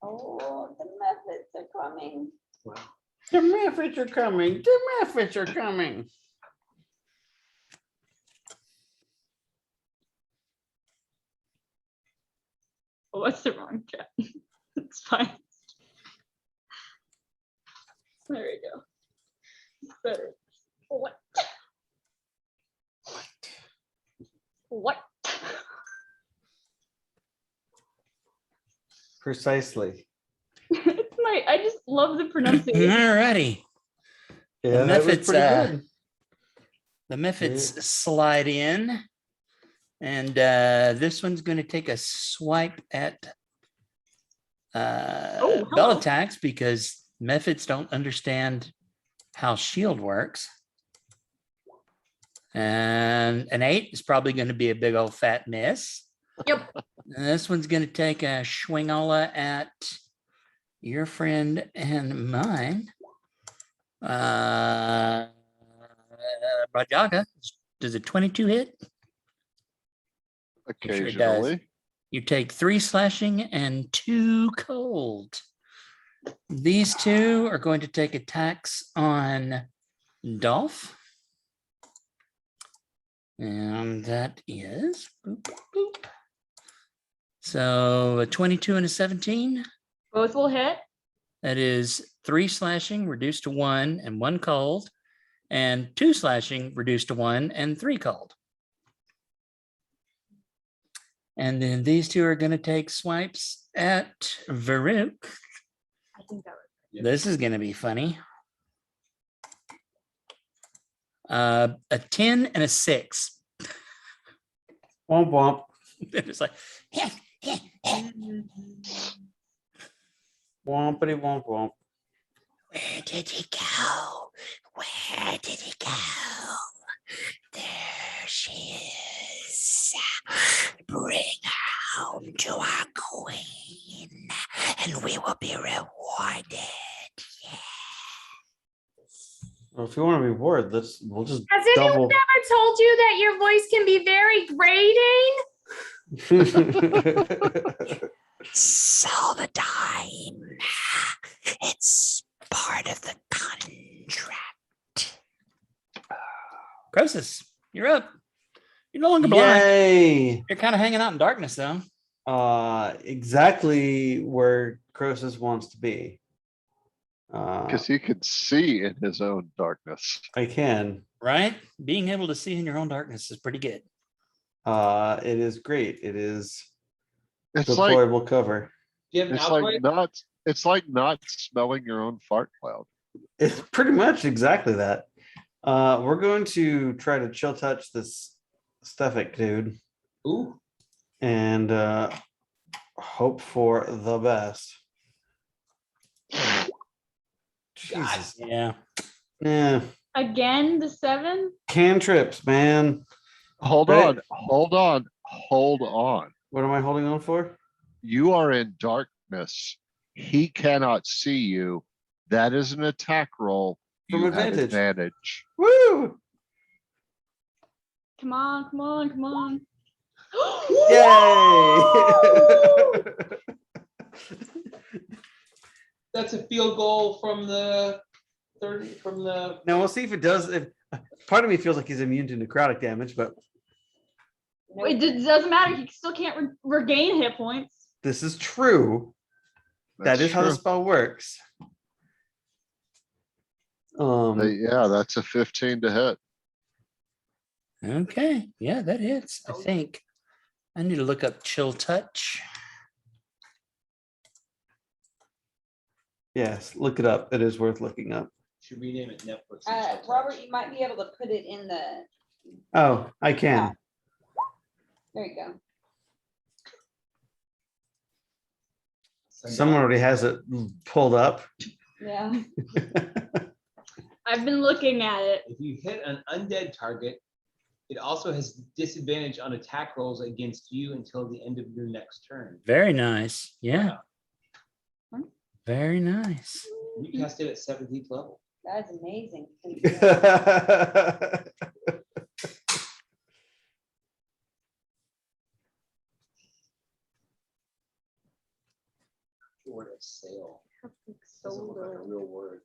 oh, the methods are coming. Wow. The Mephits are coming. The Mephits are coming. Oh, what's the wrong chat? It's fine. There we go. Better. What? What? Precisely. It's I just love the pronunciation. Alrighty. Yeah, The that was Mephits, pretty good. The Mephits slide in, and this one's going to take a swipe at hello. bell attacks because Mephits don't understand how shield works. And an 8 is probably going to be a big old fat miss. Yep. And this one's going to take a swingola at your friend and mine. Rajaga, does a 22 hit? Sure it does. Occasionally. You take 3 slashing and 2 cold. These two are going to take attacks on Dolph. And that is boop, boop. So a 22 and a 17. Both will hit. That is 3 slashing reduced to 1 and 1 cold, and 2 slashing reduced to 1 and 3 cold. And then these two are gonna take swipes at Varuk. I think that was. This is gonna be funny. A 10 and a 6. Womp womp. It's like, Wompity womp womp. where did he go? Where did he go? There she is. Bring her home to our queen, and we will be rewarded. Well, if you want to reward, we'll just Has anyone double. ever told you that your voice can be very grating? It's all the time. It's part of the contract. Croesus, you're up. You're no longer blind. Yay! You're kind of hanging out in darkness, though. Exactly where Croesus wants to be. Because he could see in his own darkness. I can. Right? Being able to see in your own darkness is pretty good. It is great. It is It's like deployable cover. Do you have an it's like outbreak? not it's like not smelling your own fart cloud. It's pretty much exactly that. We're going to try to chill touch this Sephek dude Ooh, and hope for the best. Jesus. Yeah. Yeah. Again, the 7? Cantrips, man. Hold Right. on, hold on, hold on. What am I holding on for? You are in darkness. He cannot see you. That is an attack roll. From You have advantage. advantage. Woo! Come on, come on, come on. Yay! that's a field goal from the 30 from the. Now we'll see if it does. If part of me feels like he's immune to necrotic damage, but It doesn't matter. He still can't regain hit points. this is true. That's That is how the true. spell works. Yeah, that's a 15 to hit. Okay. Yeah, that hits, I think. I need to look up chill touch. Yes, look it up. It is worth looking up. Should rename it Netflix. and Chill Touch. Robert, you might be able to put it in the, Oh, I can. there you go. Someone already has it pulled up. Yeah. I've been looking at it. If you hit an undead target, it also has disadvantage on attack rolls against you until the end of your next turn. Very nice. Yeah. Very nice. You cast it at 17th level. That's amazing. Word of sale. Doesn't look like a real word.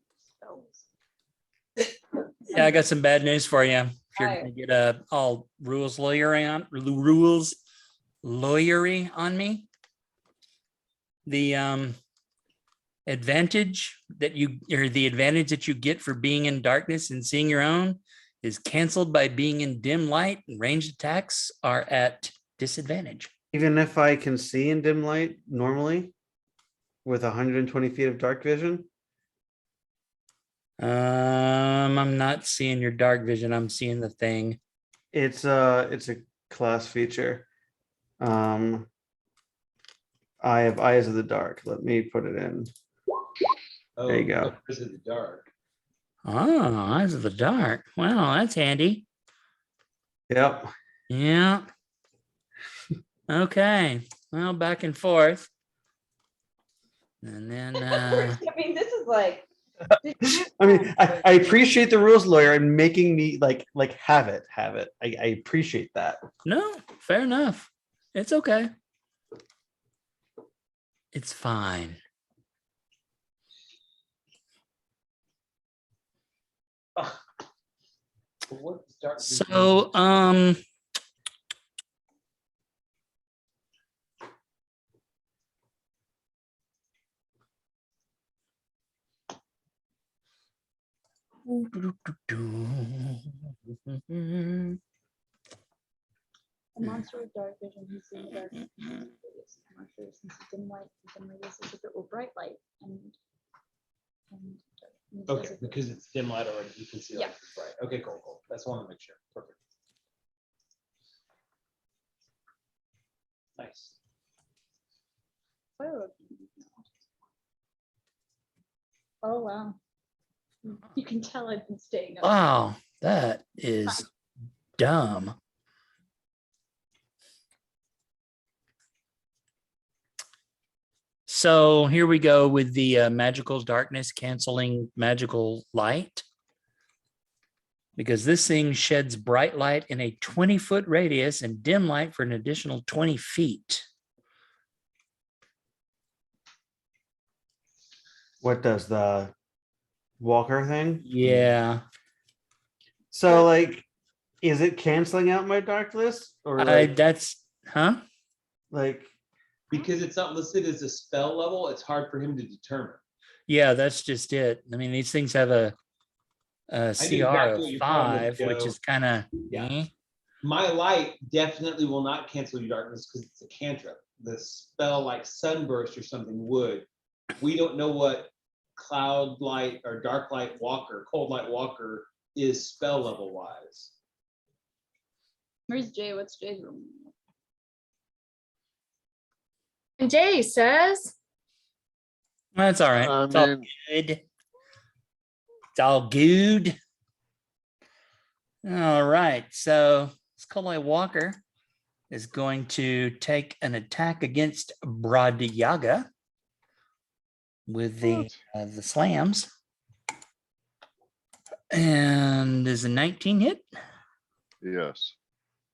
Yeah, I got some bad news for you. If you're Alright. gonna get all rules lawyery on me, the advantage that you get for being in darkness and seeing your own is canceled by being in dim light, and ranged attacks are at disadvantage. Even if I can see in dim light normally with 120 feet of dark vision. I'm not seeing your dark vision. I'm seeing the thing. It's a class feature. I have eyes of the dark. Let me put it in. Oh, There you go. Because of the dark. Oh, eyes of the dark. Well, that's handy. Yep. Yeah. Okay. Well, back and forth. And then I mean, this is like. I mean, I appreciate the rules lawyer and making me like have it. I appreciate that. no, fair enough. It's okay. It's fine. What is dark vision? So, Monster with dark vision, he's in the dark. Monster, since it's dim light, dim radius is if it were bright light and Okay, because it's dim light already, you can see. Yeah. Like it's bright. Okay, cool, cool. That's one to make sure. Perfect. Nice. Oh, wow. You can tell I've been staying up. Wow, that is dumb. So here we go with the magical darkness canceling magical light. Because this thing sheds bright light in a 20-foot radius and dim light for an additional 20 feet. What does the walker thing? Yeah. So like, is it canceling out my darkness or like, That's, huh? like, Because it's not listed as a spell level, it's hard for him to determine. Yeah, that's just it. I mean, these things have a I CR knew exactly what of your problem was, 5, which Joe. is kind of, Yeah. My light definitely will not cancel your darkness because it's a cantrip. The spell like sunburst or something would. We don't know what cloud light or dark light walker, cold light walker is spell level wise. Where's Jay? What's Jay's room? And Jay says, that's all right. I It's all mean, good. It's all good. All right. So Skullight Walker is going to take an attack against Bradiaga with the slams. And is a 19 hit, yes.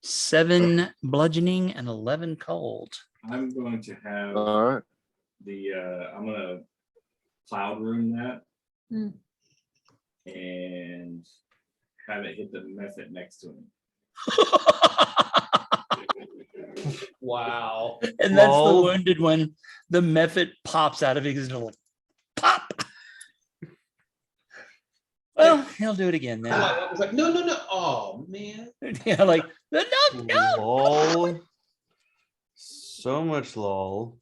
7 bludgeoning, and 11 cold. I'm going to have All right. the I'm gonna cloud room that Hmm. and have it hit the method next to him. Wow. And that's the Lol. wounded one. The method pops out of his little pop. Well, he'll do it again then. I was like, no, no, no. Oh man. Yeah, like no, no. lol. So much lol.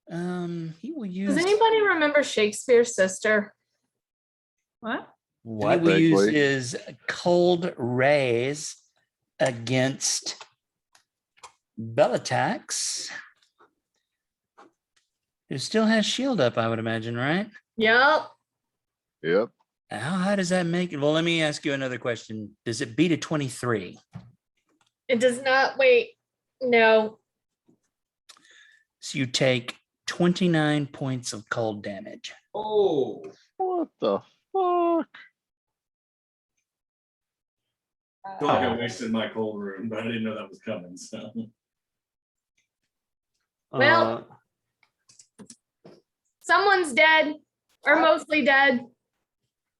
He will use. does anybody remember Shakespeare's sister? What? He What? will use Vaguely. his cold rays against Bellatrax, who still has shield up, I would imagine, right? Yep. Yep. How high does that make it? Well, let me ask you another question. Does it beat a 23? It does not. Wait. No. So you take 29 points of cold damage. Oh. What the fuck? I feel like I wasted my cold room, but I didn't know that was coming. So Well, someone's dead or mostly dead.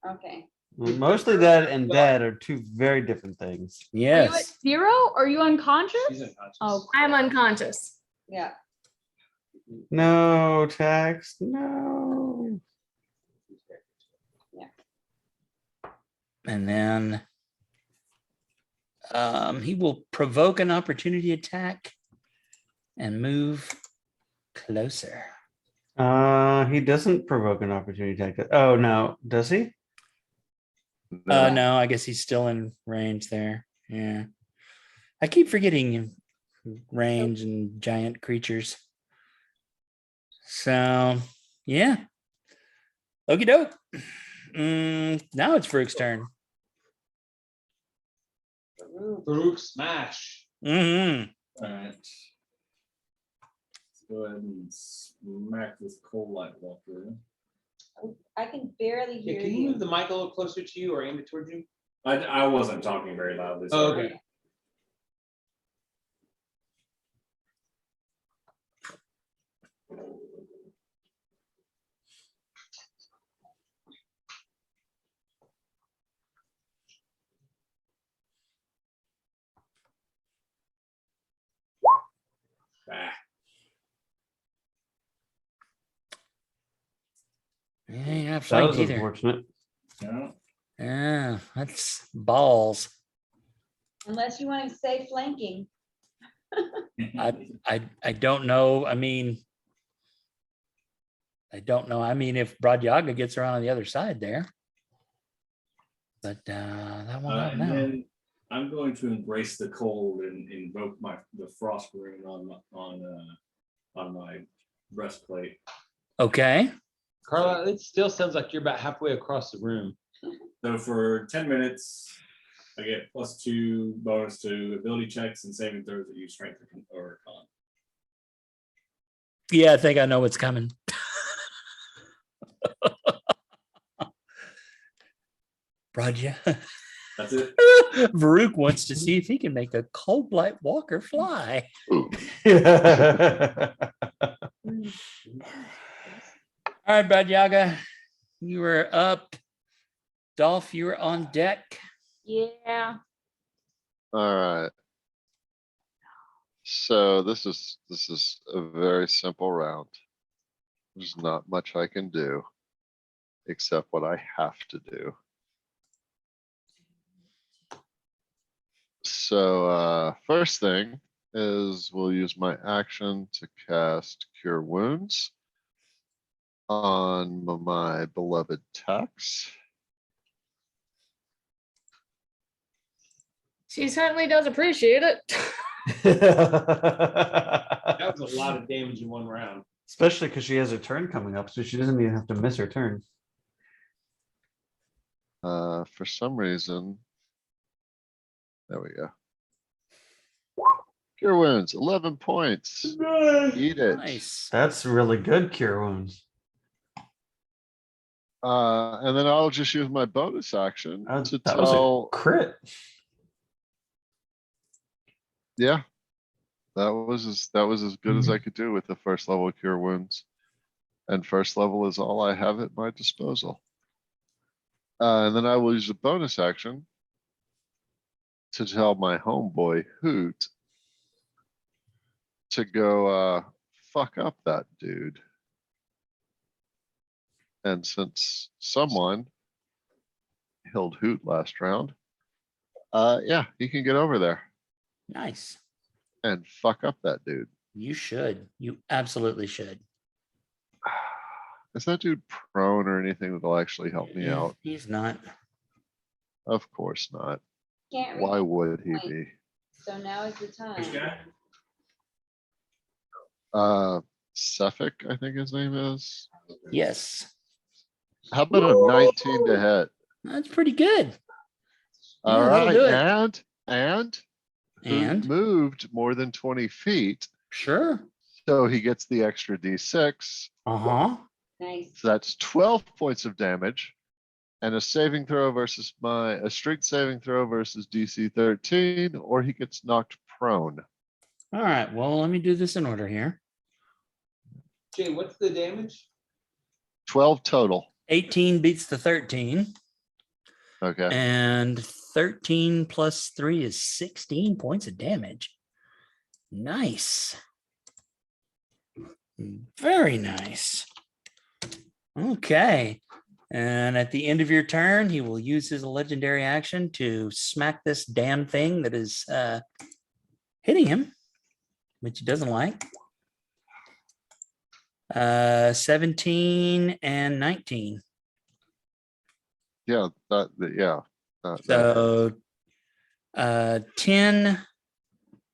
Okay. Mostly dead and dead are two very different things. Are you at Yes. 0? Are you unconscious? She's unconscious. Oh, I'm unconscious. Yeah. No, Tax. No. And then he will provoke an opportunity attack and move closer. He doesn't provoke an opportunity attack. Oh no, does he? No, I guess he's still in range there. Yeah. I keep forgetting range and giant creatures. So, yeah. Okie doke. Now it's Farouk's turn. Farouk smash. Mm-hmm. all right. Let's go ahead and smack this cold light walker. I can barely Yeah, hear can you you. move the mic a little closer to you or aim it towards you? I wasn't talking very loudly. Oh, sorry. okay. Ah, Yeah, you're not That flanked was either. unfortunate. no. Yeah, that's balls. Unless you want to say flanking. I don't know. I mean, I don't know. I mean, if Bradyaga gets around on the other side there. But that won't help And now. then I'm going to embrace the cold and invoke the frost rune on my breastplate. Okay. Carla, it still sounds like you're about halfway across the room. So for 10 minutes, I get +2 bonus to ability checks and saving throws that use strength or con. Yeah, I think I know what's coming. Bradya. That's it. Varuk wants to see if he can make a cold light walker fly. Ooh. All right, Bradyaga, you were up. Dolph, you were on deck. Yeah. All right. So this is a very simple round. There's not much I can do except what I have to do. So first thing is we'll use my action to cast Cure Wounds on my beloved Tax. She certainly does appreciate it. That was a lot of damage in one round. Especially because she has her turn coming up, so she doesn't even have to miss her turn. For some reason, there we go. Cure Wounds, 11 points. Eat it. Nice. That's really good cure wounds. And then I'll just use my bonus action to That was tell. a crit. Yeah, that was as good as I could do with the first level Cure Wounds, and first level is all I have at my disposal. And then I will use a bonus action to tell my homeboy Hoot to go fuck up that dude. And since someone killed Hoot last round, yeah, he can get over there Nice. and fuck up that dude. You should. You absolutely should. Is that dude prone or anything that'll actually help me out? He's not. Of course not. Can't Why read, would he be? so now is the Which time. guy? Sephek, I think his name is. Yes. How about a 19 to hit? That's pretty good. All Yeah, that'll right, do it. and Hoot And moved more than 20 feet, sure. so he gets the extra D6. Uh-huh. Nice. So that's 12 points of damage, and a saving throw versus a strength saving throw versus DC 13, or he gets knocked prone. All right. Well, let me do this in order here. Jay, what's the damage? 12 total. 18 beats the 13. Okay. And 13 plus 3 is 16 points of damage. Nice. Very nice. Okay. And at the end of your turn, he will use his legendary action to smack this damn thing that is hitting him, which he doesn't like. 17 and 19. Yeah, yeah. So 10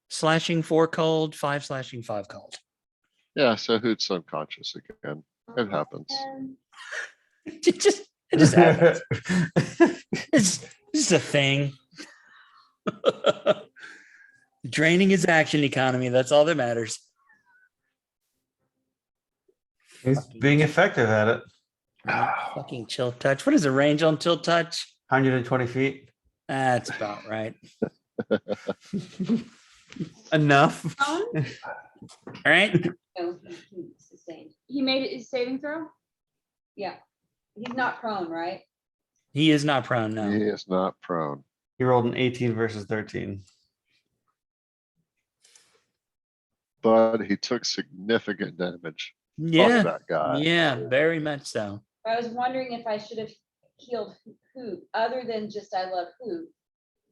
slashing 4 cold, 5 slashing 5 cold. Yeah, so Hoot's unconscious again. It happens. It just happens. It's just a thing. Draining his action economy. That's all that matters. He's being effective at it. Fucking chill touch. What is the range on tilt touch? 120 feet. That's about right. Enough. All right. No, he sustained. He made it his saving throw. Yeah. He's not prone, right? He is not prone now. He is not prone. He rolled an 18 versus 13. But he took significant damage. Fuck Yeah. that guy. Yeah, very much so. I was wondering if I should have healed Hoot, other than just I love Hoot,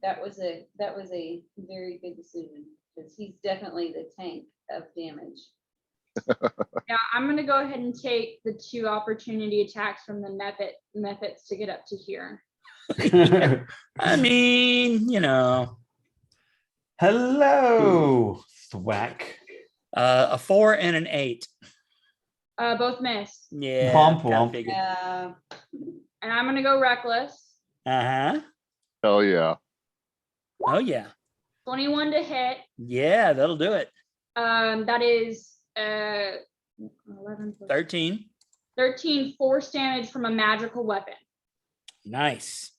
that was a very good decision, because he's definitely the tank of damage. Yeah, I'm gonna go ahead and take the 2 opportunity attacks from the methods to get up to here. I mean, you know, Hello, thwack. a 4 and an 8. Both miss. Yeah. Womp kinda womp. figured. And I'm gonna go reckless. Uh-huh. Hell yeah. Oh yeah. 21 to hit. Yeah, that'll do it. That is 11 plus 13. 13 force damage from a magical weapon. Nice.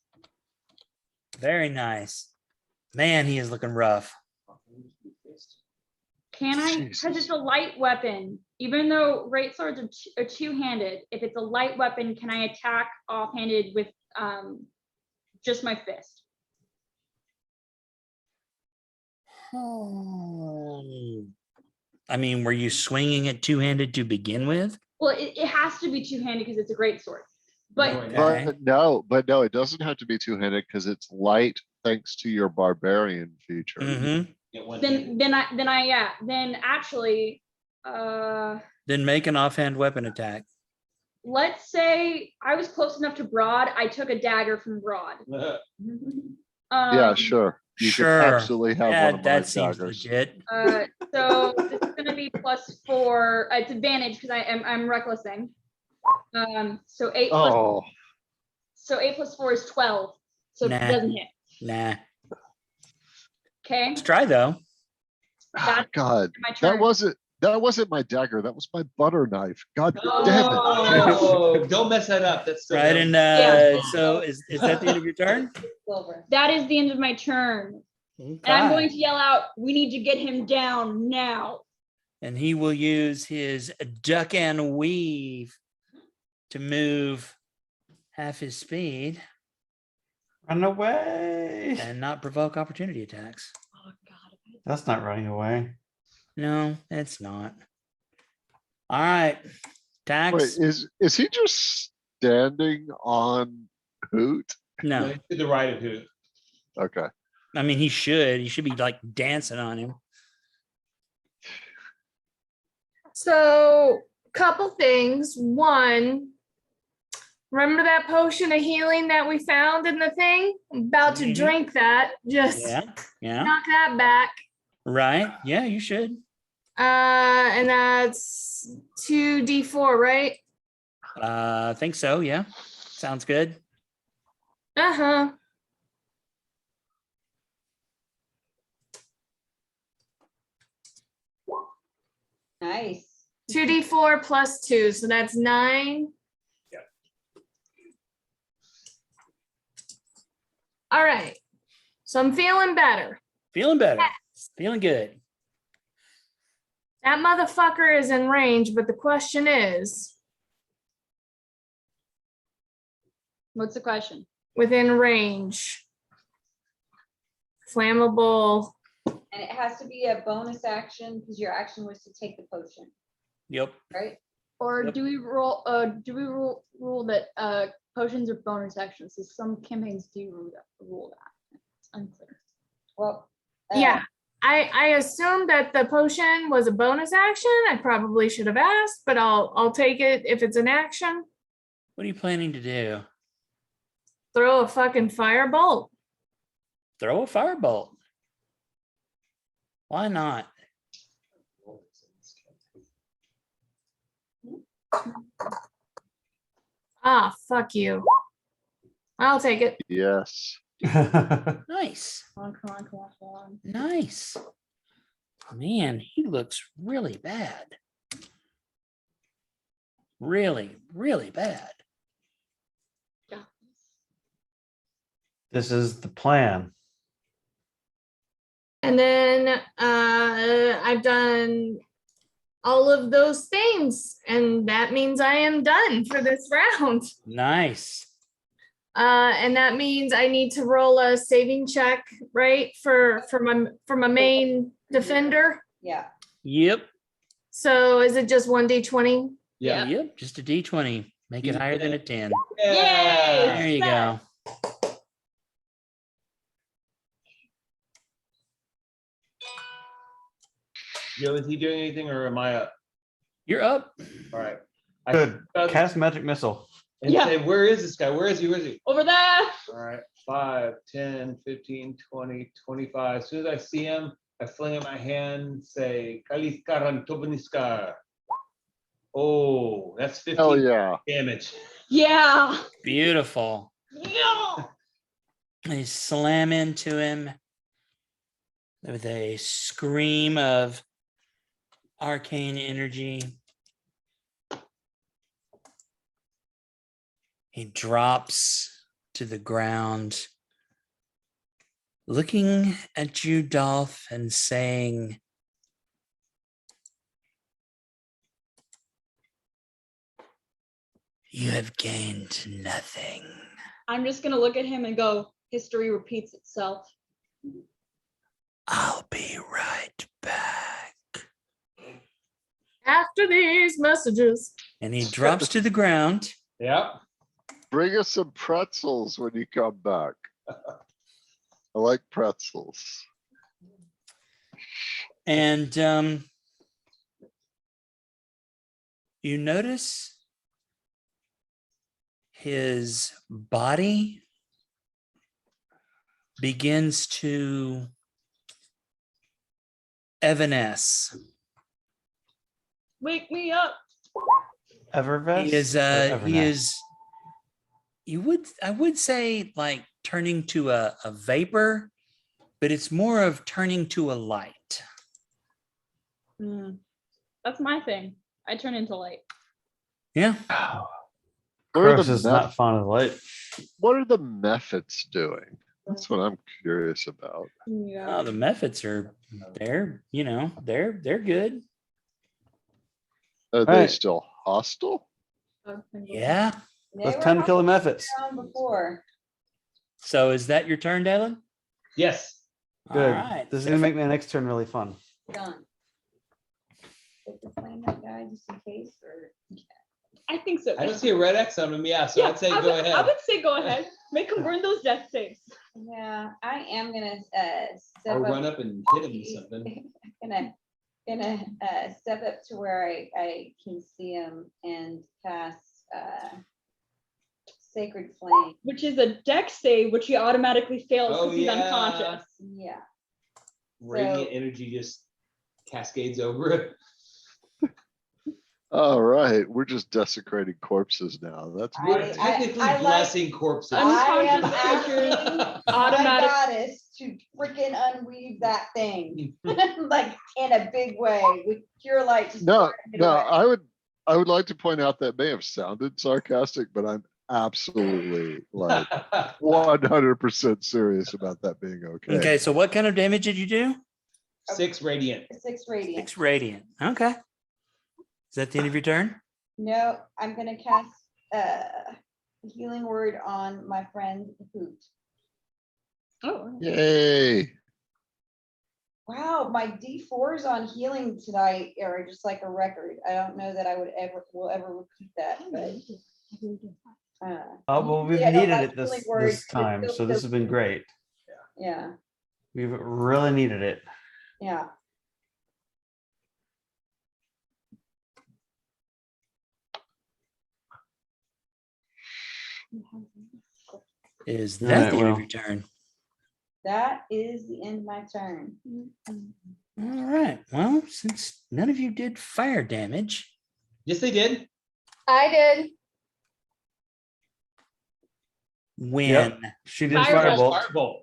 Very nice. Man, he is looking rough. Can I, because it's a light weapon, even though great swords are two-handed, if it's a light weapon, can I attack offhanded with just my fist? I mean, were you swinging it two-handed to begin with? Well, it has to be two-handed because it's a great sword. But Okay. But no, it doesn't have to be two-handed because it's light thanks to your barbarian feature. Mm-hmm. then actually, Then make an offhand weapon attack. let's say I was close enough to Broad, I took a dagger from Broad. Yeah, sure. You Sure. can absolutely have Yeah, one of my that seems daggers. legit. So this is gonna be +4. It's advantage because I'm recklessing. So 8 plus Oh, so 8 plus 4 is 12. So Nah. it doesn't hit. Nah. Okay, Let's try though. That's God, my turn. that wasn't my dagger. That was my butter knife. God damn it. Oh, don't mess that up. That's still Right, damage. and so is that the end of your turn? Silver. That is the end of my turn. And I'm going to yell out, we need to get him down now. And he will use his duck and weave to move half his speed Run away. and not provoke opportunity attacks. Oh God. That's not running away. No, it's not. All right. Wait, Tax. is he just standing on Hoot? No. To the right of who? Okay. I mean, he should. He should be like dancing on him. So, couple things. One, remember that potion of healing that we found in the thing? I'm about to Mhm. drink that. Just Yeah. Yeah. knock that back. Right. Yeah, you should. And that's 2d4, right? I think so. Yeah. Sounds good. Uh-huh. Nice. 2d4 plus 2, so that's 9. Yep. All right. So I'm feeling better. Feeling better. Feeling good. That motherfucker is in range, but the question is, What's the question? within range, flammable. And it has to be a bonus action because your action was to take the potion, Yep. right? Or Yep. do we rule that potions are bonus actions? So some campaigns do rule that. It's unclear. Well, Yeah, I assumed that the potion was a bonus action. I probably should have asked, but I'll take it if it's an action. What are you planning to do? Throw a fucking firebolt. Throw a firebolt. Why not? Ah, fuck you. I'll take it. Yes. Nice. Come on. Nice. Man, he looks really bad. Really, really bad. This is the plan. And then I've done all of those things, and that means I am done for this round. Nice. And that means I need to roll a saving check, right, for my main defender. yeah. Yep. So is it just 1d20? Yeah. Yep. Just a D20. Make it higher than a 10. Yeah. There you go. Joe, is he doing anything or am I up? You're up. All right. I Good. start Cast magic missile. and Yeah. say, where is this guy? Where is he? Where is he? Over there. All right. 5, 10, 15, 20, 25. As soon as I see him, I fling in my hand, say, Kaliskaran Tobaniskar. Oh, that's 15 Hell yeah. damage. Yeah. Beautiful. Yeah. They slam into him with a scream of arcane energy. He drops to the ground, looking at you, Dolph, and saying, "You have gained nothing." I'm just gonna look at him and go, history repeats itself. I'll be right back. After these messages. And he drops to the ground. Yep. Bring us some pretzels when you come back. I like pretzels. And you notice his body begins to evanesce. Wake me up. Evervest? He is or he Evernest? is I would say like turning to a vapor, but it's more of turning to a light. That's my thing. I turn into light. Yeah. What are Gross the is meth- not fond of light. What are the methods doing? That's what I'm curious about. Yeah. Oh, the methods are they're good. Are they Right. still hostile? Yeah. They Those were 10 killer methods. around before. So is that your turn, Dalen? Yes. Good. All right. This is gonna make my next turn really fun. Done. Take the flame that guy just in case, or I think so. I don't see a red X on him. Yeah, so I'd say I go would, ahead. I would say go ahead. Make him burn those death saves. yeah, I am gonna step Or up. run up and hit him with something. Gonna step up to where I can see him and cast Sacred Flame. Which is a dex save, which he automatically fails Oh, because he's yeah. unconscious. Yeah. Radiant energy just cascades over it. All right, we're just desecrating corpses now. That's I- We're great. technically I like- blessing corpses. I am Unconscious creatures, asking my automatic- goddess to freaking unweave that thing, like in a big way with pure light. just No, burning it no, away. I would like to point out that may have sounded sarcastic, but I'm absolutely like 100% serious about that being okay. Okay, so what kind of damage did you do? 6 radiant. 6 radiant. 6 radiant. Okay. Is that the end of your turn? No, I'm gonna cast healing word on my friend Hoot. Oh. Yay. Wow, my D4s on healing tonight are just like a record. I don't know that I will ever repeat that, but. Oh, well, we've Yeah, no, needed my it this healing word is time, so this has been great. Yeah, We've really needed it. yeah. Is that Alright, the end of well. your turn? That is the end of my turn. All right. Well, since none of you did fire damage, Yes, they did. I did. when Yep. She did Firebolt. firebolt. Firebolt.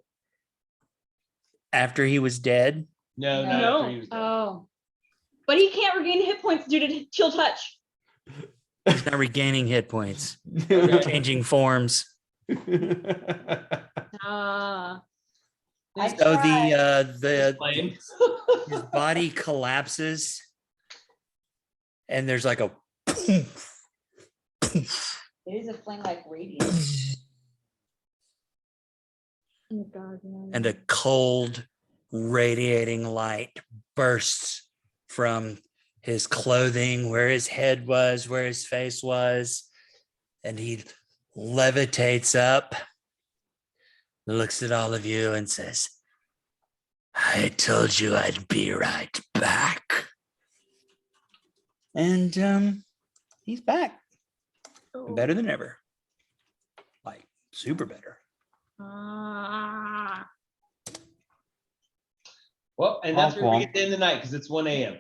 after he was dead, No, not No. after he was dead. Oh. But he can't regain hit points due to chill touch. he's not regaining hit points, changing forms. Ah. I So tried. the Flame. his body collapses, and there's like a poof, poof, It is a flame like radiant. Oh God, no. and a cold, radiating light bursts from his clothing, where his head was, where his face was, and he levitates up, looks at all of you and says, I told you I'd be right back. And he's back. Better than ever. Like super better. Well, and that's Womp where we womp. get to end the night because it's 1 a.m.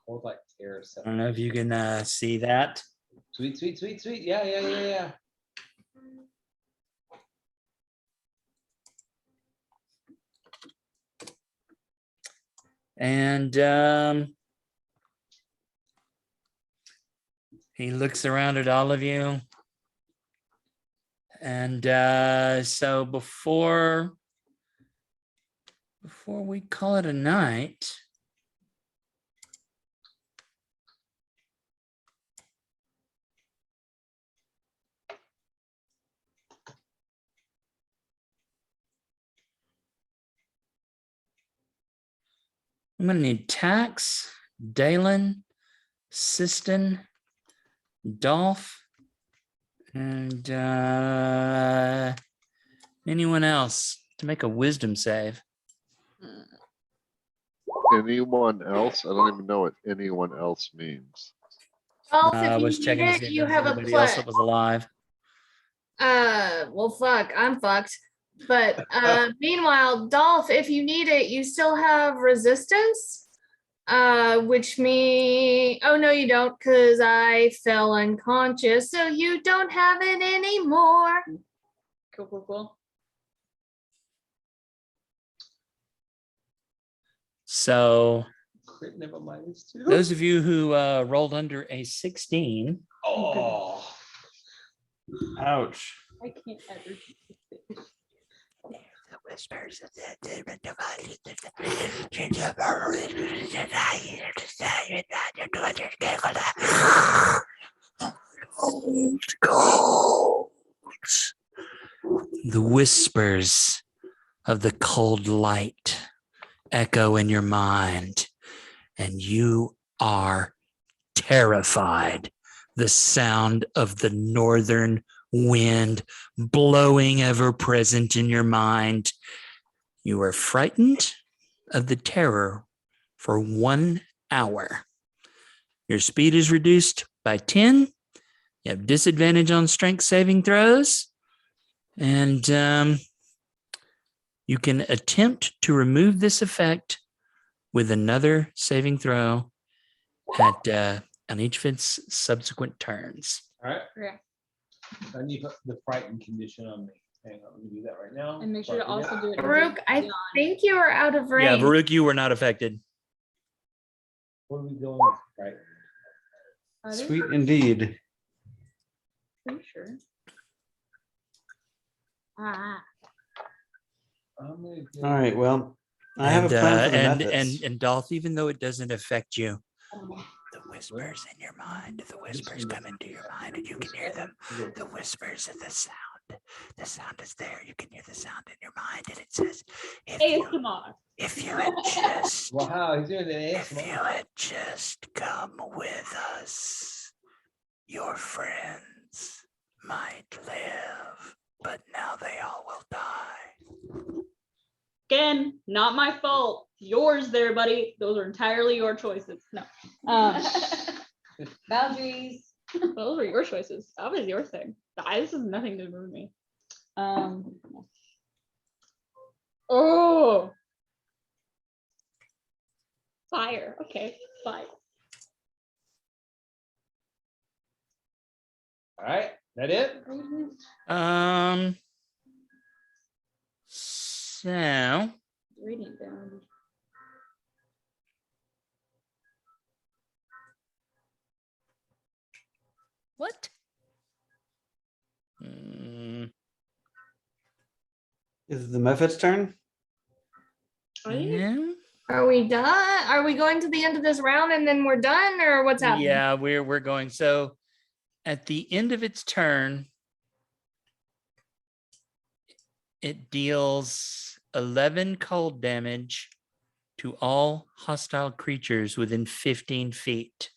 Cold like terror. I don't know if you can see that. Sweet, sweet, sweet, sweet. Yeah. And he looks around at all of you. And so before we call it a night, I'm going to need Tax, Dalen, Siston, Dolph, and anyone else to make a wisdom save. Anyone else? I don't even know what anyone else means. Well, I if was you checking need to it, see if you there was have a anybody else plus. that was alive. Well, fuck, I'm fucked. But meanwhile, Dolph, if you need it, you still have resistance. Which me, oh no, you don't, because I fell unconscious, so you don't have it anymore. Cool. So Crit never -2. those of you who rolled under a 16, Oh, Ouch. I can't ever. the whispers of the whispers of the cold light echo in your mind, and you are terrified. The sound of the northern wind blowing ever present in your mind. You are frightened of the terror for 1 hour. Your speed is reduced by 10. You have disadvantage on strength saving throws. And you can attempt to remove this effect with another saving throw at on each of its subsequent turns. all right. Okay. I need the frightened condition on me. Hang on, let me do that right now. And make sure to also do it. Farouk, I think you are out of Yeah, range. Varuk, you were not affected. What are we going with? Right. Sweet indeed. Pretty sure. Ah. I'm gonna do- All right. Well, I have a plan for the methods. and Dolph, even though it doesn't affect you, I don't know. the whispers in your mind, the whispers come into your mind and you can hear them. The whispers of the sound. The sound is there. You can hear the sound in your mind, and it says, if you had just Wow, he's doing the if you ASMR. had just come with us, your friends might live, but now they all will die. Again, not my fault. Yours there, buddy. Those are entirely your choices. No. Boundaries. Those were your choices. That was your thing. This has nothing to do with me. Oh. Fire. Okay. Fire. All right, that it? So Radiant damage. what? Is it the method's turn? Yeah. Are we done? Are we going to the end of this round and then we're done, or what's happening? Yeah, we're going. So at the end of its turn, it deals 11 cold damage to all hostile creatures within 15 feet.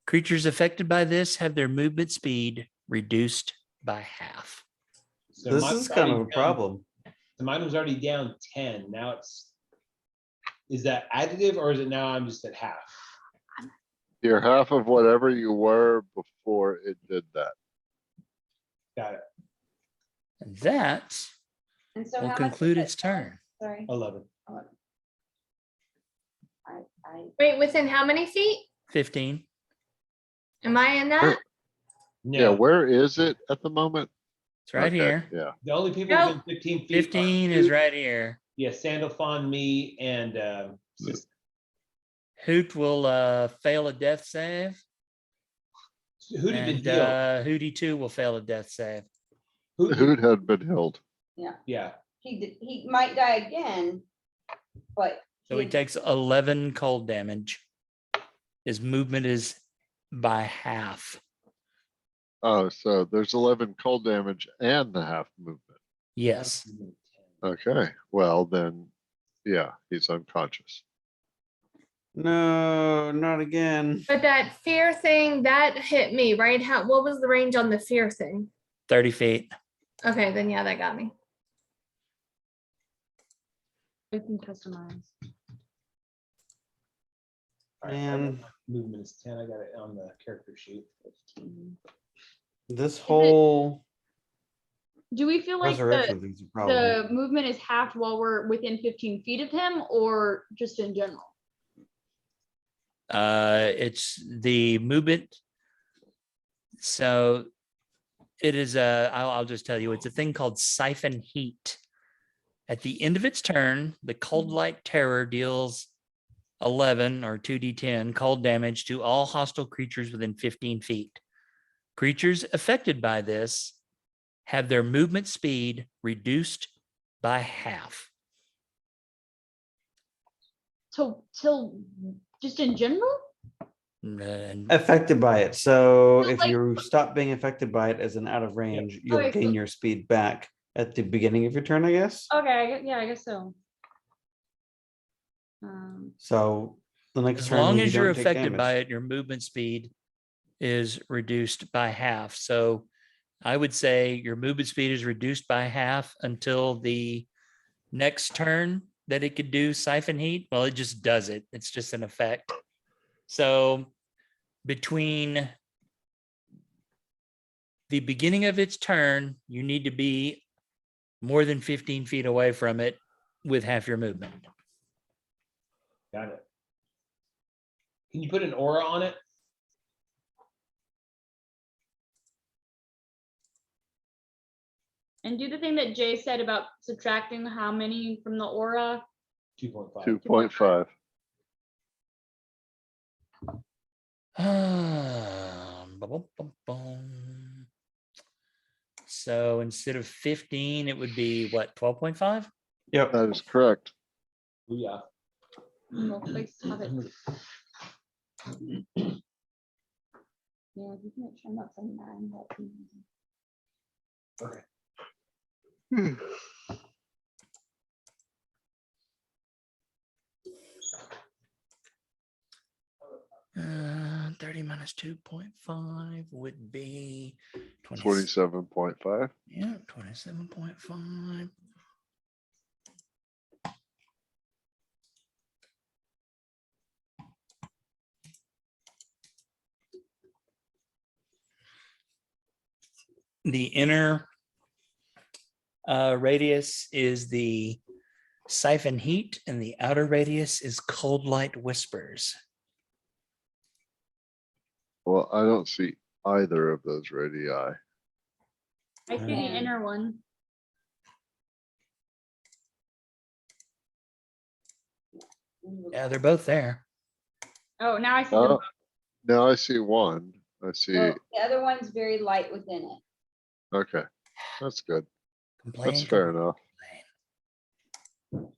Creatures affected by this have their movement speed reduced by half. So This mine's is kind of already a down- problem. So mine was already down 10. Now is that additive or is it now I'm just at half? You're half of whatever you were before it did that. Got it. And that And so will how much is conclude it? its turn. Sorry. 11. I, Wait, within how many feet? 15. Am I in Where- that? Yeah, No, where is it at the moment? It's right Okay, here. Yeah, the only people Nope. within 15 feet. are 15 is Hoot- right here. Yeah, Sandalphon, me, and Hoot will fail a death save. Hoot had been And healed. Hootie 2 will fail a death save. Hoot did- Hoot had been healed. yeah, he might die again, but. So he had- takes 11 cold damage. His movement is by half. Oh, so there's 11 cold damage and the half movement. Yes. Okay, well then, yeah, he's unconscious. No, not again. But that fear thing, that hit me, right? What was the range on the fear thing? 30 feet. Okay, then yeah, that got me. I can customize. All right, Man. movement is 10. I got it on the character sheet. This whole Do we feel like resurrection thing's a problem. the movement is halved while we're within 15 feet of him, or just in general? It's the movement. So it is I'll just tell you, it's a thing called siphon heat. At the end of its turn, the cold light terror deals 11 or 2d10 cold damage to all hostile creatures within 15 feet. Creatures affected by this have their movement speed reduced by half. Till just in general? And Affected by it. So So, if like- you stop being affected by it as an out of range, you'll Okay, gain so- your speed back at the beginning of your turn, I guess. Okay, yeah, I guess so. So the next as turn, long you as you're don't take affected by damage. it, your movement speed is reduced by half. So I would say your movement speed is reduced by half until the next turn that it could do siphon heat. Well, it just does it. It's just an effect. So between the beginning of its turn, you need to be more than 15 feet away from it with half your movement. Got it. Can you put an aura on it? And do the thing that Jay said about subtracting how many from the aura. 2.5. 2.5. Bum, bum, bum. So instead of 15, it would be what, 12.5? Yep. That is correct. Yeah. Well, place have it. Yeah, you can make sure I'm not saying 9, but. Okay. 30 minus 2.5 would be 20, 27.5. yeah, 27.5. The inner radius is the siphon heat, and the outer radius is cold light whispers. Well, I don't see either of those radii. I see the Yeah. inner one. Yeah, they're both there. Oh, now I see them. Oh, now I see one. I see, Well, the other one's very light within it. okay, that's good. Complain, That's fair enough. complain.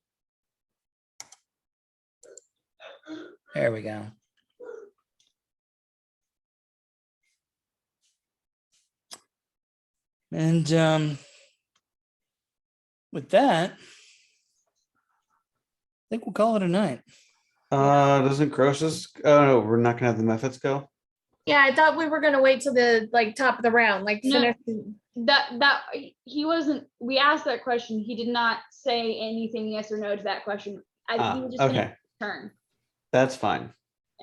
There we go. And With that, I think we'll call it a night. Doesn't Croesus? Oh no, we're not gonna have the methods go. Yeah, I thought we were gonna wait till the like top of the round, like No. finish. That he wasn't, we asked that question. He did not say anything yes or no to that question. He was just gonna Okay, turn. that's fine.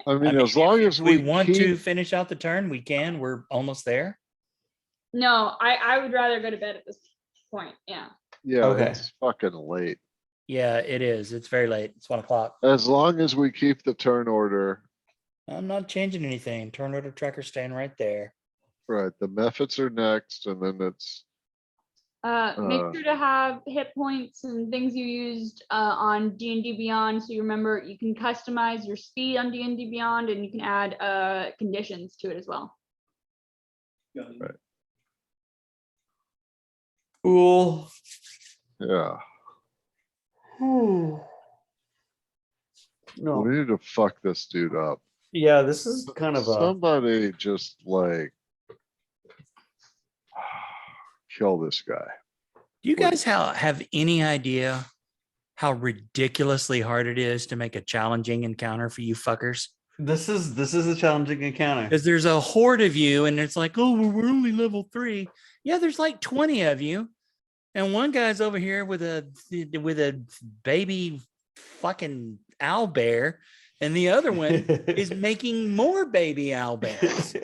I mean, mean, as long as We we want to keep, finish out the turn. We can. We're almost there. No, I would rather go to bed at this point. Yeah. yeah, Okay. it's fucking late. Yeah, it is. It's very late. It's 1 o'clock. As long as we keep the turn order, I'm not changing anything. Turn order tracker staying right there. right, the methods are next, and then it's, Make sure to have hit points and things you used on D&D Beyond. So you remember you can customize your speed on D&D Beyond, and you can add conditions to it as well. right, Cool. yeah. No. We need to fuck this dude up. Yeah, this is kind of a. Somebody just like kill this guy. Do you guys have any idea how ridiculously hard it is to make a challenging encounter for you fuckers? This is a challenging encounter. Because there's a horde of you, and it's like, oh, well, we're only level 3. Yeah, there's like 20 of you, and one guy's over here with a baby fucking owl bear, and the other one is making more baby owl bears.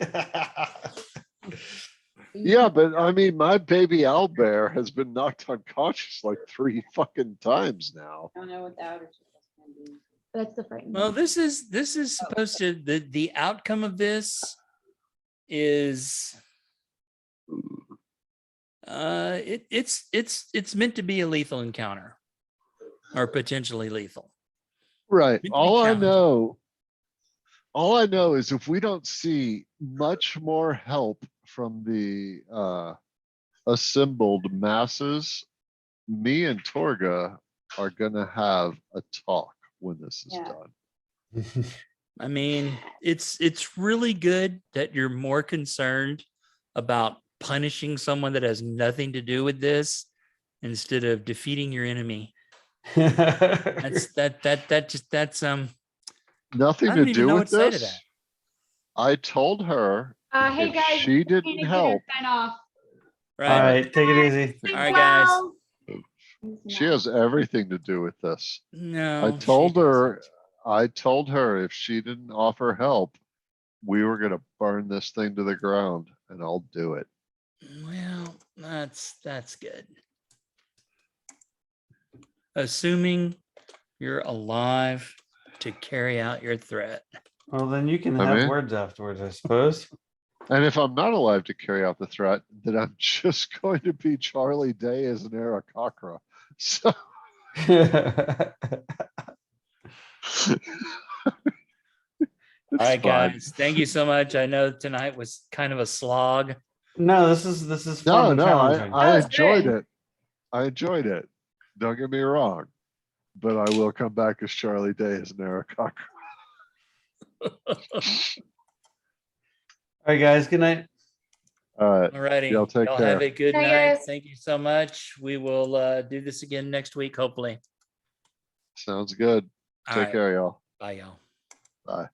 Yeah, but I mean, my baby owlbear has been knocked unconscious like 3 fucking times now. I don't know what the outer circle's gonna be. That's the frightening. Well, this is supposed to the outcome of this is it's meant to be a lethal encounter or potentially lethal. Right. Meant to be All challenging. I know is if we don't see much more help from the assembled masses, me and Torga are gonna have a talk when this is Yeah. done. I mean, it's really good that you're more concerned about punishing someone that has nothing to do with this instead of defeating your enemy. That's Nothing I don't to even do know with what to say to this. that. I told her Hey if guys, she didn't Koenig, get help, her sign off. Right. All right, take it easy. All right, guys. she has everything to do with this. No. I she told her, doesn't. I told her if she didn't offer help, we were gonna burn this thing to the ground, and I'll do it. Well, that's good. Assuming you're alive to carry out your threat. Well, then you can I have mean- words afterwards, I suppose. And if I'm not alive to carry out the threat, then I'm just going to be Charlie Day as an Aarakocra. So All right, it's fine. guys. Thank you so much. I know tonight was kind of a slog. No, this is No, fun and no, challenging. I That was enjoyed good. it. I enjoyed it. Don't get me wrong. But I will come back as Charlie Day as an Aarakocra. All right, guys. Good night. All right. All righty. Y'all take Y'all care. have a good Bye, night. guys. Thank you so much. We will do this again next week, hopefully. Sounds good. All Take right. care, y'all. Bye, y'all. Bye.